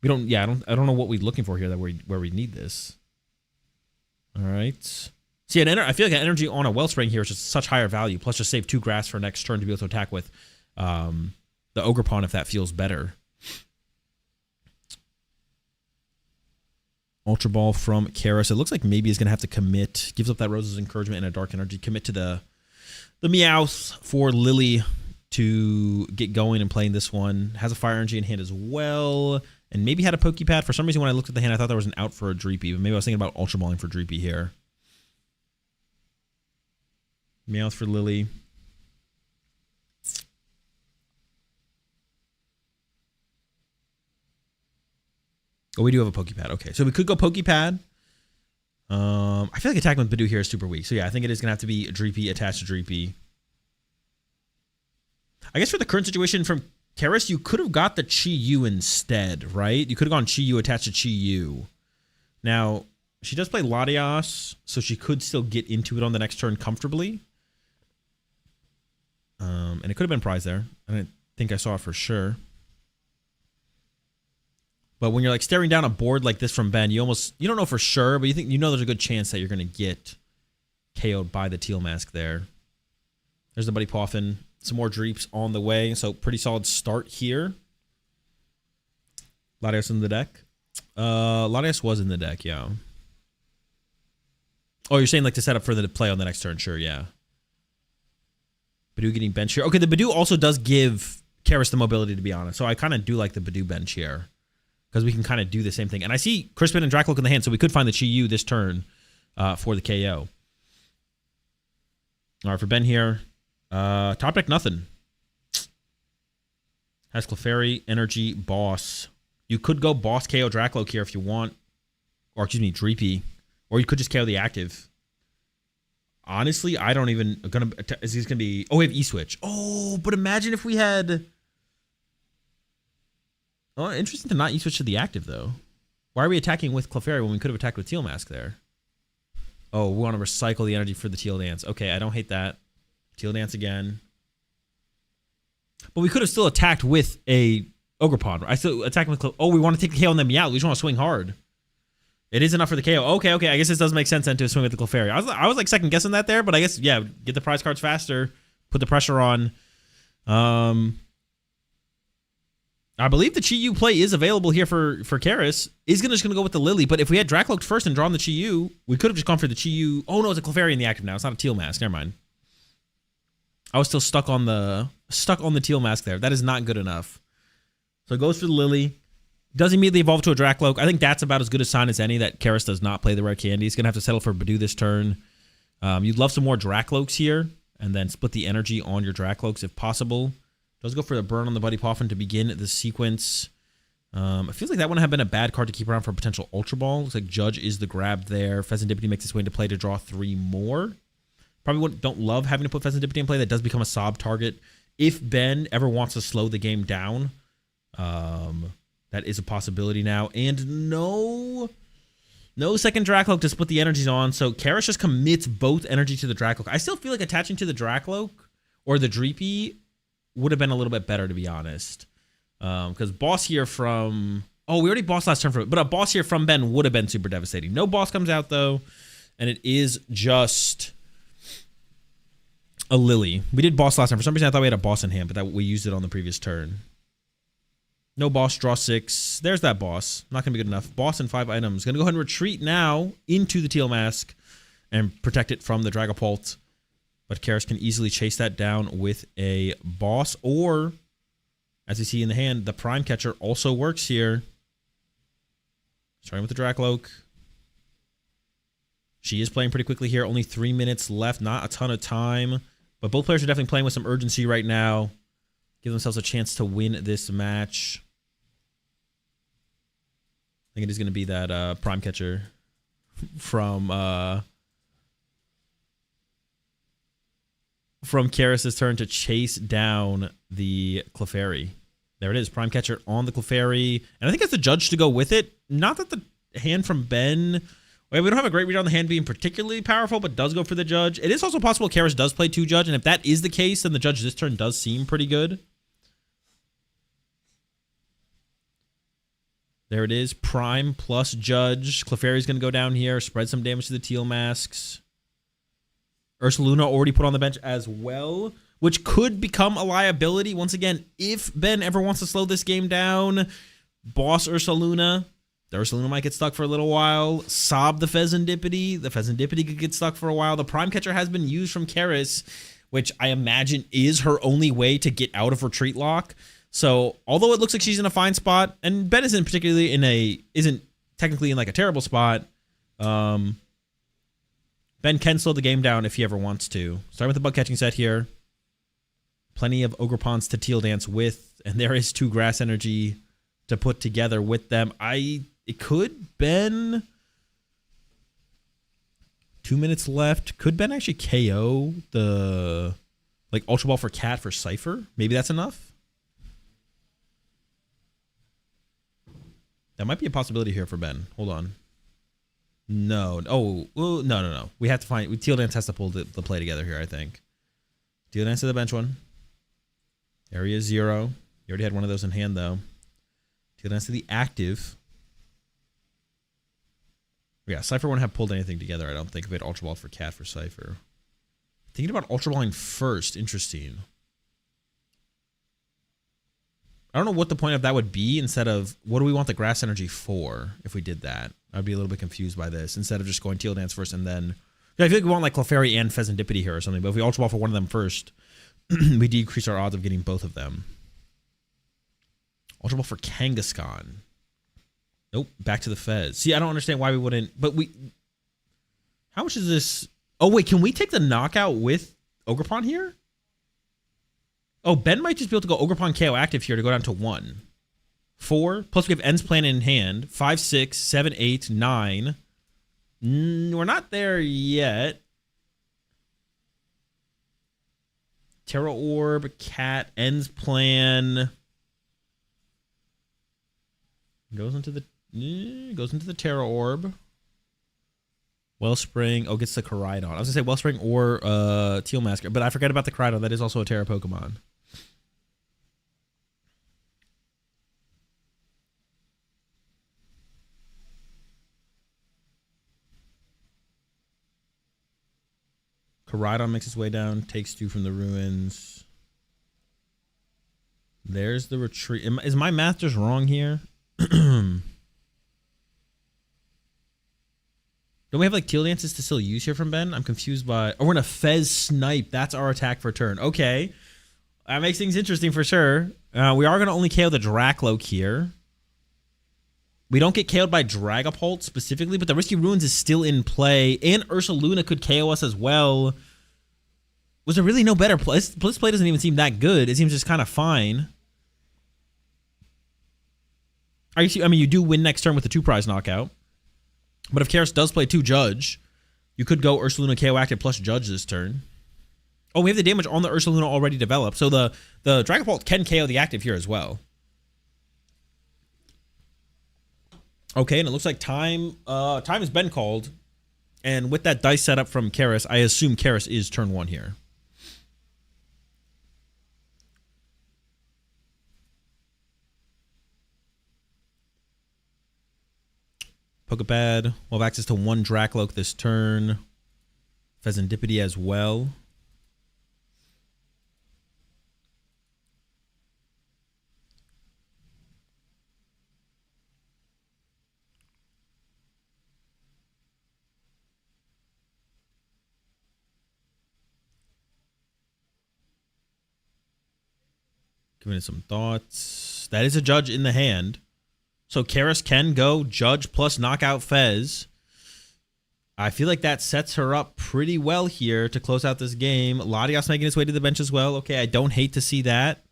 We don't. Yeah, I don't know what we're looking for here where we need this. All right. See, I feel like an energy on a Wellspring here is just such higher value. Plus, just save 2 grass for next turn to be able to attack with the Ogre Pawn if that feels better. Ultra Ball from Karis. It looks like maybe he's going to have to commit. Gives up that Rose's Encouragement and a Dark Energy. Commit to the Meowth for Lily to get going and playing this one. Has a Fire Energy in hand as well. And maybe had a Pokepad. For some reason, when I looked at the hand, I thought there was an out for a Dreepy. But maybe I was thinking about Ultra Balling for Dreepy here. Meowth for Lily. Oh, we do have a Pokepad. Okay, so we could go Pokepad. I feel like attacking with Bidoof here is super weak. So yeah, I think it is going to have to be a Dreepy attached to Dreepy. I guess for the current situation from Karis, you could have got the Chi-Yu instead, right? You could have gone Chi-Yu attached to Chi-Yu. Now, she does play Latias, so she could still get into it on the next turn comfortably. And it could have been prize there. I didn't think I saw it for sure. But when you're like staring down a board like this from Ben, you don't know for sure, but you know there's a good chance that you're going to get KO'd by the teal mask there. There's the Buddy Poffin Some more Dreeps on the way. So pretty solid start here. Latios in the deck. Latios was in the deck, yeah. Oh, you're saying like to set up for the play on the next turn. Sure, yeah. Badoo getting bench here. Okay, the Badoo also does give Karis the mobility, to be honest. So I kind of do like the Badoo bench here. Because we can kind of do the same thing. And I see Crispin and Dracloak in the hand, so we could find the Chi-Yu this turn for the KO. All right, for Ben here. Top deck, nothing. Has Clefairy, Energy, Boss. You could go Boss KO Dracloak here if you want. Or, excuse me, Dreepy. Or you could just KO the active. Honestly, I don't even... Is this going to be... Oh, we have E-Switch. Oh, but imagine if we had... Oh, interesting to not E-Switch to the active, though. Why are we attacking with Clefairy when we could have attacked with Teal Mask there? Oh, we want to recycle the energy for the Teal Dance. Okay, I don't hate that. Teal Dance again. But we could have still attacked with a Ogerpon. I still attack with... Oh, we want to take the KO on them. Yeah, we just want to swing hard. It is enough for the KO. Okay. I guess this does make sense then to swing with the Clefairy. I was like second guessing that there, but I guess, yeah, get the prize cards faster. Put the pressure on. I believe the Chi-Yu play is available here for Karis. Is just going to go with the Lily, but if we had Dracloaked first and drawn the Chi-Yu, we could have just gone for the Chi-Yu. Oh, no, it's a Clefairy in the active now. It's not a Teal Mask. Never mind. I was still stuck on the Teal Mask there. That is not good enough. So it goes for the Lily. Does immediately evolve to a Dracloak. I think that's about as good a sign as any that Karis does not play the Rare Candy. He's going to have to settle for Badoo this turn. You'd love some more Dracloaks here, and then split the energy on your Dracloaks if possible. Does go for the burn on the Buddy Poffin to begin the sequence. It feels like that wouldn't have been a bad card to keep around for a potential Ultra Ball. Looks like Judge is the grab there. Pheasantipity makes its way into play to draw 3 more. Probably don't love having to put Pheasantipity in play. That does become a sob target. If Ben ever wants to slow the game down, that is a possibility now. And no second Dracloak to split the energies on. So Karis just commits both energy to the Dracloak. I still feel like attaching to the Dracloak or the Dreepy would have been a little bit better, to be honest. Because boss here from... Oh, we already boss last turn for it. But a boss here from Ben would have been super devastating. No boss comes out, though. And it is just a Lily. We did boss last time. For some reason, I thought we had a boss in hand, but that we used it on the previous turn. No boss, draw 6. There's that boss. Not going to be good enough. Boss and 5 items. Going to go ahead and retreat now into the Teal Mask and protect it from the Dragapult. But Karis can easily chase that down with a boss. Or, as you see in the hand, the Prime Catcher also works here. Starting with the Dracloak. She is playing pretty quickly here. Only 3 minutes left. Not a ton of time. But both players are definitely playing with some urgency right now. Give themselves a chance to win this match. I think it is going to be that Prime Catcher from Karis' turn to chase down the Clefairy. There it is, Prime Catcher on the Clefairy. And I think it's the Judge to go with it. Not that the hand from Ben... Well, we don't have a great read on the hand being particularly powerful, but does go for the Judge. It is also possible Karis does play 2 Judge, and if that is the case, then the Judge this turn does seem pretty good. There it is, Prime plus Judge. Clefairy's going to go down here, spread some damage to the Teal Masks. Ursaluna already put on the bench as well, which could become a liability. Once again, if Ben ever wants to slow this game down, boss Ursaluna. The Ursaluna might get stuck for a little while. Sob the Pheasantipity. The Pheasantipity could get stuck for a while. The Prime Catcher has been used from Karis, which I imagine is her only way to get out of retreat lock. So, although it looks like she's in a fine spot, and Ben isn't technically in like a terrible spot, Ben can slow the game down if he ever wants to. Starting with the bug catching set here. Plenty of Ogerpons to Teal Dance with, and there is 2 grass energy to put together with them. It could Ben. 2 minutes left. Could Ben actually KO the Ultra Ball for Cat for Cypher? Maybe that's enough. That might be a possibility here for Ben. Hold on. No. Oh, well, no. We have to find... Teal Dance has to pull the play together here, I think. Teal Dance to the bench one. Area 0. You already had one of those in hand, though. Teal Dance to the active. Yeah, Cypher wouldn't have pulled anything together, I don't think, if we had Ultra Ball for Cat for Cypher. Thinking about Ultra Balling first. Interesting. I don't know what the point of that would be instead of what do we want the grass energy for if we did that. I'd be a little bit confused by this instead of just going Teal Dance first and then... Yeah, I feel like we want like Clefairy and Pheasantipity here or something, but if we Ultra Ball for one of them first, we decrease our odds of getting both of them. Ultra Ball for Kangaskhan. Nope, back to the Fez. See, I don't understand why we wouldn't... But we... How much is this... Oh, wait, can we take the knockout with Ogerpon here? Oh, Ben might just be able to go Ogerpon KO active here to go down to 1. 4, plus we have Ends Plan in hand. 5, 6, 7, 8, 9. We're not there yet. Terra Orb, Cat, Ends Plan. Goes into the Terra Orb. Wellspring. Oh, gets the Koraidon. I was gonna say Wellspring or Teal Masker, but I forget about the Koraidon. That is also a Terra Pokemon. Koraidon makes its way down, takes 2 from the ruins. There's the retreat. Is my math just wrong here? Don't we have like Teal Dances to still use here from Ben? I'm confused by... Oh, we're in a Fez Snipe. That's our attack for turn. Okay. That makes things interesting for sure. We are going to only KO the Dracloak here. We don't get KO'd by Dragapult specifically, but the Risky Ruins is still in play. And Ursaluna could KO us as well. Was there really no better play? This play doesn't even seem that good. It seems just kind of fine. I mean, you do win next turn with the 2-prize knockout. But if Karis does play 2 Judge, you could go Ursaluna KO active plus Judge this turn. Oh, we have the damage on the Ursaluna already developed. So the Dragapult can KO the active here as well. Okay, and it looks like time has been called. And with that dice setup from Karis, I assume Karis is turn 1 here. Pokepad. We'll have access to 1 Dracloak this turn. Pheasantipity as well. Giving it some thoughts. That is a Judge in the hand. So Karis can go Judge plus Knockout Fez. I feel like that sets her up pretty well here to close out this game. Latios making his way to the bench as well. Okay, I don't hate to see that.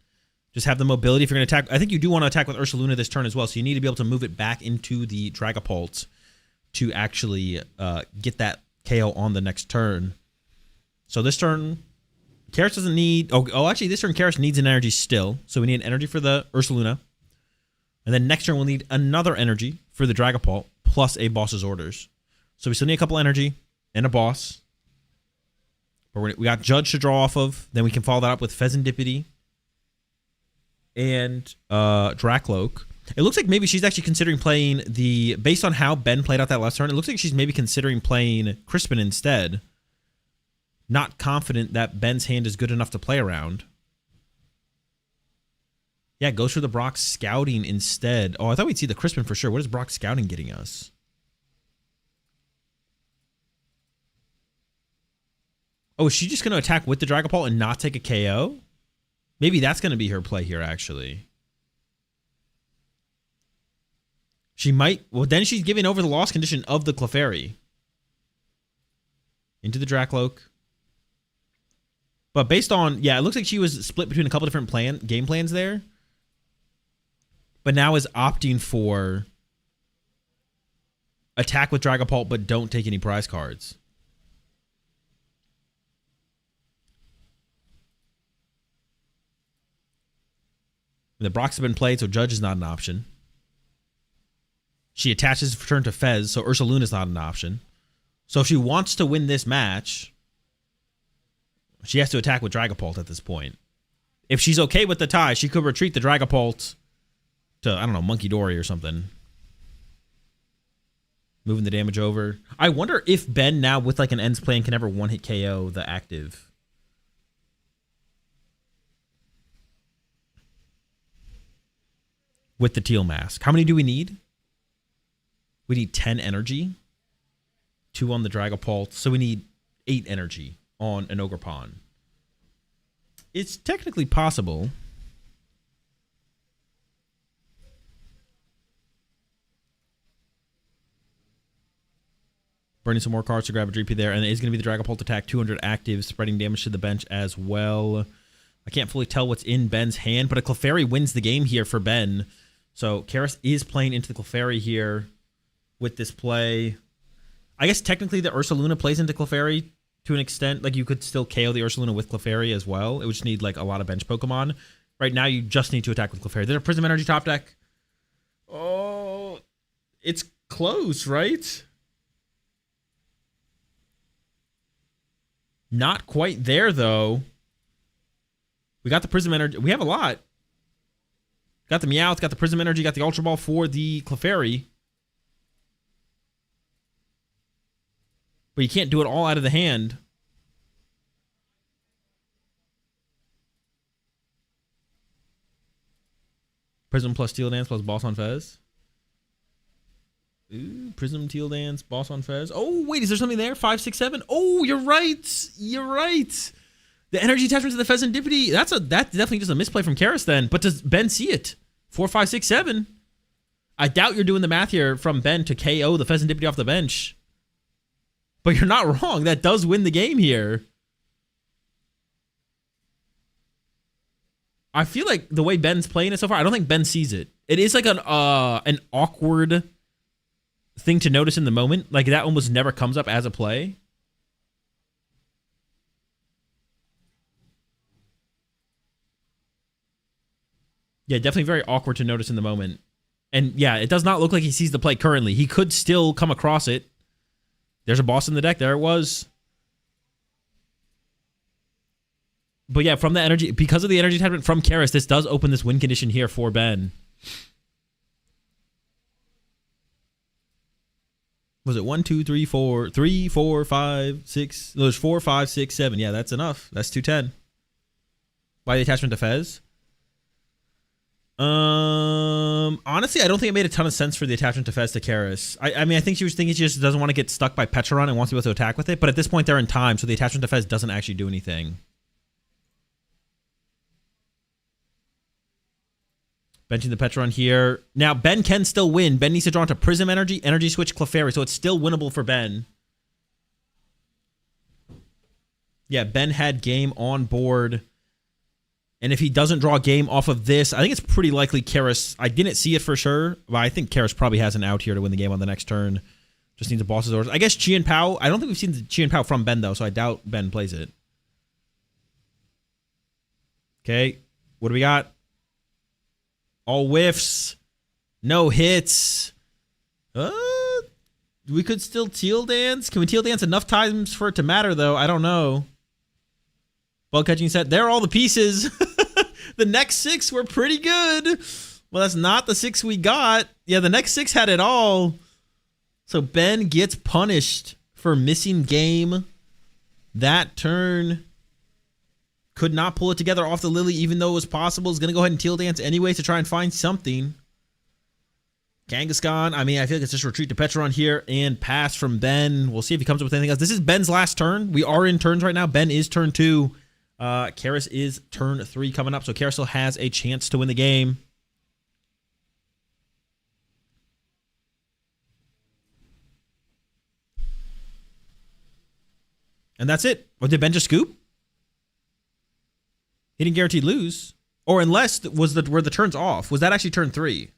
Just have the mobility if you're going to attack. I think you do want to attack with Ursaluna this turn as well, so you need to be able to move it back into the Dragapult to actually get that KO on the next turn. So this turn, Karis doesn't need... Oh, actually, this turn Karis needs an energy still. So we need an energy for the Ursaluna. And then next turn, we'll need another energy for the Dragapult, plus a boss's orders. So we still need a couple energy and a boss. But we got Judge to draw off of. Then we can follow that up with Pheasantipity and Dracloak. It looks like maybe she's actually considering playing the... Based on how Ben played out that last turn, it looks like she's maybe considering playing Crispin instead. Not confident that Ben's hand is good enough to play around. Yeah, goes for the Brock Scouting instead. Oh, I thought we'd see the Crispin for sure. What is Brock Scouting getting us? Oh, is she just going to attack with the Dragapult and not take a KO? Maybe that's going to be her play here, actually. She might... Well, then she's giving over the loss condition of the Clefairy. Into the Dracloak. But based on... Yeah, it looks like she was split between a couple different game plans there. But now is opting for attack with Dragapult, but don't take any prize cards. The Brock's have been played, so Judge is not an option. She attaches for turn to Fez, so Ursaluna is not an option. So if she wants to win this match, she has to attack with Dragapult at this point. If she's okay with the tie, she could retreat the Dragapult to, I don't know, Monkey Dory or something. Moving the damage over. I wonder if Ben now with like an ends plan can ever one-hit KO the active. with the teal mask. How many do we need? We need 10 energy. 2 on the Dragapult. So we need 8 energy on an Ogerpon. It's technically possible. Burning some more cards to grab a GP there. And it is going to be the Dragapult attack. 200 active, spreading damage to the bench as well. I can't fully tell what's in Ben's hand, but a Clefairy wins the game here for Ben. So Karis is playing into the Clefairy here with this play. I guess technically the Ursaluna plays into Clefairy to an extent. Like, you could still KO the Ursaluna with Clefairy as well. It would just need, like, a lot of bench Pokemon. Right now, you just need to attack with Clefairy. There's a Prism Energy top deck. Oh, it's close, right? Not quite there, though. We got the Prism Energy. We have a lot. Got the Meowth, got the Prism Energy, got the Ultra Ball for the Clefairy. But you can't do it all out of the hand. Prism plus Steel Dance plus Boss on Fez. Ooh, Prism, Teal Dance, Boss on Fez. Oh, wait, is there something there? 5, 6, 7. Oh, you're right. You're right. The energy attachment to the Pheasantipity. That's definitely just a misplay from Karis then. But does Ben see it? 4, 5, 6, 7. I doubt you're doing the math here from Ben to KO the Pheasantipity off the bench. But you're not wrong. That does win the game here. I feel like the way Ben's playing it so far, I don't think Ben sees it. It is like an awkward thing to notice in the moment. Like, that almost never comes up as a play. Yeah, definitely very awkward to notice in the moment. And yeah, it does not look like he sees the play currently. He could still come across it. There's a boss in the deck. There it was. But yeah, from the energy, because of the energy attachment from Karis, this does open this win condition here for Ben. Was it 1, 2, 3, 4, 3, 4, 5, 6? No, there's 4, 5, 6, 7. Yeah, that's enough. That's 210. Why the attachment to Fez? Honestly, I don't think it made a ton of sense for the attachment to Fez to Karis. I mean, I think she was thinking she just doesn't want to get stuck by Petron and wants to be able to attack with it. But at this point, they're in time, so the attachment to Fez doesn't actually do anything. Benching the Petron here. Now, Ben can still win. Ben needs to draw into Prism Energy, Energy Switch, Clefairy, so it's still winnable for Ben. Yeah, Ben had game on board. And if he doesn't draw game off of this, I think it's pretty likely Karis. I didn't see it for sure, but I think Karis probably has an out here to win the game on the next turn. Just needs a boss's orders. I guess Chi and Pao. I don't think we've seen the Chi and Pao from Ben, though, so I doubt Ben plays it. Okay, what do we got? All whiffs. No hits. We could still Teal Dance. Can we Teal Dance enough times for it to matter, though? I don't know. Bug catching set. There are all the pieces. The next 6 were pretty good. Well, that's not the 6 we got. Yeah, the next 6 had it all. So Ben gets punished for missing game that turn. Could not pull it together off the Lily, even though it was possible. Is going to go ahead and Teal Dance anyway to try and find something. Kangaskhan. I mean, I feel like it's just retreat to Petron here and pass from Ben. We'll see if he comes up with anything else. This is Ben's last turn. We are in turns right now. Ben is turn 2. Karis is turn 3 coming up. So Karis still has a chance to win the game. And that's it. Or did Ben just scoop? He didn't guarantee lose. Or unless were the turns off. Was that actually turn 3?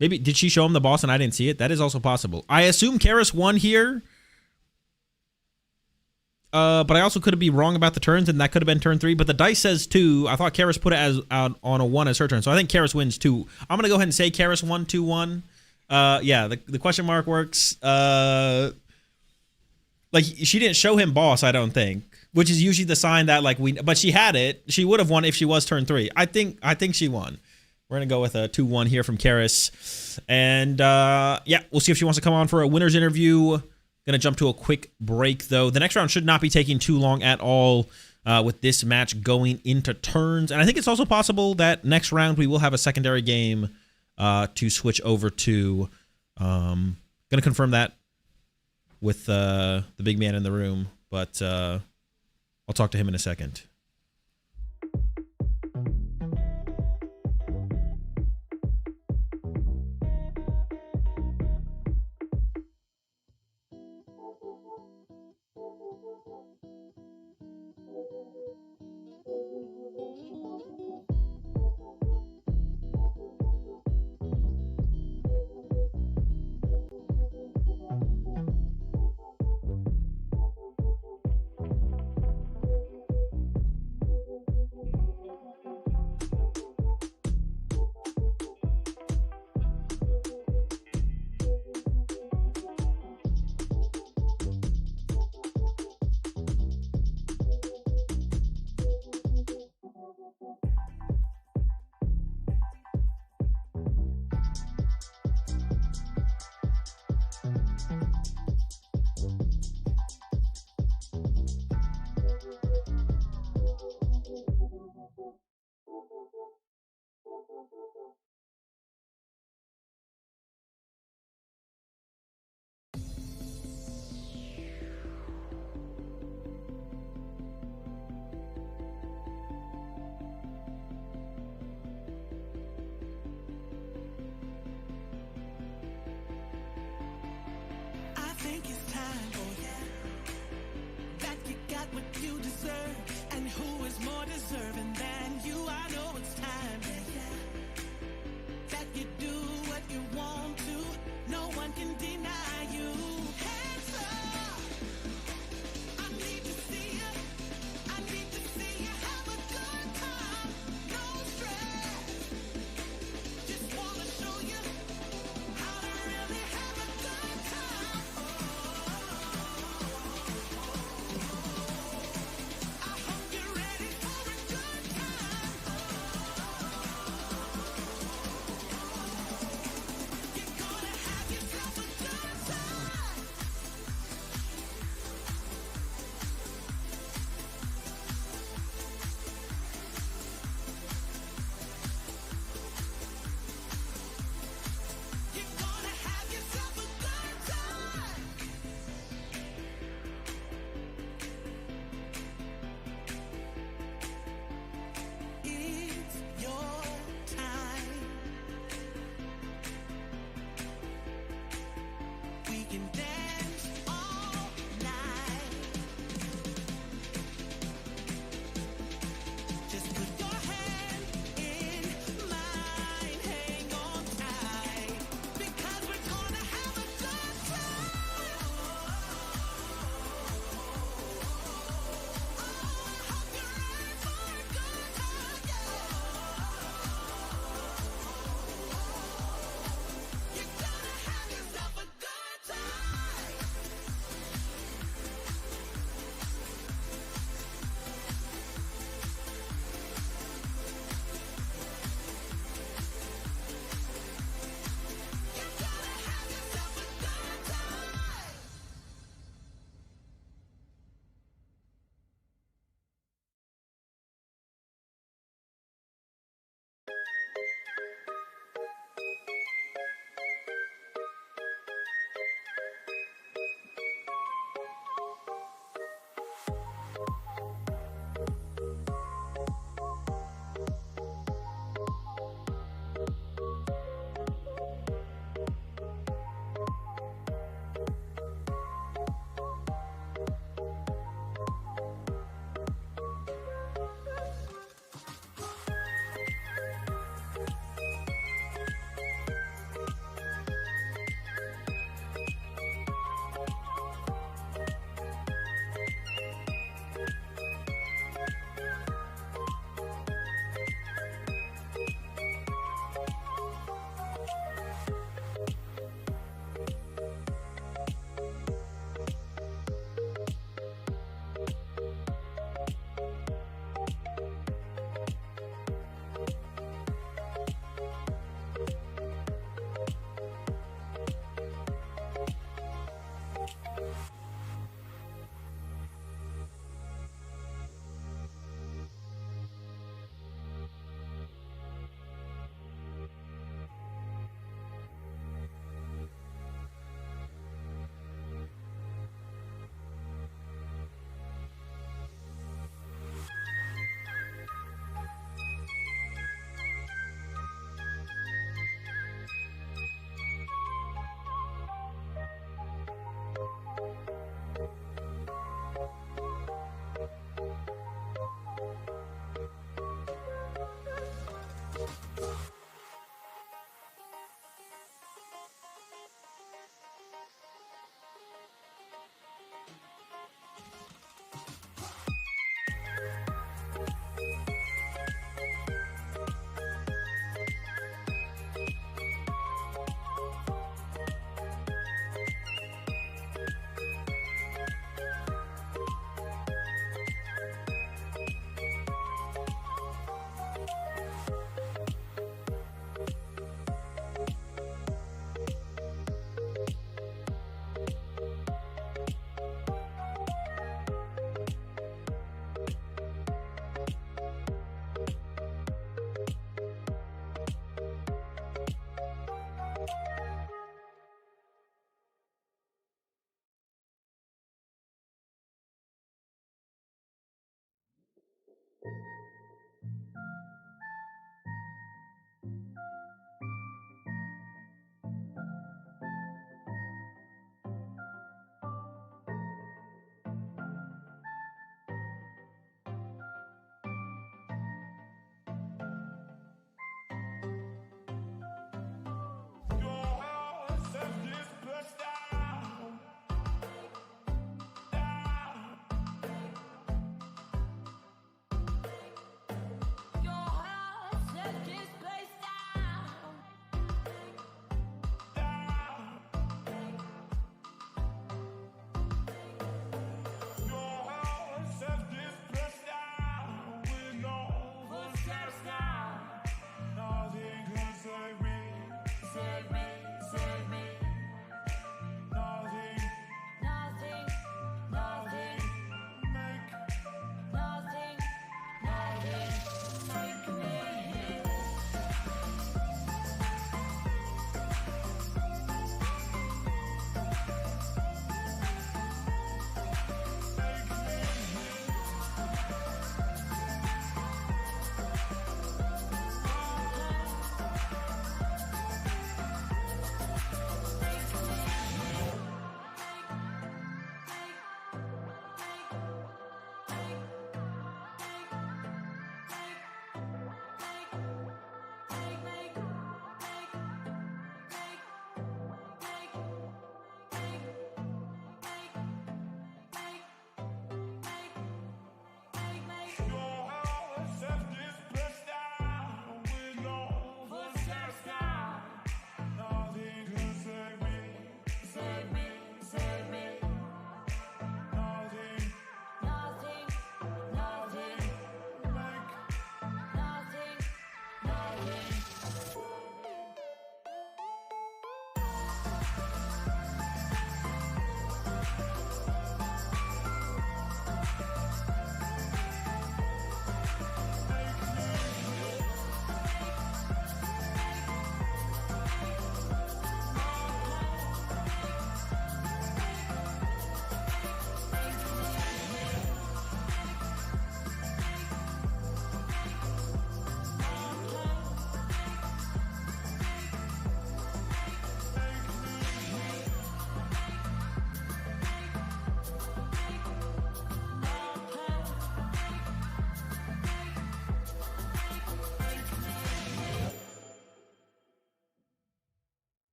Maybe, did she show him the boss and I didn't see it? That is also possible. I assume Karis won here. But I also could be wrong about the turns, and that could have been turn 3. But the dice says 2. I thought Karis put it as out on a 1 as her turn. So I think Karis wins 2. I'm going to go ahead and say Karis won 2-1. Yeah, the question mark works. Like, she didn't show him boss, I don't think. Which is usually the sign that, like, but she had it. She would have won if she was turn 3. I think she won. We're going to go with a 2-1 here from Karis. And, yeah, we'll see if she wants to come on for a winner's interview. Going to jump to a quick break, though. The next round should not be taking too long at all. with this match going into turns. And I think it's also possible that next round we will have a secondary game to switch over to. Going to confirm that with the big man in the room, but I'll talk to him in a second.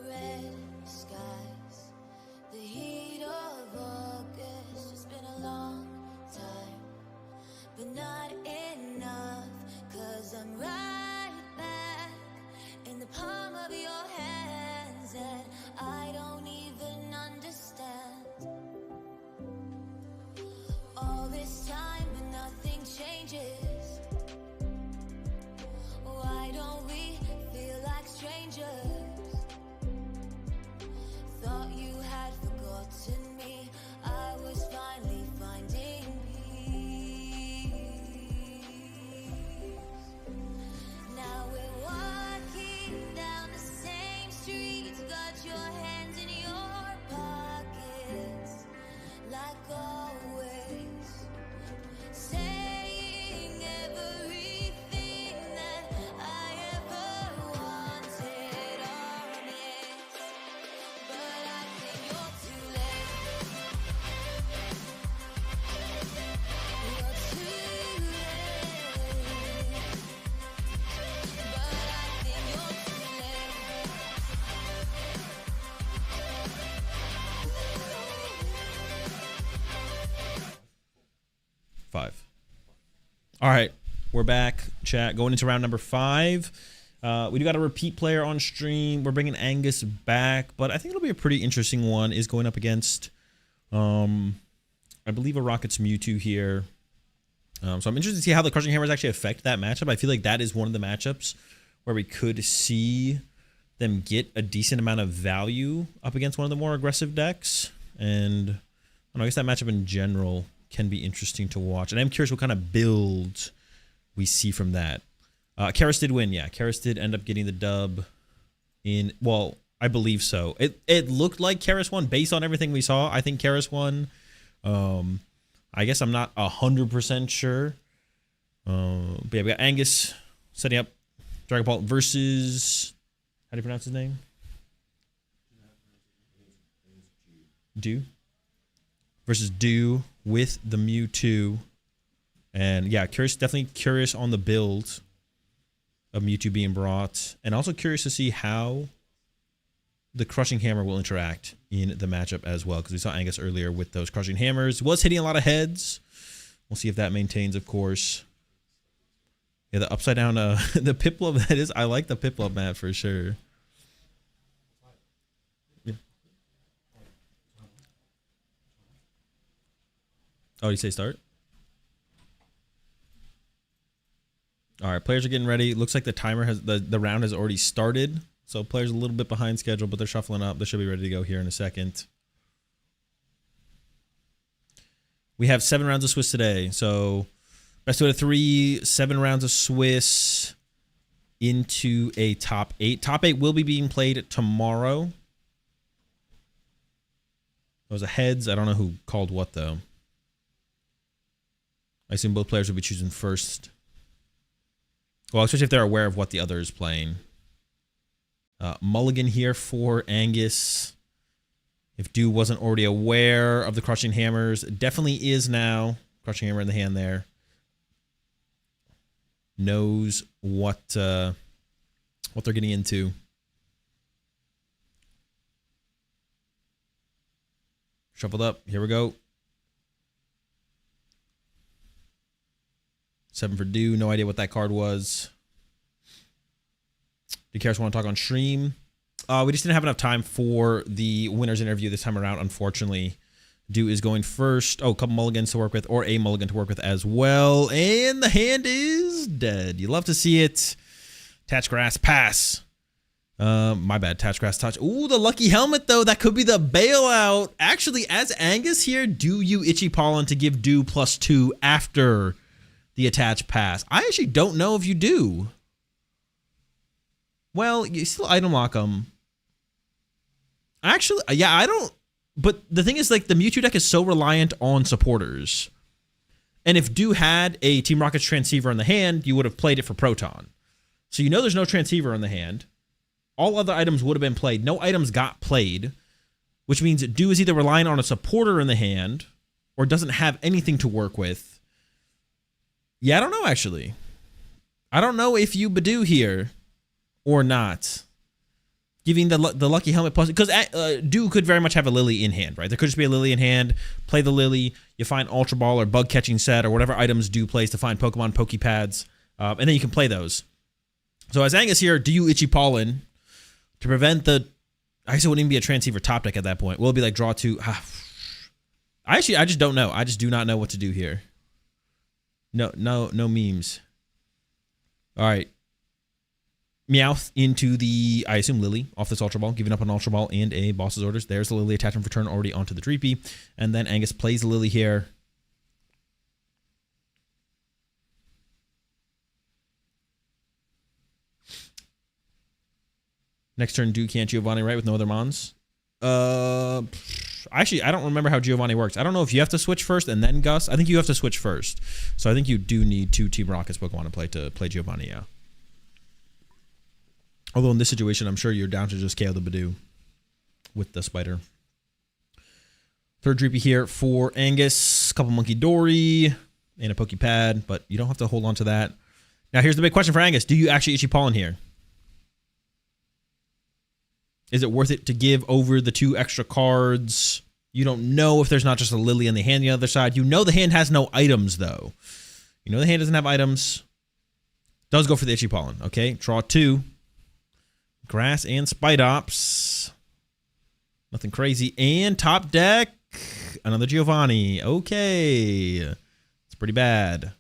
Red skies, the heat of August. It's been a long time, but not enough. 'Cause I'm right back in the palm of your hands, and I don't even understand. All this time, but nothing changes. Why don't we feel like strangers? Thought you had forgotten me. I was finally finding peace. Now we're walking down the same streets. Got your hands in your pockets, like always. Saying everything that I ever wanted, honest. But I think you're too late. You're too late. But I think you're too late. 5. All right, we're back. Chat going into round number 5. We do got a repeat player on stream. We're bringing Angus back, but I think it'll be a pretty interesting one. Is going up against, I believe, a Rockets Mewtwo here. So I'm interested to see how the Crushing Hammers actually affect that matchup. I feel like that is one of the matchups where we could see them get a decent amount of value up against one of the more aggressive decks. And I don't know, I guess that matchup in general can be interesting to watch. And I'm curious what kind of build we see from that. Karis did win, yeah. Karis did end up getting the dub in, well, I believe so. It looked like Karis won based on everything we saw. I think Karis won. I guess I'm not 100% sure. But yeah, we got Angus setting up Dragon Ball versus, how do you pronounce his name? Dew? Versus Dew with the Mewtwo. And yeah, definitely curious on the build of Mewtwo being brought. And also curious to see how the Crushing Hammer will interact in the matchup as well. Because we saw Angus earlier with those Crushing Hammers. Was hitting a lot of heads. We'll see if that maintains, of course. Yeah, the upside down, the Piplup, that is, I like the Piplup map for sure. Oh, you say start? All right, players are getting ready. Looks like the timer has, the round has already started. So players a little bit behind schedule, but they're shuffling up. They should be ready to go here in a second. We have 7 rounds of Swiss today. So best out of 3, 7 rounds of Swiss into a top 8. Top 8 will be being played tomorrow. Those are heads. I don't know who called what, though. I assume both players will be choosing first. Well, especially if they're aware of what the other is playing. Mulligan here for Angus. If Dew wasn't already aware of the Crushing Hammers, definitely is now. Crushing Hammer in the hand there. Knows what they're getting into. Shuffled up. Here we go. 7 for Dew. No idea what that card was. Do you want to talk on stream? We just didn't have enough time for the winner's interview this time around, unfortunately. Do is going first. Oh, a couple mulligans to work with, or a mulligan to work with as well. And the hand is dead. You love to see it. Attach grass, pass. My bad, attach grass, touch. Ooh, the lucky helmet, though. That could be the bailout. Actually, as Angus here, do you Itchy Pollen to give Do +2 after the attach pass? I actually don't know if you do. Well, you still item lock them. Actually, yeah, I don't. But the thing is, like, the Mewtwo deck is so reliant on supporters. And if Do had a Team Rocket's Transceiver in the hand, you would have played it for Proton. So you know there's no Transceiver in the hand. All other items would have been played. No items got played, which means Do is either relying on a supporter in the hand or doesn't have anything to work with. Yeah, I don't know, actually. I don't know if you Badoo here or not. Giving the lucky helmet plus, because Do could very much have a Lily in hand, right? There could just be a Lily in hand. Play the Lily. You find Ultra Ball or Bug Catching Set or whatever items Do plays to find Pokemon Pokepads, and then you can play those. So as Angus here, do you Itchy Pollen to prevent the? I guess it wouldn't even be a Transceiver top deck at that point. Will it be like draw 2? I just don't know. I just do not know what to do here. No memes. All right. Meowth into the, I assume, Lily off this Ultra Ball, giving up an Ultra Ball and a Boss's Orders. There's the Lily attachment for turn already onto the Dreepy. And then Angus plays the Lily here. Next turn, Do can't Giovanni, right, with no other Mons? Actually, I don't remember how Giovanni works. I don't know if you have to switch first and then Gus. I think you have to switch first. So I think you do need 2 Team Rockets Pokemon to play Giovanni, yeah. Although in this situation, I'm sure you're down to just KO the Badoo with the Spider. Third Dreepy here for Angus. Couple Monkey Dory and a Pokepad, but you don't have to hold on to that. Now here's the big question for Angus. Do you actually Itchy Pollen here? Is it worth it to give over the 2 extra cards? You don't know if there's not just a Lily in the hand on the other side. You know the hand has no items, though. You know the hand doesn't have items. Does go for the Itchy Pollen. Okay, draw 2. Grass and Spidops. Nothing crazy. And top deck, another Giovanni. Okay. It's pretty bad.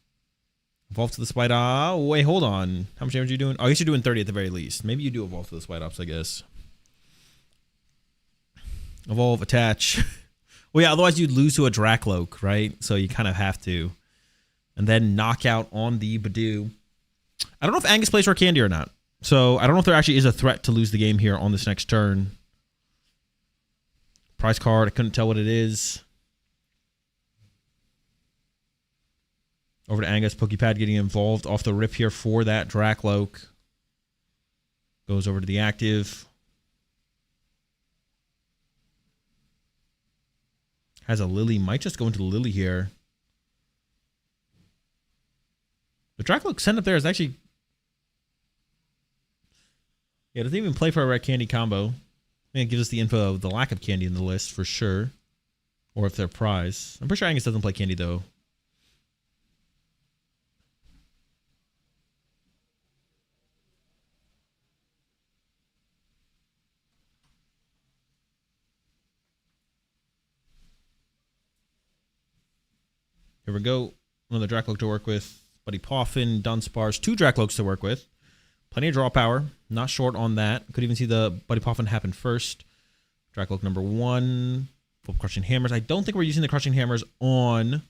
Evolve to the Spidops. Oh, wait, hold on. How much damage are you doing? Oh, I guess you're doing 30 at the very least. Maybe you do evolve to the Spidops, I guess. Evolve, attach. Well, yeah, otherwise you'd lose to a Dracloak, right? So you kind of have to. And then knock out on the Badoo. I don't know if Angus plays Rare Candy or not. So I don't know if there actually is a threat to lose the game here on this next turn. Prize card, I couldn't tell what it is. Over to Angus, Pokepad getting involved off the rip here for that Dracloak. Goes over to the active. Has a Lily, might just go into the Lily here. The Dracloak sent up there is actually... Yeah, it doesn't even play for a Red Candy combo. I think it gives us the info of the lack of candy in the list for sure. Or if they're prize. I'm pretty sure Angus doesn't play candy though. Here we go. Another Dracloak to work with. Buddy Poffin, Dunsparce. 2 Dracloaks to work with. Plenty of draw power. Not short on that. Could even see the Buddy Poffin happen first. Dracloak number 1. Full Crushing Hammers. I don't think we're using the Crushing Hammers on...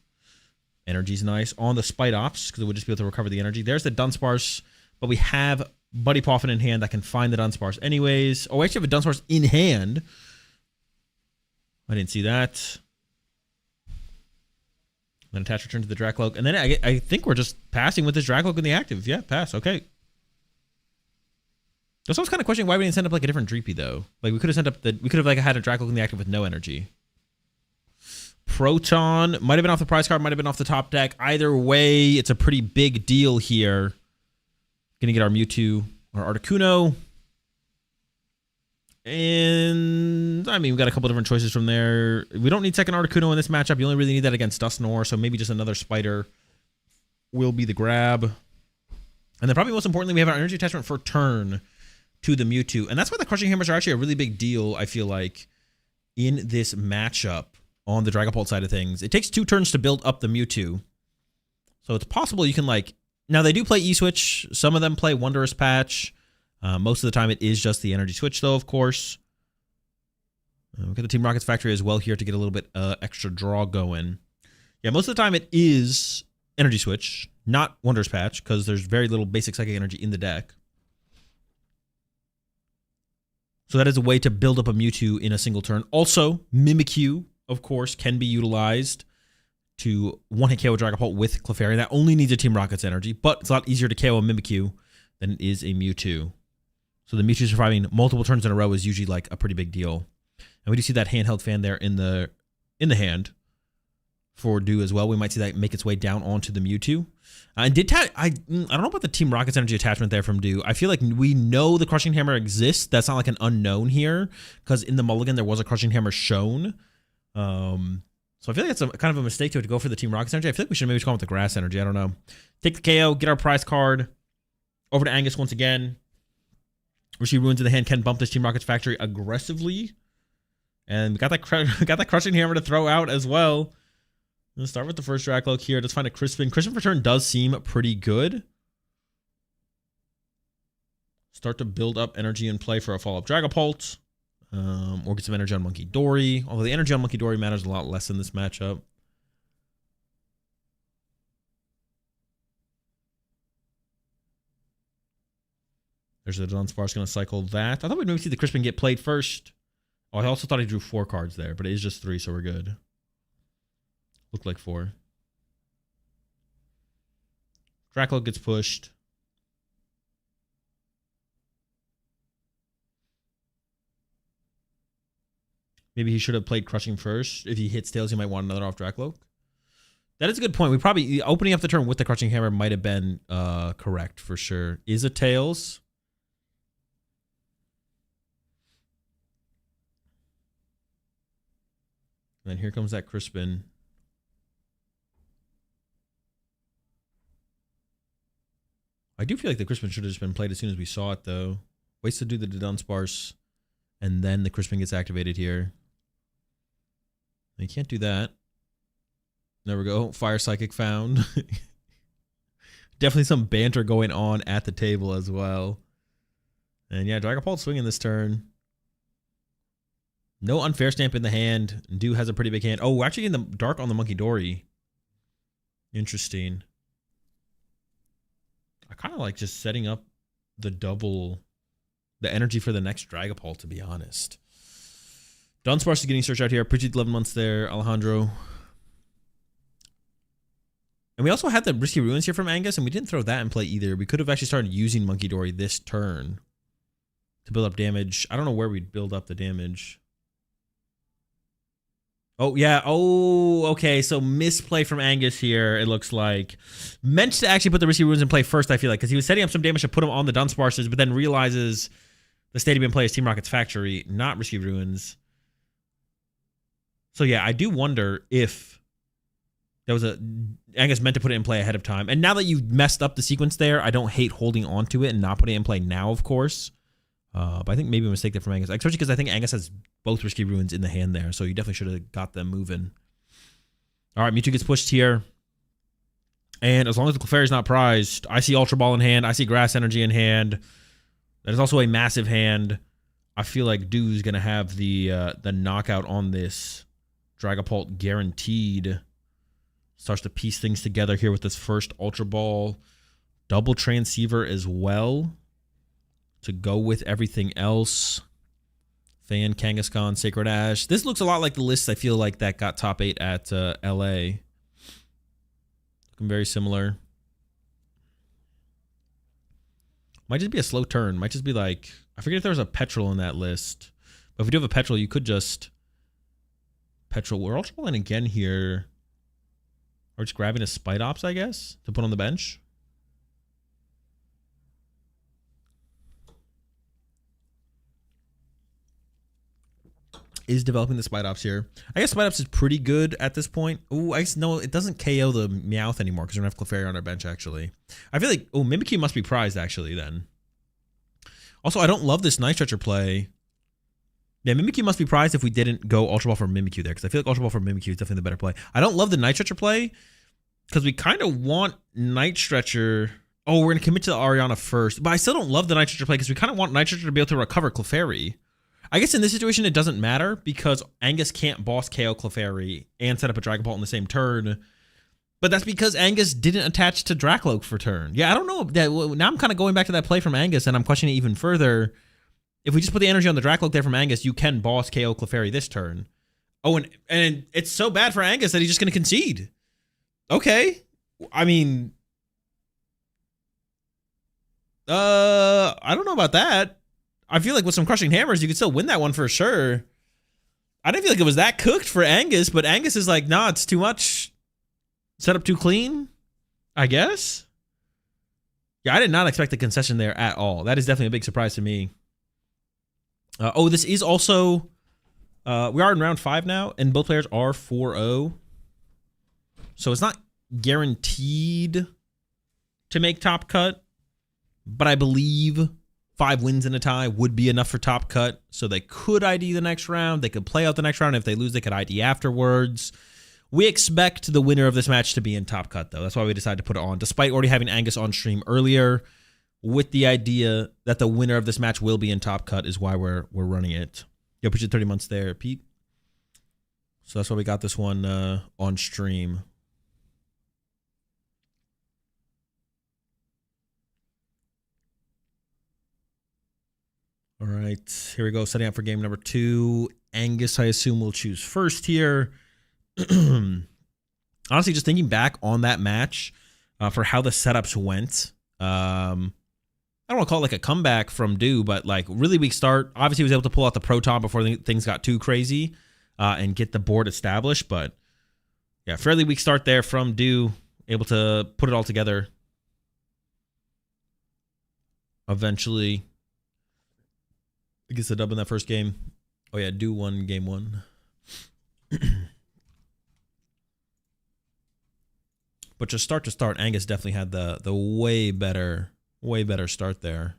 Energy's nice. On the Spidops, because it would just be able to recover the energy. There's the Dunsparce, but we have Buddy Poffin in hand that can find the Dunsparce anyways. Oh, we actually have a Dunsparce in hand. I didn't see that. Then attach return to the Dracloak. And then I think we're just passing with this Dracloak in the active. Yeah, pass. Okay. That's what I was kind of questioning why we didn't send up like a different Dreepy though. Like we could have sent up we could have like had a Dracloak in the active with no energy. Proton might have been off the prize card, might have been off the top deck. Either way, it's a pretty big deal here. Gonna get our Mewtwo or Articuno. And I mean, we've got a couple different choices from there. We don't need second Articuno in this matchup. You only really need that against Dusknoir, so maybe just another Spider will be the grab. And then probably most importantly, we have our energy attachment for turn to the Mewtwo. And that's why the Crushing Hammers are actually a really big deal, I feel like, in this matchup on the Dragapult side of things. It takes 2 turns to build up the Mewtwo. So it's possible you can, like... Now, they do play E-Switch. Some of them play Wondrous Patch. Most of the time, it is just the Energy Switch, though, of course. We've got the Team Rocket's Factory as well here to get a little bit extra draw going. Yeah, most of the time, it is Energy Switch, not Wondrous Patch, because there's very little basic Psychic Energy in the deck. So that is a way to build up a Mewtwo in a single turn. Also, Mimikyu, of course, can be utilized to one-hit KO a Dragapult with Clefairy. That only needs a Team Rocket's energy, but it's a lot easier to KO a Mimikyu than it is a Mewtwo. So the Mewtwo surviving multiple turns in a row is usually like a pretty big deal. And we do see that handheld fan there in the hand for Do as well. We might see that make its way down onto the Mewtwo. And I don't know about the Team Rocket's energy attachment there from Do. I feel like we know the Crushing Hammer exists. That's not like an unknown here, because in the mulligan there was a Crushing Hammer shown. So I feel like it's kind of a mistake to go for the Team Rocket's energy. I feel like we should maybe just go with the Grass energy. I don't know. Take the KO, get our prize card. Over to Angus once again. Receive Ruins in the hand. Can bump this Team Rocket's Factory aggressively. And we got that Crushing Hammer to throw out as well. Let's start with the first Dracloak here. Let's find a Crispin. Crispin for turn does seem pretty good. Start to build up energy in play for a follow-up Dragapult. Or get some energy on Monkey Dory. Although the energy on Monkey Dory matters a lot less in this matchup. There's a Dunsparce going to cycle that. I thought we'd maybe see the Crispin get played first. Oh, I also thought he drew 4 cards there, but it is just 3, so we're good. Looked like 4. Dracloak gets pushed. Maybe he should have played Crushing first. If he hits Tails, he might want another off Dracloak. That is a good point. We probably... Opening up the turn with the Crushing Hammer might have been correct for sure. Is it Tails? And then here comes that Crispin. I do feel like the Crispin should have just been played as soon as we saw it, though. Waits to do the Dunsparce, and then the Crispin gets activated here. You can't do that. There we go. Fire Psychic found. Definitely some banter going on at the table as well. And yeah, Dragapult swinging this turn. No Unfair Stamp in the hand. Do has a pretty big hand. Oh, actually in the dark on the Monkey Dory. Interesting. I kind of like just setting up the energy for the next Dragapult, to be honest. Dunsparce is getting searched out here. Appreciate 11 months there, Alejandro. And we also had the Risky Ruins here from Angus, and we didn't throw that in play either. We could have actually started using Monkey Dory this turn to build up damage. I don't know where we'd build up the damage. Oh, yeah. Oh, okay. So misplay from Angus here, it looks like. Meant to actually put the Risky Ruins in play first, I feel like, because he was setting up some damage to put him on the Dunsparces, but then realizes the Stadium in play is Team Rocket's Factory, not Risky Ruins. So yeah, I do wonder if there was Angus meant to put it in play ahead of time. And now that you've messed up the sequence there, I don't hate holding on to it and not putting it in play now, of course. But I think maybe a mistake there from Angus, especially because I think Angus has both Risky Ruins in the hand there, so you definitely should have got them moving. All right, Mewtwo gets pushed here. And as long as the Clefairy is not prized, I see Ultra Ball in hand. I see Grass Energy in hand. That is also a massive hand. I feel like Dew's going to have the knockout on this Dragapult guaranteed. Starts to piece things together here with this first Ultra Ball. Double Transceiver as well to go with everything else. Fan, Kangaskhan, Sacred Ash. This looks a lot like the list I feel like that got top 8 at LA. Looking very similar. Might just be a slow turn. Might just be like... I forget if there was a Petrol in that list. But if we do have a Petrol, you could just... Petrol. We're Ultra Balling again here. Or just grabbing a Spite Ops, I guess, to put on the bench. Is developing the Spite Ops here. I guess Spite Ops is pretty good at this point. Oh, I guess no, it doesn't KO the Meowth anymore because we don't have Clefairy on our bench, actually. I feel like, oh, Mimikyu must be prized, actually, then. Also, I don't love this Night Stretcher play. Yeah, Mimikyu must be prized if we didn't go Ultra Ball for Mimikyu there, because I feel like Ultra Ball for Mimikyu is definitely the better play. I don't love the Night Stretcher play, because we kind of want Night Stretcher. Oh, we're going to commit to the Ariana first. But I still don't love the Night Stretcher play, because we kind of want Night Stretcher to be able to recover Clefairy. I guess in this situation, it doesn't matter, because Angus can't boss KO Clefairy and set up a Dragon Ball in the same turn. But that's because Angus didn't attach to Dracloak for turn. Yeah, I don't know. Now I'm kind of going back to that play from Angus, and I'm questioning it even further. If we just put the energy on the Dracloak there from Angus, you can boss KO Clefairy this turn. Oh, and it's so bad for Angus that he's just going to concede. Okay. I mean, I don't know about that. I feel like with some Crushing Hammers, you could still win that one for sure. I didn't feel like it was that cooked for Angus, but Angus is like, nah, it's too much. Set up too clean, I guess. Yeah, I did not expect the concession there at all. That is definitely a big surprise to me. This is also, we are in round 5 now, and both players are 4-0. So it's not guaranteed to make top cut, but I believe 5 wins and a tie would be enough for top cut. So they could ID the next round. They could play out the next round. If they lose, they could ID afterwards. We expect the winner of this match to be in top cut, though. That's why we decided to put it on, despite already having Angus on stream earlier, with the idea that the winner of this match will be in top cut is why we're running it. Yo, appreciate 30 months there, Pete. So that's why we got this one on stream. All right, here we go. Setting up for game number 2. Angus, I assume, will choose first here. Honestly, just thinking back on that match for how the setups went, I don't want to call it like a comeback from Dew, but like really weak start. Obviously, he was able to pull out the Proton before things got too crazy and get the board established. But yeah, fairly weak start there from Dew, able to put it all together. Eventually, gets the dub in that first game. Oh yeah, Dew won game 1. But just start to start, Angus definitely had the way better start there.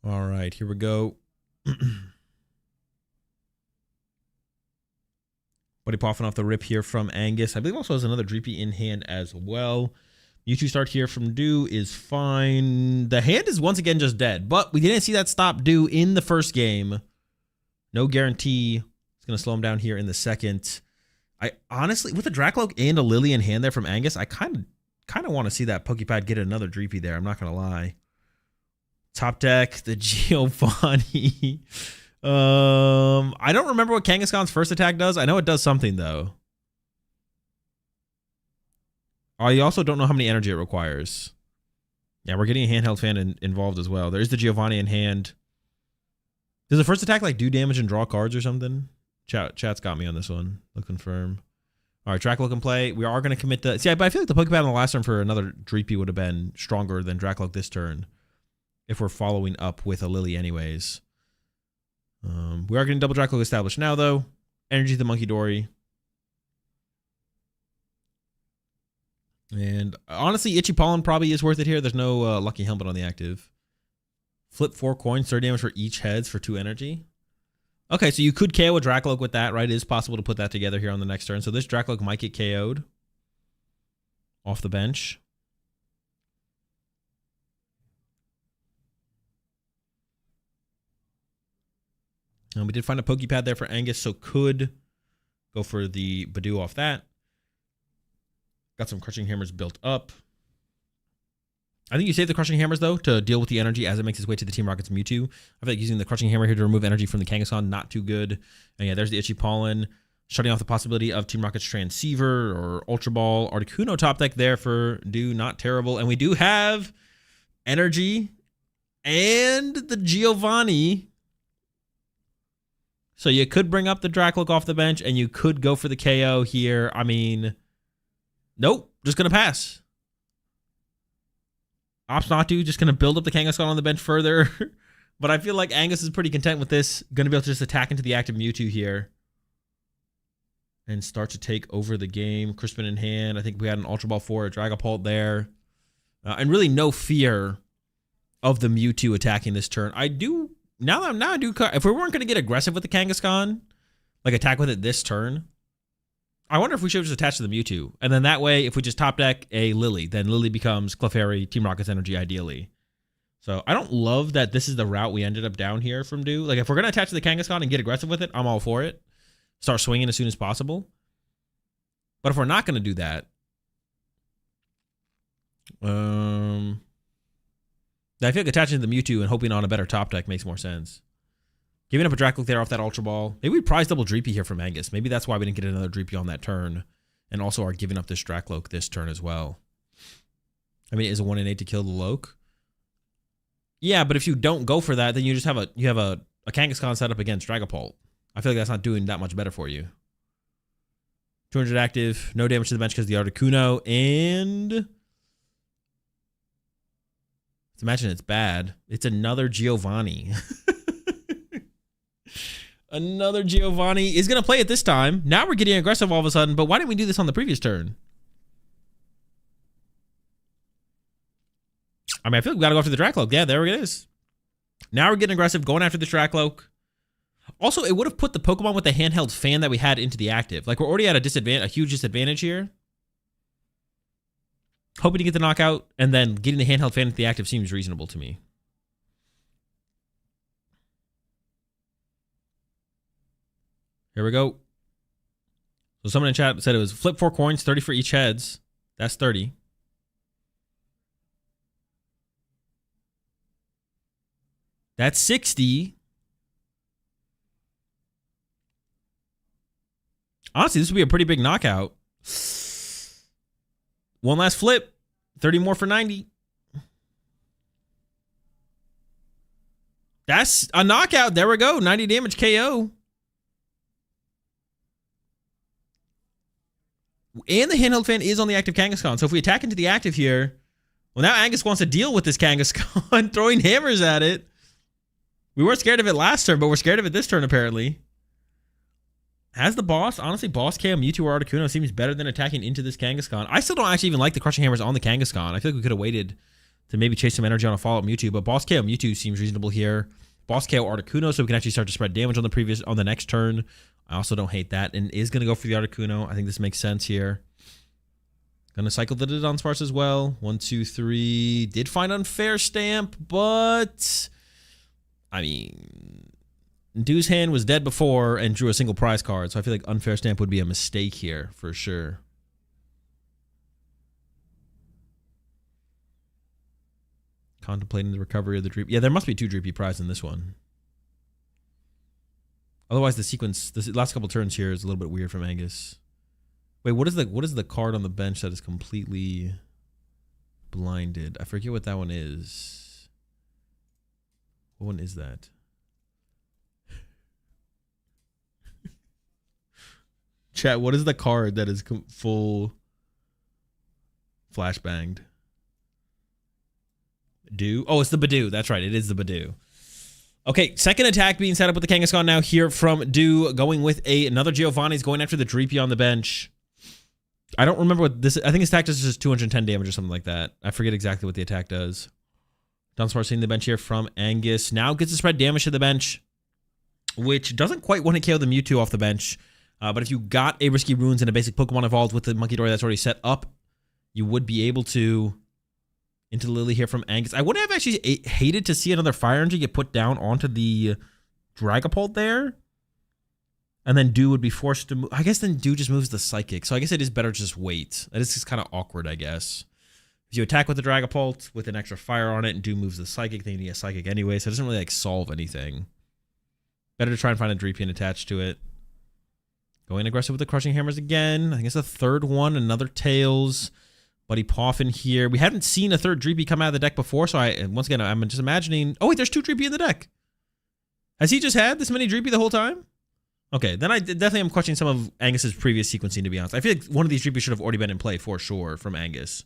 All right, here we go. Buddy popping off the rip here from Angus. I believe also has another Dreepy in hand as well. Mewtwo start here from Dew is fine. The hand is once again just dead, but we didn't see that stop Dew in the first game. No guarantee it's going to slow him down here in the second. I honestly, with a Dracloak and a Lily in hand there from Angus, I kind of want to see that Pokepad get another Dreepy there. I'm not going to lie. Top deck, the Giovanni. I don't remember what Kangaskhan's first attack does. I know it does something, though. I also don't know how many energy it requires. Yeah, we're getting a handheld fan involved as well. There's the Giovanni in hand. Does the first attack like do damage and draw cards or something? Chat's got me on this one. They'll confirm. All right, Dracloak can play. We are going to commit the... See, but I feel like the Pokepad on the last turn for another Dreepy would have been stronger than Dracloak this turn if we're following up with a Lily anyways. We are getting double Dracloak established now, though. Energy the Monkey Dory. And honestly, Itchy Pollen probably is worth it here. There's no Lucky Helmet on the active. Flip 4 coins, 30 damage for each heads for 2 energy. Okay, so you could KO a Dracloak with that, right? It is possible to put that together here on the next turn. So this Dracloak might get KO'd off the bench. We did find a Pokepad there for Angus, so could go for the Badoo off that. Got some Crushing Hammers built up. I think you save the Crushing Hammers, though, to deal with the energy as it makes its way to the Team Rocket's Mewtwo. I feel like using the Crushing Hammer here to remove energy from the Kangaskhan, not too good. And yeah, there's the Itchy Pollen, shutting off the possibility of Team Rocket's Transceiver or Ultra Ball. Articuno top deck there for Dew, not terrible. And we do have energy and the Giovanni. So you could bring up the Dracloak off the bench, and you could go for the KO here. I mean, Nope, just going to pass. Opts not to, just going to build up the Kangaskhan on the bench further. But I feel like Angus is pretty content with this. Going to be able to just attack into the active Mewtwo here. And start to take over the game. Crispin in hand. I think we had an Ultra Ball 4, a Dragapult there. And really no fear of the Mewtwo attacking this turn. I do, if we weren't going to get aggressive with the Kangaskhan, like attack with it this turn, I wonder if we should just attach to the Mewtwo. And then that way, if we just top deck a Lily, then Lily becomes Clefairy, Team Rocket's Energy, ideally. So I don't love that this is the route we ended up down here from Do. Like, if we're going to attach to the Kangaskhan and get aggressive with it, I'm all for it. Start swinging as soon as possible. But if we're not going to do that, I feel like attaching to the Mewtwo and hoping on a better top deck makes more sense. Giving up a Dracloak there off that Ultra Ball. Maybe we prize double Dreepy here from Angus. Maybe that's why we didn't get another Dreepy on that turn. And also are giving up this Dracloak this turn as well. I mean, is a 1 in 8 to kill the Loke? Yeah, but if you don't go for that, then you just have a Kangaskhan set up against Dragapult. I feel like that's not doing that much better for you. 200 active, no damage to the bench because of the Articuno, and let's imagine it's bad. It's another Giovanni. Another Giovanni is going to play it this time. Now we're getting aggressive all of a sudden, but why didn't we do this on the previous turn? I mean, I feel like we got to go after the Dracloak. Yeah, there it is. Now we're getting aggressive, going after the Dracloak. Also, it would have put the Pokemon with the handheld fan that we had into the active. Like, we're already at a huge disadvantage here. Hoping to get the knockout, and then getting the handheld fan into the active seems reasonable to me. Here we go. So someone in chat said it was flip 4 coins, 30 for each heads. That's 30. That's 60. Honestly, this would be a pretty big knockout. One last flip. 30 more for 90. That's a knockout. There we go. 90 damage KO. And the handheld fan is on the active Kangaskhan. So if we attack into the active here, well, now Angus wants to deal with this Kangaskhan, throwing hammers at it. We weren't scared of it last turn, but we're scared of it this turn, apparently. As the boss, honestly, boss KO Mewtwo or Articuno seems better than attacking into this Kangaskhan. I still don't actually even like the Crushing Hammers on the Kangaskhan. I feel like we could have waited to maybe chase some energy on a follow-up Mewtwo, but boss KO Mewtwo seems reasonable here. Boss KO Articuno, so we can actually start to spread damage on the next turn. I also don't hate that, and is going to go for the Articuno. I think this makes sense here. Going to cycle the Dunsparce as well. 1, 2, 3. Did find Unfair Stamp, but I mean, Dew's hand was dead before and drew a single prize card, so I feel like Unfair Stamp would be a mistake here for sure. Contemplating the recovery of the Dreepy. Yeah, there must be 2 Dreepy prize in this one. Otherwise, the sequence, the last couple turns here is a little bit weird from Angus. Wait, what is the card on the bench that is completely blinded? I forget what that one is. What one is that? Chat, what is the card that is full flashbanged? Dew? Oh, it's the Badoo. That's right. It is the Badoo. Okay, second attack being set up with the Kangaskhan now here from Dew, going with another Giovanni's going after the Dreepy on the bench. I don't remember what this, I think his attack does just 210 damage or something like that. I forget exactly what the attack does. Dunsparce seeing the bench here from Angus. Now gets to spread damage to the bench, which doesn't quite want to KO the Mewtwo off the bench. But if you got a Risky Runes and a basic Pokemon evolved with the Monkey Dory that's already set up, you would be able to into the Lily here from Angus. I would have actually hated to see another Fire Energy get put down onto the Dragapult there. And then Dew would be forced to move. I guess then Dew just moves the Psychic. So I guess it is better to just wait. That is just kind of awkward, I guess. If you attack with the Dragapult with an extra fire on it and Dew moves the Psychic, then you need a Psychic anyway. So it doesn't really like solve anything. Better to try and find a Dreepy attached to it. Going aggressive with the Crushing Hammers again. I think it's the third one. Another Tails. Buddy Poffin here. We haven't seen a third Dreepy come out of the deck before, so once again, I'm just imagining... Oh, wait, there's 2 Dreepy in the deck. Has he just had this many Dreepy the whole time? Okay, then I definitely am questioning some of Angus's previous sequencing, to be honest. I feel like one of these GPs should have already been in play for sure from Angus.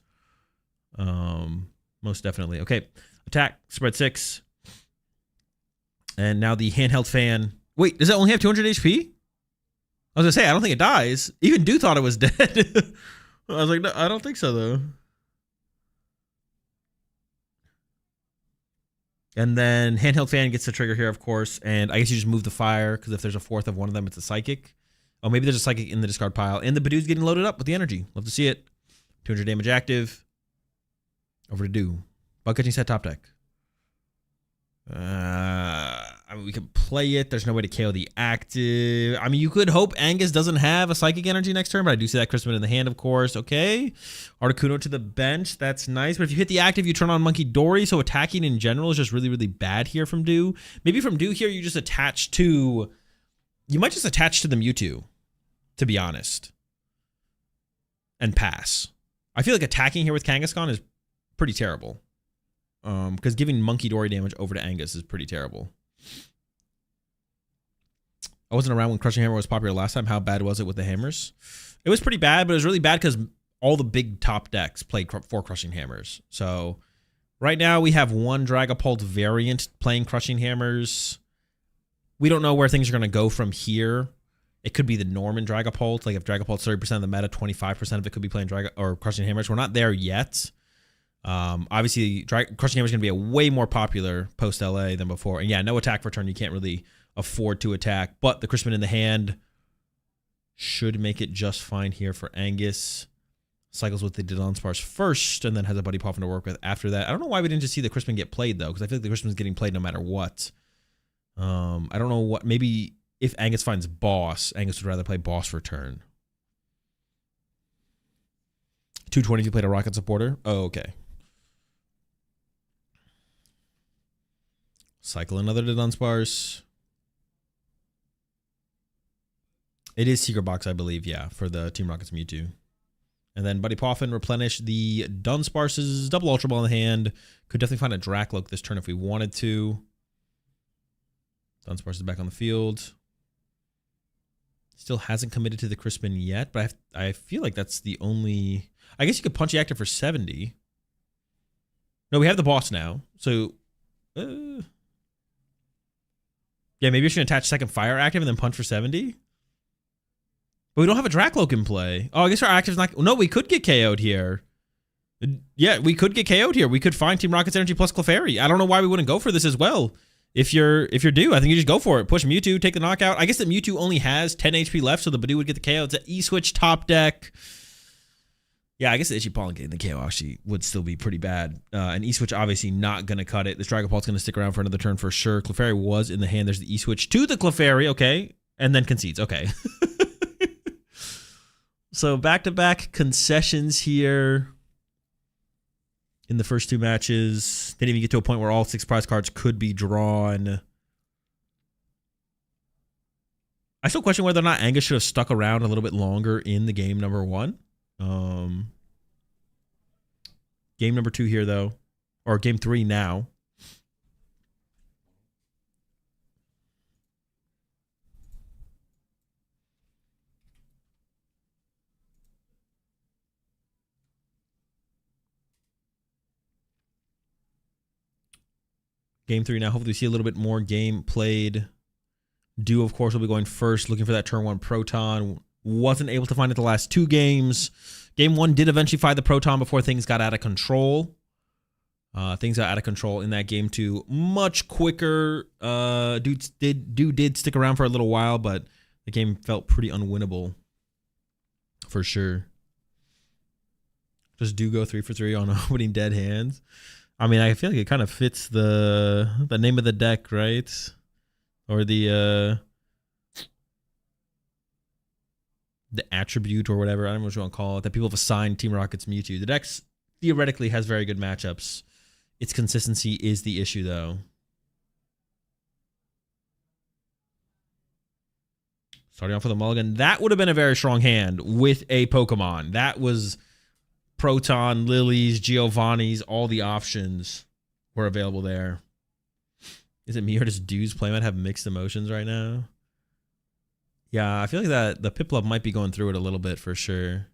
Most definitely. Okay, attack, spread 6. And now the handheld fan. Wait, does it only have 200 HP? I was gonna say, I don't think it dies. Even Do thought it was dead. I was like, no, I don't think so, though. And then handheld fan gets the trigger here, of course. And I guess you just move the fire, because if there's a fourth of one of them, it's a psychic. Oh, maybe there's a psychic in the discard pile. And the Badoo's getting loaded up with the energy. Love to see it. 200 damage active. Over to Do. Bug catching set top deck. I mean, we could play it. There's no way to KO the active. I mean, you could hope Angus doesn't have a psychic energy next turn, but I do see that Crispin in the hand, of course. Okay. Articuno to the bench. That's nice. But if you hit the active, you turn on Monkey Dory. So attacking in general is just really, really bad here from Do. Maybe from Do here, you just attach to... You might just attach to the Mewtwo, to be honest. And pass. I feel like attacking here with Kangaskhan is pretty terrible. Because giving Monkey Dory damage over to Angus is pretty terrible. I wasn't around when Crushing Hammer was popular last time. How bad was it with the hammers? It was pretty bad, but it was really bad because all the big top decks played for Crushing Hammers. So right now we have one Dragapult variant playing Crushing Hammers. We don't know where things are going to go from here. It could be the norm in Dragapult. Like if Dragapult's 30% of the meta, 25% of it could be playing Crushing Hammers. We're not there yet. Obviously, Crushing Hammer is going to be a way more popular post LA than before. And yeah, no attack for turn. You can't really afford to attack. But the Crispin in the hand should make it just fine here for Angus. Cycles with the Dunsparce first, and then has a Buddy Poffin to work with after that. I don't know why we didn't just see the Crispin get played, though, because I feel like the Crispin's getting played no matter what. I don't know what. Maybe if Angus finds Boss, Angus would rather play Boss for turn. 220 if you played a Rocket Supporter. Oh, okay. Cycle another to Dunsparce. It is Secret Box, I believe, yeah, for the Team Rocket's Mewtwo. And then Buddy Poffin replenish the Dunsparce's double Ultra Ball in the hand. Could definitely find a Dracloak this turn if we wanted to. Dunsparce is back on the field. Still hasn't committed to the Crispin yet, but I feel like that's the only... I guess you could Punchy Active for 70. No, we have the Boss now, so... Yeah, maybe we should attach second Fire Active and then punch for 70. But we don't have a Dracloak in play. Oh, I guess our active's not... No, we could get KO'd here. Yeah, we could get KO'd here. We could find Team Rocket's Energy plus Clefairy. I don't know why we wouldn't go for this as well. If you're due, I think you just go for it. Push Mewtwo, take the knockout. I guess that Mewtwo only has 10 HP left, so the Badoo would get the KO. It's an E-Switch top deck. Yeah, I guess the Itchy Pollen getting the KO actually would still be pretty bad. And E-Switch obviously not going to cut it. This Dragapult's going to stick around for another turn for sure. Clefairy was in the hand. There's the E-Switch to the Clefairy. Okay. And then concedes. Okay. So back-to-back concessions here in the first two matches. Didn't even get to a point where all 6 prize cards could be drawn. I still question whether or not Angus should have stuck around a little bit longer in the game number 1. Game number 2 here, though. Or game 3 now. Game 3 now. Hopefully we see a little bit more game played. Do, of course, will be going first, looking for that turn 1 Proton. Wasn't able to find it the last 2 games. Game 1 did eventually find the Proton before things got out of control. Things got out of control in that game 2 much quicker. Dude did stick around for a little while, but the game felt pretty unwinnable for sure. Just do go 3 for 3 on opening dead hands. I mean, I feel like it kind of fits the name of the deck, right? Or the attribute or whatever. I don't know what you want to call it. That people have assigned Team Rocket's Mewtwo. The deck theoretically has very good matchups. Its consistency is the issue, though. Starting off with a mulligan. That would have been a very strong hand with a Pokemon. That was Proton, Lilies, Giovanni's. All the options were available there. Is it me or does Dude's playmat have mixed emotions right now? Yeah, I feel like that the Piplup might be going through it a little bit for sure.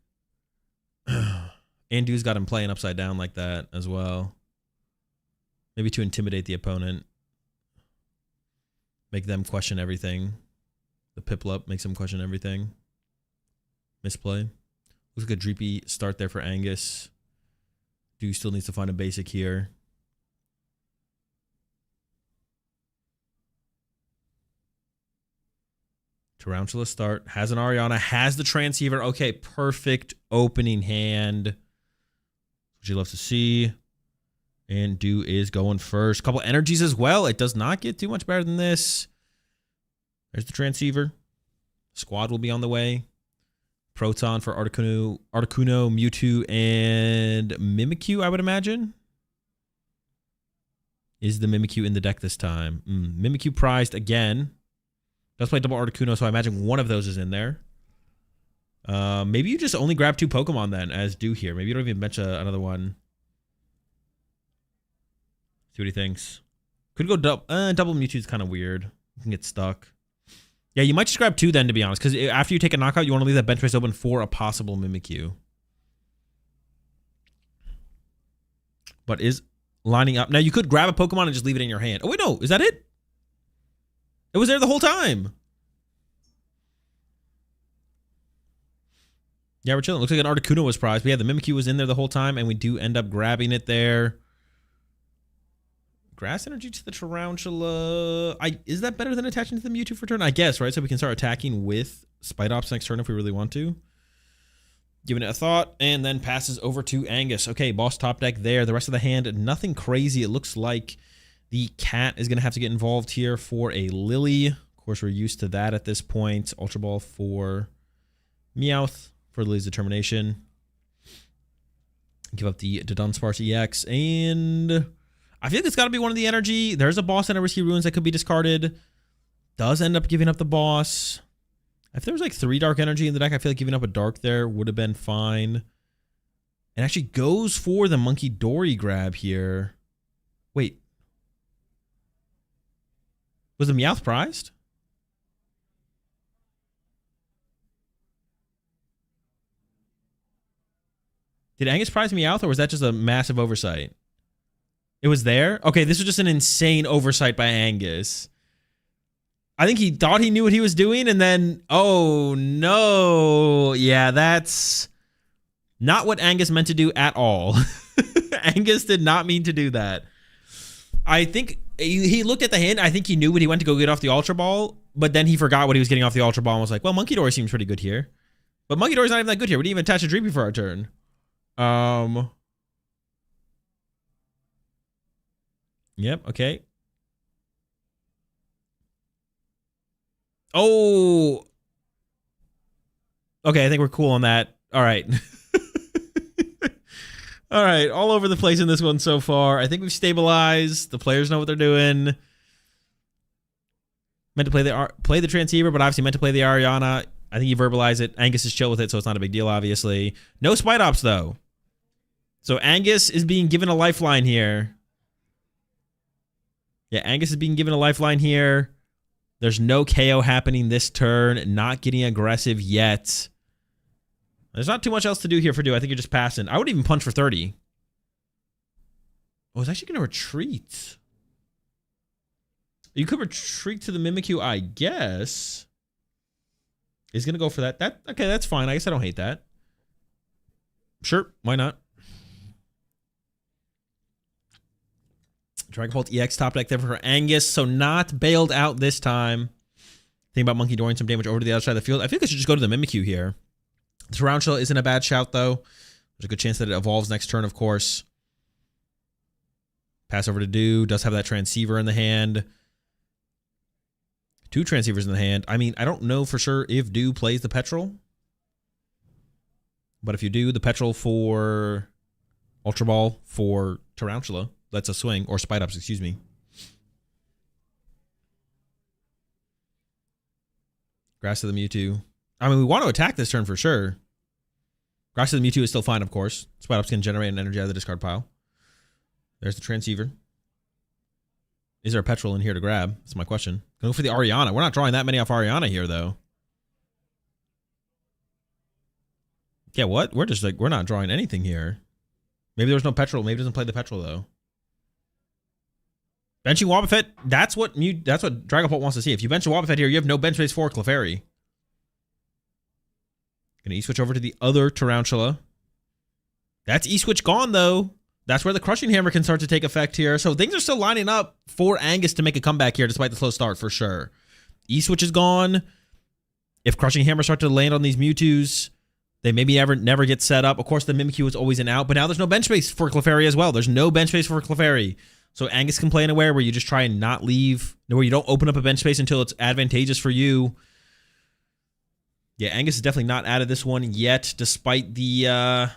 Andu's got him playing upside down like that as well. Maybe to intimidate the opponent. Make them question everything. The Piplup makes them question everything. Misplay. Looks like a dreepy start there for Angus. Do still needs to find a basic here. Tarantula start. Has an Ariana. Has the Transceiver. Okay, perfect opening hand. What you love to see. And Do is going first. Couple energies as well. It does not get too much better than this. There's the Transceiver. Squad will be on the way. Proton for Articuno, Mewtwo, and Mimikyu, I would imagine. Is the Mimikyu in the deck this time? Mimikyu prized again. Does play double Articuno, so I imagine one of those is in there. Maybe you just only grab 2 Pokemon then, as Do here. Maybe you don't even bench another one. See what he thinks. Could go double Mewtwo's kind of weird. You can get stuck. Yeah, you might just grab 2 then, to be honest, because after you take a knockout, you want to leave that bench space open for a possible Mimikyu. But is lining up. Now, you could grab a Pokemon and just leave it in your hand. Oh, wait, no. Is that it? It was there the whole time. Yeah, we're chilling. Looks like an Articuno was prized. But yeah, the Mimikyu was in there the whole time, and we do end up grabbing it there. Grass energy to the Tarantula. Is that better than attaching to the Mewtwo for turn? I guess, right? So we can start attacking with Spite Ops next turn if we really want to. Giving it a thought, and then passes over to Angus. Okay, boss top deck there. The rest of the hand, nothing crazy. It looks like the cat is going to have to get involved here for a Lily. Of course, we're used to that at this point. Ultra Ball for Meowth for Lily's determination. Give up the Dunsparce EX, and I feel like it's got to be one of the energy. There's a boss and a Risky Ruins that could be discarded. Does end up giving up the boss. If there was like 3 dark energy in the deck, I feel like giving up a dark there would have been fine. And actually goes for the Monkey Dory grab here. Wait. Was the Meowth prized? Did Angus prize Meowth, or was that just a massive oversight? It was there? Okay, this was just an insane oversight by Angus. I think he thought he knew what he was doing, and then, oh no. Yeah, that's not what Angus meant to do at all. Angus did not mean to do that. I think he looked at the hand. I think he knew when he went to go get off the Ultra Ball, but then he forgot what he was getting off the Ultra Ball and was like, well, Monkey Dory seems pretty good here. But Monkey Dory's not even that good here. We didn't even attach a Dreepy for our turn. Yep, okay. Oh. Okay, I think we're cool on that. All right. All right, all over the place in this one so far. I think we've stabilized. The players know what they're doing. Meant to play the Transceiver, but obviously meant to play the Ariana. I think you verbalize it. Angus is chill with it, so it's not a big deal, obviously. No Spite Ops, though. So Angus is being given a lifeline here. Yeah, Angus is being given a lifeline here. There's no KO happening this turn. Not getting aggressive yet. There's not too much else to do here for Do. I think you're just passing. I would even punch for 30. Oh, it's actually going to retreat. You could retreat to the Mimikyu, I guess. He's going to go for that. Okay, that's fine. I guess I don't hate that. Sure, why not? Dragapult EX top deck there for Angus. So not bailed out this time. Think about Monkey Dory some damage over to the other side of the field. I think I should just go to the Mimikyu here. The Tarantula isn't a bad shout, though. There's a good chance that it evolves next turn, of course. Pass over to Do. Does have that Transceiver in the hand. 2 Transceivers in the hand. I mean, I don't know for sure if Do plays the Petrol. But if you do, the Petrol for Ultra Ball for Tarantula. That's a swing. Or Spite Ups, excuse me. Grass to the Mewtwo. I mean, we want to attack this turn for sure. Grass to the Mewtwo is still fine, of course. Spite Ups can generate an energy out of the discard pile. There's the Transceiver. Is there a Petrol in here to grab? That's my question. Go for the Ariana. We're not drawing that many off Ariana here, though. Yeah, what? We're just like, we're not drawing anything here. Maybe there's no petrol. Maybe it doesn't play the petrol though. Benching Wobbuffet, that's what Dragapult wants to see. If you bench a Wobbuffet here, you have no bench space for Clefairy. Gonna E-switch over to the other Tarantula. That's E-switch gone though. That's where the Crushing Hammer can start to take effect here. So things are still lining up for Angus to make a comeback here despite the slow start for sure. E-switch is gone. If Crushing Hammer start to land on these Mewtwo's, they maybe never get set up. Of course, the Mimikyu is always an out, but now there's no bench space for Clefairy as well. There's no bench space for Clefairy. So Angus can play anywhere where you just try and not leave, where you don't open up a bench space until it's advantageous for you. Yeah, Angus is definitely not out of this one yet, despite the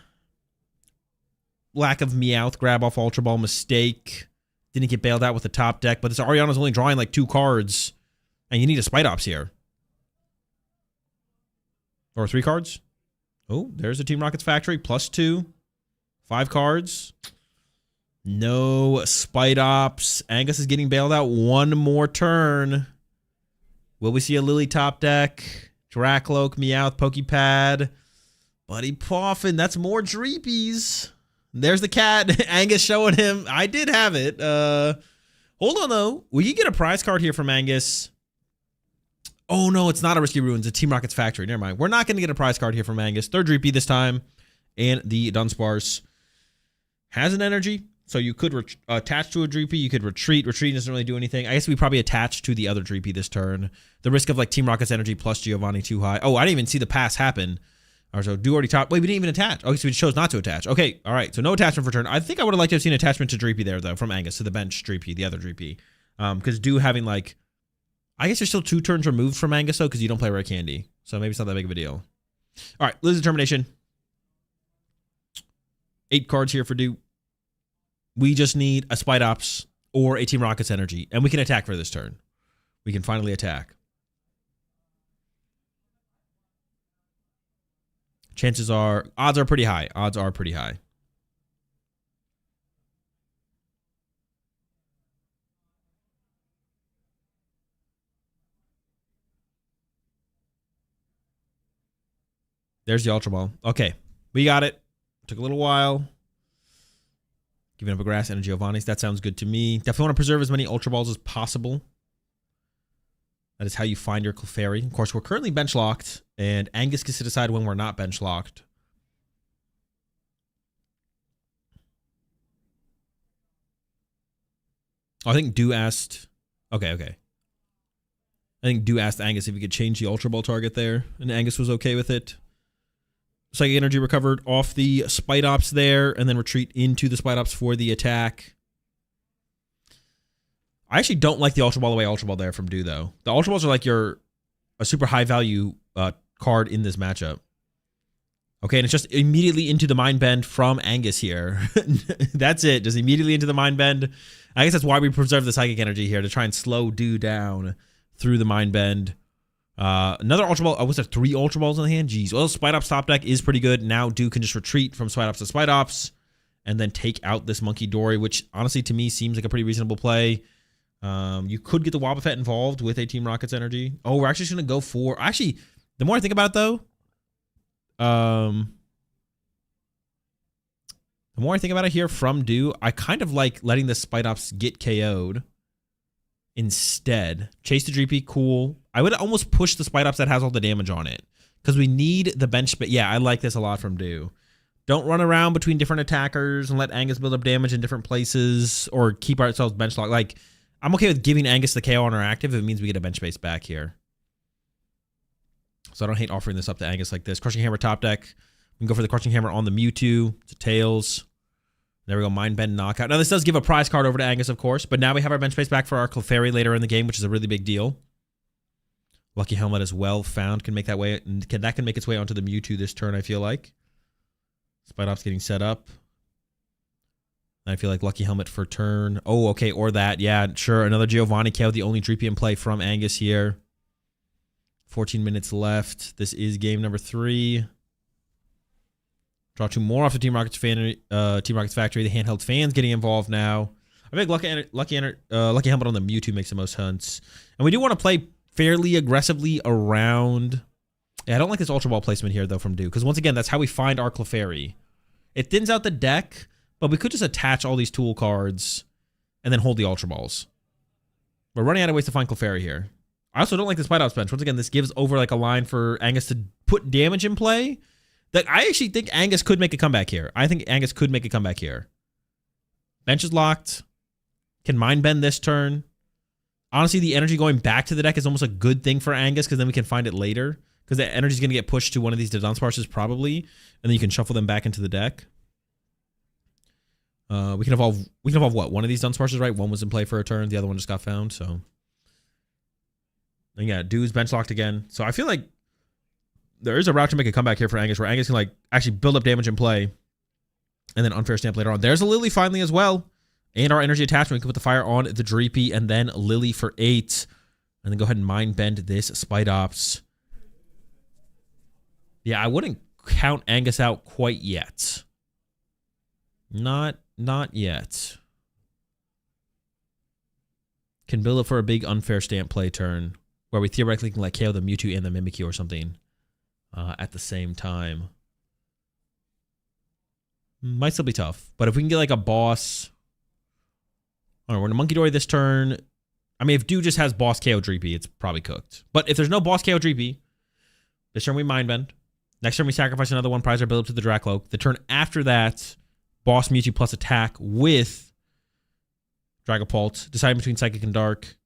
lack of Meowth grab off Ultra Ball mistake. Didn't get bailed out with the top deck, but this Ariana's only drawing like 2 cards, and you need a Spite Ops here. Or 3 cards. Oh, there's the Team Rocket's Factory, +2. 5 cards. No Spite Ops. Angus is getting bailed out one more turn. Will we see a Lily top deck? Dracloak, Meowth, Pokepad. Buddy Poffin, that's more Dreepies. There's the cat. Angus showing him. I did have it. Hold on, though. We can get a prize card here from Angus. Oh, no, it's not a Risky Ruins. It's Team Rocket's Factory. Never mind. We're not going to get a prize card here from Angus. 3rd Dreepy this time. And the Dunsparce has an energy. So you could attach to a Dreepy. You could retreat. Retreat doesn't really do anything. I guess we probably attach to the other Dreepy this turn. The risk of like Team Rocket's energy plus Giovanni too high. Oh, I didn't even see the pass happen. Or so do already top. Wait, we didn't even attach. Okay, so we chose not to attach. Okay, all right. So no attachment for turn. I think I would have liked to have seen attachment to Dreepy there though, from Angus to the bench Dreepy, the other Dreepy. Because do having like, I guess you're still 2 turns removed from Angus though, because you don't play Rare Candy. So maybe it's not that big of a deal. All right, Liz Determination. 8 cards here for Do. We just need a Spite Ops or a Team Rocket's energy, and we can attack for this turn. We can finally attack. Odds are pretty high. Odds are pretty high. There's the Ultra Ball. Okay, we got it. Took a little while. Giving up a Grass and a Giovanni's. That sounds good to me. Definitely want to preserve as many Ultra Balls as possible. That is how you find your Clefairy. Of course, we're currently bench locked, and Angus gets to decide when we're not bench locked. Oh, I think Do asked... Okay. I think Do asked Angus if he could change the Ultra Ball target there, and Angus was okay with it. Psychic Energy recovered off the Spite Ops there, and then retreat into the Spite Ops for the attack. I actually don't like the Ultra Ball away Ultra Ball there from Do, though. The Ultra Balls are like a super high value card in this matchup. Okay, and it's just immediately into the Mind Bend from Angus here. That's it, just immediately into the Mind Bend. I guess that's why we preserve the Psychic Energy here, to try and slow Do down through the Mind Bend. Another Ultra Ball. Oh, was there 3 Ultra Balls in the hand? Jeez. Well, Spite Ops top deck is pretty good. Now Do can just retreat from Spite Ops to Spite Ops and then take out this Monkey Dory, which honestly to me seems like a pretty reasonable play. You could get the Wobbuffet involved with a Team Rocket's energy. Oh, we're actually just going to go for... Actually, the more I think about it, though... the more I think about it here from Do, I kind of like letting the Spite Ops get KO'd instead. Chase the Dreepy, cool. I would almost push the Spite Ops that has all the damage on it, because we need the bench... But yeah, I like this a lot from Do. Don't run around between different attackers and let Angus build up damage in different places or keep ourselves bench locked. Like, I'm okay with giving Angus the KO on our active if it means we get a bench space back here. So I don't hate offering this up to Angus like this. Crushing Hammer top deck. We can go for the Crushing Hammer on the Mewtwo. It's a Tails. There we go. Mind Bend Knockout. Now, this does give a prize card over to Angus, of course, but now we have our bench space back for our Clefairy later in the game, which is a really big deal. Lucky Helmet as well found. Can make that way. That can make its way onto the Mewtwo this turn, I feel like. Spite Ops getting set up. I feel like Lucky Helmet for turn. Oh, okay, or that. Yeah, sure. Another Giovanni KO, the only Dreepy in play from Angus here. 14 minutes left. This is game number 3. Draw 2 more off the Team Rocket's Factory. The handheld fans getting involved now. I think Lucky Helmet on the Mewtwo makes the most sense. And we do want to play fairly aggressively around... Yeah, I don't like this Ultra Ball placement here, though, from Dew. Because once again, that's how we find our Clefairy. It thins out the deck, but we could just attach all these tool cards and then hold the Ultra Balls. We're running out of ways to find Clefairy here. I also don't like the Spite Ops bench. Once again, this gives over like a line for Angus to put damage in play. That I actually think Angus could make a comeback here. I think Angus could make a comeback here. Bench is locked. Can Mind Bend this turn. Honestly, the energy going back to the deck is almost a good thing for Angus because then we can find it later. Because that energy is going to get pushed to one of these Dunsparces probably. And then you can shuffle them back into the deck. We can evolve what? One of these Dunsparces, right? One was in play for a turn. The other one just got found. So, and yeah, Dew's bench locked again. So I feel like there is a route to make a comeback here for Angus where Angus can like actually build up damage in play. And then Unfair Stamp later on. There's a Lily finally as well. And our energy attachment. We can put the fire on the Dreepy and then Lily for 8. And then go ahead and Mind Bend this Spite Ops. Yeah, I wouldn't count Angus out quite yet. Not yet. Can build up for a big Unfair Stamp play turn where we theoretically can like KO the Mewtwo and the Mimikyu or something at the same time. Might still be tough. But if we can get like a boss... I don't know, we're in a Monkey Dory this turn. I mean, if Dew just has boss KO Dreepy, it's probably cooked. But if there's no boss KO Dreepy, this turn we Mind Bend. Next turn we sacrifice another one, prize our build up to the Dracloak. The turn after that, boss Mewtwo plus attack with Dragapult. Deciding between Psychic and Dark.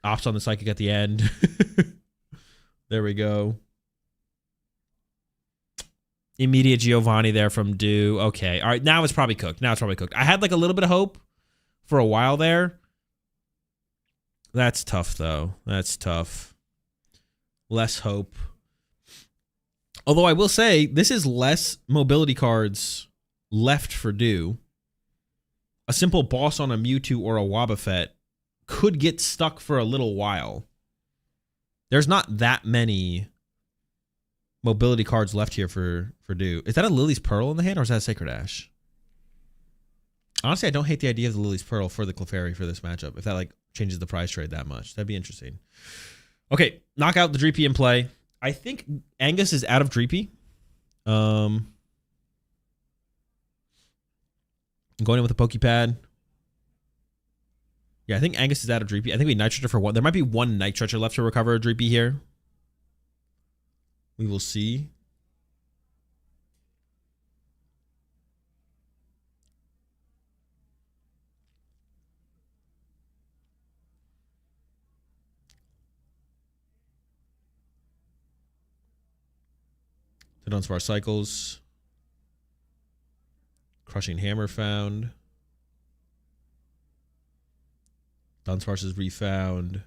Ops on the Psychic at the end. There we go. Immediate Giovanni there from Dew. Okay. All right. Now it's probably cooked. I had like a little bit of hope for a while there. That's tough, though. That's tough. Less hope. Although I will say, this is less mobility cards left for Dew. A simple boss on a Mewtwo or a Wobbuffet could get stuck for a little while. There's not that many mobility cards left here for Dew. Is that a Lily's Pearl in the hand, or is that a Sacred Ash? Honestly, I don't hate the idea of the Lily's Pearl for the Clefairy for this matchup. If that like changes the prize trade that much, that'd be interesting. Okay, knock out the Dreepy in play. I think Angus is out of Dreepy. I'm going in with a Pokepad. Yeah, I think Angus is out of Dreepy. I think we Night Stretcher for one. There might be one Night Stretcher left to recover a Dreepy here. We will see. The Dunsparce cycles. Crushing Hammer found. Dunsparce is refound.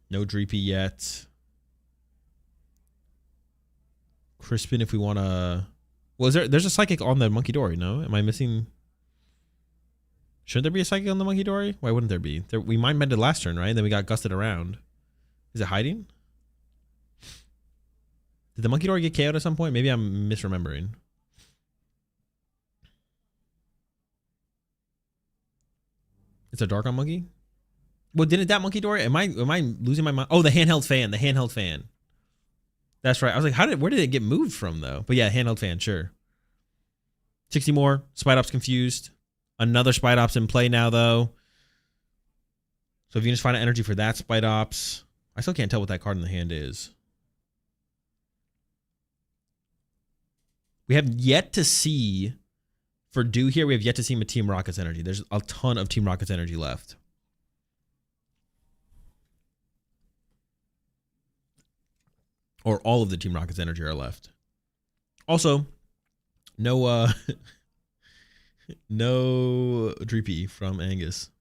No Dreepy yet. Crispin if we want to... Well, there's a Psychic on the Monkey Dory, no? Am I missing... Shouldn't there be a Psychic on the Monkey Dory? Why wouldn't there be? We Mind Bended last turn, right? And then we got gusted around. Is it hiding? Did the Monkey Dory get KO'd at some point? Maybe I'm misremembering. It's a Dark on Monkey? Well, didn't that Monkey Dory? Am I losing my mind? Oh, the handheld fan. The handheld fan. That's right. I was like, where did it get moved from, though? But yeah, handheld fan, sure. 60 more. Spite Ops confused. Another Spite Ops in play now, though. So if you just find an energy for that Spite Ops. I still can't tell what that card in the hand is. We have yet to see, for Dew here, we have yet to see Team Rocket's energy. There's a ton of Team Rocket's energy left. Or all of the Team Rocket's energy are left. Also, no no Dreepy from Angus.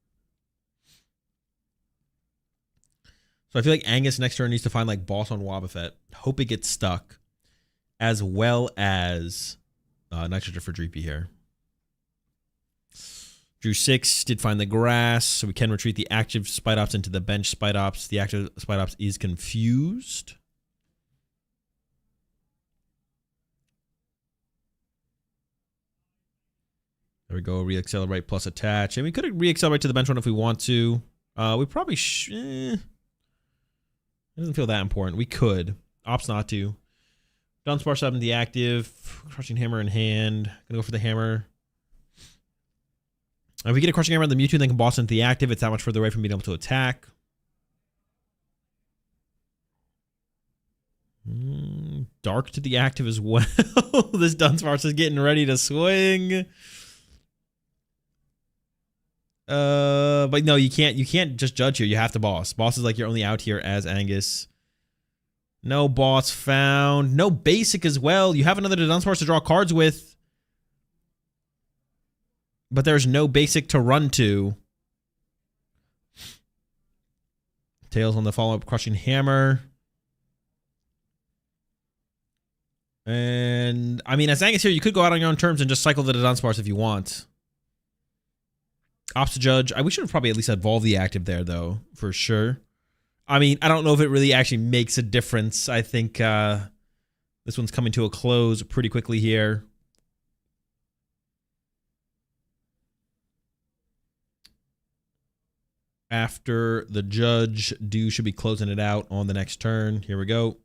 So I feel like Angus next turn needs to find like boss on Wobbuffet. Hope it gets stuck. As well as Nitrogen for Dreepy here. Drew 6, did find the grass, so we can retreat the active Spite Ops into the bench Spite Ops. The active Spite Ops is confused. There we go, re-accelerate plus attach. And we could re-accelerate to the bench one if we want to. We probably it doesn't feel that important. We could. Opts not to. Dunsparce up in the active. Crushing Hammer in hand. Gonna go for the hammer. If we get a Crushing Hammer on the Mewtwo, then can boss into the active. It's that much further away from being able to attack. Dark to the active as well. This Dunsparce is getting ready to swing. But no, you can't just judge here. You have to boss. Boss is like your only out here as Angus. No boss found. No basic as well. You have another Dunsparce to draw cards with. But there's no basic to run to. Tails on the follow-up Crushing Hammer. And, I mean, as Angus here, you could go out on your own terms and just cycle the Dunsparce if you want. Ops to Judge. We should have probably at least evolved the active there, though, for sure. I mean, I don't know if it really actually makes a difference. I think this one's coming to a close pretty quickly here. After the Judge, Dew should be closing it out on the next turn. Here we go.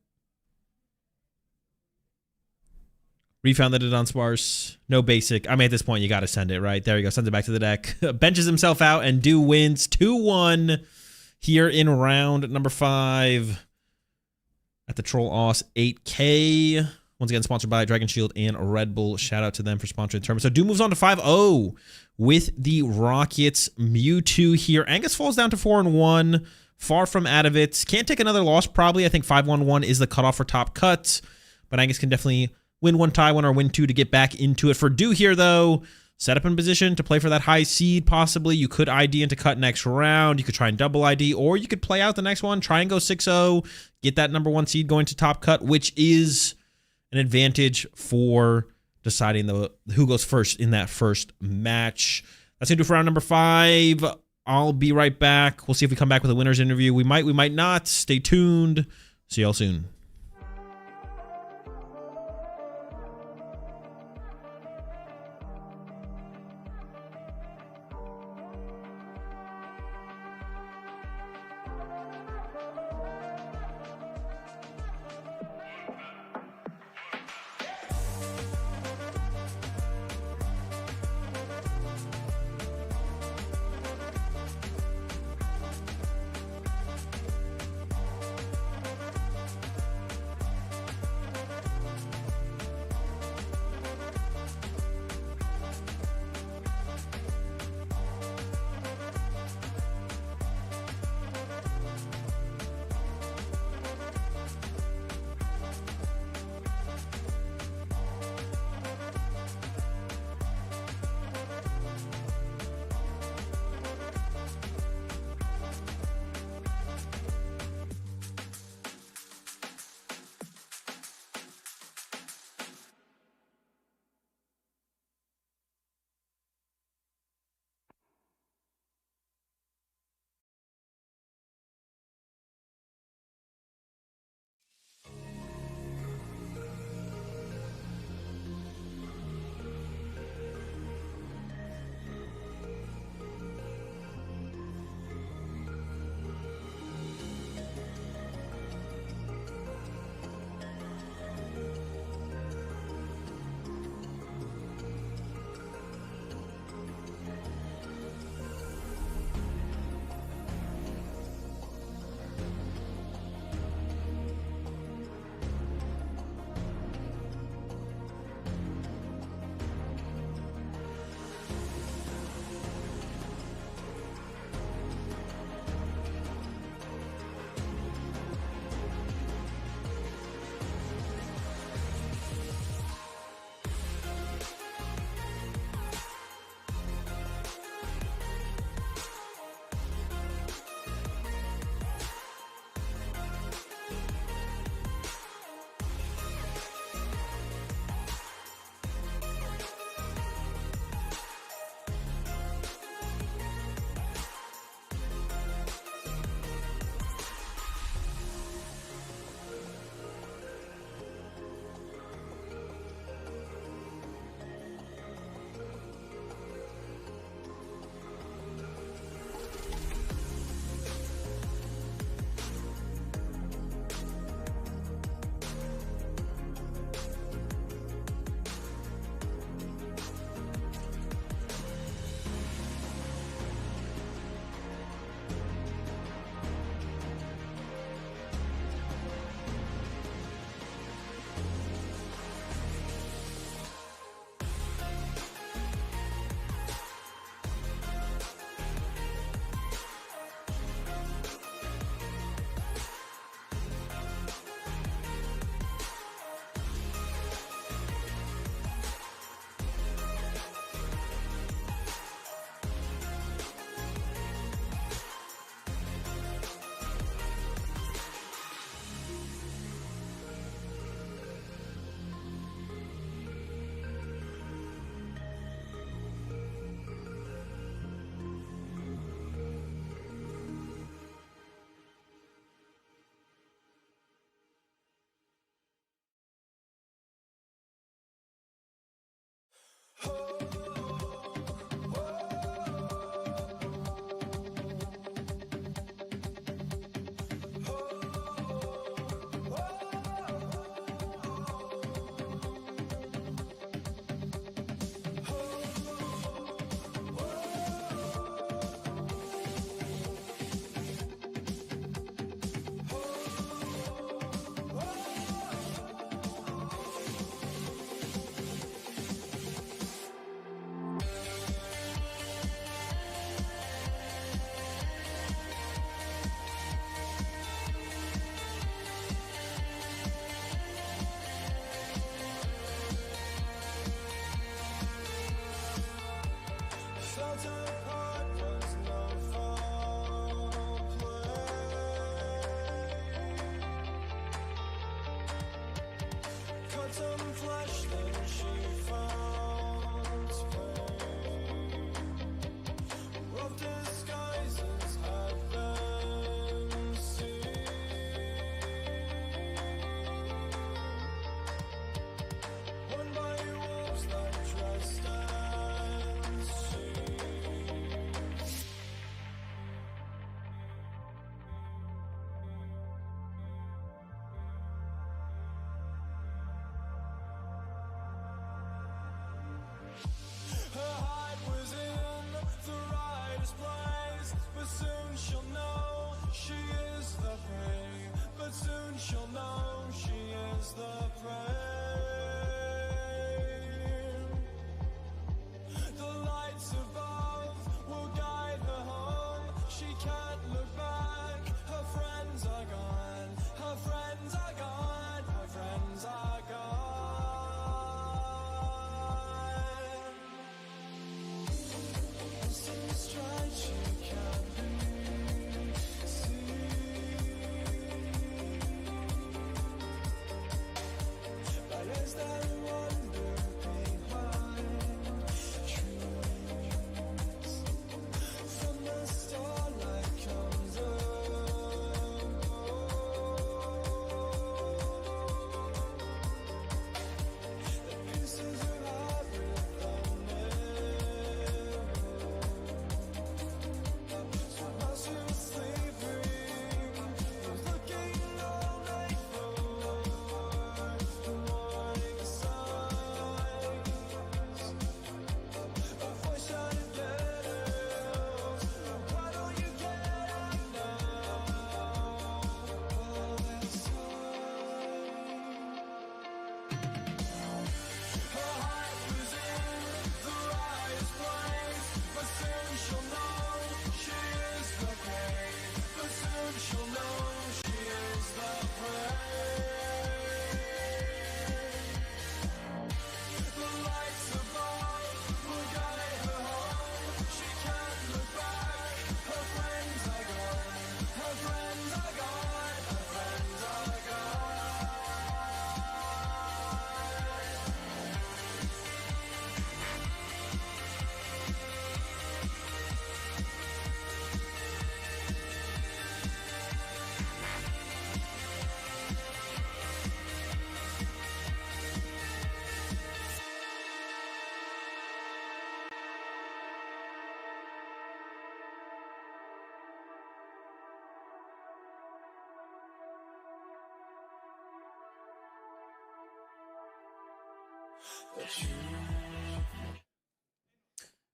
Refound the Dunsparce. No basic. I mean, at this point, you got to send it, right? There you go. Sends it back to the deck. Benches himself out, and Dew wins 2-1 here in round number 5 at the Troll Aus 8K. Once again, sponsored by Dragon Shield and Red Bull. Shout out to them for sponsoring the tournament. So Dew moves on to 5-0 with the Rockets Mewtwo here. Angus falls down to 4-1. Far from out of it. Can't take another loss, probably. I think 5-1-1 is the cutoff for top cuts. But Angus can definitely win one, tie one, or win two to get back into it. For Dew here, though, set up in position to play for that high seed, possibly. You could ID into cut next round. You could try and double ID, or you could play out the next one, try and go 6-0, get that number 1 seed going to top cut, which is an advantage for deciding who goes first in that first match. That's going to do for round number 5. I'll be right back. We'll see if we come back with a winner's interview. We might not. Stay tuned. See y'all soon.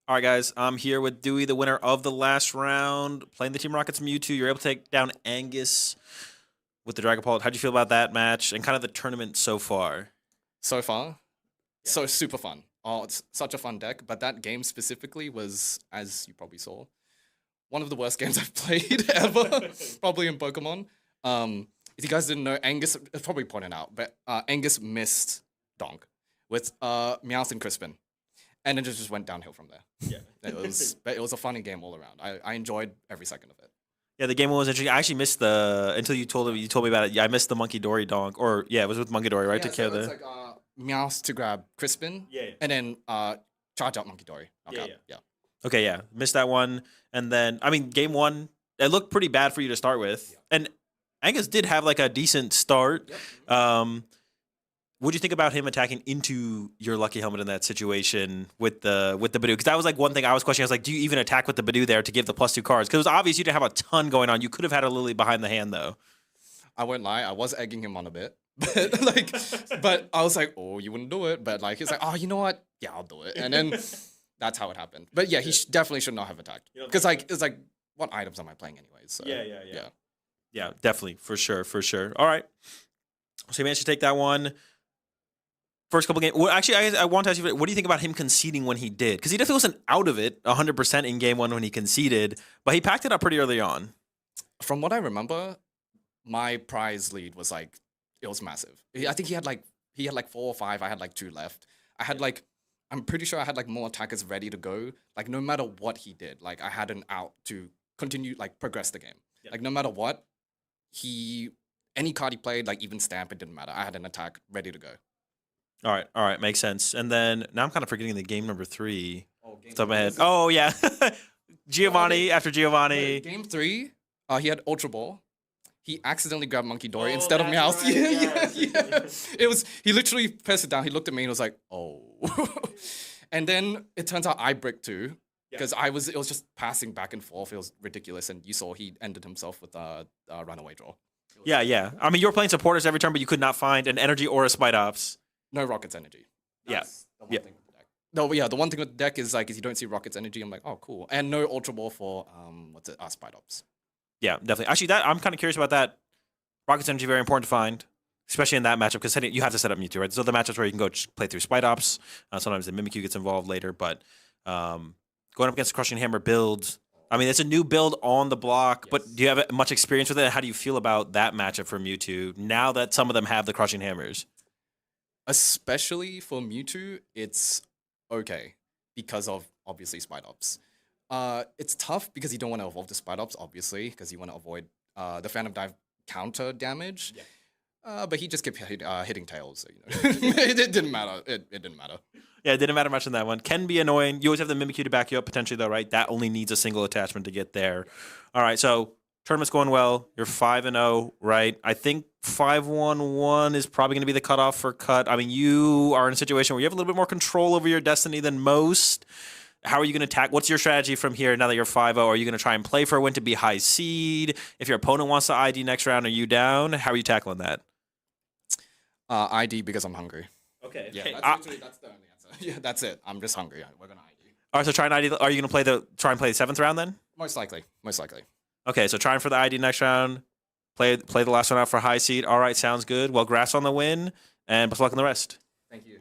All right, guys, I'm here with Dewey, the winner of the last round, playing the Team Rocket's Mewtwo. You're able to take down Angus with the Dragapult. How'd you feel about that match and kind of the tournament so far? So far, so super fun. Oh, it's such a fun deck, but that game specifically was, as you probably saw, one of the worst games I've played ever, probably in Pokemon. If you guys didn't know, Angus, it's probably pointed out, but Angus missed Donk with Meowth and Crispin. And it just went downhill from there. Yeah. But it was a funny game all around. I enjoyed every second of it. Yeah, the game was interesting. I actually missed until you told me about it. Yeah, I missed the Monkey Dory donk. Or yeah, it was with Monkey Dory, right? Yeah, Took care of it's the like Meowth to grab Crispin. Yeah. And then charge out Monkey Dory. Okay. Yeah. Okay, yeah. Missed that one. And then I mean game one, it looked pretty bad for you to start with. Yeah. And Angus did have like a decent start. Yep. What do you think about him attacking into your Lucky Helmet in that situation with the Badoo? Because that was like one thing I was questioning. I was like, do you even attack with the Badoo there to give the +2 cards? Because it was obvious you didn't have a ton going on. You could have had a Lily behind the hand though. I won't lie, I was egging him on a bit. But but I was like, oh, you wouldn't do it. But like, he's like, oh, you know what? Yeah, I'll do it. And then that's how it happened. But yeah, he definitely should not have attacked. Because like, it's like, what items am I playing anyways? So, Yeah, definitely. For sure. All right. So you managed to take that one. First couple games. Well, actually, I want to ask you, what do you think about him conceding when he did? Because he definitely wasn't out of it 100% in game one when he conceded, but he packed it up pretty early on. From what I remember, my prize lead was like, it was massive. I think he had like 4 or 5. I had like 2 left. I'm pretty sure I had like more attackers ready to go. Like no matter what he did, like I had an out to continue, like progress the game. Yeah. Like no matter what, any card he played, like even stamp, it didn't matter. I had an attack ready to go. All right, makes sense. And then now I'm kind of forgetting the game number 3. Oh, game top of my head. Oh yeah, Giovanni after Giovanni. Game 3, he had Ultra Ball. He accidentally grabbed Monkey Dory instead of Meowth. Right. Yeah. It was, he literally pressed it down. He looked at me and was like, oh. And then it turns out I bricked too. Because it was just passing back and forth. It was ridiculous. And you saw he ended himself with a runaway draw. Yeah. I mean, you were playing supporters every turn, but you could not find an energy or a Spite Ops. No Rocket's energy. That's the one yeah. thing with the deck. No, but yeah, the one thing with the deck is like, if you don't see Rocket's energy, I'm like, oh, cool. And no Ultra Ball for, Spite Ops. Yeah, definitely. Actually, I'm kind of curious about that. Rocket's energy, very important to find, especially in that matchup, because you have to set up Mewtwo, right? So the matchups where you can go play through Spite Ops. Sometimes the Mimikyu gets involved later, but going up against the Crushing Hammer build, I mean, it's a new build on the block, but do you have much experience with it? How do you feel about that matchup for Mewtwo now that some of them have the Crushing Hammers? Especially for Mewtwo, it's okay because of, obviously, Spite Ops. It's tough because you don't want to evolve the Spite Ops, obviously, because you want to avoid the Phantom Dive counter damage. Yeah. But he just kept hitting tails, so, it didn't matter. It didn't matter. Yeah, it didn't matter much in that one. Can be annoying. You always have the Mimikyu to back you up potentially, though, right? That only needs a single attachment to get there. All right, so tournament's going well. You're 5-0, right? I think 5-1-1 is probably going to be the cutoff for cut. I mean, you are in a situation where you have a little bit more control over your destiny than most. How are you going to attack? What's your strategy from here now that you're 5-0? Are you going to try and play for a win to be high seed? If your opponent wants to ID next round, are you down? How are you tackling that? ID because I'm hungry. Okay. Yeah, that's the only answer. Yeah, that's it. I'm just hungry. We're going to ID. All right, so try and ID. Are you going to try and play the 7th round then? Most likely. Okay, so trying for the ID next round. Play the last one out for high seed. All right, sounds good. Well, grass on the win, and best of luck in the rest. Thank you.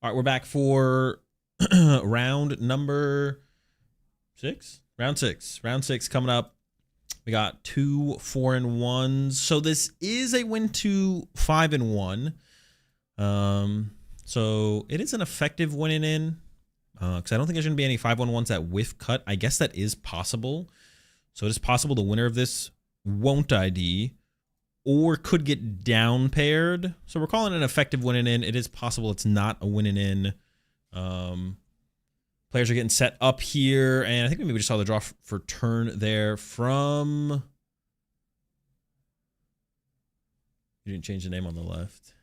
All right, we're back for round number 6. Round 6. Round 6 coming up. We got 2 4-1s. So this is a win to 5-1. So it is an effective winning in. Because I don't think there's going to be any 5-1-1s that whiff cut. I guess that is possible. So it is possible the winner of this won't ID or could get down paired. So we're calling it an effective winning in. It is possible it's not a winning in. Players are getting set up here. And I think maybe we just saw the draw for turn there from... You didn't change the name on the left.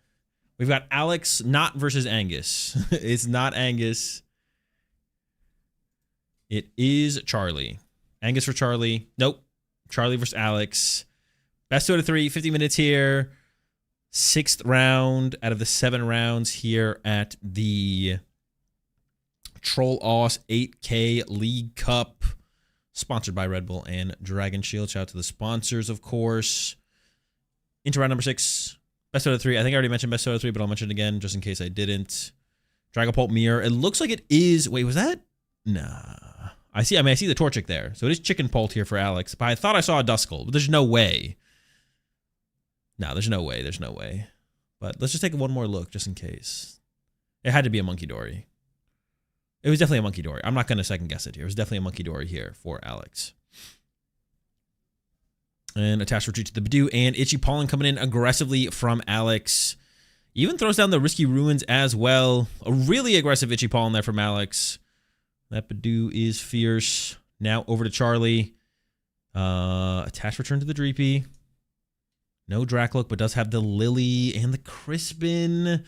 We've got Alex not versus Angus. It's not Angus. It is Charlie. Angus for Charlie. Nope. Charlie versus Alex. Best 2 out of 3. 50 minutes here. 6th round out of the 7 rounds here at the Troll AUS 8K League Cup. Sponsored by Red Bull and Dragon Shield. Shout out to the sponsors, of course. Into round number 6. Best 2 out of 3. I think I already mentioned best 2 out of 3, but I'll mention it again just in case I didn't. Dragapult Mirror. It looks like it is... Wait, was that... Nah. I see the Torchic there. So it is Chicken Pult here for Alex. But I thought I saw a Duskull, but there's no way. No, there's no way. There's no way. But let's just take one more look just in case. It had to be a Monkey Dory. It was definitely a Monkey Dory. I'm not going to second guess it here. It was definitely a Monkey Dory here for Alex. And attached retreat to the Badoo. And Itchy Pollen coming in aggressively from Alex. Even throws down the Risky Ruins as well. A really aggressive Itchy Pollen there from Alex. That Badoo is fierce. Now over to Charlie. Attached return to the Dreepy. No Dracloak, but does have the Lily and the Crispin.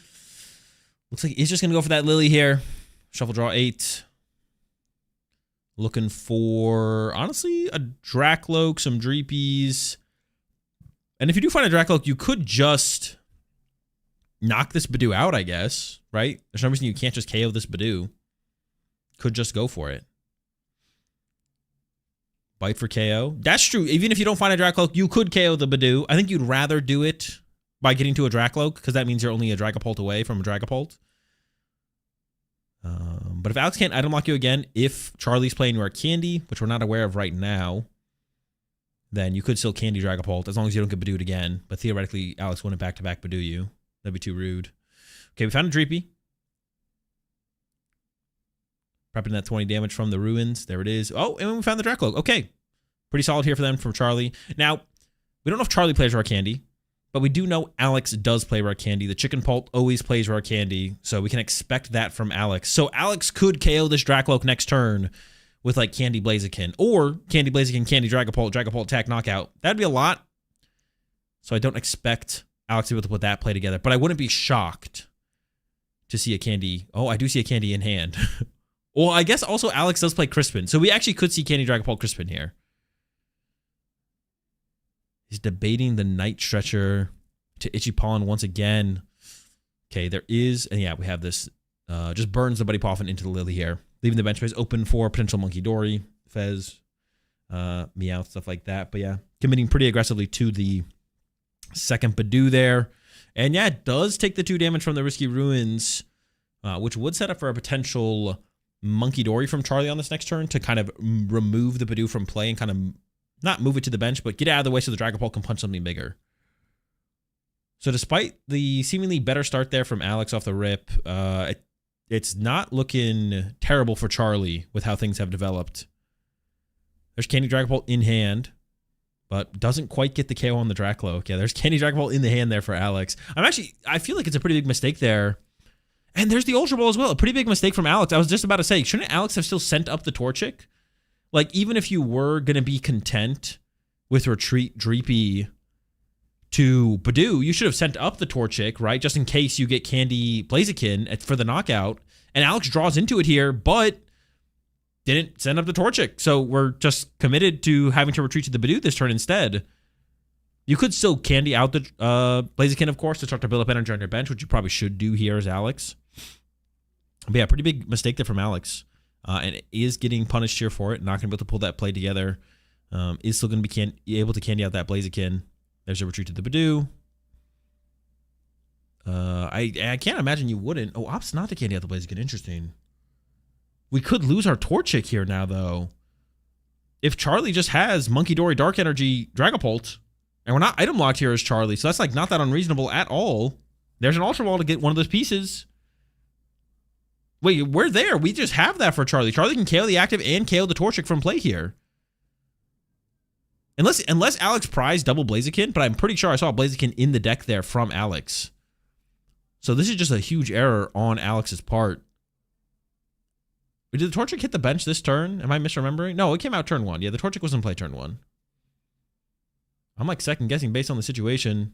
Looks like he's just going to go for that Lily here. Shuffle draw 8. Looking for, honestly, a Dracloak, some Dreepies. And if you do find a Dracloak, you could just knock this Badoo out, I guess. Right? There's no reason you can't just KO this Badoo. Could just go for it. Bite for KO. That's true. Even if you don't find a Dracloak, you could KO the Badoo. I think you'd rather do it by getting to a Dracloak, because that means you're only a Dragapult away from a Dragapult. But if Alex can't item lock you again, if Charlie's playing your Candy, which we're not aware of right now, then you could still Candy Dragapult, as long as you don't get Badooed again. But theoretically, Alex wouldn't back-to-back Badoo you. That'd be too rude. Okay, we found a Dreepy. Prepping that 20 damage from the Ruins. There it is. Oh, and we found the Dracloak. Okay. Pretty solid here for them from Charlie. Now, we don't know if Charlie plays Rare Candy, but we do know Alex does play Rare Candy. The Chicken Pult always plays Rare Candy, so we can expect that from Alex. So Alex could KO this Dracloak next turn with like Candy Blaziken, or Candy Blaziken, Candy Dragapult, Dragapult attack knockout. That'd be a lot. So I don't expect Alex to be able to put that play together, but I wouldn't be shocked to see a Candy. Oh, I do see a Candy in hand. Well, I guess also Alex does play Crispin, so we actually could see Candy Dragapult Crispin here. He's debating the Night Stretcher to Itchy Pollen once again. Okay, there is, and yeah, we have this. Just burns the Buddy Poffin into the Lily here, leaving the bench space open for potential Monkey Dory, Fez, Meowth, stuff like that. But yeah, committing pretty aggressively to the second Badoo there. And yeah, it does take the 2 damage from the Risky Ruins, which would set up for a potential Monkey Dory from Charlie on this next turn to kind of remove the Badoo from play and kind of not move it to the bench, but get out of the way so the Dragapult can punch something bigger. So despite the seemingly better start there from Alex off the rip, it's not looking terrible for Charlie with how things have developed. There's Candy Dragapult in hand, but doesn't quite get the KO on the Dracloak. Yeah, there's Candy Dragapult in the hand there for Alex. I feel like it's a pretty big mistake there. And there's the Ultra Ball as well. A pretty big mistake from Alex. I was just about to say, shouldn't Alex have still sent up the Torchic? Like, even if you were going to be content with Retreat Dreepy to Badoo, you should have sent up the Torchic, right? Just in case you get Candy Blaziken for the knockout. And Alex draws into it here, but didn't send up the Torchic. So we're just committed to having to retreat to the Badoo this turn instead. You could still Candy out the Blaziken, of course, to start to build up energy on your bench, which you probably should do here as Alex. But yeah, pretty big mistake there from Alex. And is getting punished here for it. Not going to be able to pull that play together. Is still going to be able to Candy out that Blaziken. There's a retreat to the Badoo. I can't imagine you wouldn't. Oh, Ops not the candy out the Blaziken. Interesting. We could lose our Torchic here now, though. If Charlie just has Monkey Dory, Dark Energy, Dragapult, and we're not item locked here as Charlie, so that's like not that unreasonable at all. There's an Ultra Ball to get one of those pieces. Wait, we're there. We just have that for Charlie. Charlie can KO the active and KO the Torchic from play here. Unless Alex prized double Blaziken, but I'm pretty sure I saw a Blaziken in the deck there from Alex. So this is just a huge error on Alex's part. Did the Torchic hit the bench this turn? Am I misremembering? No, it came out turn 1. Yeah, the Torchic was in play turn 1. I'm like second guessing based on the situation.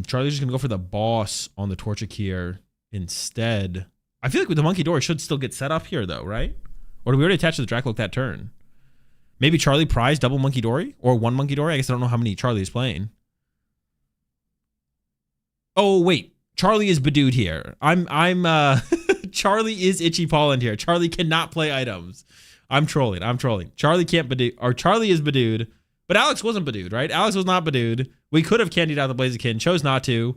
Charlie's just going to go for the boss on the Torchic here instead. I feel like with the Monkey Dory should still get set up here though, right? Or do we already attach to the Dracloak that turn? Maybe Charlie prized double Monkey Dory or one Monkey Dory. I guess I don't know how many Charlie is playing. Oh, wait. Charlie is Badooed here. Charlie is Itchy Pollen here. Charlie cannot play items. I'm trolling. Charlie can't Badoo, or Charlie is Badooed, but Alex wasn't Badooed, right? Alex was not Badooed. We could have candied out the Blaziken, chose not to.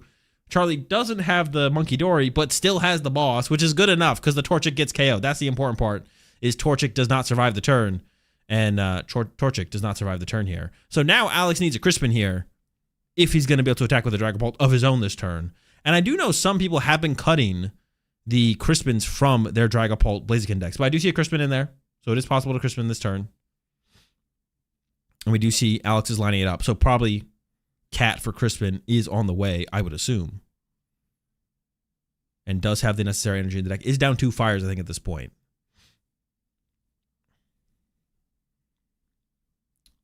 Charlie doesn't have the Monkey Dory, but still has the boss, which is good enough because the Torchic gets KO. That's the important part, is Torchic does not survive the turn, and Torchic does not survive the turn here. So now Alex needs a Crispin here if he's going to be able to attack with a Dragapult of his own this turn. And I do know some people have been cutting the Crispins from their Dragapult Blaziken decks, but I do see a Crispin in there, so it is possible to Crispin this turn. And we do see Alex is lining it up, so probably Cat for Crispin is on the way, I would assume. And does have the necessary energy in the deck. Is down 2 fires, I think, at this point.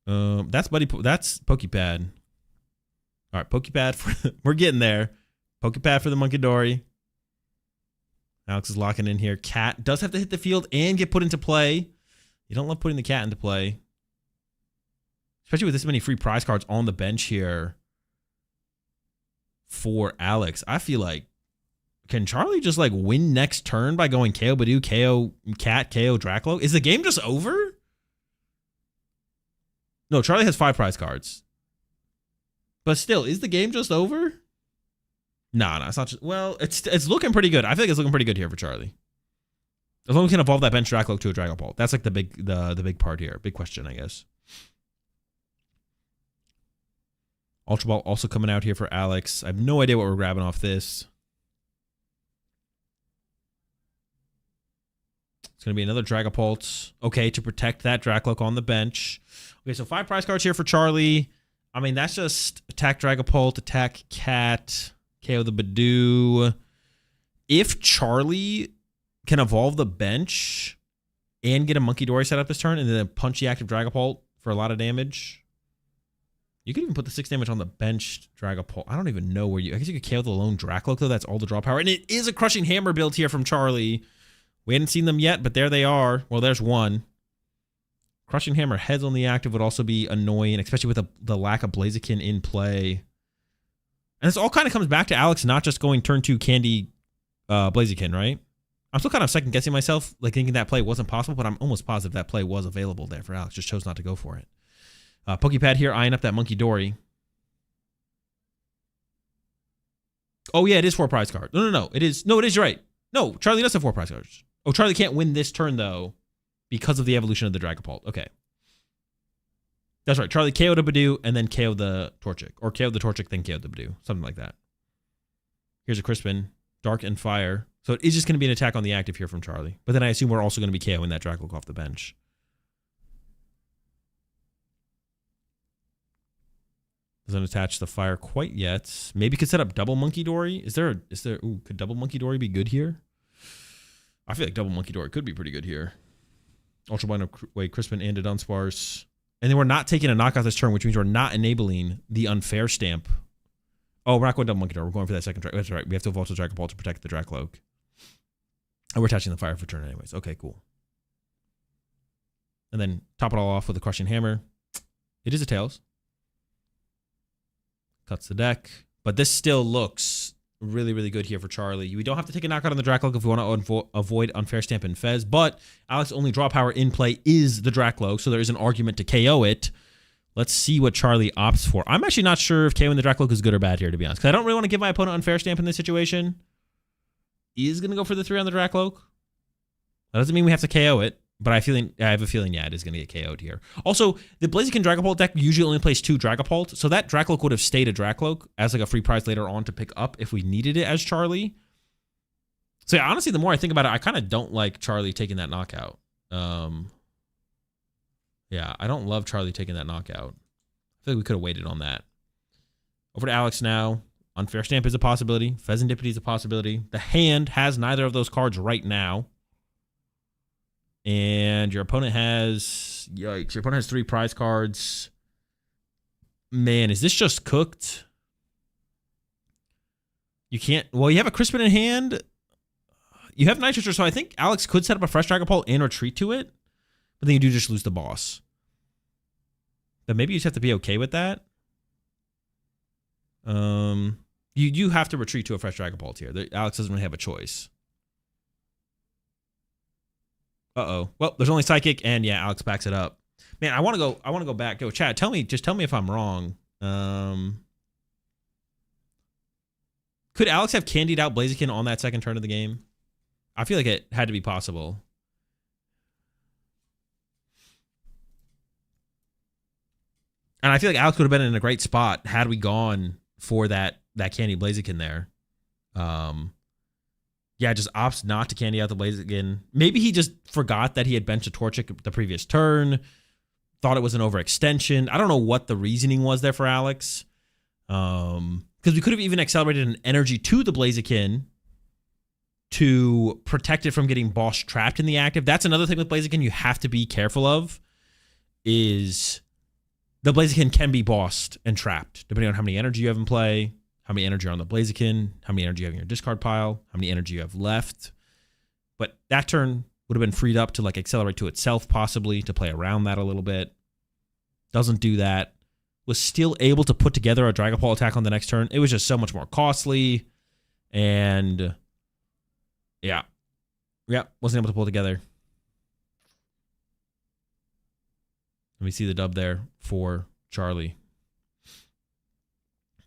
That's Pokepad. All right, Pokepad. We're getting there. Pokepad for the Monkey Dory. Alex is locking in here. Cat does have to hit the field and get put into play. You don't love putting the cat into play. Especially with this many free prize cards on the bench here for Alex. I feel like, can Charlie just like win next turn by going KO Badoo, KO Cat, KO Draclo? Is the game just over? No, Charlie has 5 prize cards. But still, is the game just over? No, it's not just, well, it's looking pretty good. I feel like it's looking pretty good here for Charlie. As long as we can evolve that bench Dracloak to a Dragapult. That's like the big part here. Big question, I guess. Ultra Ball also coming out here for Alex. I have no idea what we're grabbing off this. It's going to be another Dragapult. Okay, to protect that Dracloak on the bench. Okay, so 5 prize cards here for Charlie. I mean, that's just attack Dragapult, attack Cat, KO the Badoo. If Charlie can evolve the bench and get a Monkey Dory set up this turn and then punch the active Dragapult for a lot of damage, you could even put the 6 damage on the bench Dragapult. I don't even know where you... I guess you could KO the lone Dracloak, though. That's all the draw power. And it is a Crushing Hammer build here from Charlie. We hadn't seen them yet, but there they are. Well, there's one. Crushing Hammer heads on the active would also be annoying, especially with the lack of Blaziken in play. And this all kind of comes back to Alex not just going turn 2 Candy Blaziken, right? I'm still kind of second guessing myself, like thinking that play wasn't possible, but I'm almost positive that play was available there for Alex. Just chose not to go for it. Pokepad here eyeing up that Monkey Dory. Oh yeah, it is 4 prize cards. No. It is. No, it is. You're right. No, Charlie does have 4 prize cards. Oh, Charlie can't win this turn though because of the evolution of the Dragapult. Okay. That's right. Charlie KO'd a Badoo and then KO'd the Torchic. Or KO'd the Torchic, then KO'd the Badoo. Something like that. Here's a Crispin. Dark and Fire. So it is just going to be an attack on the active here from Charlie. But then I assume we're also going to be KOing that Dracloak off the bench. Doesn't attach the fire quite yet. Maybe could set up double Monkey Dory. Could double Monkey Dory be good here? I feel like double Monkey Dory could be pretty good here. Ultra Blind away Crispin and a Dunsparce. And then we're not taking a knockout this turn, which means we're not enabling the unfair stamp. Oh, we're not going double Monkey Dory. We're going for that second. That's right. We have to evolve to Dragapult to protect the Dracloak. And we're attaching the fire for turn anyways. Okay, cool. And then top it all off with a Crushing Hammer. It is a Tails. Cuts the deck. But this still looks really, really good here for Charlie. We don't have to take a knockout on the Dracloak if we want to avoid unfair stamp and Fez. But Alex's only draw power in play is the Dracloak. So there is an argument to KO it. Let's see what Charlie opts for. I'm actually not sure if KOing the Dracloak is good or bad here, to be honest. Because I don't really want to give my opponent unfair stamp in this situation. He is going to go for the 3 on the Dracloak. That doesn't mean we have to KO it. But I have a feeling, yeah, it is going to get KO'd here. Also, the Blaziken Dragapult deck usually only plays 2 Dragapult, so that Dracloak would have stayed a Dracloak as like a free prize later on to pick up if we needed it as Charlie. So yeah, honestly, the more I think about it, I kind of don't like Charlie taking that knockout. Yeah, I don't love Charlie taking that knockout. I feel like we could have waited on that. Over to Alex now. Unfair Stamp is a possibility. Pheasantipity is a possibility. The hand has neither of those cards right now. And your opponent has, yikes, your opponent has 3 prize cards. Man, is this just cooked? You can't, well, you have a Crispin in hand. You have Nitrous, so I think Alex could set up a fresh Dragapult and retreat to it. But then you do just lose the boss. But maybe you just have to be okay with that. You do have to retreat to a fresh Dragapult here. Alex doesn't really have a choice. Uh-oh. Well, there's only Psychic, and yeah, Alex backs it up. Man, I want to go back. Go, chat, just tell me if I'm wrong. Could Alex have candied out Blaziken on that second turn of the game? I feel like it had to be possible. And I feel like Alex would have been in a great spot had we gone for that candy Blaziken there. Yeah, just opts not to candy out the Blaziken. Maybe he just forgot that he had benched a Torchic the previous turn. Thought it was an overextension. I don't know what the reasoning was there for Alex. Because we could have even accelerated an energy to the Blaziken to protect it from getting boss trapped in the active. That's another thing with Blaziken you have to be careful of, is the Blaziken can be bossed and trapped, depending on how many energy you have in play, how many energy are on the Blaziken, how many energy you have in your discard pile, how many energy you have left. But that turn would have been freed up to like accelerate to itself, possibly, to play around that a little bit. Doesn't do that. Was still able to put together a Dragapult attack on the next turn. It was just so much more costly. And yeah. Yeah, wasn't able to pull it together. Let me see the dub there for Charlie.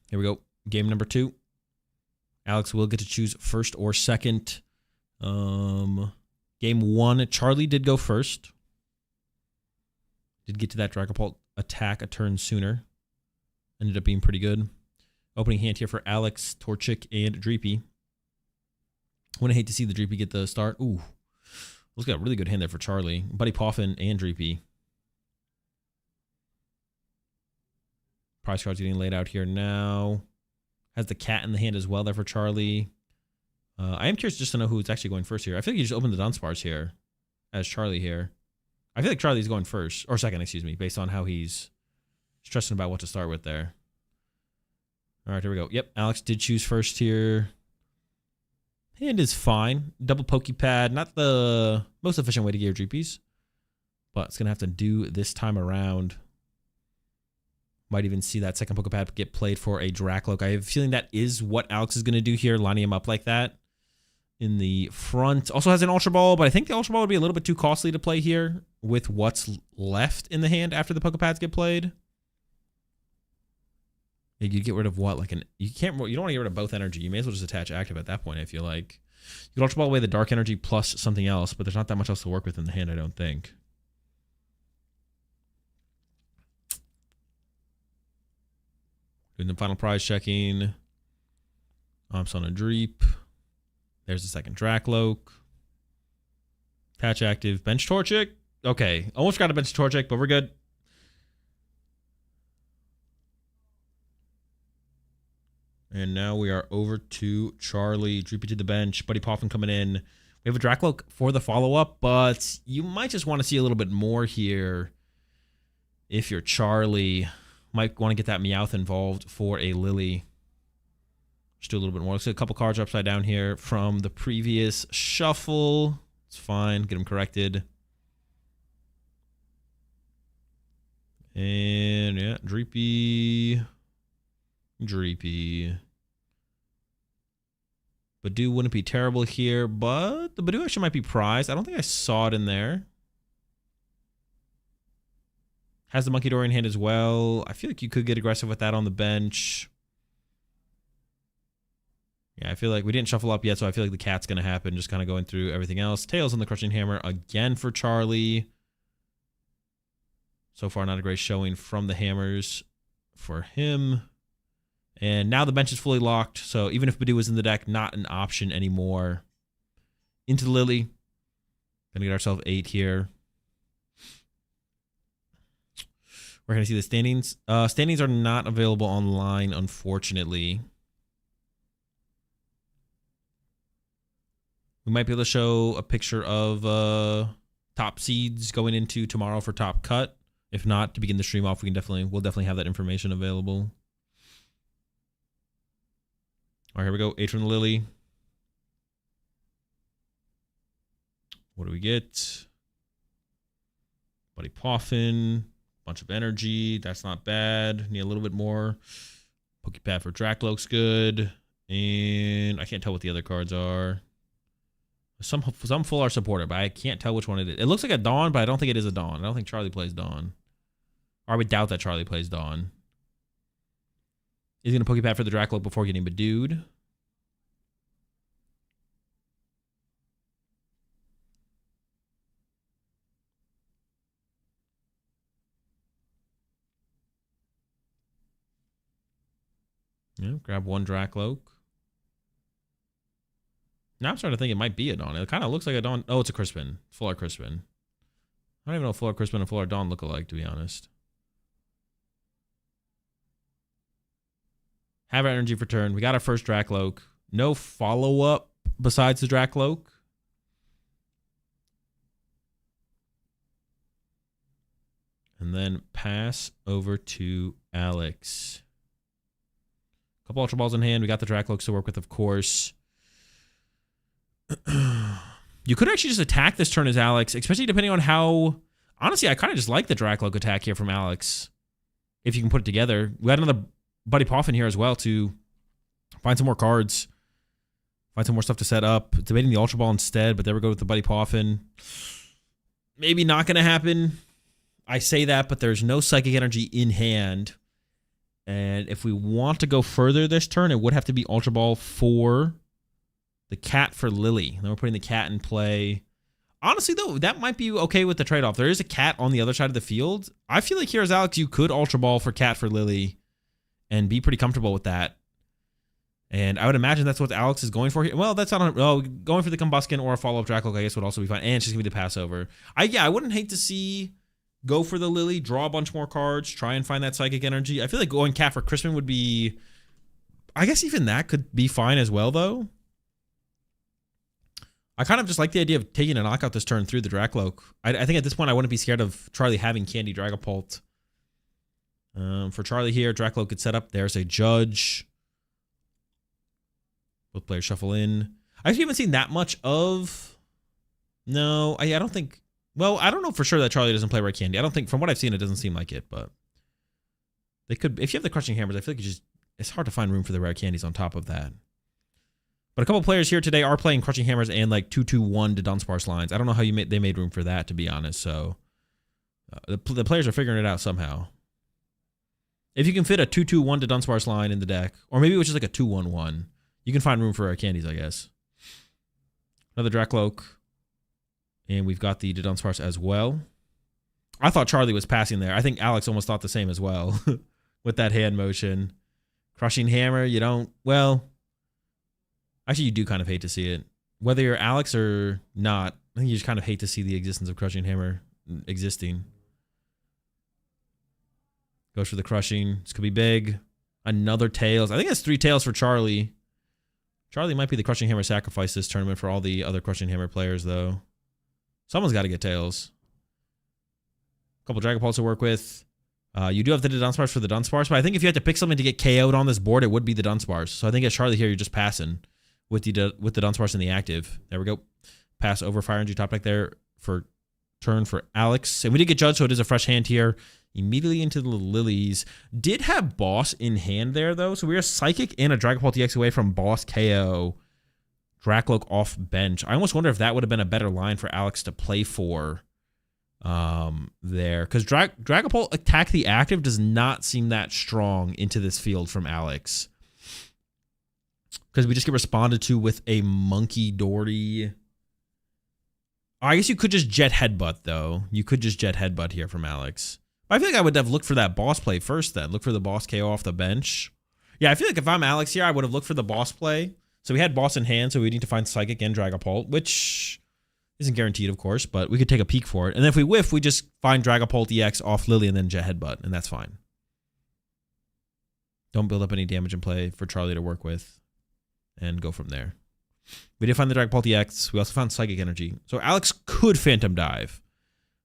Here we go. Game number 2. Alex will get to choose first or second. Game 1, Charlie did go first. Did get to that Dragapult attack a turn sooner. Ended up being pretty good. Opening hand here for Alex, Torchic, and Dreepy. Wouldn't hate to see the Dreepy get the start. Ooh. Looks like a really good hand there for Charlie. Buddy Poffin and Dreepy. Prize cards getting laid out here now. Has the cat in the hand as well there for Charlie. I am curious just to know who's actually going first here. I feel like you just opened the Dunsparce here as Charlie here. I feel like Charlie's going first, or second, excuse me, based on how he's stressing about what to start with there. All right, here we go. Yep, Alex did choose first here. Hand is fine. Double Pokepad, not the most efficient way to get your Dreepies, but it's going to have to do this time around. Might even see that second Pokepad get played for a Dracloak. I have a feeling that is what Alex is going to do here, lining him up like that in the front. Also has an Ultra Ball, but I think the Ultra Ball would be a little bit too costly to play here with what's left in the hand after the Pokepads get played. You get rid of what? Like you don't want to get rid of both energy. You may as well just attach active at that point if you like. You can Ultra Ball away the dark energy plus something else, but there's not that much else to work with in the hand, I don't think. Doing the final prize checking. Omps on a Dreep. There's the second Dracloak. Attach active. Bench Torchic. Okay. Almost forgot to bench Torchic, but we're good. And now we are over to Charlie. Dreepy to the bench. Buddy Poffin coming in. We have a Dracloak for the follow-up, but you might just want to see a little bit more here if you're Charlie. Might want to get that Meowth involved for a Lily. Just do a little bit more. Let's see a couple cards upside down here from the previous shuffle. It's fine. Get them corrected. And yeah, Dreepy. Badoo wouldn't be terrible here, but the Badoo actually might be prized. I don't think I saw it in there. Has the Monkey Door in hand as well. I feel like you could get aggressive with that on the bench. Yeah, I feel like we didn't shuffle up yet, so I feel like the cat's going to happen. Just kind of going through everything else. Tails on the Crushing Hammer again for Charlie. So far, not a great showing from the hammers for him. And now the bench is fully locked, so even if Badoo was in the deck, not an option anymore. Into the Lily. Gonna get ourselves 8 here. We're going to see the standings. Standings are not available online, unfortunately. We might be able to show a picture of top seeds going into tomorrow for top cut. If not, to begin the stream off, we'll definitely have that information available. All right, here we go. 8 from the Lily. What do we get? Buddy Poffin. Bunch of energy. That's not bad. Need a little bit more. Pokepad for Drac looks good. And I can't tell what the other cards are. Some full art supporter, but I can't tell which one it is. It looks like a Dawn, but I don't think it is a Dawn. I don't think Charlie plays Dawn. Or I would doubt that Charlie plays Dawn. He's going to Pokepad for the Dracloak before getting Badooed. Yeah, grab one Dracloak. Now I'm starting to think it might be a Dawn. It kind of looks like a Dawn. Oh, it's a Crispin. Full art Crispin. I don't even know if full art Crispin and full art Dawn look alike, to be honest. Have our energy for turn. We got our first Dracloak. No follow-up besides the Dracloak. And then pass over to Alex. Couple Ultra Balls in hand. We got the Dracloaks to work with, of course. You could actually just attack this turn as Alex, especially depending on how... Honestly, I kind of just like the Dracloak attack here from Alex. If you can put it together. We got another Buddy Poffin here as well to find some more cards. Find some more stuff to set up. Debating the Ultra Ball instead, but there we go with the Buddy Poffin. Maybe not going to happen. I say that, but there's no Psychic Energy in hand. And if we want to go further this turn, it would have to be Ultra Ball for the cat for Lily. Then we're putting the cat in play. Honestly, though, that might be okay with the trade-off. There is a cat on the other side of the field. I feel like here as Alex, you could Ultra Ball for cat for Lily and be pretty comfortable with that. And I would imagine that's what Alex is going for here. Well, that's not... Oh, going for the Combuskin or a follow-up Dracloak, I guess, would also be fine. And it's just going to be the Passover. I wouldn't hate to see... Go for the Lily, draw a bunch more cards, try and find that Psychic Energy. I feel like going cat for Crispin would be... I guess even that could be fine as well, though. I kind of just like the idea of taking a knockout this turn through the Dracloak. I think at this point I wouldn't be scared of Charlie having Candy Dragapult. For Charlie here, Dracloak could set up. There's a Judge. Both players shuffle in. I actually haven't seen that much of... No, I don't think... Well, I don't know for sure that Charlie doesn't play Red Candy. I don't think, from what I've seen, it doesn't seem like it, but they could. If you have the Crushing Hammers, I feel like it's hard to find room for the Rare Candies on top of that. But a couple players here today are playing Crushing Hammers and like 2-2-1 to Dunsparce lines. I don't know how they made room for that, to be honest. So the players are figuring it out somehow. If you can fit a 2-2-1 to Dunsparce line in the deck, or maybe it was just like a 2-1-1, you can find room for Rare Candies, I guess. Another Dracloak. And we've got the Dunsparce as well. I thought Charlie was passing there. I think Alex almost thought the same as well with that hand motion. Crushing Hammer, you don't... Well, actually, you do kind of hate to see it. Whether you're Alex or not, I think you just kind of hate to see the existence of Crushing Hammer existing. Goes for the Crushing. This could be big. Another Tails. I think that's 3 Tails for Charlie. Charlie might be the Crushing Hammer sacrifice this tournament for all the other Crushing Hammer players, though. Someone's got to get Tails. A couple Dragapults to work with. You do have the Dunsparce for the Dunsparce, but I think if you had to pick something to get KO'd on this board, it would be the Dunsparce. So I think as Charlie here, you're just passing with the Dunsparce in the active. There we go. Pass over Fire Energy top deck there for turn for Alex. And we did get Judge, so it is a fresh hand here. Immediately into the Lilies. Did have Boss in hand there, though. So we are Psychic and a Dragapult DX away from Boss KO. Dracloak off bench. I almost wonder if that would have been a better line for Alex to play for there. Because Dragapult Attack the Active does not seem that strong into this field from Alex. Because we just get responded to with a Monkey Dory. Oh, I guess you could just Jet Headbutt, though. You could just Jet Headbutt here from Alex. But I feel like I would have looked for that boss play first then. Look for the boss KO off the bench. Yeah, I feel like if I'm Alex here, I would have looked for the boss play. So we had boss in hand, so we need to find Psychic and Dragapult, which isn't guaranteed, of course, but we could take a peek for it. And then if we whiff, we just find Dragapult EX off Lily and then Jet Headbutt, and that's fine. Don't build up any damage in play for Charlie to work with and go from there. We did find the Dragapult EX. We also found Psychic Energy. So Alex could Phantom Dive,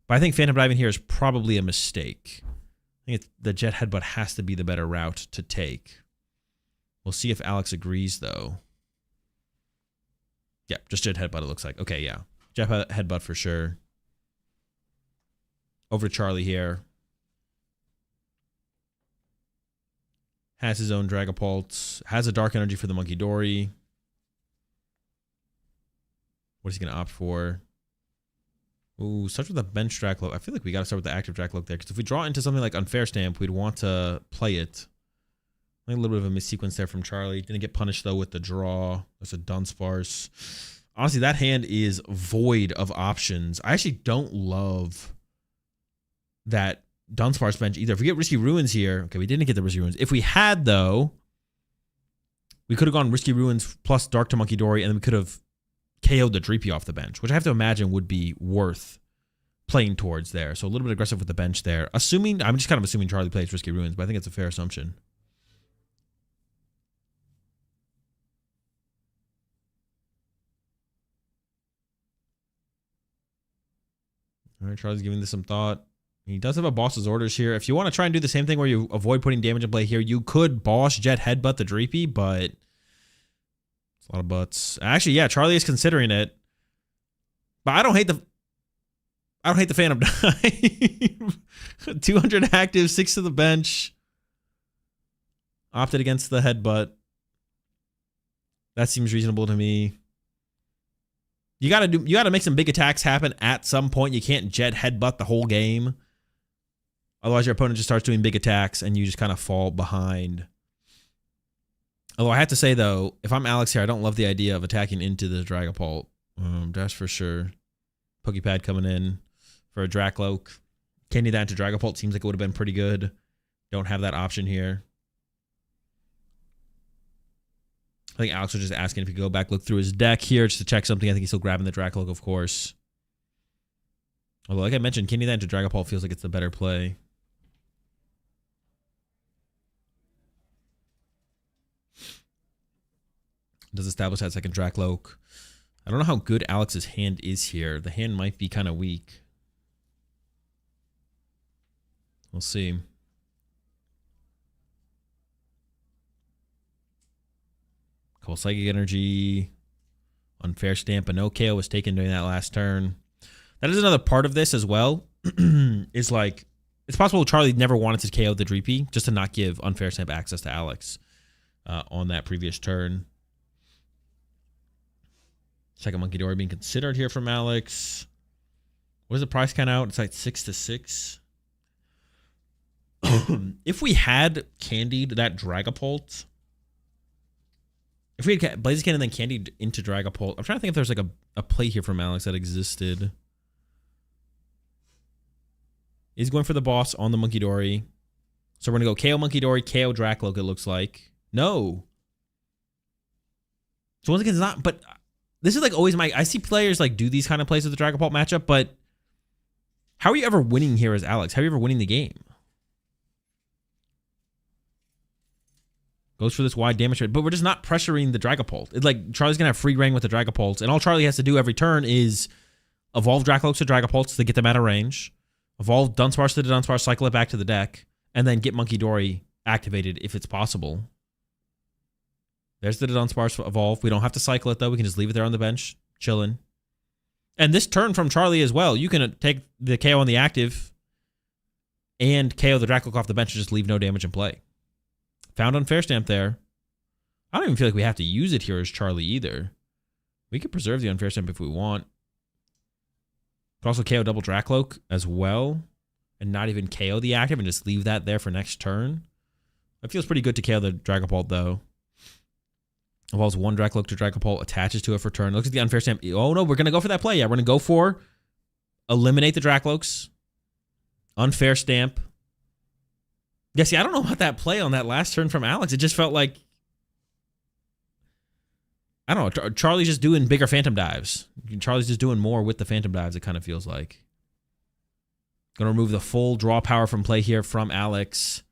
but I think Phantom Diving here is probably a mistake. I think the Jet Headbutt has to be the better route to take. We'll see if Alex agrees, though. Yeah, just Jet Headbutt, it looks like. Okay, yeah. Jet Headbutt for sure. Over to Charlie here. Has his own Dragapult. Has a Dark Energy for the Monkey Dory. What is he going to opt for? Ooh, starts with a bench Dracloak. I feel like we got to start with the active Dracloak there. Because if we draw into something like Unfair Stamp, we'd want to play it. I think a little bit of a missequence there from Charlie. Didn't get punished, though, with the draw. That's a Dunsparce. Honestly, that hand is void of options. I actually don't love that Dunsparce bench either. If we get Risky Ruins here, okay, we didn't get the Risky Ruins. If we had, though, we could have gone Risky Ruins plus Dark to Monkey Dory, and then we could have KO'd the Dreepy off the bench, which I have to imagine would be worth playing towards there. So a little bit aggressive with the bench there. Assuming, I'm just kind of assuming Charlie plays Risky Ruins, but I think it's a fair assumption. All right, Charlie's giving this some thought. He does have a boss's orders here. If you want to try and do the same thing where you avoid putting damage in play here, you could boss Jet Headbutt the Dreepy, but it's a lot of butts. Actually, yeah, Charlie is considering it. But I don't hate the Phantom Dive. 200 active, 6 to the bench. Opted against the Headbutt. That seems reasonable to me. You gotta make some big attacks happen at some point. You can't Jet Headbutt the whole game. Otherwise, your opponent just starts doing big attacks and you just kind of fall behind. Although I have to say, though, if I'm Alex here, I don't love the idea of attacking into the Dragapult. That's for sure. Pokepad coming in for a Dracloak. Candy that into Dragapult seems like it would have been pretty good. Don't have that option here. I think Alex was just asking if he could go back, look through his deck here just to check something. I think he's still grabbing the Dracloak, of course. Although, like I mentioned, Candy that into Dragapult feels like it's the better play. Does establish that second Dracloak. I don't know how good Alex's hand is here. The hand might be kind of weak. We'll see. Couple Psychic Energy. Unfair Stamp, but no KO was taken during that last turn. That is another part of this as well. Is like, it's possible Charlie never wanted to KO the Dreepy just to not give Unfair Stamp access to Alex on that previous turn. Second Monkey Dory being considered here from Alex. What is the price count out? It's like 6 to 6. If we had candied that Dragapult, if we had Blaziken and then candied into Dragapult, I'm trying to think if there's like a play here from Alex that existed. He's going for the boss on the Monkey Dory. So we're going to go KO Monkey Dory, KO Dracloak, it looks like. No. So once again, it's not, but this is like always I see players like do these kind of plays with the Dragapult matchup, but how are you ever winning here as Alex? How are you ever winning the game? Goes for this wide damage rate, but we're just not pressuring the Dragapult. It's like Charlie's going to have free reign with the Dragapult, and all Charlie has to do every turn is evolve Dracloaks to Dragapults to get them out of range, evolve Dunsparce to the Dunsparce, cycle it back to the deck, and then get Monkey Dory activated if it's possible. There's the Dunsparce evolve. We don't have to cycle it, though. We can just leave it there on the bench, chilling. And this turn from Charlie as well, you can take the KO on the active and KO the Dracloak off the bench and just leave no damage in play. Found Unfair Stamp there. I don't even feel like we have to use it here as Charlie either. We could preserve the Unfair Stamp if we want. Could also KO double Dracloak as well, and not even KO the active and just leave that there for next turn. It feels pretty good to KO the Dragapult though. Evolves one Dracloak to Dragapult, attaches to it for turn. Looks at the unfair stamp. Oh no, we're gonna go for that play. Yeah, we're gonna go for eliminate the Dracloaks. Unfair stamp. Yeah, see, I don't know about that play on that last turn from Alex. It just felt like, I don't know, Charlie's just doing bigger Phantom Dives. Charlie's just doing more with the Phantom Dives, it kind of feels like. Gonna remove the full draw power from play here from Alex.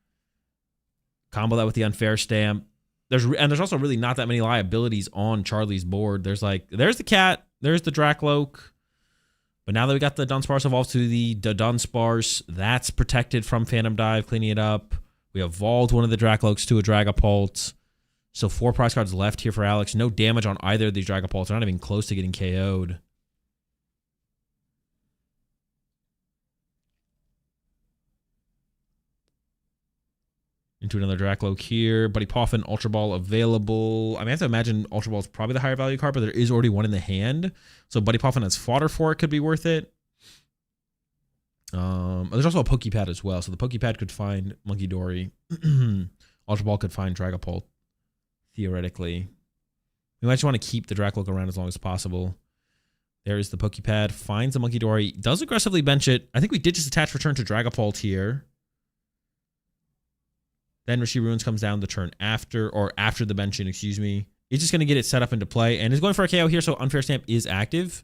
Combo that with the unfair stamp. There's also really not that many liabilities on Charlie's board. There's the cat, there's the Dracloak. But now that we got the Dunsparce evolved to the Dunsparce, that's protected from Phantom Dive, cleaning it up. We evolved one of the Dracloaks to a Dragapult. So 4 prize cards left here for Alex. No damage on either of these Dragapults. They're not even close to getting KO'd. Into another Dracloak here. Buddy Poffin, Ultra Ball available. I mean, I have to imagine Ultra Ball is probably the higher value card, but there is already one in the hand. So Buddy Poffin as fodder for it could be worth it. There's also a Pokepad as well. So the Pokepad could find Monkey Dory. Ultra Ball could find Dragapult, theoretically. We might just want to keep the Dracloak around as long as possible. There is the Pokepad. Finds the Monkey Dory. Does aggressively bench it. I think we did just attach return to Dragapult here. Then Rishi Ruins comes down the turn after, or after the benching, excuse me. He's just going to get it set up into play, and is going for a KO here, so Unfair Stamp is active.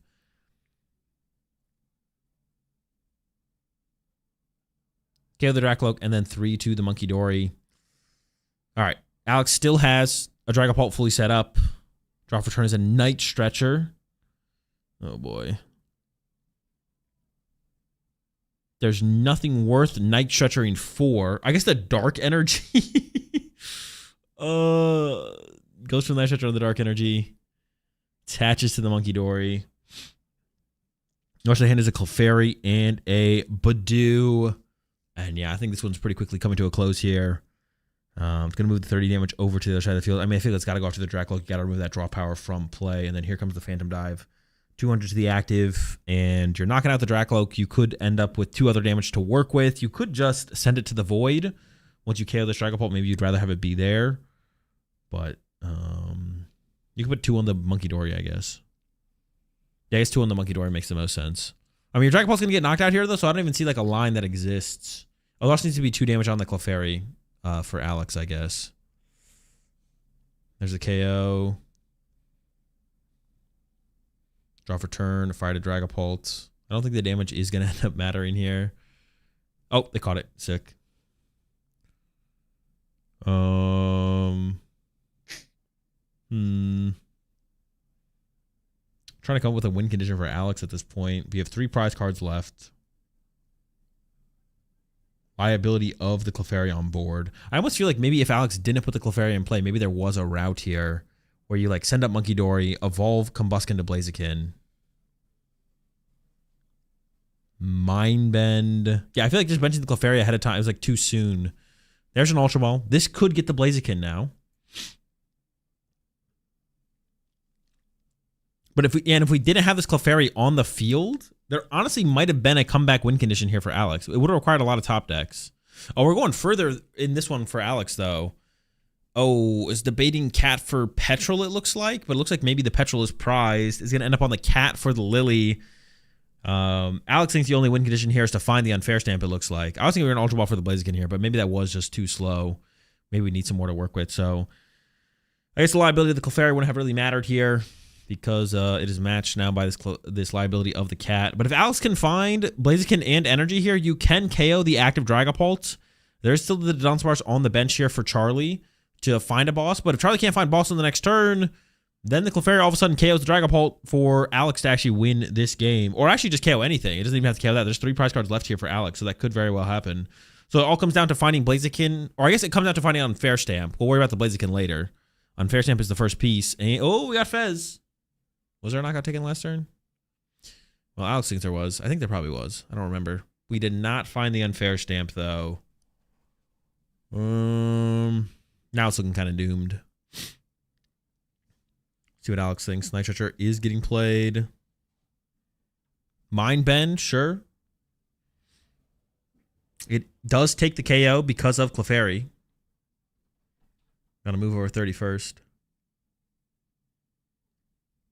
KO the Dracloak, and then 3-2 the Monkey Dory. All right. Alex still has a Dragapult fully set up. Draw for turn is a Night Stretcher. Oh, boy. There's nothing worth Night Stretchering for. I guess the Dark Energy. Goes from Night Stretcher to the Dark Energy. Attaches to the Monkey Dory. North of the hand is a Clefairy and a Badoo. And yeah, I think this one's pretty quickly coming to a close here. It's going to move the 30 damage over to the other side of the field. I mean, I feel it's got to go after the Dracloak. You got to remove that draw power from play. And then here comes the Phantom Dive. 200 to the active, and you're knocking out the Dracloak. You could end up with 2 other damage to work with. You could just send it to the Void. Once you KO the Dragapult, maybe you'd rather have it be there. But you could put 2 on the Monkey Dory, I guess. Yeah, I guess 2 on the Monkey Dory makes the most sense. I mean, your Dragapult's going to get knocked out here, though, so I don't even see like a line that exists. Oh, there also needs to be 2 damage on the Clefairy for Alex, I guess. There's a KO. Draw for turn, fire to Dragapult. I don't think the damage is going to end up mattering here. Oh, they caught it. Sick. Trying to come up with a win condition for Alex at this point. We have 3 prize cards left. Liability of the Clefairy on board. I almost feel like maybe if Alex didn't put the Clefairy in play, maybe there was a route here where you like send up Monkey Dory, evolve Combuskin to Blaziken. Mind Bend. Yeah, I feel like just benching the Clefairy ahead of time, it was like too soon. There's an Ultra Ball. This could get the Blaziken now. But if we didn't have this Clefairy on the field, there honestly might have been a comeback win condition here for Alex. It would have required a lot of top decks. Oh, we're going further in this one for Alex, though. Oh, is debating cat for Petrol, it looks like. But it looks like maybe the Petrol is prized. It's going to end up on the cat for the Lily. Alex thinks the only win condition here is to find the unfair stamp, it looks like. I was thinking we were going to Ultra Ball for the Blaziken here, but maybe that was just too slow. Maybe we need some more to work with. So I guess the liability of the Clefairy wouldn't have really mattered here because it is matched now by this liability of the cat. But if Alex can find Blaziken and Energy here, you can KO the active Dragapult. There's still the Dunsparce on the bench here for Charlie to find a boss. But if Charlie can't find boss on the next turn, then the Clefairy all of a sudden KOs the Dragapult for Alex to actually win this game. Or actually just KO anything. It doesn't even have to KO that. There's 3 prize cards left here for Alex, so that could very well happen. So it all comes down to finding Blaziken, or I guess it comes down to finding Unfair Stamp. We'll worry about the Blaziken later. Unfair Stamp is the first piece. And, oh, we got Fez. Was there a knockout taken last turn? Well, Alex thinks there was. I think there probably was. I don't remember. We did not find the Unfair Stamp, though. Now it's looking kind of doomed. See what Alex thinks. Night Stretcher is getting played. Mind Bend, sure. It does take the KO because of Clefairy. Gotta move over 31st.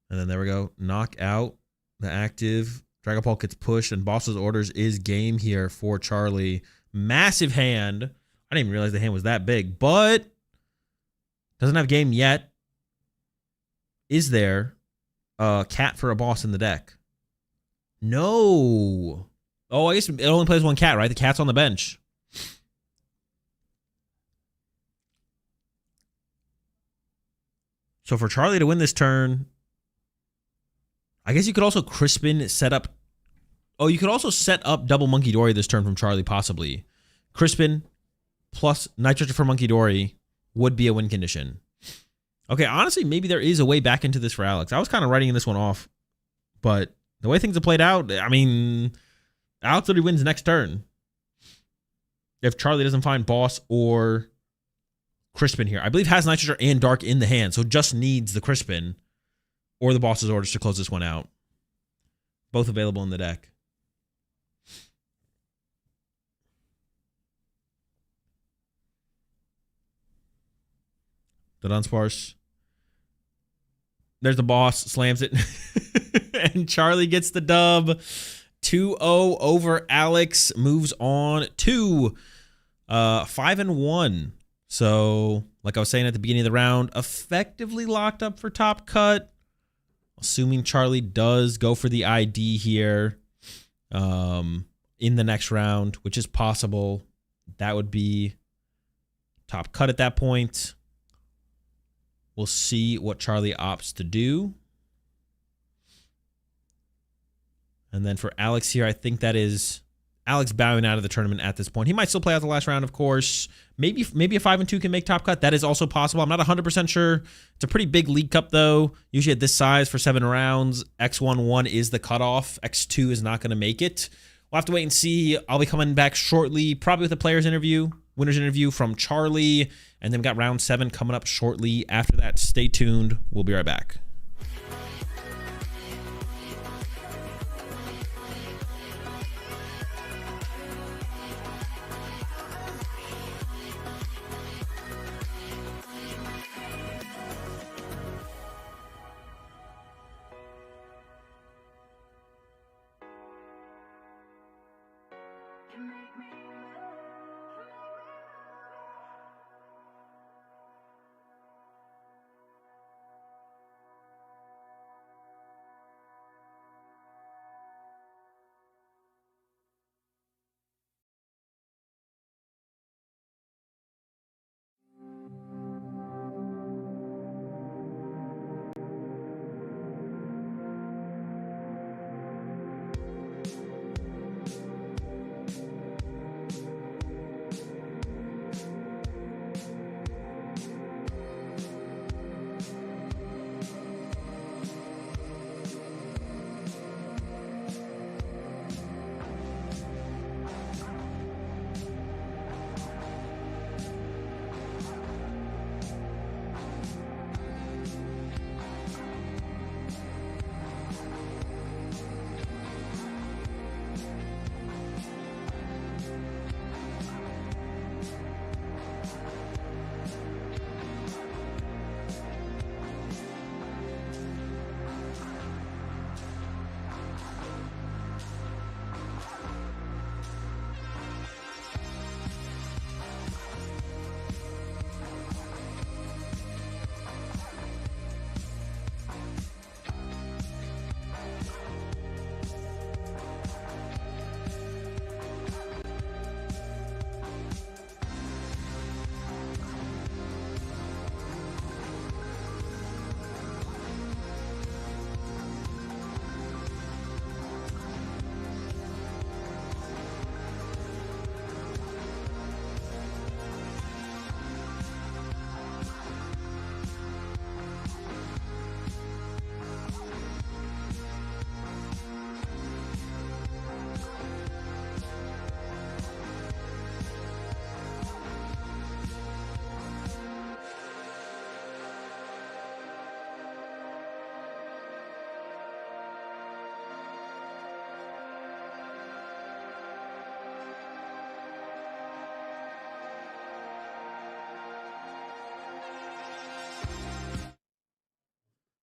And then there we go. Knock out the active. Dragapult gets pushed, and Boss's Orders is game here for Charlie. Massive hand. I didn't even realize the hand was that big, but doesn't have game yet. Is there a cat for a boss in the deck? No. Oh, I guess it only plays one cat, right? The cat's on the bench. So for Charlie to win this turn, I guess you could also Crispin set up. Oh, you could also set up double Monkey Dory this turn from Charlie, possibly. Crispin plus Nitrogen for Monkey Dory would be a win condition. Okay, honestly, maybe there is a way back into this for Alex. I was kind of writing this one off, but the way things have played out, I mean, Alex literally wins next turn. If Charlie doesn't find Boss or Crispin here. I believe has Nitrogen and Dark in the hand, so just needs the Crispin or the Boss's Orders to close this one out. Both available in the deck. The Dunsparce. There's the boss, slams it. And Charlie gets the dub. 2-0 over Alex. Moves on to 5-1. So, like I was saying at the beginning of the round, effectively locked up for top cut. Assuming Charlie does go for the ID here in the next round, which is possible. That would be top cut at that point. We'll see what Charlie opts to do. And then for Alex here, I think that is Alex bowing out of the tournament at this point. He might still play out the last round, of course. Maybe a 5-2 can make top cut. That is also possible. I'm not 100% sure. It's a pretty big League Cup, though. Usually at this size for 7 rounds, X1-1 is the cutoff. X2 is not going to make it. We'll have to wait and see. I'll be coming back shortly, probably with a players interview, winners interview from Charlie. And then we got round 7 coming up shortly. After that, stay tuned. We'll be right back.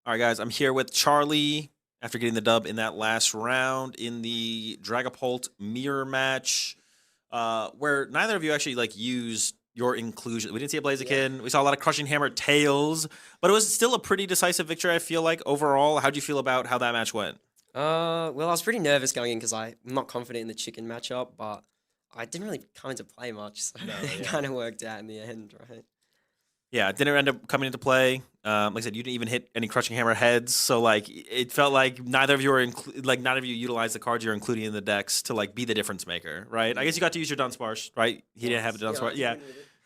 All right, guys, I'm here with Charlie after getting the dub in that last round in the Dragapult mirror match, where neither of you actually like used your inclusion. We didn't see a Blaziken. We saw a lot of Crushing Hammer tails, but it was still a pretty decisive victory, I feel like, overall. How'd you feel about how that match went? Well, I was pretty nervous going in because I'm not confident in the chicken matchup, but I didn't really come into play much, so it kind of worked out in the end, right? Yeah, it didn't end up coming into play. Like I said, you didn't even hit any Crushing Hammer heads, so like it felt like neither of you were neither of you utilized the cards you're including in the decks to like be the difference maker, right? I guess you got to use your Dunsparce, right? He didn't have a Dunsparce. Yeah,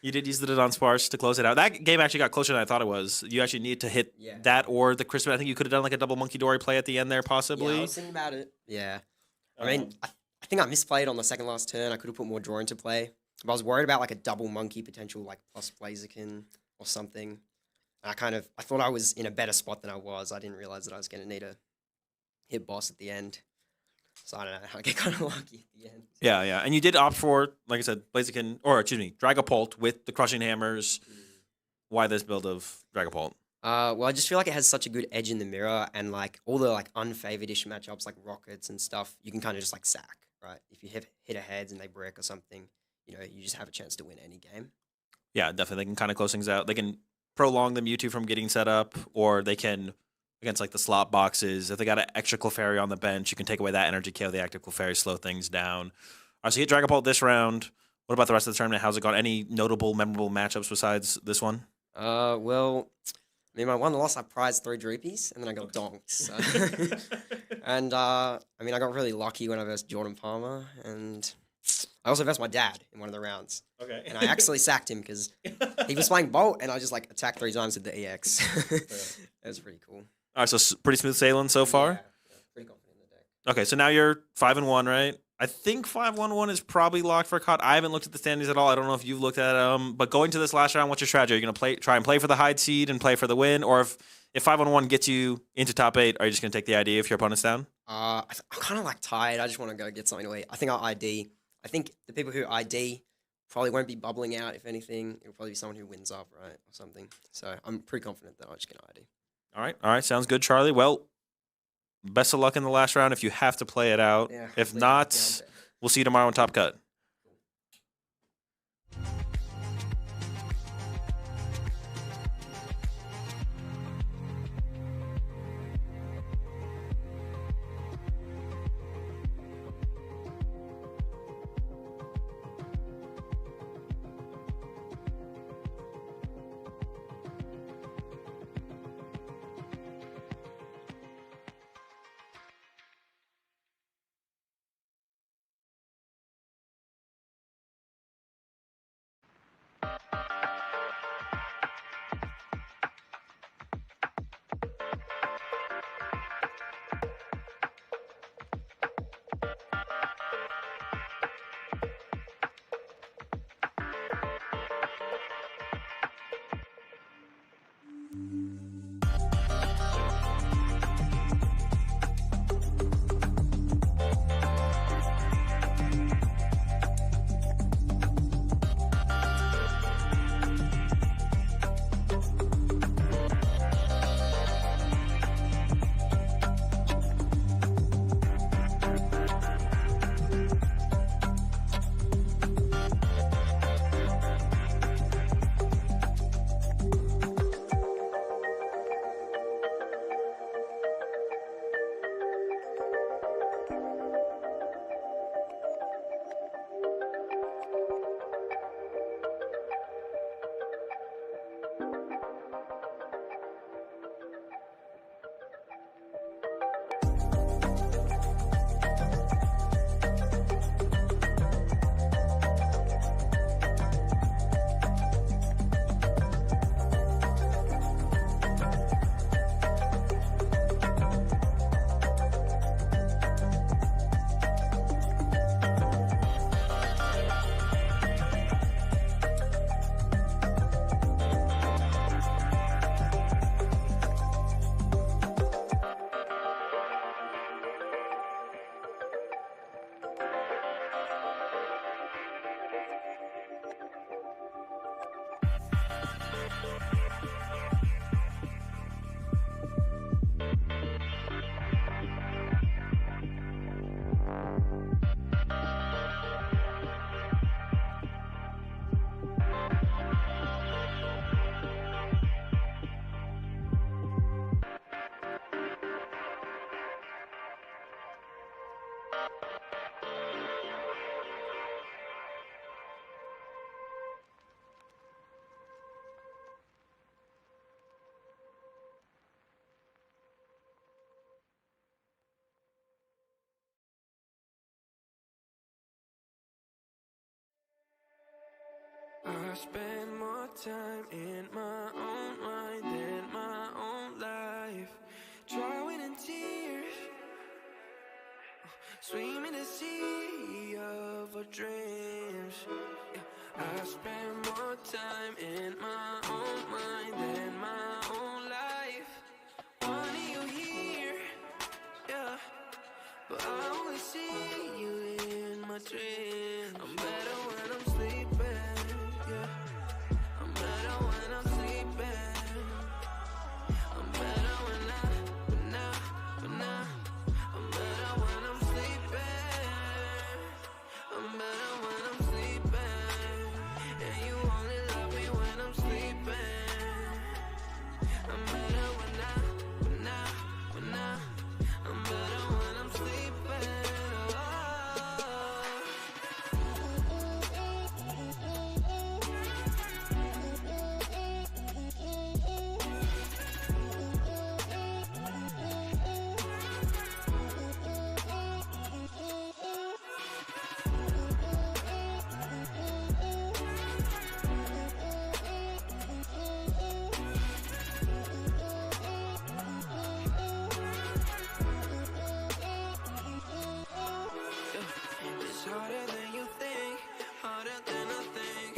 you did use the Dunsparce to close it out. That game actually got closer than I thought it was. You actually needed to hit that or the Christmas. I think you could have done like a double Monkey Dory play at the end there, possibly. Yeah, I was thinking about it. Yeah. I mean, I think I misplayed on the second last turn. I could have put more draw into play. But I was worried about like a double Monkey potential, like plus Blaziken or something. And I thought I was in a better spot than I was. I didn't realize that I was going to need a hit boss at the end. So I don't know. I get kind of lucky at the end. Yeah, yeah. And you did opt for, like I said, Blaziken, or excuse me, Dragapult with the Crushing Hammers. Why this build of Dragapult? Well, I just feel like it has such a good edge in the mirror, and like all the like unfavored-ish matchups like Rockets and stuff, you can kind of just like sack, right? If you hit a heads and they break or something, you know, you just have a chance to win any game. Yeah, definitely. They can kind of close things out. They can prolong the Mewtwo from getting set up, or they can, against like the slot boxes, if they got an extra Clefairy on the bench, you can take away that energy KO the active Clefairy, slow things down. All right, so you hit Dragapult this round. What about the rest of the tournament? How's it gone? Any notable, memorable matchups besides this one? Well, I mean, my one loss, I prized 3 Droopies, and then I got donked. So. And, I mean, I got really lucky when I versed Jordan Palmer, and I also versed my dad in one of the rounds. Okay. And I actually sacked him because he was playing Bolt, and I just, like, attacked 3 times with the EX. It was pretty cool. All right, so pretty smooth sailing so far? Yeah, pretty confident in the deck. Okay, so now you're 5-1, right? I think 5-1-1 is probably locked for a cut. I haven't looked at the standings at all. I don't know if you've looked at them. But going to this last round, what's your strategy? Are you going to try and play for the hide seed and play for the win? Or if 5-1 gets you into top 8, are you just going to take the ID if your opponent's down? I'm kind of, like, tired. I just want to go get something to eat. I think I'll ID. I think the people who ID probably won't be bubbling out, if anything. It'll probably be someone who wins up, right, or something. So I'm pretty confident that I'm just going to ID. All right. Sounds good, Charlie. Well, best of luck in the last round if you have to play it out. Yeah, If not, we'll see you tomorrow on Top Cut. spend more time in my own mind than my own life. Drowning in tears, swimming the sea of our dreams. Yeah. I spend more time in my own mind than my own life. Wanting you here, yeah, but I only see you in my dreams. I'm better when I'm sleeping, yeah. I'm better when I'm sleeping. I'm better when I. I'm better when I'm sleeping. I'm better when I'm sleeping. And you only love me when I'm sleeping. I'm better when I. I'm better when I'm sleeping. It's harder than you think, harder than I think.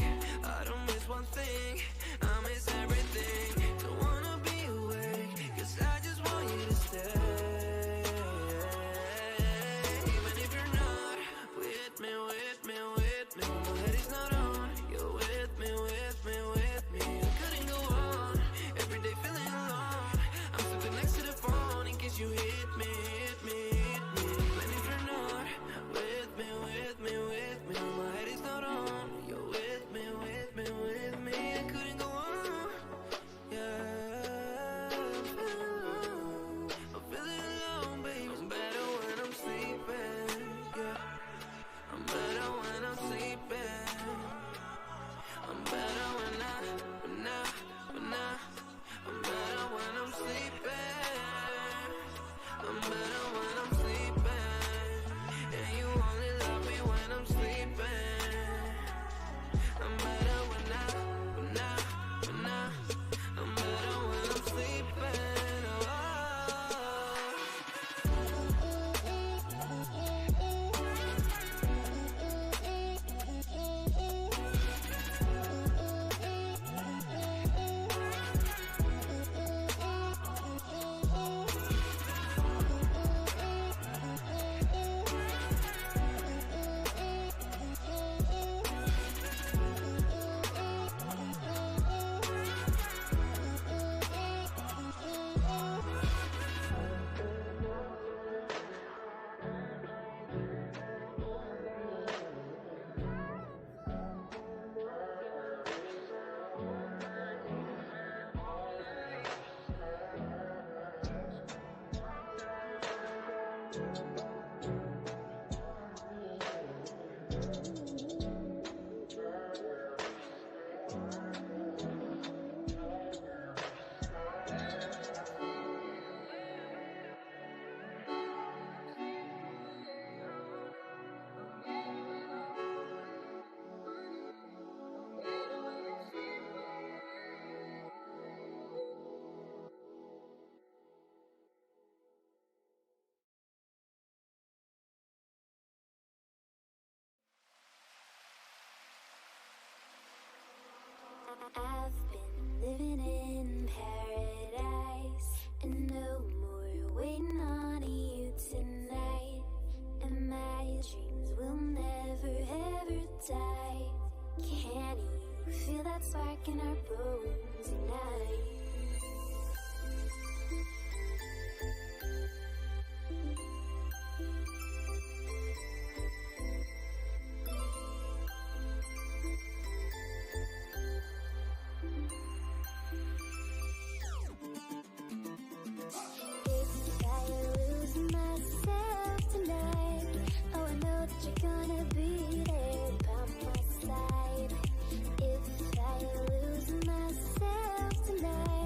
I don't miss one thing, I miss everything. Don't wanna be awake, 'cause I just want you to stay. Even if you're not with me, my head is not on. You're with me. I couldn't go on, every day feeling alone. I'm stuck next to the phone in case you hit me. Even if you're not with me, my head is not on. You're with me. I couldn't go on, yeah. I'm feeling alone, baby. I'm better when I'm sleeping, yeah. I'm better when I'm sleeping. I'm better when I. I'm better when I'm sleeping. I'm better when I'm sleeping. And you only love me when I'm sleeping. I'm better when I. I'm better when I'm sleeping. Oh. I've been living in paradise, and no more waiting on you tonight. And my dreams will never ever die. Can you feel that spark in our bones tonight? If I lose myself tonight, oh, I know that you're gonna be there by my side. If I lose myself tonight,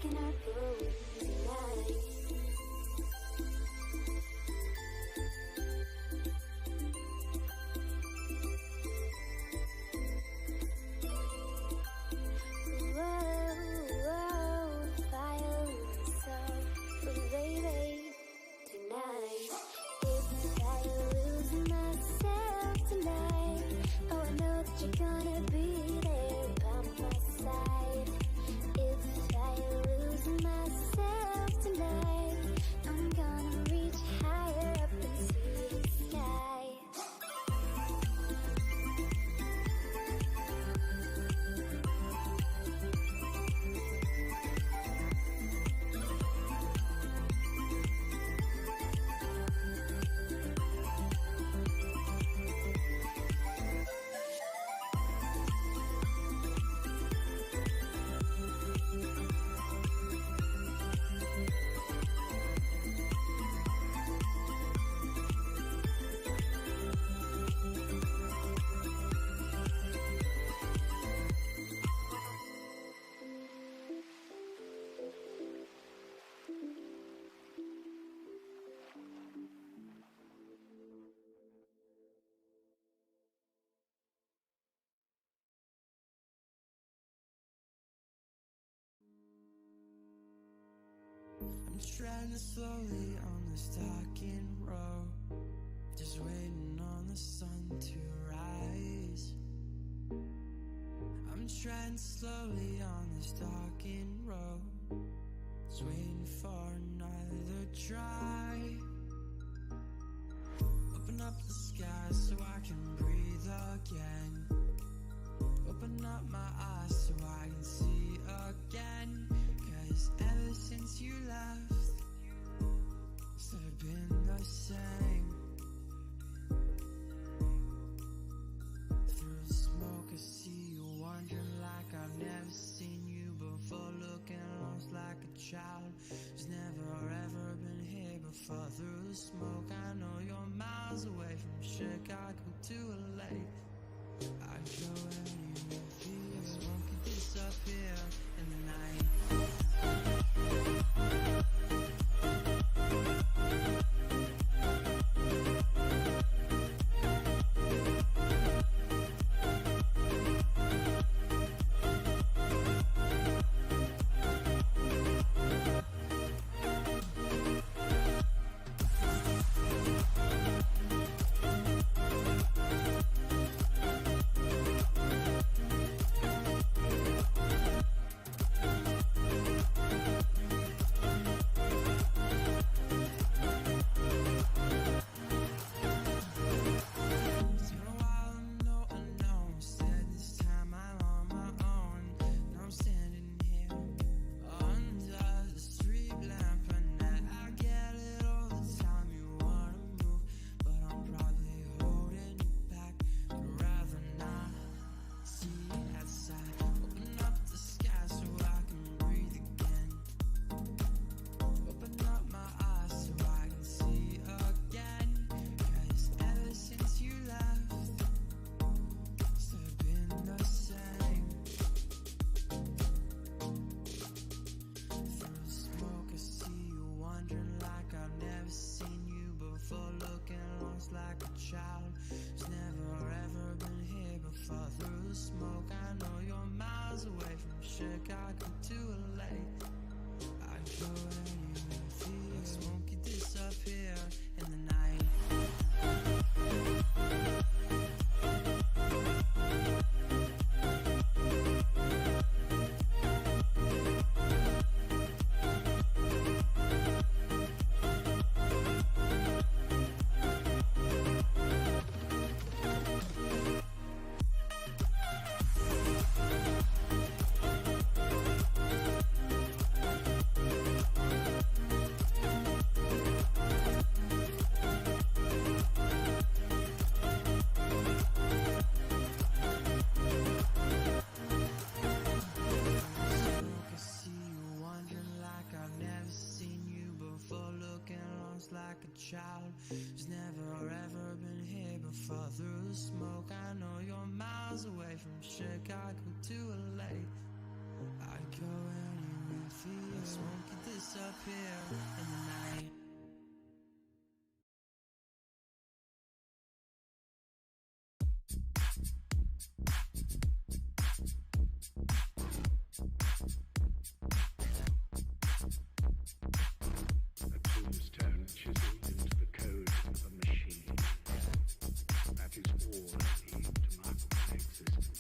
can I go tonight? Whoa, violence of baby tonight. If I lose myself tonight, oh I know that you're gonna be there by my side. If I lose myself tonight, I'm gonna reach higher up into the sky. I'm treading slowly on this darkened road, just waiting on the sun to rise. I'm treading slowly on this darkened road, just waiting for another try. Open up the sky so I can breathe again. Open up my eyes so I can see again. 'Cause ever since you left, it's never been the same. Through the smoke I see you wandering like I've never seen you before. Looking lost like a child who's never ever been here before. Through the smoke I know you're miles away from Chicago to LA. I'd go anywhere for you. Smoke could disappear in the night. child who's never or ever been here before. Through the smoke, I know you're miles away from Chicago to LA. I'd go anywhere for you. disappear in the night. A tombstone chiseled into the code of a machine. That is all I need to mark my existence.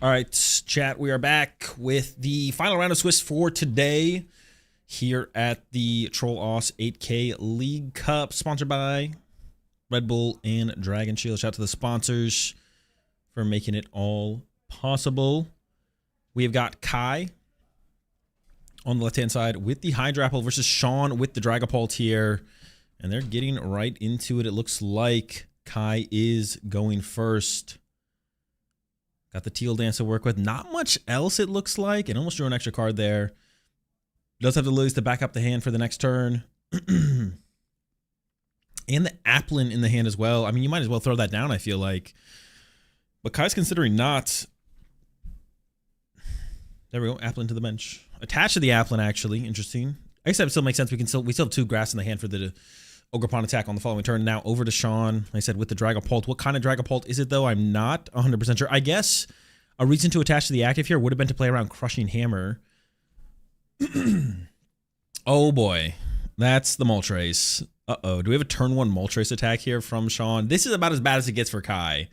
All right, chat, we are back with the final round of Swiss for today here at the Troll Os 8K League Cup, sponsored by Red Bull and Dragon Shield. Shout out to the sponsors for making it all possible. We have got Kai on the left-hand side with the Hydrapple versus Sean with the Dragapult here. And they're getting right into it. It looks like Kai is going first. Got the Teal Dance to work with. Not much else, it looks like. And almost drew an extra card there. Does have the Lilies to back up the hand for the next turn. And the Applin in the hand as well. I mean, you might as well throw that down, I feel like. But Kai's considering not. There we go. Applin to the bench. Attached to the Applin, actually. Interesting. I guess that still makes sense. We still have 2 grass in the hand for the Ogerpon attack on the following turn. Now over to Sean. Like I said, with the Dragapult. What kind of Dragapult is it, though? I'm not 100% sure. I guess a reason to attach to the active here would have been to play around Crushing Hammer. Oh, boy. That's the Moltres. Uh-oh. Do we have a turn 1 Moltres attack here from Sean? This is about as bad as it gets for Kai.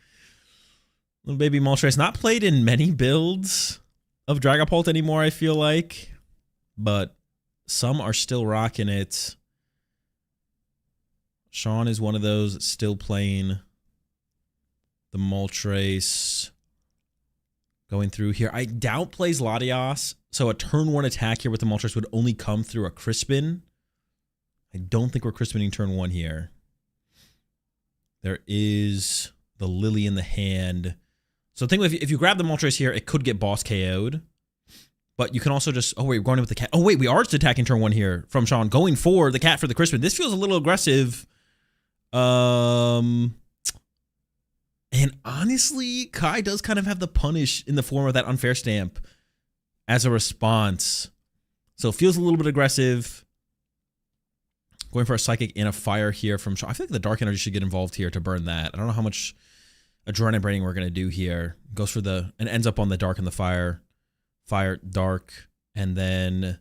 Little baby Moltres. Not played in many builds of Dragapult anymore, I feel like. But some are still rocking it. Sean is one of those still playing the Moltres. Going through here. I doubt plays Latios. So a turn 1 attack here with the Moltres would only come through a Crispin. I don't think we're Crispining turn 1 here. There is the Lily in the hand. So the thing if you grab the Moltres here, it could get boss KO'd. But you can also just... Oh, wait, we're going in with the cat. Oh, wait, we are just attacking turn 1 here from Sean. Going for the cat for the Crispin. This feels a little aggressive. And honestly, Kai does kind of have the punish in the form of that unfair stamp as a response. So it feels a little bit aggressive. Going for a Psychic and a Fire here from Sean. I feel like the Dark Energy should get involved here to burn that. I don't know how much Adrenaline Braining we're going to do here. Goes for the... And ends up on the Dark and the Fire. Fire, Dark, and then...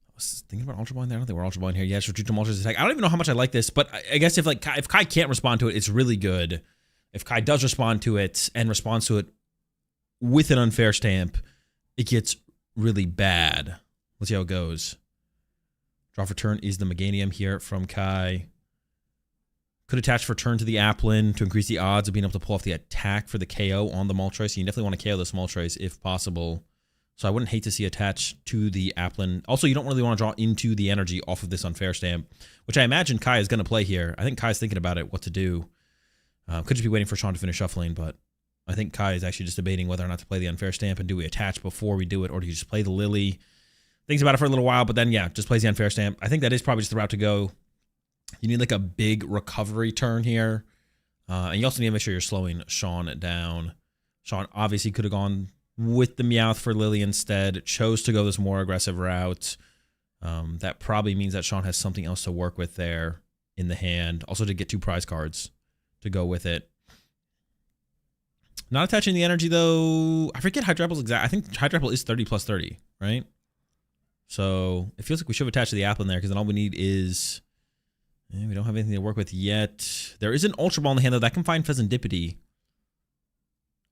I was thinking about Ultra Ball in there. I don't think we're Ultra Ball in here. Yeah, retreat to Moltres attack. I don't even know how much I like this, but I guess if Kai can't respond to it, it's really good. If Kai does respond to it and responds to it with an unfair stamp, it gets really bad. Let's see how it goes. Draw for turn is the Meganium here from Kai. Could attach for turn to the Applin to increase the odds of being able to pull off the attack for the KO on the Moltres. So you definitely want to KO this Moltres if possible. So I wouldn't hate to see attached to the Applin. Also, you don't really want to draw into the energy off of this unfair stamp, which I imagine Kai is going to play here. I think Kai's thinking about it, what to do. Could just be waiting for Sean to finish shuffling, but I think Kai is actually just debating whether or not to play the unfair stamp, and do we attach before we do it, or do you just play the Lily? Thinks about it for a little while, but then, yeah, just plays the unfair stamp. I think that is probably just the route to go. You need like a big recovery turn here. And you also need to make sure you're slowing Sean down. Sean obviously could have gone with the Meowth for Lily instead. Chose to go this more aggressive route. That probably means that Sean has something else to work with there in the hand. Also to get 2 prize cards to go with it. Not attaching the energy though. I forget Hydrapple's exact. I think Hydrapple is 30 plus 30, right? So it feels like we should have attached to the Applin there, because then all we need is... we don't have anything to work with yet. There is an Ultra Ball in the hand, though. That can find Pheasantipity.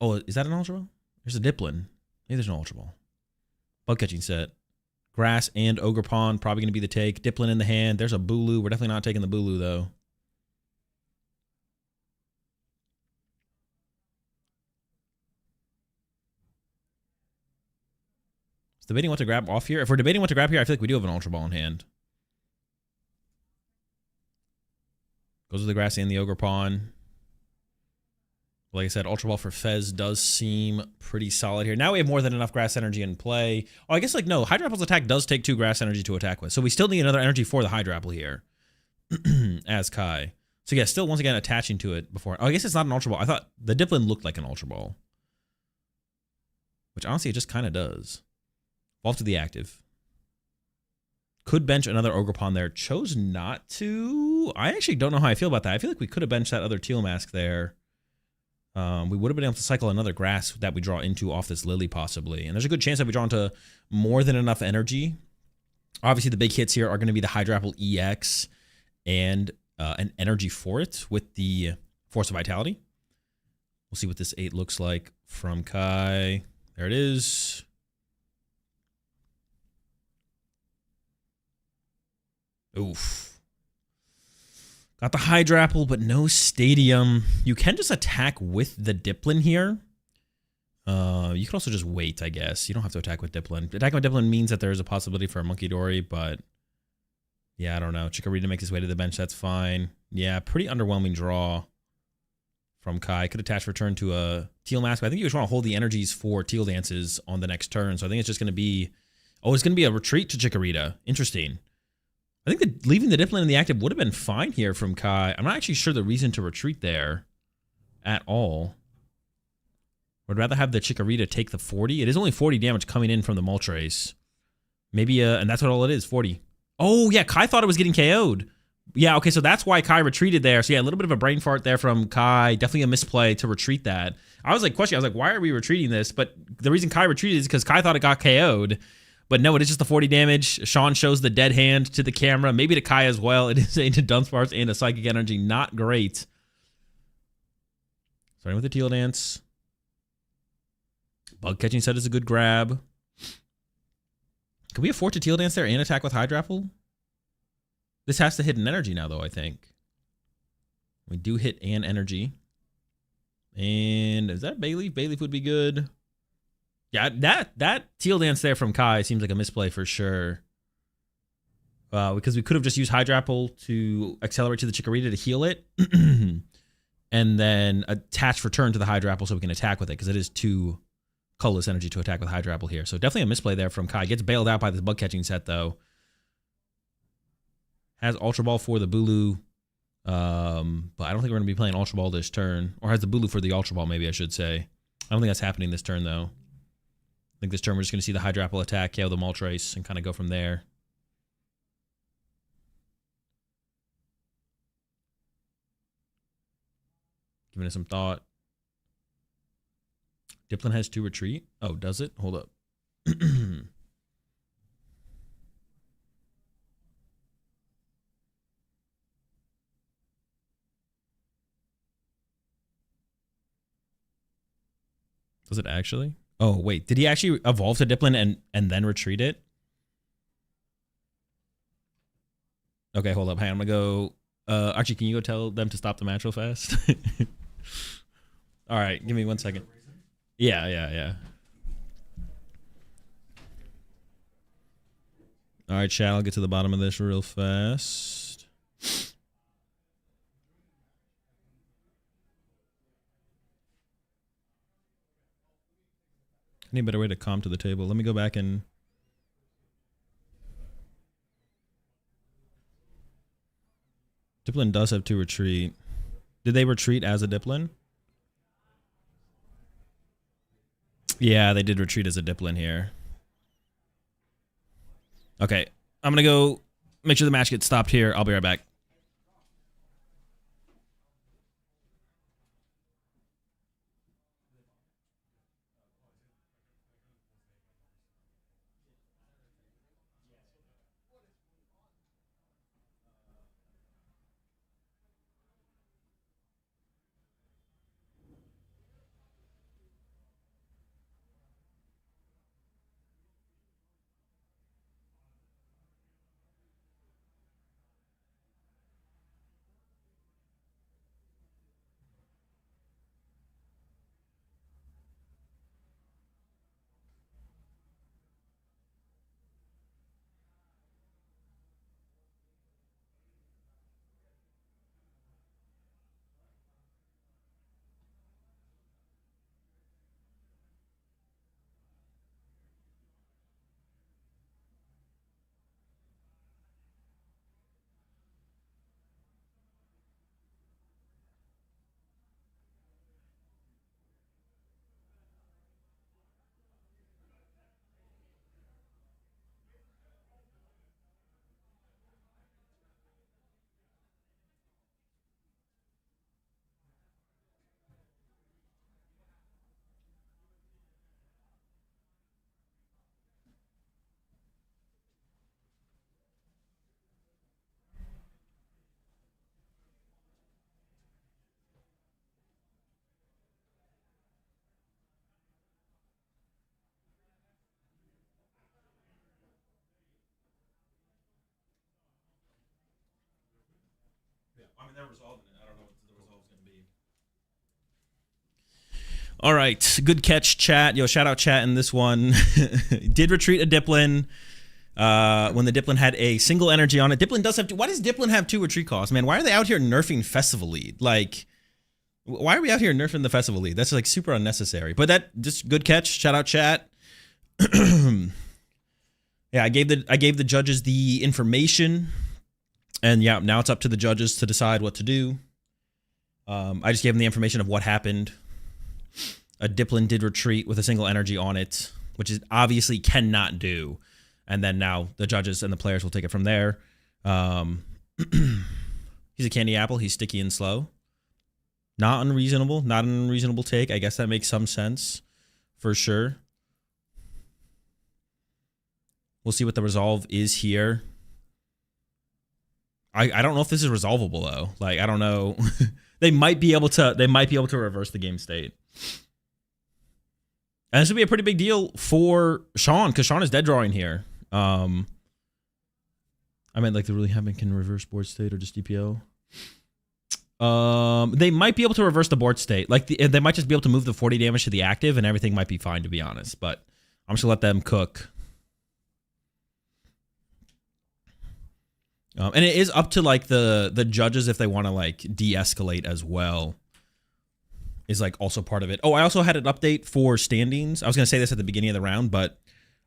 Oh, is that an Ultra Ball? There's a Diplin. Maybe there's an Ultra Ball. Bug catching set. Grass and Ogerpon, probably going to be the take. Diplin in the hand. There's a Bulu. We're definitely not taking the Bulu, though. Is debating what to grab off here? If we're debating what to grab here, I feel like we do have an Ultra Ball in hand. Goes with the Grass and the Ogerpon. Like I said, Ultra Ball for Fez does seem pretty solid here. Now we have more than enough Grass Energy in play. Oh, I guess, like, no. Hydrapple's attack does take 2 Grass Energy to attack with. So we still need another energy for the Hydrapple here. As Kai. So yeah, still once again attaching to it before. Oh, I guess it's not an Ultra Ball. I thought the Diplin looked like an Ultra Ball. Which honestly, it just kind of does. Evolve to the active. Could bench another Ogerpon there. Chose not to. I actually don't know how I feel about that. I feel like we could have benched that other Teal Mask there. We would have been able to cycle another Grass that we draw into off this Lily possibly. And there's a good chance that we draw into more than enough energy. Obviously, the big hits here are going to be the Hydrapple EX and an energy for it with the Force of Vitality. We'll see what this 8 looks like from Kai. There it is. Oof. Got the Hydrapple, but no Stadium. You can just attack with the Dipplin here. You can also just wait, I guess. You don't have to attack with Dipplin. Attacking with Dipplin means that there is a possibility for a Monkey Dory, but yeah, I don't know. Chikorita makes his way to the bench. That's fine. Yeah, pretty underwhelming draw from Kai. Could attach return to a Teal Mask. I think you just want to hold the energies for Teal Dances on the next turn. So I think it's just going to be... Oh, it's going to be a retreat to Chikorita. Interesting. I think that leaving the Dipplin in the active would have been fine here from Kai. I'm not actually sure the reason to retreat there at all. Would rather have the Chikorita take the 40. It is only 40 damage coming in from the Moltres. Maybe, and that's what all it is, 40. Oh, yeah, Kai thought it was getting KO'd. Yeah, okay, so that's why Kai retreated there. So yeah, a little bit of a brain fart there from Kai. Definitely a misplay to retreat that. I was like, why are we retreating this? But the reason Kai retreated is because Kai thought it got KO'd. But no, it is just the 40 damage. Sean shows the dead hand to the camera. Maybe to Kai as well. It is into Dunsparce and a Psychic Energy. Not great. Starting with the Teal Dance. Bug Catching Set is a good grab. Can we afford to Teal Dance there and attack with Hydrapple? This has to hit an energy now, though, I think. We do hit an energy. And is that Bayleaf? Bayleaf would be good. Yeah, that Teal Dance there from Kai seems like a misplay for sure. Because we could have just used Hydrapple to accelerate to the Chikorita to heal it. And then attach return to the Hydrapple so we can attack with it. Because it is too colorless energy to attack with Hydrapple here. So definitely a misplay there from Kai. Gets bailed out by this Bug Catching Set, though. Has Ultra Ball for the Bulu. But I don't think we're going to be playing Ultra Ball this turn. Or has the Bulu for the Ultra Ball, maybe I should say. I don't think that's happening this turn, though. I think this turn we're just going to see the Hydrapple attack, KO the Moltres, and kind of go from there. Giving it some thought. Dipplin has 2 retreat. Oh, does it? Hold up. Does it actually? Oh, wait. Did he actually evolve to Dipplin and then retreat it? Okay, hold up. Hang on. I'm going to go... Archie, can you go tell them to stop the match real fast? All right. Give me 1 second. Yeah. All right, chat. I'll get to the bottom of this real fast. I need a better way to come to the table. Let me go back and... Dipplin does have 2 retreat. Did they retreat as a Dipplin? Yeah, they did retreat as a Dipplin here. Okay, I'm going to go make sure the match gets stopped here. I'll be right back. I mean, they're resolving it. I don't know what the result's going to be. All right. Good catch, chat. Yo, shout out chat in this one. Did retreat a Diplin when the Diplin had a single energy on it. Diplin does have two. Why does Diplin have 2 retreat costs, man? Why are they out here nerfing Festival Lead? Like, why are we out here nerfing the Festival Lead? That's like super unnecessary. But that just good catch. Shout out chat. Yeah, I gave the judges the information, and yeah, now it's up to the judges to decide what to do. I just gave them the information of what happened. A Diplin did retreat with a single energy on it, which is obviously cannot do. And then now the judges and the players will take it from there. He's a candy apple. He's sticky and slow. Not unreasonable. Not an unreasonable take. I guess that makes some sense for sure. We'll see what the resolve is here. I don't know if this is resolvable though. Like, I don't know. They might be able to reverse the game state. And this would be a pretty big deal for Sean, because Sean is dead drawing here. I meant like the really happen can reverse board state or just DPO. They might be able to reverse the board state. Like they might just be able to move the 40 damage to the active and everything might be fine, to be honest. But I'm just gonna let them cook. And it is up to like the judges if they want to like de-escalate as well. Is like also part of it. Oh, I also had an update for standings. I was gonna say this at the beginning of the round, but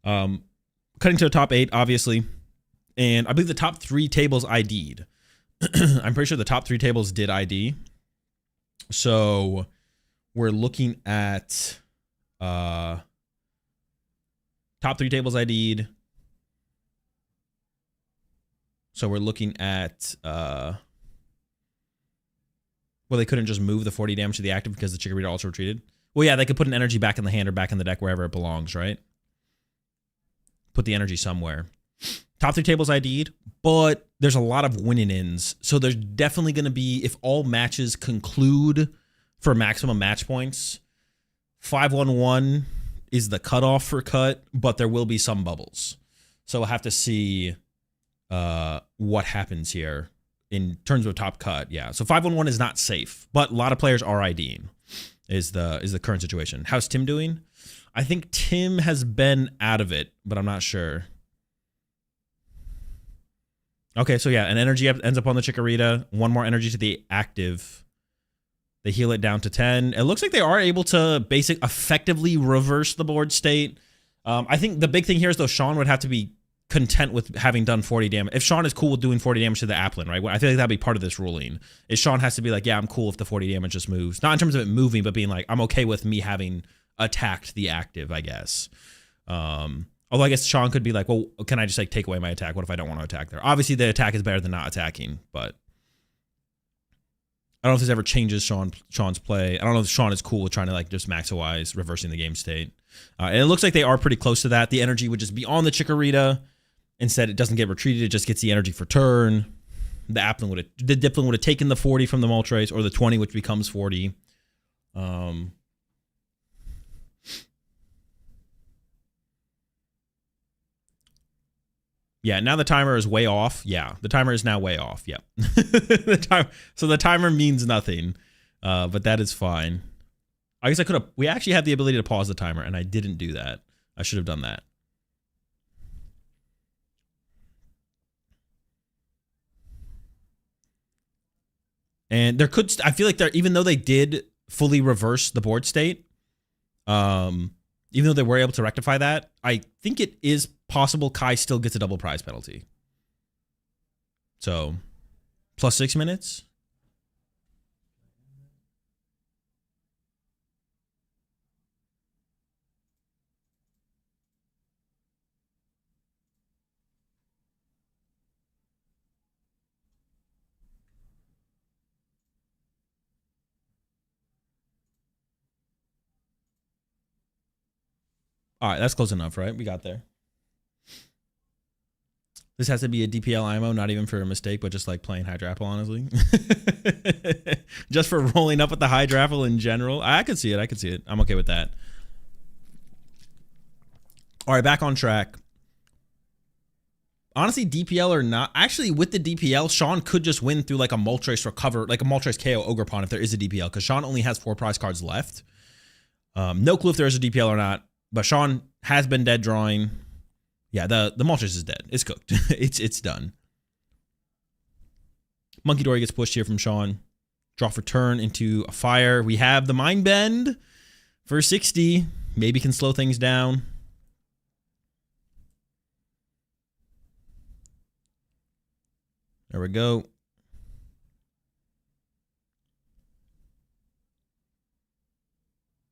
cutting to the top 8, obviously, and I believe the top 3 tables ID'd. I'm pretty sure the top 3 tables did ID. So we're looking at top 3 tables ID'd. So we're looking at well, they couldn't just move the 40 damage to the active because the Chikorita also retreated. Well, yeah, they could put an energy back in the hand or back in the deck wherever it belongs, right? Put the energy somewhere. Top 3 tables ID'd, but there's a lot of win-in-ins. So there's definitely going to be, if all matches conclude for maximum match points, 5-1-1 is the cutoff for cut, but there will be some bubbles. So we'll have to see what happens here in terms of top cut. Yeah, so 5-1-1 is not safe, but a lot of players are IDing is the current situation. How's Tim doing? I think Tim has been out of it, but I'm not sure. Okay, so yeah, an energy ends up on the Chikorita. 1 more energy to the active. They heal it down to 10. It looks like they are able to effectively reverse the board state. I think the big thing here is, though, Sean would have to be content with having done 40 damage. If Sean is cool with doing 40 damage to the Applin, right? I feel like that'd be part of this ruling. Is Sean has to be like, yeah, I'm cool if the 40 damage just moves. Not in terms of it moving, but being like, I'm okay with me having attacked the active, I guess. Although I guess Sean could be like, well, can I just like take away my attack? What if I don't want to attack there? Obviously, the attack is better than not attacking, but I don't know if this ever changes Sean's play. I don't know if Sean is cool with trying to like just maximize reversing the game state. And it looks like they are pretty close to that. The energy would just be on the Chikorita. Instead, it doesn't get retreated. It just gets the energy for turn. The Diplin would have taken the 40 from the Moltres, or the 20, which becomes 40. Yeah, now the timer is way off. Yeah, the timer is now way off. Yep. So the timer means nothing, but that is fine. I guess I could have. We actually had the ability to pause the timer, and I didn't do that. I should have done that. And there could, I feel like there, even though they did fully reverse the board state, even though they were able to rectify that, I think it is possible Kai still gets a double prize penalty. So, plus 6 minutes. All right, that's close enough, right? We got there. This has to be a DPL IMO, not even for a mistake, but just like playing Hydrapple, honestly. Just for rolling up with the Hydrapple in general. I could see it. I could see it. I'm okay with that. All right, back on track. honestly, DPL or not, actually with the DPL, Sean could just win through like a Moltres recover, like a Moltres KO Ogerpon if there is a DPL, because Sean only has 4 prize cards left. No clue if there is a DPL or not, but Sean has been dead drawing. Yeah, the Moltres is dead. It's cooked. it's done. Monkey Dory gets pushed here from Sean. Draw for turn into a fire. We have the Mind Bend for 60. Maybe can slow things down. There we go.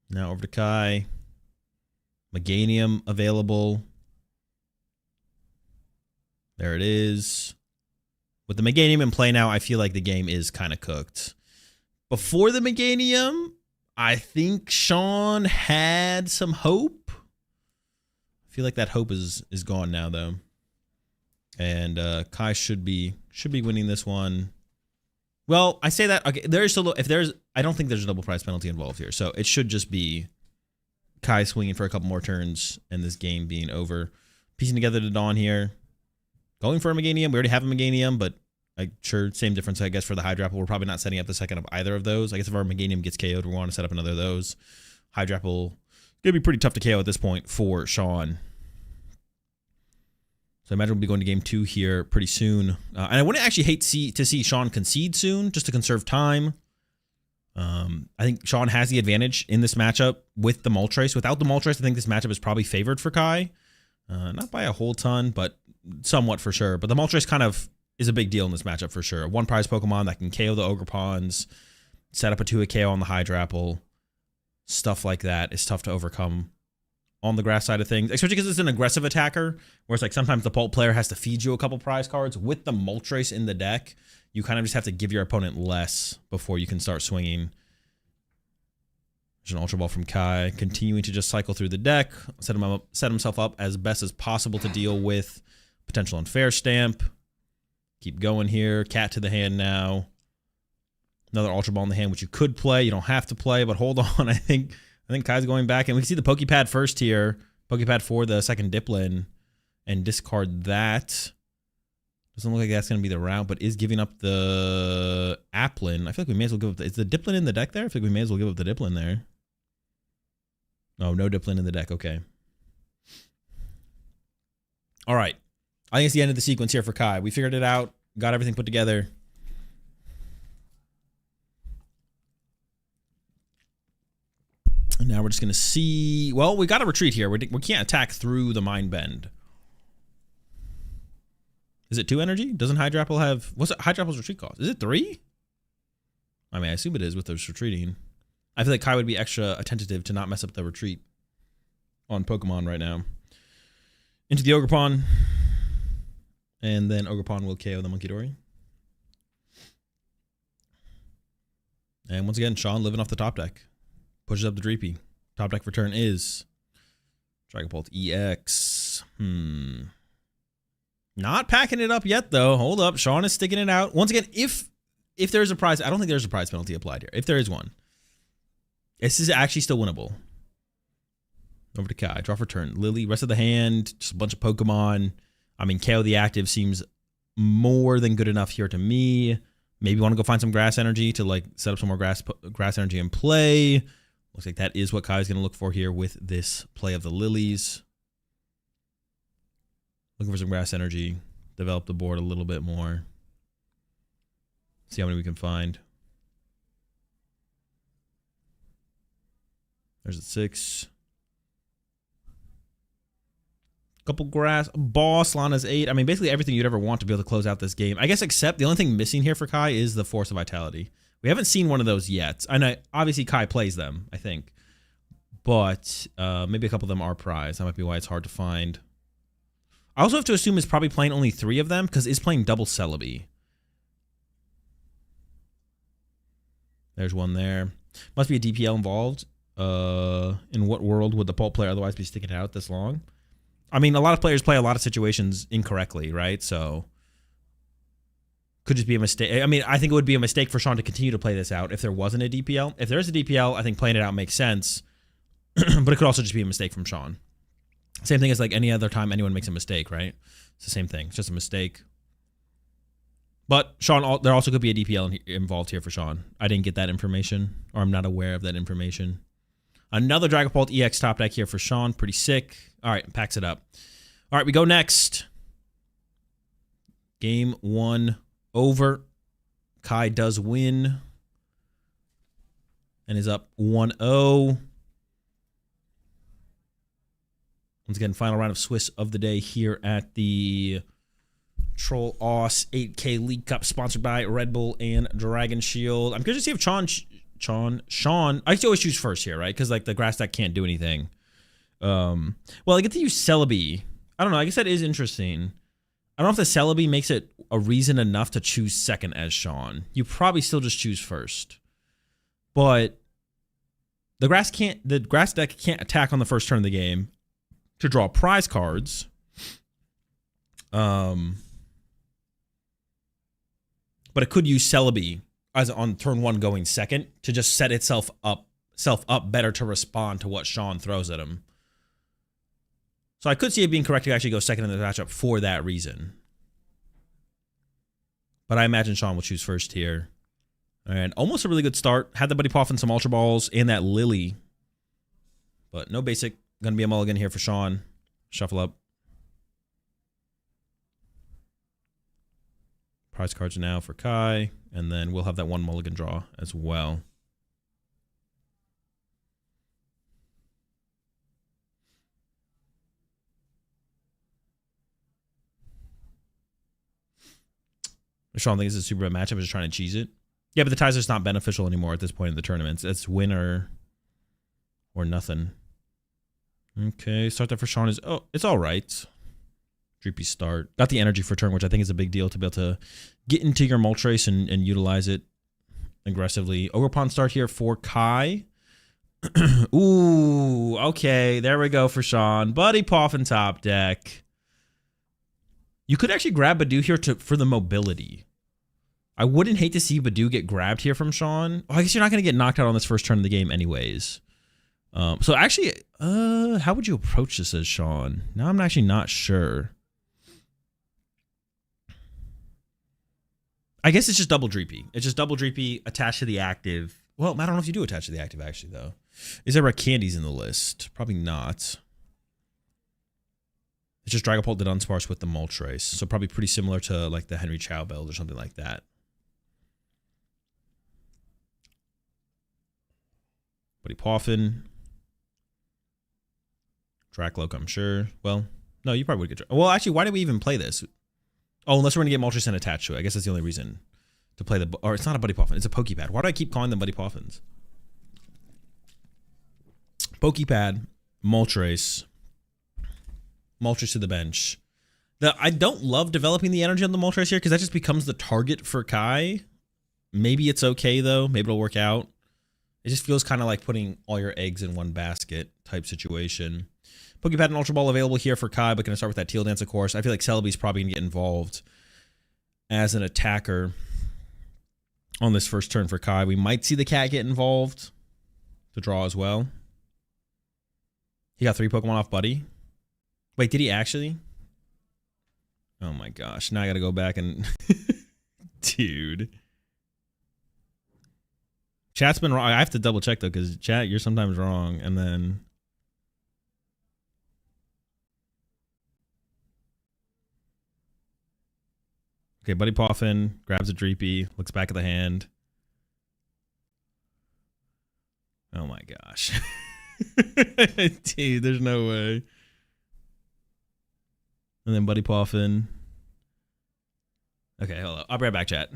Now over to Kai. Meganium available. There it is. With the Meganium in play now, I feel like the game is kind of cooked. Before the Meganium, I think Sean had some hope. I feel like that hope is gone now, though. And Kai should be winning this one. Well, I say that, okay, there is still, I don't think there's a double prize penalty involved here. So it should just be Kai swinging for a couple more turns and this game being over. Piecing together the Dawn here. Going for a Meganium. We already have a Meganium, but sure, same difference, I guess, for the Hydrapple. We're probably not setting up the second of either of those. I guess if our Meganium gets KO'd, we want to set up another of those. Hydrapple, going to be pretty tough to KO at this point for Sean. So I imagine we'll be going to game 2 here pretty soon. And I wouldn't actually hate to see Sean concede soon, just to conserve time. I think Sean has the advantage in this matchup with the Moltres. Without the Moltres, I think this matchup is probably favored for Kai. Not by a whole ton, but somewhat for sure. But the Moltres kind of is a big deal in this matchup for sure. A 1 prize Pokemon that can KO the Ogerpons, set up a 2-hit KO on the Hydrapple. Stuff like that is tough to overcome on the grass side of things, especially because it's an aggressive attacker, where it's like sometimes the Pulp player has to feed you a couple prize cards. With the Moltres in the deck, you kind of just have to give your opponent less before you can start swinging. There's an Ultra Ball from Kai, continuing to just cycle through the deck, set himself up as best as possible to deal with potential unfair stamp. Keep going here. Cat to the hand now. Another Ultra Ball in the hand, which you could play. You don't have to play, but hold on. I think Kai's going back, and we can see the Pokepad first here. Pokepad for the second Diplin, and discard that. Doesn't look like that's going to be the route, but is giving up the Applin. I feel like we may as well give up is the Diplin in the deck there? I feel like we may as well give up the Diplin there. Oh, no Diplin in the deck. Okay. All right. I think it's the end of the sequence here for Kai. We figured it out, got everything put together. And now we're just going to see... Well, we got to retreat here. We can't attack through the Mind Bend. Is it 2 energy? Doesn't Hydrapple have... What's Hydrapple's retreat cost? Is it 3? I mean, I assume it is with those retreating. I feel like Kai would be extra attentive to not mess up the retreat on Pokemon right now. Into the Ogerpon. And then Ogerpon will KO the Monkey Dory. And once again, Sean living off the top deck. Pushes up the Dreepy. Top deck for turn is Dragapult EX. Not packing it up yet, though. Hold up. Sean is sticking it out. Once again, if there's a prize, I don't think there's a prize penalty applied here. If there is one, this is actually still winnable. Over to Kai. Draw for turn. Lily, rest of the hand, just a bunch of Pokemon. I mean, KO the active seems more than good enough here to me. Maybe want to go find some grass energy to like set up some more grass energy in play. Looks like that is what Kai's going to look for here with this play of the Lilies. Looking for some grass energy. Develop the board a little bit more. See how many we can find. There's a 6. Couple grass. Boss. Lana's 8. I mean, basically everything you'd ever want to be able to close out this game. I guess except the only thing missing here for Kai is the Force of Vitality. We haven't seen one of those yet. I know, obviously Kai plays them, I think. But maybe a couple of them are prized. That might be why it's hard to find. I also have to assume it's probably playing only 3 of them because it's playing double Celebi. There's one there. Must be a DPL involved. In what world would the Pulp player otherwise be sticking it out this long? I mean, a lot of players play a lot of situations incorrectly, right? So could just be a mistake. I mean, I think it would be a mistake for Sean to continue to play this out if there wasn't a DPL. If there is a DPL, I think playing it out makes sense. But it could also just be a mistake from Sean. Same thing as like any other time anyone makes a mistake, right? It's the same thing. It's just a mistake. But Sean, there also could be a DPL involved here for Sean. I didn't get that information, or I'm not aware of that information. Another Dragapult EX top deck here for Sean. Pretty sick. All right, packs it up. All right, we go next. Game 1 over. Kai does win and is up 1-0. Once again, final round of Swiss of the day here at the Troll Aus 8K League Cup, sponsored by Red Bull and Dragon Shield. I'm curious to see if Sean, I always choose first here, right? Because like the grass deck can't do anything. Well, I get to use Celebi. I don't know. I guess that is interesting. I don't know if the Celebi makes it a reason enough to choose second as Sean. You probably still just choose first. But the grass deck can't attack on the first turn of the game to draw prize cards. But it could use Celebi as on turn 1 going second to just set itself up better to respond to what Sean throws at him. So I could see it being correct to actually go second in the matchup for that reason. But I imagine Sean will choose first here. And almost a really good start. Had the Buddy Poffin, some Ultra Balls, and that Lily. But no basic. Going to be a mulligan here for Sean. Shuffle up. Prize cards now for Kai. And then we'll have that one mulligan draw as well. Sean thinks it's a super bad matchup. I'm just trying to cheese it. Yeah, but the ties are not beneficial anymore at this point in the tournament. It's win or nothing. Okay, start there for Sean is, oh, it's all right. Dreepy start. Got the energy for turn, which I think is a big deal to be able to get into your Moltres and utilize it aggressively. Ogerpon start here for Kai. Ooh, okay, there we go for Sean. Buddy Poffin top deck. You could actually grab Badu here for the mobility. I wouldn't hate to see Badu get grabbed here from Sean. Oh, I guess you're not going to get knocked out on this first turn of the game anyways. So actually, how would you approach this as Sean? Now I'm actually not sure. I guess it's just double Dreepy. It's just double Dreepy attached to the active. Well, I don't know if you do attach to the active actually though. Is there candies in the list? Probably not. It's just Dragapult did unsparse with the Moltres. So probably pretty similar to like the Henry Chow build or something like that. Buddy Poffin. Dracloak, I'm sure. Well, no, you probably would get... Well, actually, why did we even play this? Oh, unless we're going to get Moltres and attached to it. I guess that's the only reason to play the... Or it's not a Buddy Poffin. It's a Pokepad. Why do I keep calling them Buddy Poffins? Pokepad, Moltres to the bench. I don't love developing the energy on the Moltres here because that just becomes the target for Kai. Maybe it's okay, though. Maybe it'll work out. It just feels kind of like putting all your eggs in one basket type situation. Pokepad and Ultra Ball available here for Kai, but going to start with that Teal Dance, of course. I feel like Celebi's probably going to get involved as an attacker on this first turn for Kai. We might see the cat get involved to draw as well. He got 3 Pokemon off Buddy. Wait, did he actually? Oh my gosh. Now I got to go back and... Dude. Chat's been wrong. I have to double check though, because chat, you're sometimes wrong. And then... Okay, Buddy Poffin grabs a Dreepy, looks back at the hand. Oh my gosh. Dude, there's no way. And then Buddy Poffin. Okay, hold on. I'll be right back, chat.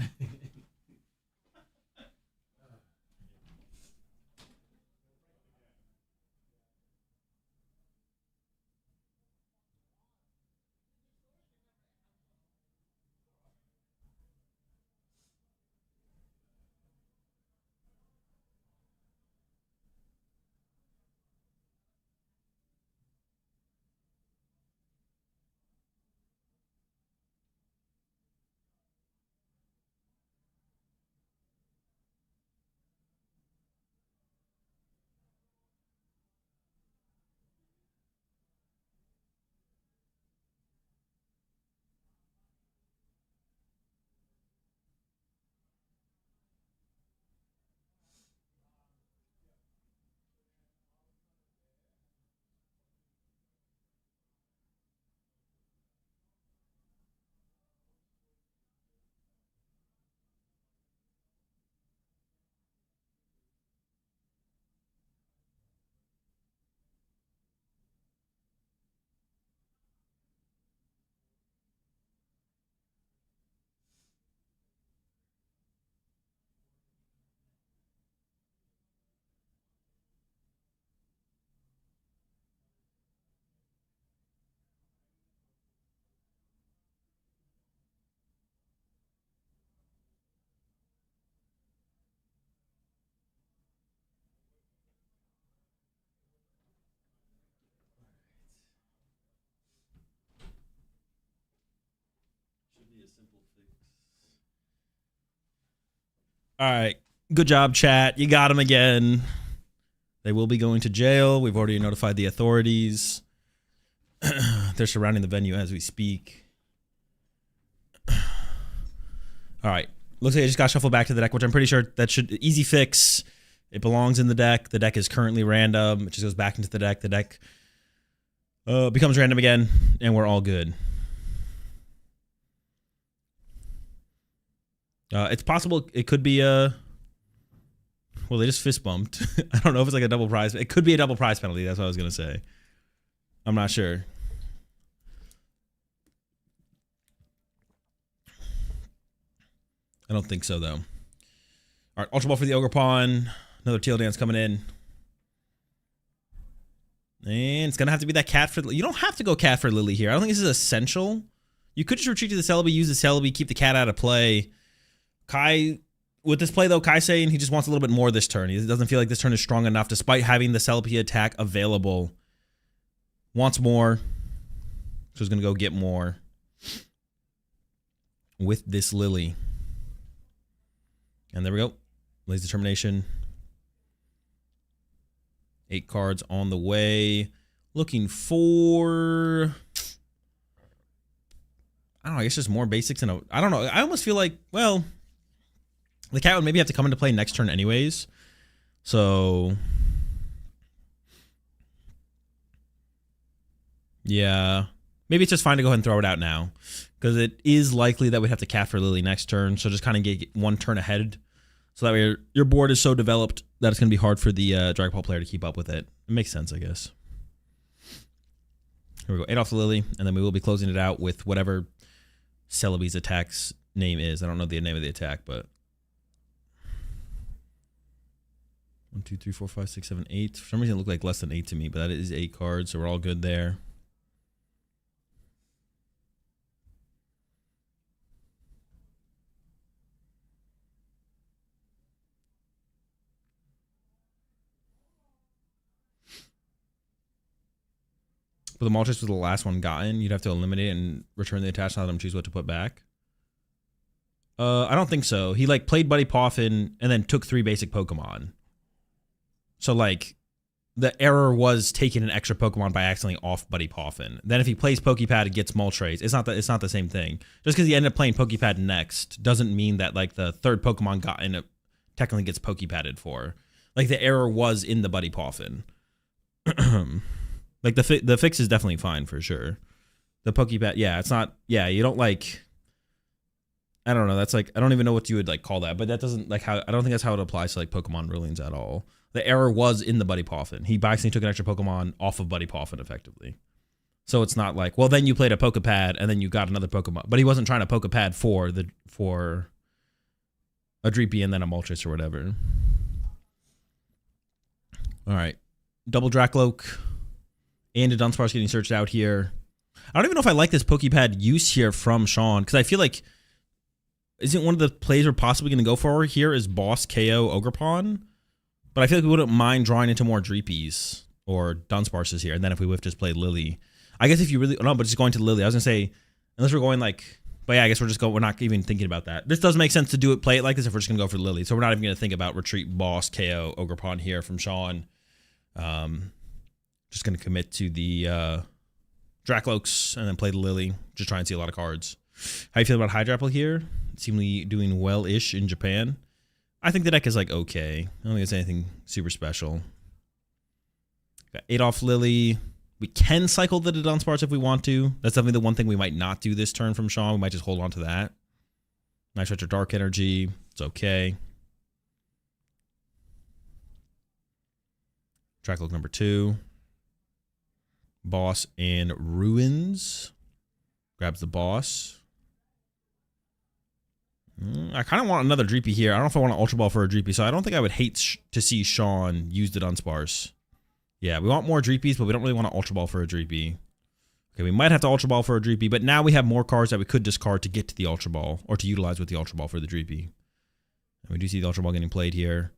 All right. Good job, chat. You got him again. They will be going to jail. We've already notified the authorities. They're surrounding the venue as we speak. All right. Looks like I just got shuffled back to the deck, which I'm pretty sure that should easy fix. It belongs in the deck. The deck is currently random. It just goes back into the deck. The deck becomes random again, and we're all good. It's possible it could be a... Well, they just fist bumped. I don't know if it's like a double prize. It could be a double prize penalty. That's what I was going to say. I'm not sure. I don't think so, though. All right, Ultra Ball for the Ogre Pawn. Another Teal Dance coming in. And it's going to have to be that cat for... You don't have to go cat for Lily here. I don't think this is essential. You could just retreat to the Celebi, use the Celebi, keep the cat out of play. Kai... With this play, though, Kai saying he just wants a little bit more this turn. He doesn't feel like this turn is strong enough, despite having the Celebi attack available. Wants more. So he's going to go get more with this Lily. And there we go. Lily's Determination. 8 cards on the way. Looking for... I don't know, I guess just more basics. I don't know. I almost feel like, well... The cat would maybe have to come into play next turn anyways. So... Yeah. Maybe it's just fine to go ahead and throw it out now. Because it is likely that we'd have to cat for Lily next turn. So just kind of get one turn ahead. So that way your board is so developed that it's going to be hard for the Dragon Ball player to keep up with it. It makes sense, I guess. Here we go. 8 off the Lily. And then we will be closing it out with whatever Celebi's attack's name is. I don't know the name of the attack, but... 1, 2, 3, 4, 5, 6, 7, 8. For some reason, it looked like less than 8 to me, but that is 8 cards, so we're all good there. But the Maltese was the last one gotten. You'd have to eliminate it and return the attached, let them choose what to put back. I don't think so. He like played Buddy Poffin and then took 3 basic Pokemon. So, like, the error was taking an extra Pokemon by accidentally off Buddy Poffin. Then if he plays Pokepad, it gets Moltres. It's not the same thing. Just because he ended up playing Pokepad next doesn't mean that, like, the third Pokemon got in it technically gets Pokepadded for. Like, the error was in the Buddy Poffin. Like, the fix is definitely fine, for sure. The Pokepad, yeah, it's not... Yeah, you don't, like... I don't know. That's, like... I don't even know what you would, like, call that. But that doesn't, like, how... I don't think that's how it applies to, like, Pokemon rulings at all. The error was in the Buddy Poffin. He accidentally took an extra Pokemon off of Buddy Poffin, effectively. So it's not like, well, then you played a Pokepad and then you got another Pokemon. But he wasn't trying to Pokepad for a Dreepy and then a Moltres or whatever. All right. Double Dracloak and a Dunsparce getting searched out here. I don't even know if I like this Pokepad use here from Sean, because I feel like, isn't one of the plays we're possibly going to go for here is Boss KO Ogrepon? But I feel like we wouldn't mind drawing into more Dreepies or Dunsparces here. And then if we would have just played Lily. I guess if you really... No, but just going to Lily. I was going to say, unless we're going like... But yeah, I guess we're not even thinking about that. This does make sense to play it like this if we're just going to go for Lily. So we're not even going to think about Retreat, Boss, KO, Ogrepon here from Sean. Just going to commit to the Dracloaks and then play the Lily. Just try and see a lot of cards. How you feel about Hydrapple here? Seemingly doing well-ish in Japan. I think the deck is, like, okay. I don't think it's anything super special. Got 8 off Lily. We can cycle the Dunsparce if we want to. That's definitely the one thing we might not do this turn from Sean. We might just hold on to that. Nice Retro Dark Energy. It's okay. Dracloak number 2. Boss and Ruins. Grabs the Boss. I kind of want another Dreepy here. I don't know if I want an Ultra Ball for a Dreepy, so I don't think I would hate to see Sean use the Dunsparce. Yeah, we want more Dreepies, but we don't really want an Ultra Ball for a Dreepy. Okay, we might have to Ultra Ball for a Dreepy, but now we have more cards that we could discard to get to the Ultra Ball, or to utilize with the Ultra Ball for the Dreepy. And we do see the Ultra Ball getting played here.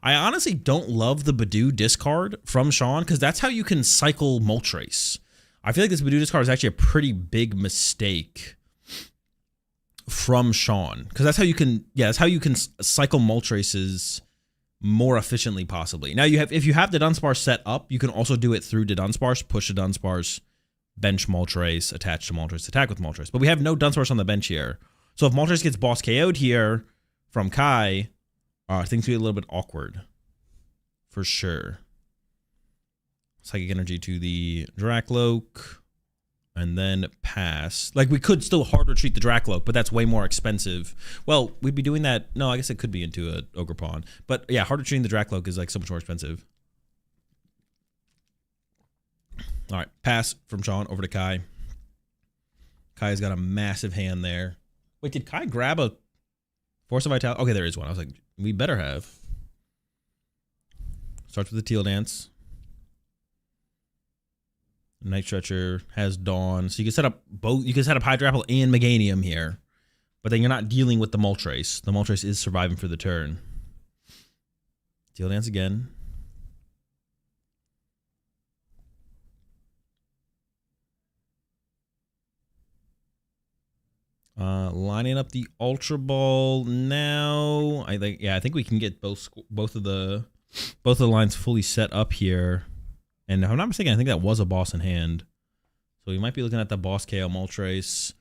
I honestly don't love the Badoo discard from Sean, because that's how you can cycle Moltres. I feel like this Badoo discard is actually a pretty big mistake. from Sean, because that's how you can cycle Moltres more efficiently possibly. Now if you have the Dunsparce set up, you can also do it through the Dunsparce, push the Dunsparce, bench Moltres, attach to Moltres, attack with Moltres. But we have no Dunsparce on the bench here. So if Moltres gets boss KO'd here from Kai, things will be a little bit awkward. For sure. Psychic Energy to the Drakloak. And then pass. Like, we could still hard retreat the Drakloak, but that's way more expensive. Well, we'd be doing that. No, I guess it could be into a Ogre Pawn. But yeah, hard retreating the Drakloak is like so much more expensive. All right, pass from Sean over to Kai. Kai's got a massive hand there. Wait, did Kai grab a Force of Vitality? Okay, there is one. I was like, we better have. Starts with the Teal Dance. Night Stretcher has Dawn. So you can set up both. You can set up Hydrapple and Meganium here. But then you're not dealing with the Moltres. The Moltres is surviving for the turn. Teal Dance again. Lining up the Ultra Ball now. I think we can get both of the lines fully set up here. And if I'm not mistaken, I think that was a boss in hand. So we might be looking at the boss KO Moltres,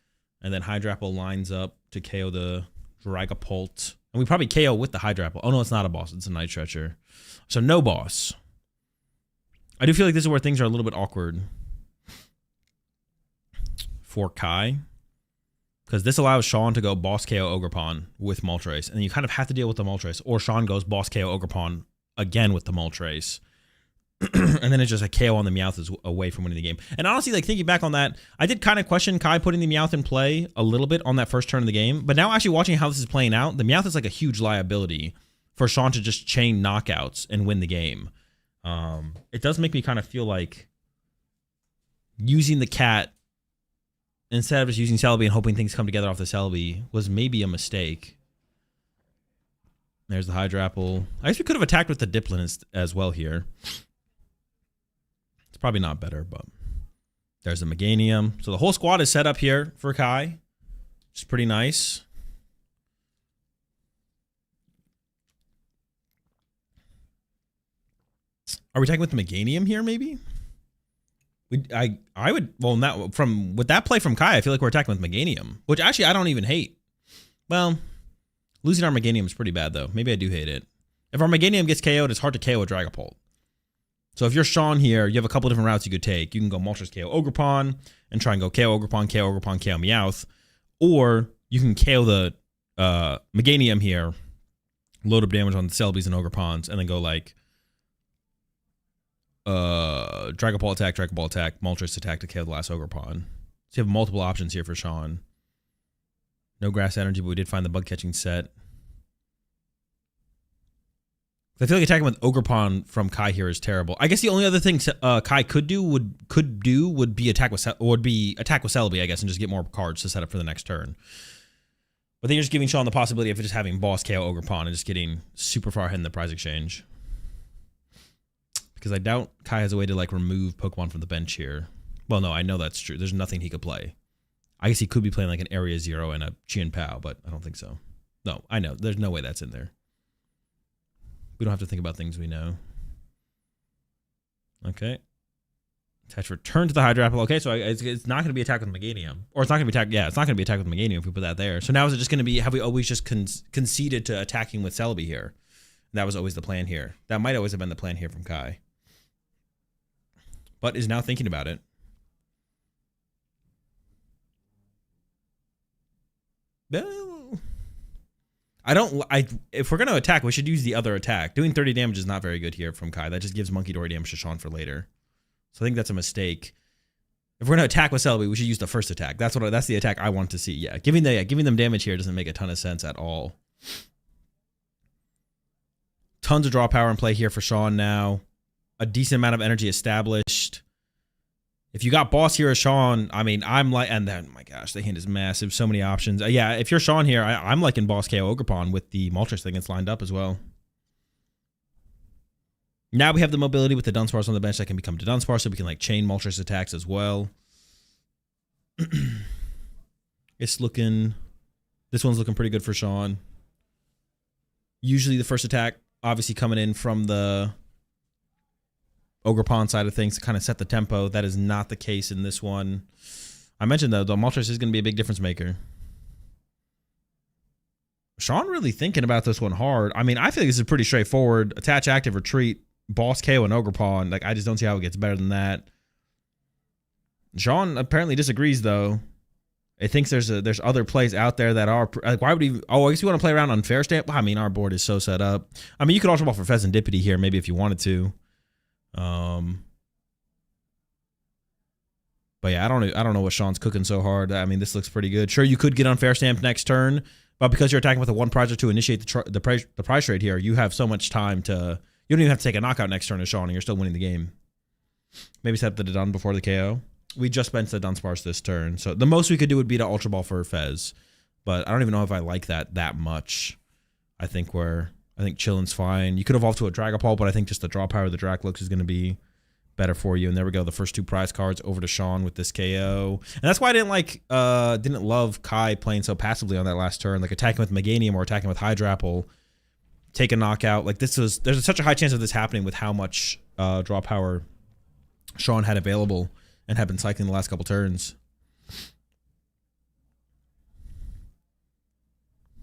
and then Hydrapple lines up to KO the Dragapult. And we probably KO with the Hydrapple. Oh no, it's not a boss, it's a Night Stretcher. So no boss. I do feel like this is where things are a little bit awkward for Kai. Because this allows Sean to go boss KO Ogerpon with Moltres. And you kind of have to deal with the Moltres. Or Sean goes boss KO Ogerpon again with the Moltres. And then it's just a KO on the Meowth is away from winning the game. And honestly, like thinking back on that, I did kind of question Kai putting the Meowth in play a little bit on that first turn of the game. But now actually watching how this is playing out, the Meowth is like a huge liability for Sean to just chain knockouts and win the game. It does make me kind of feel like using the cat instead of just using Celebi and hoping things come together off the Celebi was maybe a mistake. There's the Hydrapple. I guess we could have attacked with the Dipplin as well here. It's probably not better, but there's the Meganium. So the whole squad is set up here for Kai, which is pretty nice. Are we attacking with the Meganium here, maybe? I would, well, not from with that play from Kai, I feel like we're attacking with Meganium, which actually I don't even hate. Well, losing our Meganium is pretty bad though. Maybe I do hate it. If our Meganium gets KO'd, it's hard to KO a Dragapult. So if you're Sean here, you have a couple different routes you could take. You can go Moltres KO Ogerpon and try and go KO Ogerpon, KO Ogerpon, KO Meowth. Or you can KO the Meganium here, load up damage on the Celebis and Ogerpons, and then go like Dragapult attack, Moltres attack to KO the last Ogerpon. So you have multiple options here for Sean. No grass energy, but we did find the bug catching set. I feel like attacking with Ogerpon from Kai here is terrible. I guess the only other thing Kai could do would be attack with Celebi, I guess, and just get more cards to set up for the next turn. But then you're just giving Sean the possibility of just having boss KO Ogerpon and just getting super far ahead in the prize exchange. Because I doubt Kai has a way to like remove Pokemon from the bench here. Well, no, I know that's true. There's nothing he could play. I guess he could be playing like an Area Zero and a Chien Pao, but I don't think so. No, I know. There's no way that's in there. We don't have to think about things we know. Okay. Attach return to the Hydrapple. Okay, so it's not going to be attacked with Meganium. Or it's not going to be attacked. Yeah, it's not going to be attacked with Meganium if we put that there. So now is it just going to be, have we always just conceded to attacking with Celebi here? That was always the plan here. That might always have been the plan here from Kai. But is now thinking about it. Well, if we're going to attack, we should use the other attack. Doing 30 damage is not very good here from Kai. That just gives Monkey Dory damage to Sean for later. So I think that's a mistake. If we're going to attack with Celebi, we should use the first attack. That's the attack I want to see. Yeah, giving them damage here doesn't make a ton of sense at all. Tons of draw power in play here for Sean now. A decent amount of energy established. If you got boss here as Sean, I mean, I'm like, and then, my gosh, the hand is massive. So many options. Yeah, if you're Sean here, I'm liking boss KO Ogerpon with the Moltres thing that's lined up as well. Now we have the mobility with the Dunsparce on the bench that can become to Dunsparce, so we can like chain Moltres attacks as well. It's looking... It's looking... I don't... If we're going to attack, we should use the other attack. Doing 30 damage is not very good here from Kai. That just gives Monkey Dory damage to Sean for later. So I think that's a mistake. If we're going to attack, we should use the first attack. That's what I that's the attack I want to see. Yeah, giving them damage here doesn't make a ton of sense at all. It's looking This one's looking pretty good for Sean. Usually the first attack, obviously coming in from the Ogre Pawn side of things to kind of set the tempo. That is not the case in this one. I mentioned, though, the Moltres is going to be a big difference maker. Sean really thinking about this one hard. I mean, I think this is pretty straightforward. Attach, active, retreat, boss KO, and Ogre Pawn. Like, I just don't see how it gets better than that. Sean apparently disagrees, though. It thinks there's other plays out there that are like, why would he? Oh, I guess you want to play around Unfair Stamp. I mean, our board is so set up. I mean, you could also ball for Pheasantipity here, maybe if you wanted to. But yeah, I don't know what Sean's cooking so hard. I mean, this looks pretty good. Sure, you could get Unfair Stamp next turn, but because you're attacking with a 1 prize or 2 initiate the prize trade here, you have so much time to. You don't even have to take a knockout next turn as Sean, and you're still winning the game. Maybe set the Dun before the KO. We just benched the Dunsparce this turn, so the most we could do would be to Ultra Ball for Fez, but I don't even know if I like that much. I think chilling's fine. You could evolve to a Dragapult, but I think just the draw power of the Draklux is going to be better for you. And there we go, the first 2 prize cards over to Sean with this KO, and that's why I didn't love Kai playing so passively on that last turn, like attacking with Meganium or attacking with Hydrapple, take a knockout. Like there's such a high chance of this happening with how much draw power Sean had available and have been cycling the last couple turns.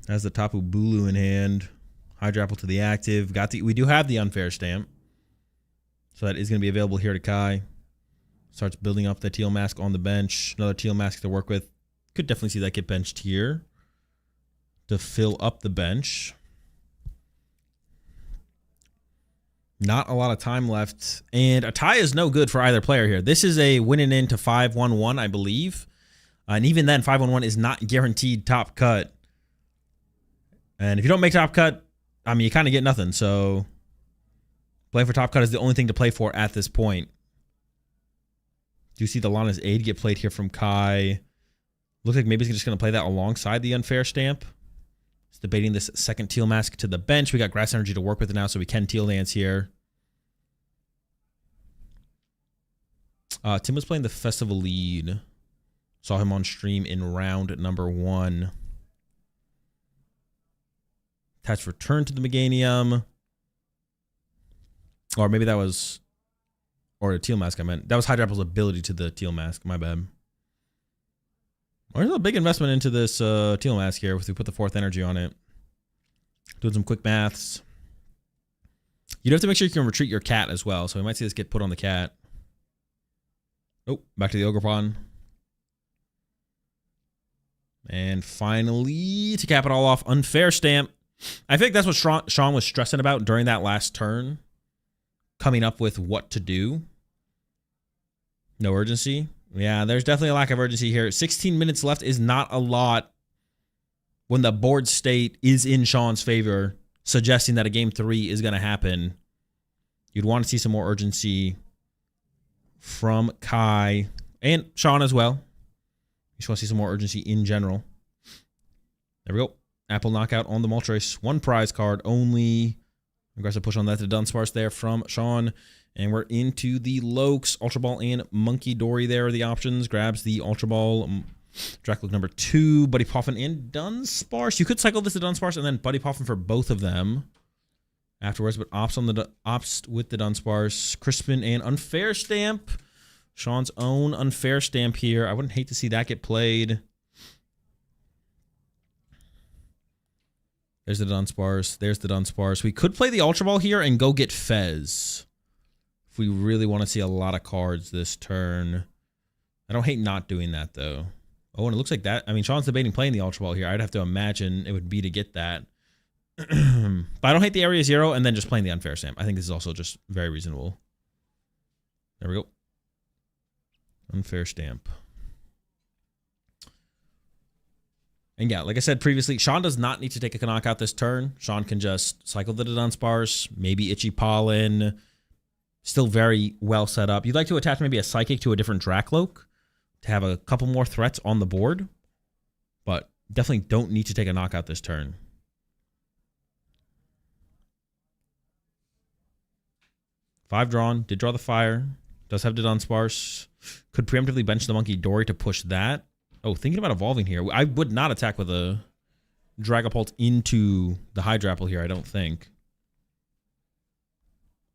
Has the Tapu Bulu in hand. Hydrapple to the active. We do have the Unfair Stamp. So that is going to be available here to Kai. Starts building up the Teal Mask on the bench. Another Teal Mask to work with. Could definitely see that get benched here to fill up the bench. Not a lot of time left. And a tie is no good for either player here. This is a winning into 5-1-1, I believe. And even then, 5-1-1 is not guaranteed top cut. And if you don't make top cut, I mean, you kind of get nothing. So playing for top cut is the only thing to play for at this point. Do you see the Lana's Aid get played here from Kai? Looks like maybe he's just going to play that alongside the Unfair Stamp. He's debating this second Teal Mask to the bench. We got Grass Energy to work with now, so we can Teal Dance here. Tim was playing the Festival Lead. Saw him on stream in round number 1. Attach return to the Meganium. Or maybe that was... Or a Teal Mask, I meant. That was Hydrapple's ability to the Teal Mask. My bad. There's a big investment into this Teal Mask here if we put the 4th energy on it. Doing some quick maths. You'd have to make sure you can retreat your cat as well. So we might see this get put on the cat. Oh, back to the Ogre Pawn. And finally, to cap it all off, Unfair Stamp. I think that's what Sean was stressing about during that last turn. Coming up with what to do. No urgency. Yeah, there's definitely a lack of urgency here. 16 minutes left is not a lot when the board state is in Sean's favor, suggesting that a game 3 is going to happen. You'd want to see some more urgency from Kai and Sean as well. You just want to see some more urgency in general. There we go. Apple knockout on the Moltres. 1 prize card only. Aggressive push on that to Dunsparce there from Sean. And we're into the Lokes. Ultra Ball and Monkey Dory there are the options. Grabs the Ultra Ball. Dracloak number 2. Buddy Poffin and Dunsparce. You could cycle this to Dunsparce and then Buddy Poffin for both of them afterwards. But opts with the Dunsparce. Crispin and Unfair Stamp. Sean's own Unfair Stamp here. I wouldn't hate to see that get played. There's the Dunsparce. There's the Dunsparce. We could play the Ultra Ball here and go get Fez. If we really want to see a lot of cards this turn. I don't hate not doing that, though. Oh, and it looks like that. I mean, Sean's debating playing the Ultra Ball here. I'd have to imagine it would be to get that. But I don't hate the Area 0 and then just playing the Unfair Stamp. I think this is also just very reasonable. There we go. Unfair Stamp. And yeah, like I said previously, Sean does not need to take a knockout this turn. Sean can just cycle the Dunsparce, maybe Itchy Pollen. Still very well set up. You'd like to attach maybe a Psychic to a different Dracloak to have a couple more threats on the board. But definitely don't need to take a knockout this turn. Five drawn. Did draw the fire. Does have the Dunsparce. Could preemptively bench the Monkey Dory to push that. Oh, thinking about evolving here. I would not attack with a Dragapult into the Hydrapple here, I don't think.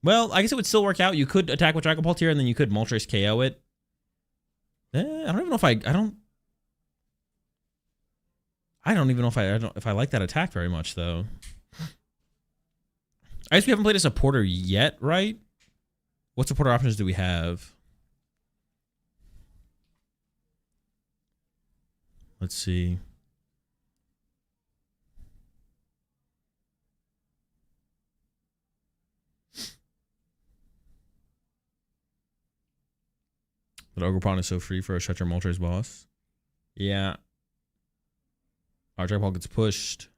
Well, I guess it would still work out. You could attack with Dragapult here, and then you could Moltres KO it. I don't even know if I don't even know if I like that attack very much, though. I guess we haven't played a supporter yet, right? What supporter options do we have? Let's see. But Ogerpon is so free for a Shut Your Moltres boss. Yeah. Our Dragapult gets pushed.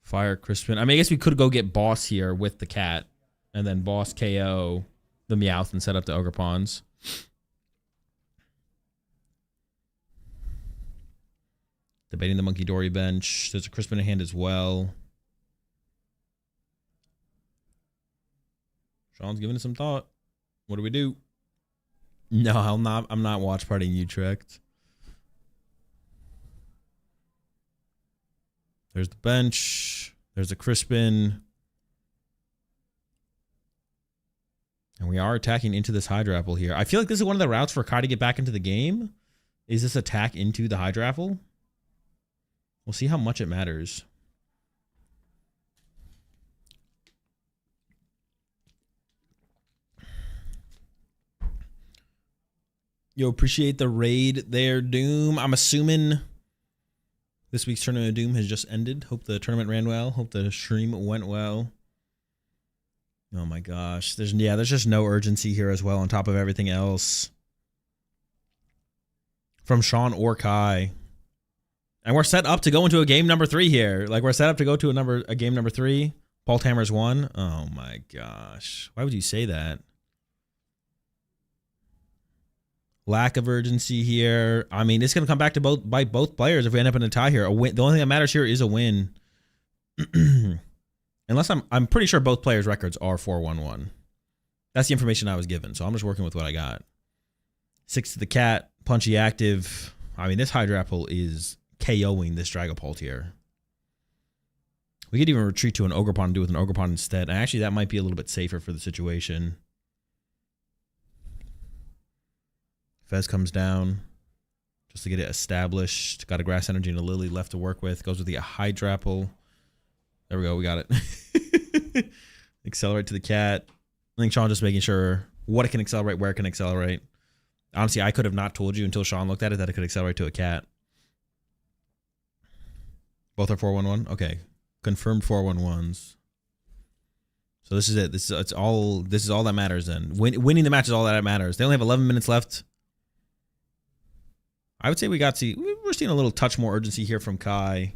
Fire Crispin. I mean, I guess we could go get boss here with the cat. And then boss KO the Meowth and set up the Ogerpons. Debating the Monkey Dory bench. There's a Crispin in hand as well. Sean's giving it some thought. What do we do? No, I'm not watch partying Utrecht. There's the bench. There's a Crispin. And we are attacking into this Hydrapple here. I feel like this is one of the routes for Kai to get back into the game. Is this attack into the Hydrapple? We'll see how much it matters. Yo, appreciate the raid there, Doom. I'm assuming this week's Tournament of Doom has just ended. Hope the tournament ran well. Hope the stream went well. Oh my gosh. There's just no urgency here as well on top of everything else. From Sean or Kai. And we're set up to go into a game number 3 here. Like, we're set up to go to a game number 3. Paul Tammer's won. Oh my gosh. Why would you say that? Lack of urgency here. I mean, it's going to come back to both players if we end up in a tie here. A win. The only thing that matters here is a win. Unless I'm pretty sure both players' records are 4-1-1. That's the information I was given, so I'm just working with what I got. 6 to the cat, punchy active. I mean, this Hydrapple is KOing this Dragapult here. We could even retreat to an Ogerpon and do it with an Ogerpon instead. And actually, that might be a little bit safer for the situation. Fez comes down just to get it established. Got a Grass Energy and a Lily left to work with. Goes with the Hydrapple. There we go. We got it. Accelerate to the cat. I think Sean just making sure what it can accelerate, where it can accelerate. Honestly, I could have not told you until Sean looked at it that it could accelerate to a cat. Both are 4-1-1? Okay. Confirmed 4-1-1s. So this is it. This is all that matters then. Winning the match is all that matters. They only have 11 minutes left. I would say we're seeing a little touch more urgency here from Kai.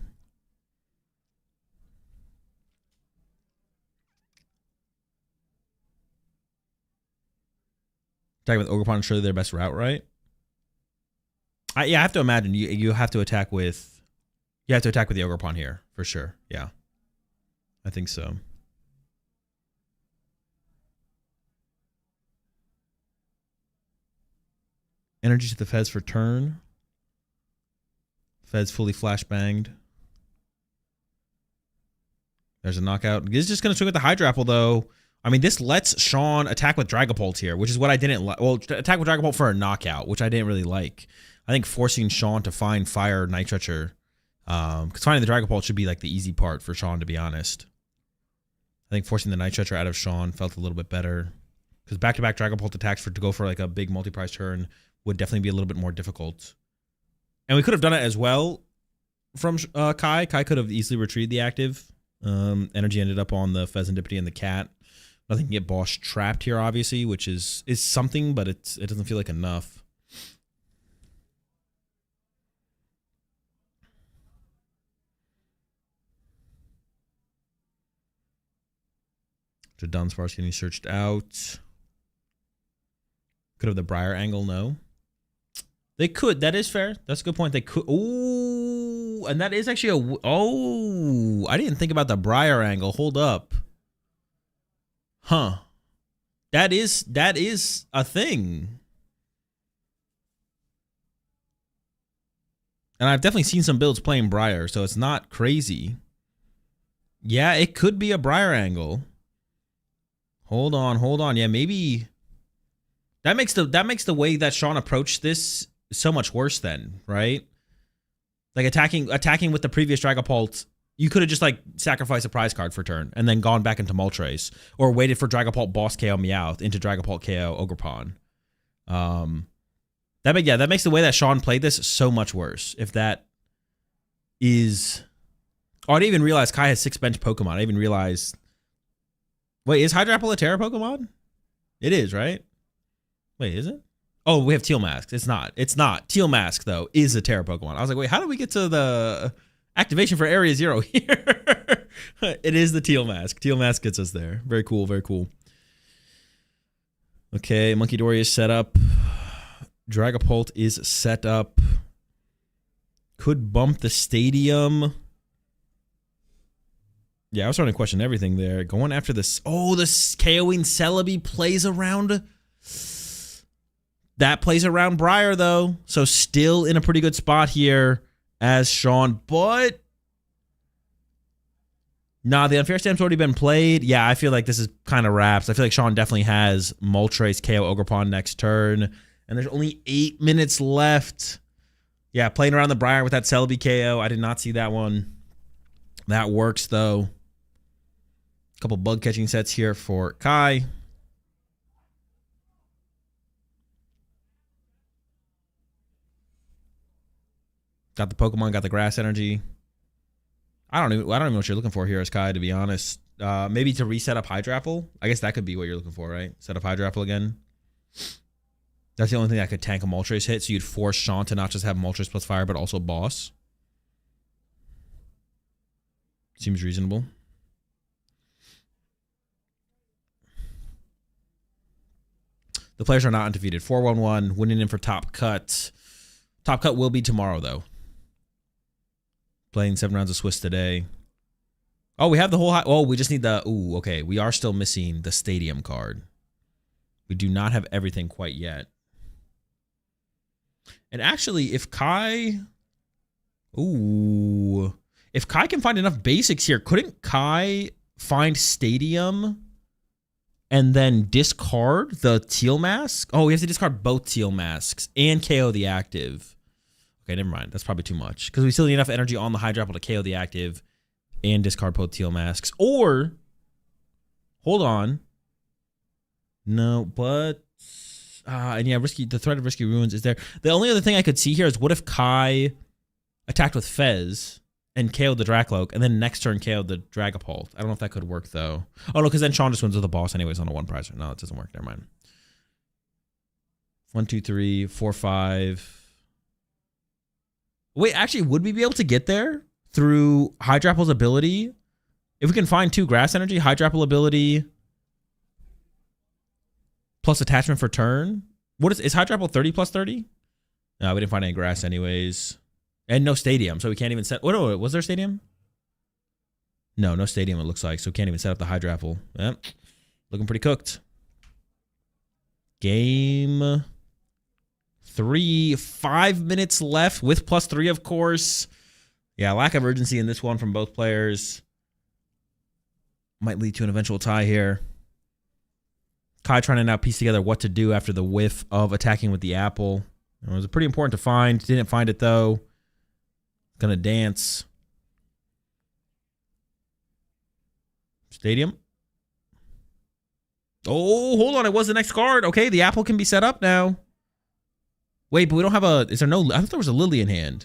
Talking with Ogerpon and show their best route, right? Yeah, I have to imagine you have to attack with the Ogerpon here for sure. Yeah, I think so. Energy to the Fez for turn. Fez fully flashbanged. There's a knockout. He's just going to swing with the Hydrapple, though. I mean, this lets Sean attack with Dragapult here, which is what I didn't like. Well, attack with Dragapult for a knockout, which I didn't really like. I think forcing Sean to find Fire Night Stretcher, because finding the Dragapult should be like the easy part for Sean, to be honest. I think forcing the Night Stretcher out of Sean felt a little bit better, because back-to-back Dragapult attacks to go for like a big multi-prize turn would definitely be a little bit more difficult. And we could have done it as well from Kai. Kai could have easily retrieved the active. Energy ended up on the Pheasantipity and the cat. Nothing can get boss trapped here, obviously, which is something, but it doesn't feel like enough. So Dunsparce getting searched out. Could have the Briar angle, no. They could. That is fair. That's a good point. They could. Oh, and that is actually I didn't think about the Briar angle. Hold up. Huh. That is a thing. And I've definitely seen some builds playing Briar, so it's not crazy. Yeah, it could be a Briar angle. Hold on. Yeah, maybe that makes the way that Sean approached this so much worse then, right? Like attacking with the previous Dragapult, you could have just like sacrificed a prize card for turn and then gone back into Moltres, or waited for Dragapult boss KO Meowth into Dragapult KO Ogerpon. That makes the way that Sean played this so much worse. If that is, oh, I didn't even realize Kai has 6 bench Pokemon. I didn't even realize. Wait, is Hydrapple a Terra Pokemon? It is, right? Wait, is it? Oh, we have Teal Mask. It's not. Teal Mask, though, is a Terra Pokemon. I was like, wait, how did we get to the activation for Area 0 here? It is the Teal Mask. Teal Mask gets us there. Very cool, very cool. Okay, Monkey Dory is set up. Dragapult is set up. Could bump the stadium. Yeah, I was starting to question everything there. Going after this. Oh, this KOing Celebi plays around. That plays around Briar, though. So still in a pretty good spot here as Sean. But nah, the Unfair Stamp's already been played. Yeah, I feel like this is kind of wraps. I feel like Sean definitely has Moltres KO Ogerpon next turn. And there's only 8 minutes left. Yeah, playing around the Briar with that Celebi KO. I did not see that one. That works, though. A couple bug catching sets here for Kai. Got the Pokemon, got the Grass Energy. I don't even know what you're looking for here as Kai, to be honest. Maybe to reset up Hydrapple. I guess that could be what you're looking for, right? Set up Hydrapple again. That's the only thing that could tank a Moltres hit, so you'd force Sean to not just have Moltres plus Fire, but also Boss. Seems reasonable. The players are not undefeated. 4-1-1, winning in for Top Cut. Top Cut will be tomorrow, though. Playing 7 rounds of Swiss today. Oh, we have the whole... Oh, we just need the... Ooh, okay. We are still missing the Stadium card. We do not have everything quite yet. And actually, if Kai... Ooh... If Kai can find enough basics here, couldn't Kai find Stadium and then discard the Teal Mask? Oh, we have to discard both Teal Masks and KO the active. Okay, never mind. That's probably too much. Because we still need enough energy on the Hydrapple to KO the active and discard both Teal Masks. Or, hold on. No, but... and yeah, the threat of Risky Ruins is there. The only other thing I could see here is what if Kai attacked with Fez and KO'd the Dracloak, and then next turn KO'd the Dragapult. I don't know if that could work, though. Oh, no, because then Sean just wins with the boss anyways on a 1 prize. No, it doesn't work. Never mind. 1, 2, 3, 4, 5. Wait, actually, would we be able to get there through Hydrapple's ability? If we can find 2 Grass Energy, Hydrapple ability plus attachment for turn. What is Hydrapple 30 plus 30? No, we didn't find any Grass anyways. And no Stadium, so we can't even set... Oh, no, was there Stadium? No, no Stadium, it looks like, so we can't even set up the Hydrapple. Yep. Looking pretty cooked. Game 3. 5 minutes left with +3, of course. Yeah, lack of urgency in this one from both players. Might lead to an eventual tie here. Kai trying to now piece together what to do after the whiff of attacking with the apple. It was pretty important to find. Didn't find it, though. Gonna dance. Stadium. Oh, hold on. It was the next card. Okay, the apple can be set up now. Wait, but we don't have a... Is there no... I thought there was a Lily in hand.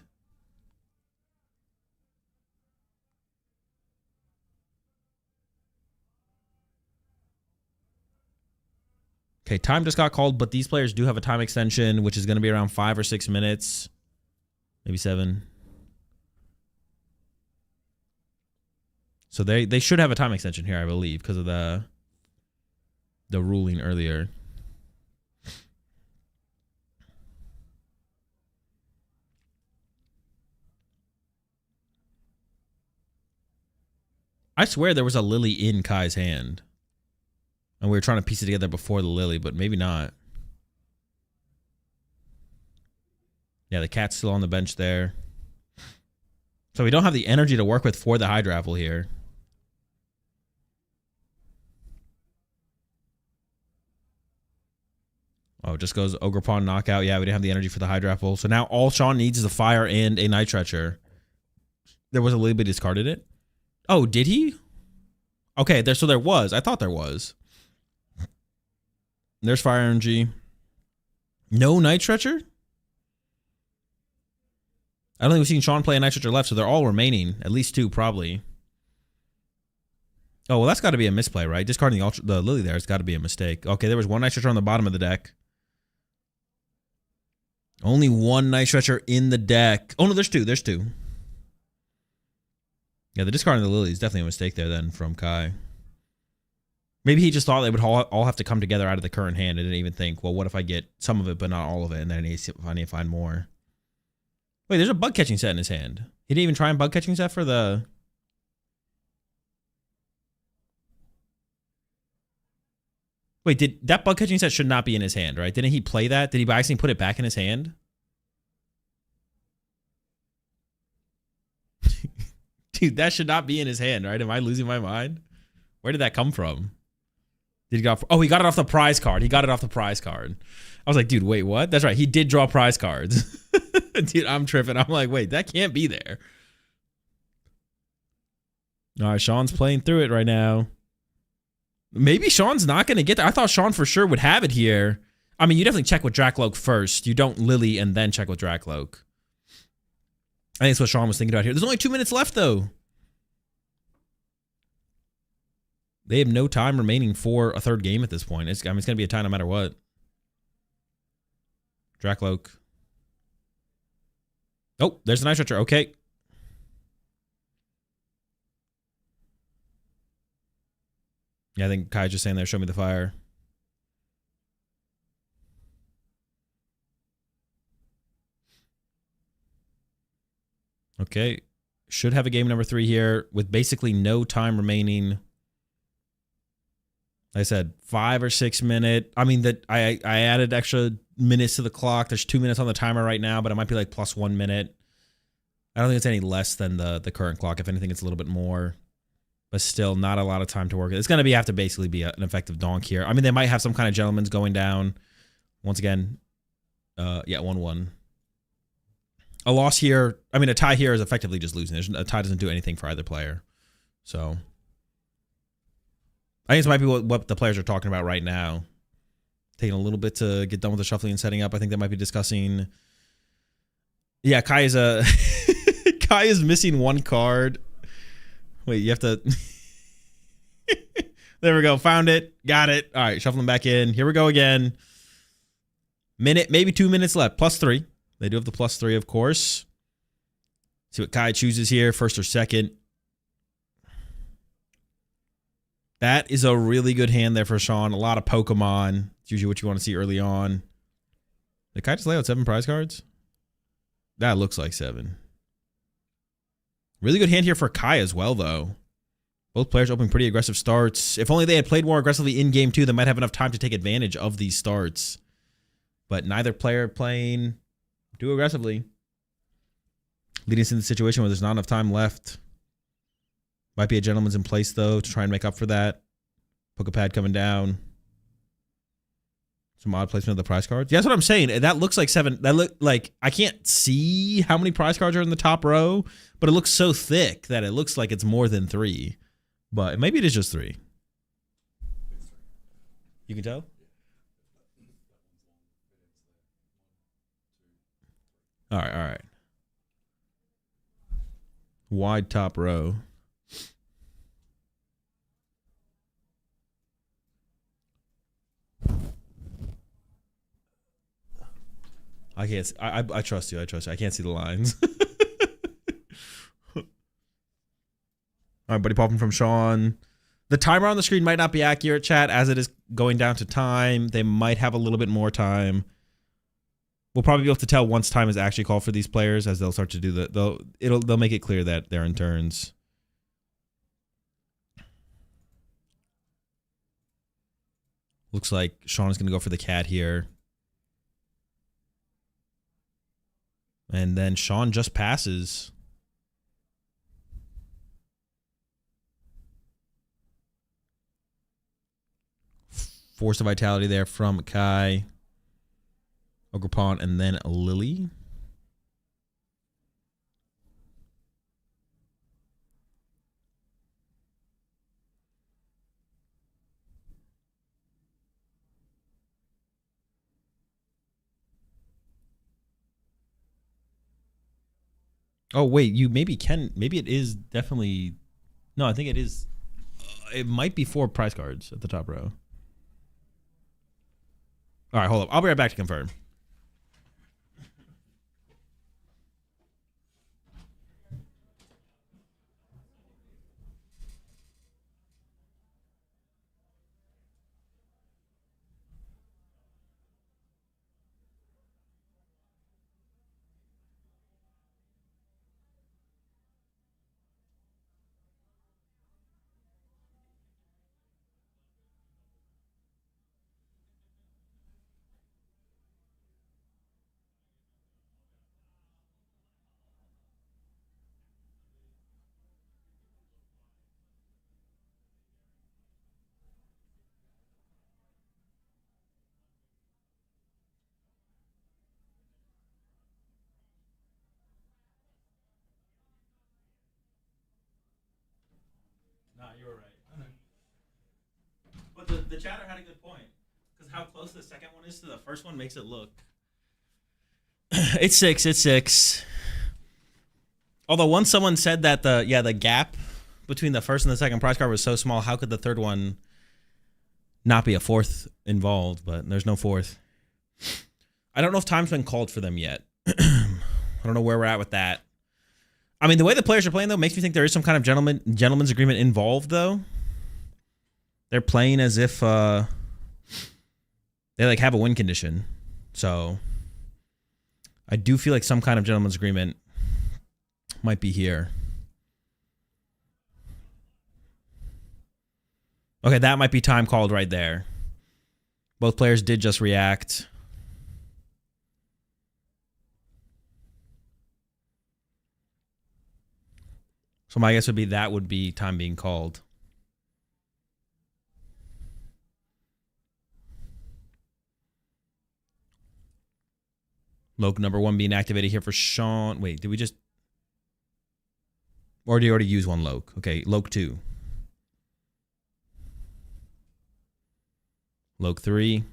Okay, time just got called, but these players do have a time extension, which is going to be around 5 or 6 minutes. Maybe 7. So they should have a time extension here, I believe, because of the ruling earlier. I swear there was a Lily in Kai's hand. And we were trying to piece it together before the Lily, but maybe not. Yeah, the cat's still on the bench there. So we don't have the energy to work with for the Hydraffle here. Oh, it just goes Ogre Pawn knockout. Yeah, we didn't have the energy for the Hydraffle. So now all Sean needs is a Fire and a Night Stretcher. There was a Lily, but he discarded it. Oh, did he? Okay, so there was. I thought there was. There's Fire Energy. No Night Stretcher? I don't think we've seen Sean play a Night Stretcher left, so they're all remaining. At least 2, probably. Oh, well, that's got to be a misplay, right? Discarding the Lily there has got to be a mistake. Okay, there was 1 Night Stretcher on the bottom of the deck. Only 1 Night Stretcher in the deck. Oh, no, there's 2. There's 2. Yeah, the discarding the Lily is definitely a mistake there then from Kai. Maybe he just thought they would all have to come together out of the current hand and didn't even think, well, what if I get some of it but not all of it, and then I need to find more. Wait, there's a bug catching set in his hand. He didn't even try and bug catching set for the... Wait, that bug catching set should not be in his hand, right? Didn't he play that? Did he by accident put it back in his hand? Dude, that should not be in his hand, right? Am I losing my mind? Where did that come from? Did he got? Oh, he got it off the prize card. He got it off the prize card. I was like, dude, wait, what? That's right. He did draw prize cards. Dude, I'm tripping. I'm like, wait, that can't be there. All right, Sean's playing through it right now. Maybe Sean's not going to get there. I thought Sean for sure would have it here. I mean, you definitely check with Drakloak first. You don't Lily and then check with Drakloak. I think that's what Sean was thinking about here. There's only 2 minutes left, though. They have no time remaining for a third game at this point. It's going to be a tie no matter what. Drakloak. Oh, there's the Night Stretcher. Okay. Yeah, I think Kai's just saying there, show me the fire. Okay. Should have a game number 3 here with basically no time remaining. Like I said, 5 or 6 minute. I mean, that I added extra minutes to the clock. There's 2 minutes on the timer right now, but it might be like plus 1 minute. I don't think it's any less than the current clock. If anything, it's a little bit more. But still, not a lot of time to work. It's going to have to basically be an effective donk here. I mean, they might have some kind of gentleman's going down. Once again, yeah, 1-1. A loss here, I mean, a tie here is effectively just losing. A tie doesn't do anything for either player. So, I think this might be what the players are talking about right now. Taking a little bit to get done with the shuffling and setting up. I think they might be discussing. Yeah, Kai is Kai is missing 1 card. Wait, you have to. There we go. Found it. Got it. All right, shuffling back in. Here we go again. Minute, maybe 2 minutes left. Plus 3. They do have the plus 3, of course. See what Kai chooses here, first or second. That is a really good hand there for Sean. A lot of Pokemon. It's usually what you want to see early on. Did Kai just lay out 7 prize cards? That looks like 7. Really good hand here for Kai as well, though. Both players opening pretty aggressive starts. If only they had played more aggressively in game 2, they might have enough time to take advantage of these starts. But neither player playing too aggressively. Leading us into the situation where there's not enough time left. Might be a gentleman's in place, though, to try and make up for that. Pokepad coming down. Some odd placement of the prize cards. Yeah, that's what I'm saying. That looks like 7. That look like I can't see how many prize cards are in the top row, but it looks so thick that it looks like it's more than 3. But maybe it is just 3. You can tell? All right, all right. Wide top row. I can't. I trust you. I trust you. I can't see the lines. All right, buddy, popping from Sean. The timer on the screen might not be accurate, chat, as it is going down to time. They might have a little bit more time. We'll probably be able to tell once time is actually called for these players, as they'll start to do they'll make it clear that they're in turns. Looks like Sean is going to go for the cat here. And then Sean just passes. Force of Vitality there from Kai, Ogerpon, and then Lily. Oh wait, you maybe it is definitely. No, I think it is. It might be 4 prize cards at the top row. All right, hold up. I'll be right back to confirm. Nah, you were right. But the chatter had a good point. Because how close the second one is to the first one makes it look. It's 6. It's 6. Although once someone said that the gap between the first and the second prize card was so small, how could the third one not be a 4th involved? But there's no 4th. I don't know if time's been called for them yet. I don't know where we're at with that. I mean, the way the players are playing, though, makes me think there is some kind of gentleman's agreement involved, though. They're playing as if they, like, have a win condition. So I do feel like some kind of gentleman's agreement might be here. Okay, that might be time called right there. Both players did just react. So my guess would be that would be time being called. Loke number 1 being activated here for Sean. Wait, did we just... Or did you already use 1 Loke? Okay, Loke 2. Loke 3.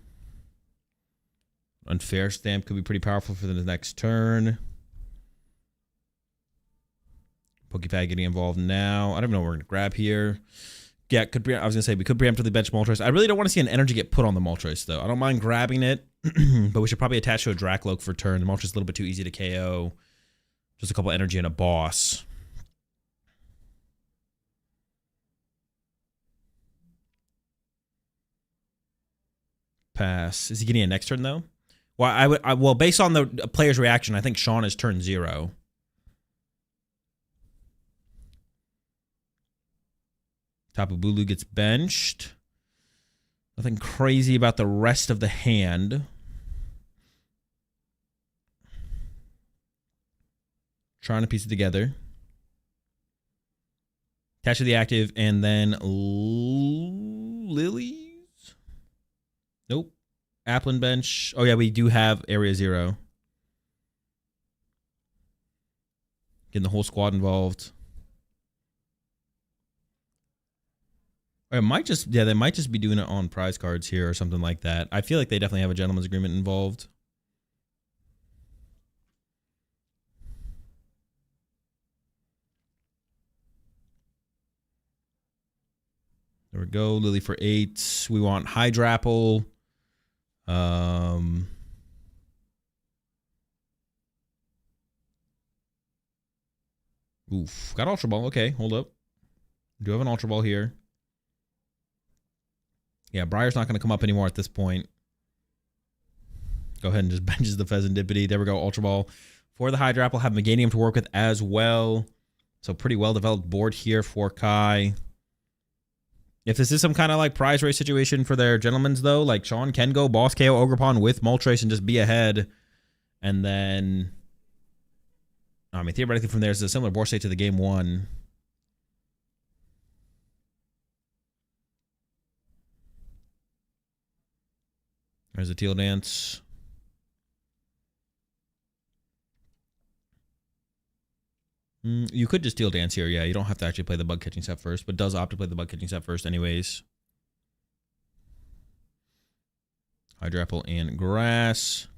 Unfair Stamp could be pretty powerful for the next turn. Pokepad getting involved now. I don't know what we're going to grab here. Yeah, I was going to say we could preemptively bench Moltres. I really don't want to see an energy get put on the Moltres, though. I don't mind grabbing it, but we should probably attach to a Dracloak for turn. The Moltres is a little bit too easy to KO. Just a couple energy and a boss. Pass. Is he getting a next turn, though? Well, well, based on the player's reaction, I think Sean is turn 0. Tapu Bulu gets benched. Nothing crazy about the rest of the hand. Trying to piece it together. Attach to the active, and then Lilies? Nope. Applin bench. Oh, yeah, we do have Area 0. Getting the whole squad involved. Or it might just, yeah, they might just be doing it on prize cards here or something like that. I feel like they definitely have a gentleman's agreement involved. There we go. Lily for 8. We want Hydrapple. Oof. Got Ultra Ball. Okay, hold up. We do have an Ultra Ball here. Yeah, Briar's not going to come up anymore at this point. Go ahead and just benches the Pheasantipity. There we go, Ultra Ball. For the Hydrapple, have Meganium to work with as well. So pretty well-developed board here for Kai. If this is some kind of like prize race situation for their gentlemen's, though, like Sean can go Boss KO Ogerpon with Moltres and just be ahead. And then, I mean, theoretically from there, it's a similar board state to the game 1. There's a Teal Dance. You could just Teal Dance here. Yeah, you don't have to actually play the bug catching set first, but does opt to play the bug catching set first anyways. Hydrapple and Grass.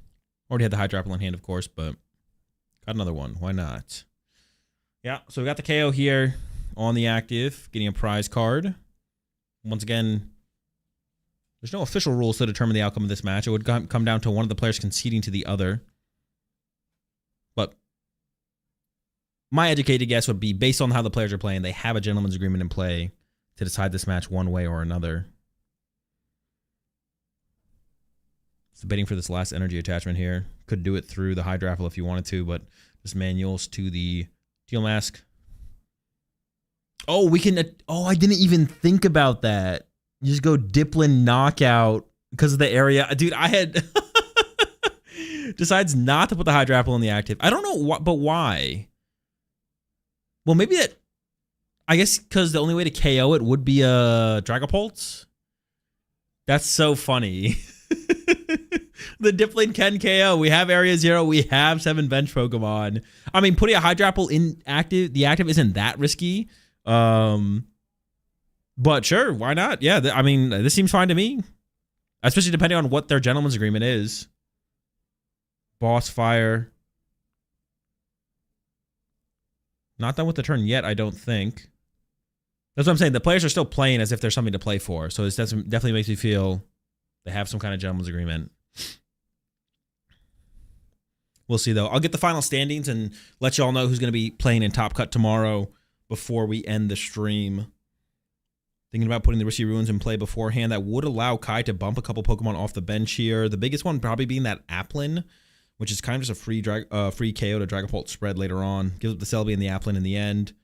Already had the Hydrapple in hand, of course, but got another one. Why not? Yeah, so we got the KO here on the active, getting a prize card. Once again, there's no official rules to determine the outcome of this match. It would come down to one of the players conceding to the other. But my educated guess would be, based on how the players are playing, they have a gentleman's agreement in play to decide this match one way or another. So debating for this last energy attachment here. Could do it through the Hydrapple if you wanted to, but just manuals to the Teal Mask. Oh, we can... Oh, I didn't even think about that. You just go Diplin Knockout because of the area. Dude, I had... Decides not to put the Hydrapple in the active. I don't know, but why? Well, maybe that... I guess because the only way to KO it would be a Dragapult. That's so funny. The Diplin can KO. We have Area 0. We have 7 bench Pokemon. I mean, putting a Hydrapple in active, the active isn't that risky. But sure, why not? Yeah, I mean, this seems fine to me. Especially depending on what their gentleman's agreement is. Boss Fire. Not done with the turn yet, I don't think. That's what I'm saying. The players are still playing as if there's something to play for. So this definitely makes me feel they have some kind of gentleman's agreement. We'll see, though. I'll get the final standings and let you all know who's going to be playing in Top Cut tomorrow before we end the stream. Thinking about putting the Risky Ruins in play beforehand. That would allow Kai to bump a couple Pokemon off the bench here. The biggest one probably being that Applin, which is kind of just a free KO to Dragapult spread later on. Gives up the Celebi and the Applin in the end.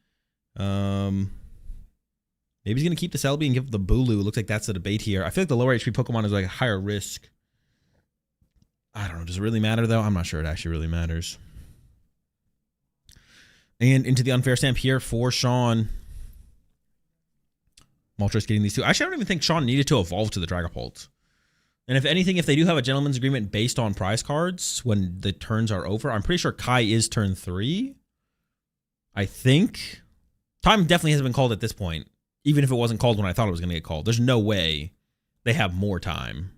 Maybe he's going to keep the Celebi and give up the Bulu. Looks like that's the debate here. I feel like the lower HP Pokemon is like a higher risk. I don't know. Does it really matter, though? I'm not sure it actually really matters. And into the unfair stamp here for Sean. Moltres getting these two. Actually, I don't even think Sean needed to evolve to the Dragapult. And if anything, if they do have a gentleman's agreement based on prize cards when the turns are over, I'm pretty sure Kai is turn 3. I think. Time definitely hasn't been called at this point. Even if it wasn't called when I thought it was going to get called. There's no way they have more time.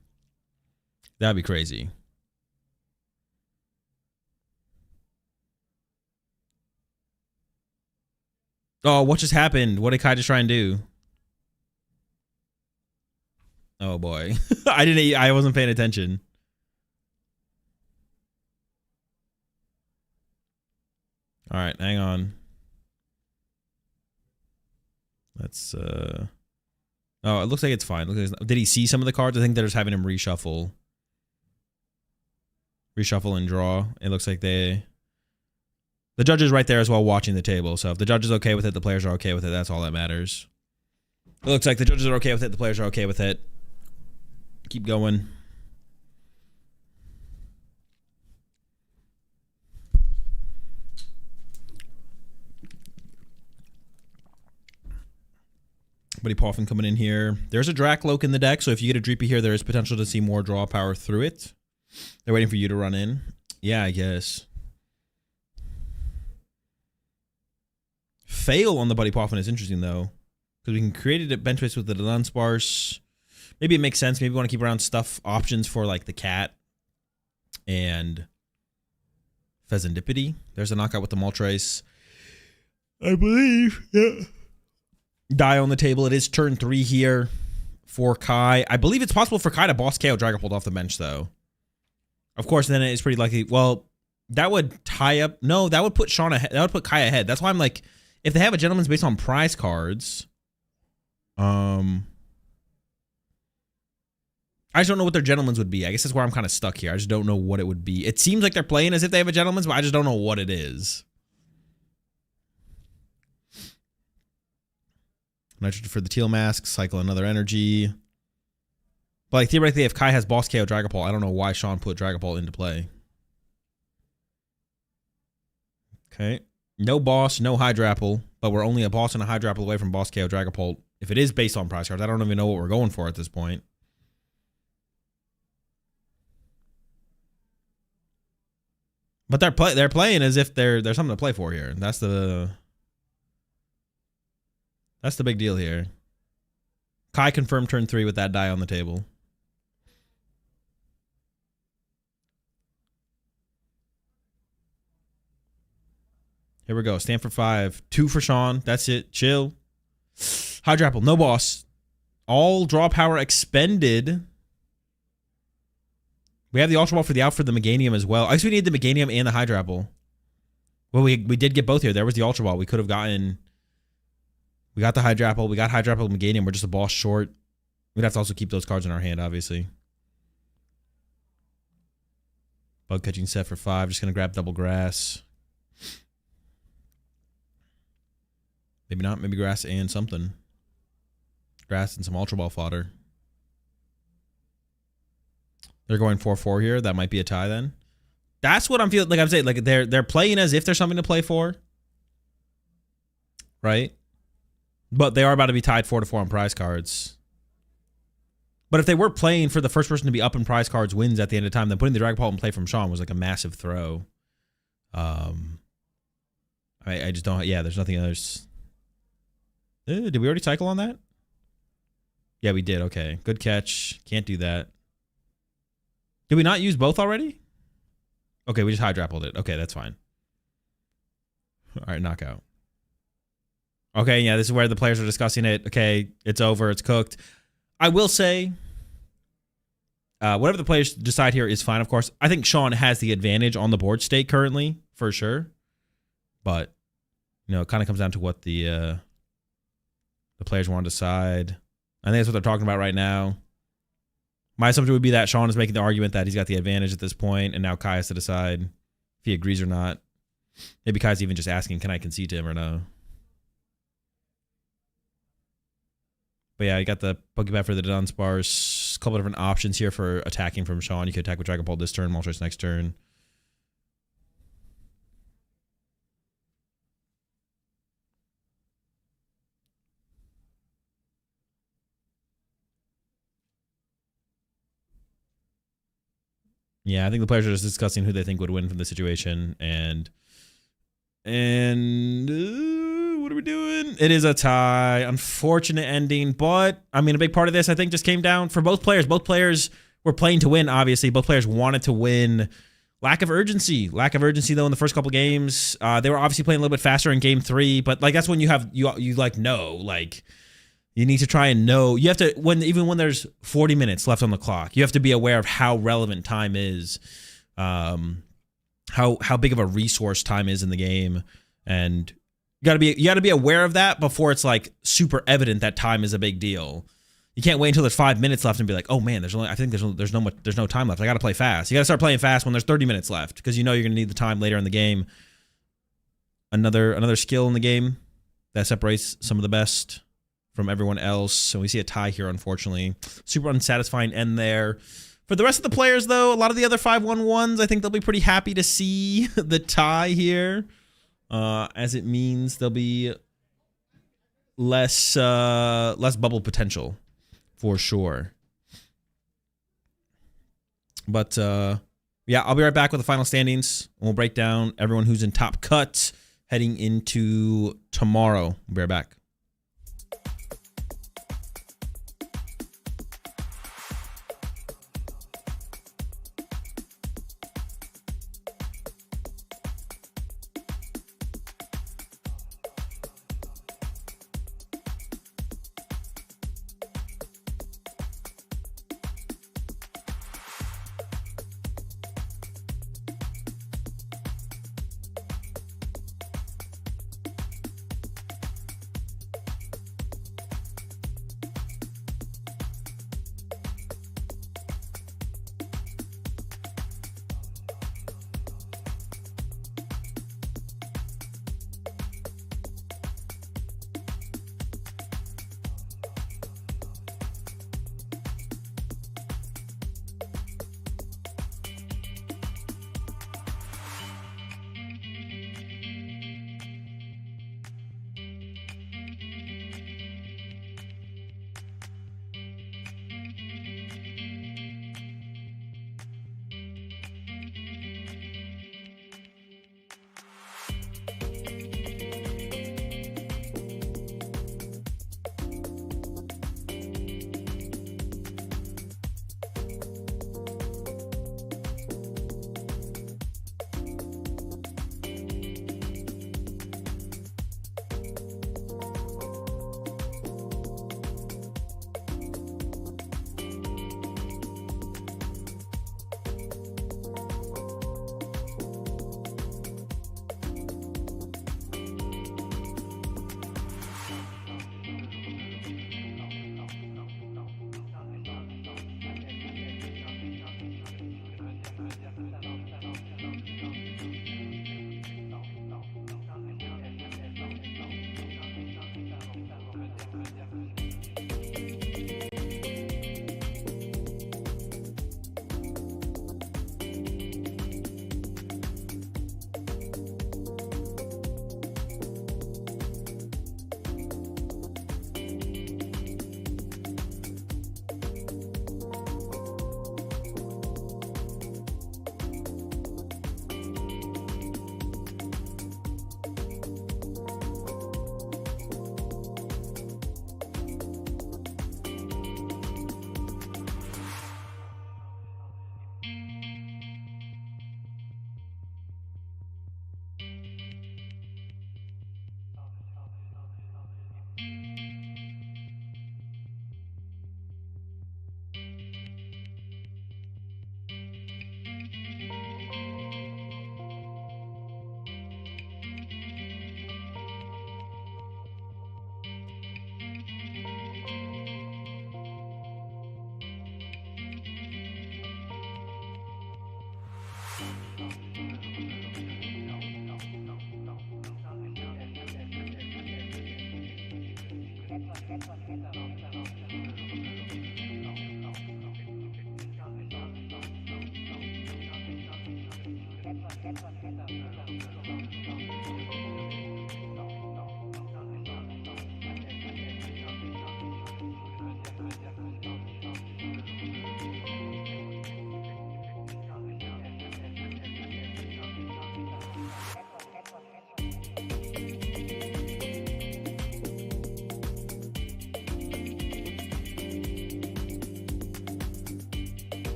That'd be crazy. Oh, what just happened? What did Kai just try and do? Oh boy. I wasn't paying attention. All right, hang on. Let's oh, it looks like it's fine. Did he see some of the cards? I think they're just having him reshuffle and draw. It looks like the judge is right there as well watching the table. So if the judge is okay with it, the players are okay with it. That's all that matters. It looks like the judges are okay with it. The players are okay with it. Keep going. Buddy Poffin coming in here. There's a Dracloak in the deck, so if you get a Dreepy here, there is potential to see more draw power through it. They're waiting for you to run in. Yeah, I guess. Fail on the Buddy Poffin is interesting, though. Because we can create it at bench space with the Dunsparce. Maybe it makes sense. Maybe we want to keep around stuff options for, like, the Cat and Pheasantipity. There's a knockout with the Moltres. I believe, yeah. Die on the table. It is turn 3 here for Kai. I believe it's possible for Kai to boss KO Dragapult off the bench, though. Of course, then it's pretty likely. Well, that would tie up. No, that would put Sean ahead. That would put Kai ahead. That's why I'm like, if they have a gentleman's based on prize cards, I just don't know what their gentleman's would be. I guess that's where I'm kind of stuck here. I just don't know what it would be. It seems like they're playing as if they have a gentleman's, but I just don't know what it is. Nitrogen for the Teal Mask, cycle another energy. But like theoretically, if Kai has boss KO Dragapult, I don't know why Sean put Dragapult into play. Okay. No boss, no Hydrapple, but we're only a boss and a Hydrapple away from boss KO Dragapult. If it is based on prize cards, I don't even know what we're going for at this point. But they're playing as if there's something to play for here. That's the big deal here. Kai confirmed turn 3 with that die on the table. Here we go. Stand for 5. 2 for Sean. That's it. Chill. Hydro Apple. No boss. All draw power expended. We have the Ultra Ball for the out for the Meganium as well. I guess we need the Meganium and the Hydro Apple. Well, we did get both here. There was the Ultra Ball. We could have gotten... We got the Hydro Apple. We got Hydro Apple and Meganium. We're just a boss short. We'd have to also keep those cards in our hand, obviously. Bug catching set for 5. Just going to grab double grass. Maybe not. Maybe grass and something. Grass and some Ultra Ball fodder. They're going 4-4 here. That might be a tie then. That's what I'm feeling. Like I'm saying, like they're playing as if there's something to play for. Right? But they are about to be tied 4-4 on prize cards. But if they were playing for the first person to be up in prize cards wins at the end of time, then putting the Dragon Ball in play from Sean was like a massive throw. I just don't... Yeah, there's nothing else... did we already cycle on that? Yeah, we did. Okay. Good catch. Can't do that. Did we not use both already? Okay, we just Hydro Appled it. Okay, that's fine. All right, knockout. Okay, yeah, this is where the players are discussing it. Okay, it's over. It's cooked. I will say, whatever the players decide here is fine, of course. I think Sean has the advantage on the board state currently, for sure. But, you know, it kind of comes down to what the players want to decide. I think that's what they're talking about right now. My assumption would be that Sean is making the argument that he's got the advantage at this point, and now Kai has to decide if he agrees or not. Maybe Kai's even just asking, can I concede to him or no? But yeah, you got the Pokeball for the Dunsparce. A couple of different options here for attacking from Sean. You could attack with Dragon Ball this turn, Moltres next turn. Yeah, I think the players are just discussing who they think would win from the situation, and what are we doing? It is a tie. Unfortunate ending, but I mean, a big part of this I think just came down for both players. Both players were playing to win. Obviously, both players wanted to win. Lack of urgency though in the first couple games. They were obviously playing a little bit faster in game 3, but like that's when you like know like. You need to try and know. You have to even when there's 40 minutes left on the clock, you have to be aware of how relevant time is, how big of a resource time is in the game, and you got to be aware of that before it's like super evident that time is a big deal. You can't wait until there's 5 minutes left and be like, oh man, there's no time left. I got to play fast. You got to start playing fast when there's 30 minutes left because you know you're gonna need the time later in the game. Another skill in the game that separates some of the best from everyone else. So we see a tie here, unfortunately. Super unsatisfying end there. For the rest of the players, though, a lot of the other 5-1-1s, I think they'll be pretty happy to see the tie here, as it means there'll be less bubble potential, for sure. But, yeah, I'll be right back with the final standings. And we'll break down everyone who's in top cut heading into tomorrow. We'll be right back.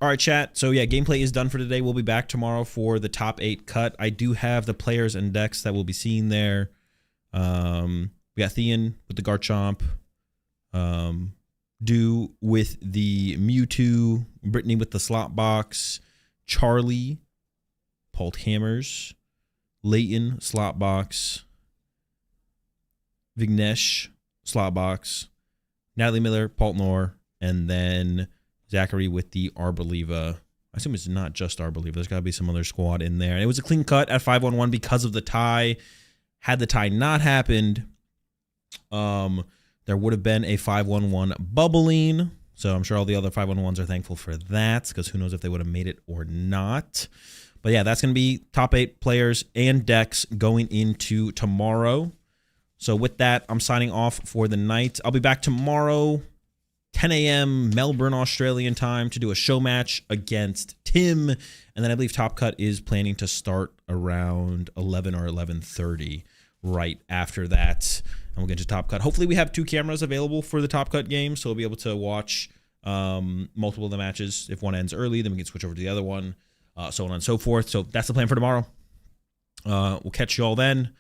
All right, chat. So yeah, gameplay is done for today. We'll be back tomorrow for the top 8 cut. I do have the players and decks that we'll be seeing there. We got Thean with the Garchomp, Dew with the Mewtwo, Brittany with the Slot Box, Charlie, Pult Hammers, Leighton, Slot Box, Vignesh, Slot Box, Natalie Miller, Paltnor, and then Zachary with the Arboliva. I assume it's not just Arboliva. There's got to be some other squad in there. And it was a clean cut at 5-1-1 because of the tie. Had the tie not happened, there would have been a 5-1-1 bubbling. So I'm sure all the other 5-1-1s are thankful for that, because who knows if they would have made it or not. But yeah, that's going to be top 8 players and decks going into tomorrow. So with that, I'm signing off for the night. I'll be back tomorrow, 10 a.m. Melbourne, Australian time, to do a show match against Tim. And then I believe Top Cut is planning to start around 11 or 11:30 right after that. And we'll get to Top Cut. Hopefully we have 2 cameras available for the Top Cut game, so we'll be able to watch multiple of the matches. If one ends early, then we can switch over to the other one, so on and so forth. So that's the plan for tomorrow. We'll catch you all then.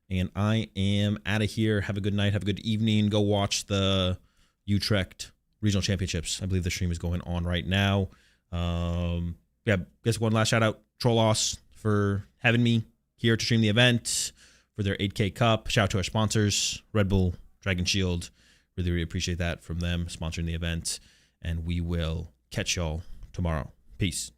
And I am out of here. Have a good night. Have a good evening. Go watch the Utrecht Regional Championships. I believe the stream is going on right now. Yeah, guess one last shout out, Trollos, for having me here to stream the event for their 8K Cup. Shout out to our sponsors, Red Bull, Dragon Shield. Really, really appreciate that from them sponsoring the event. And we will catch y'all tomorrow. Peace.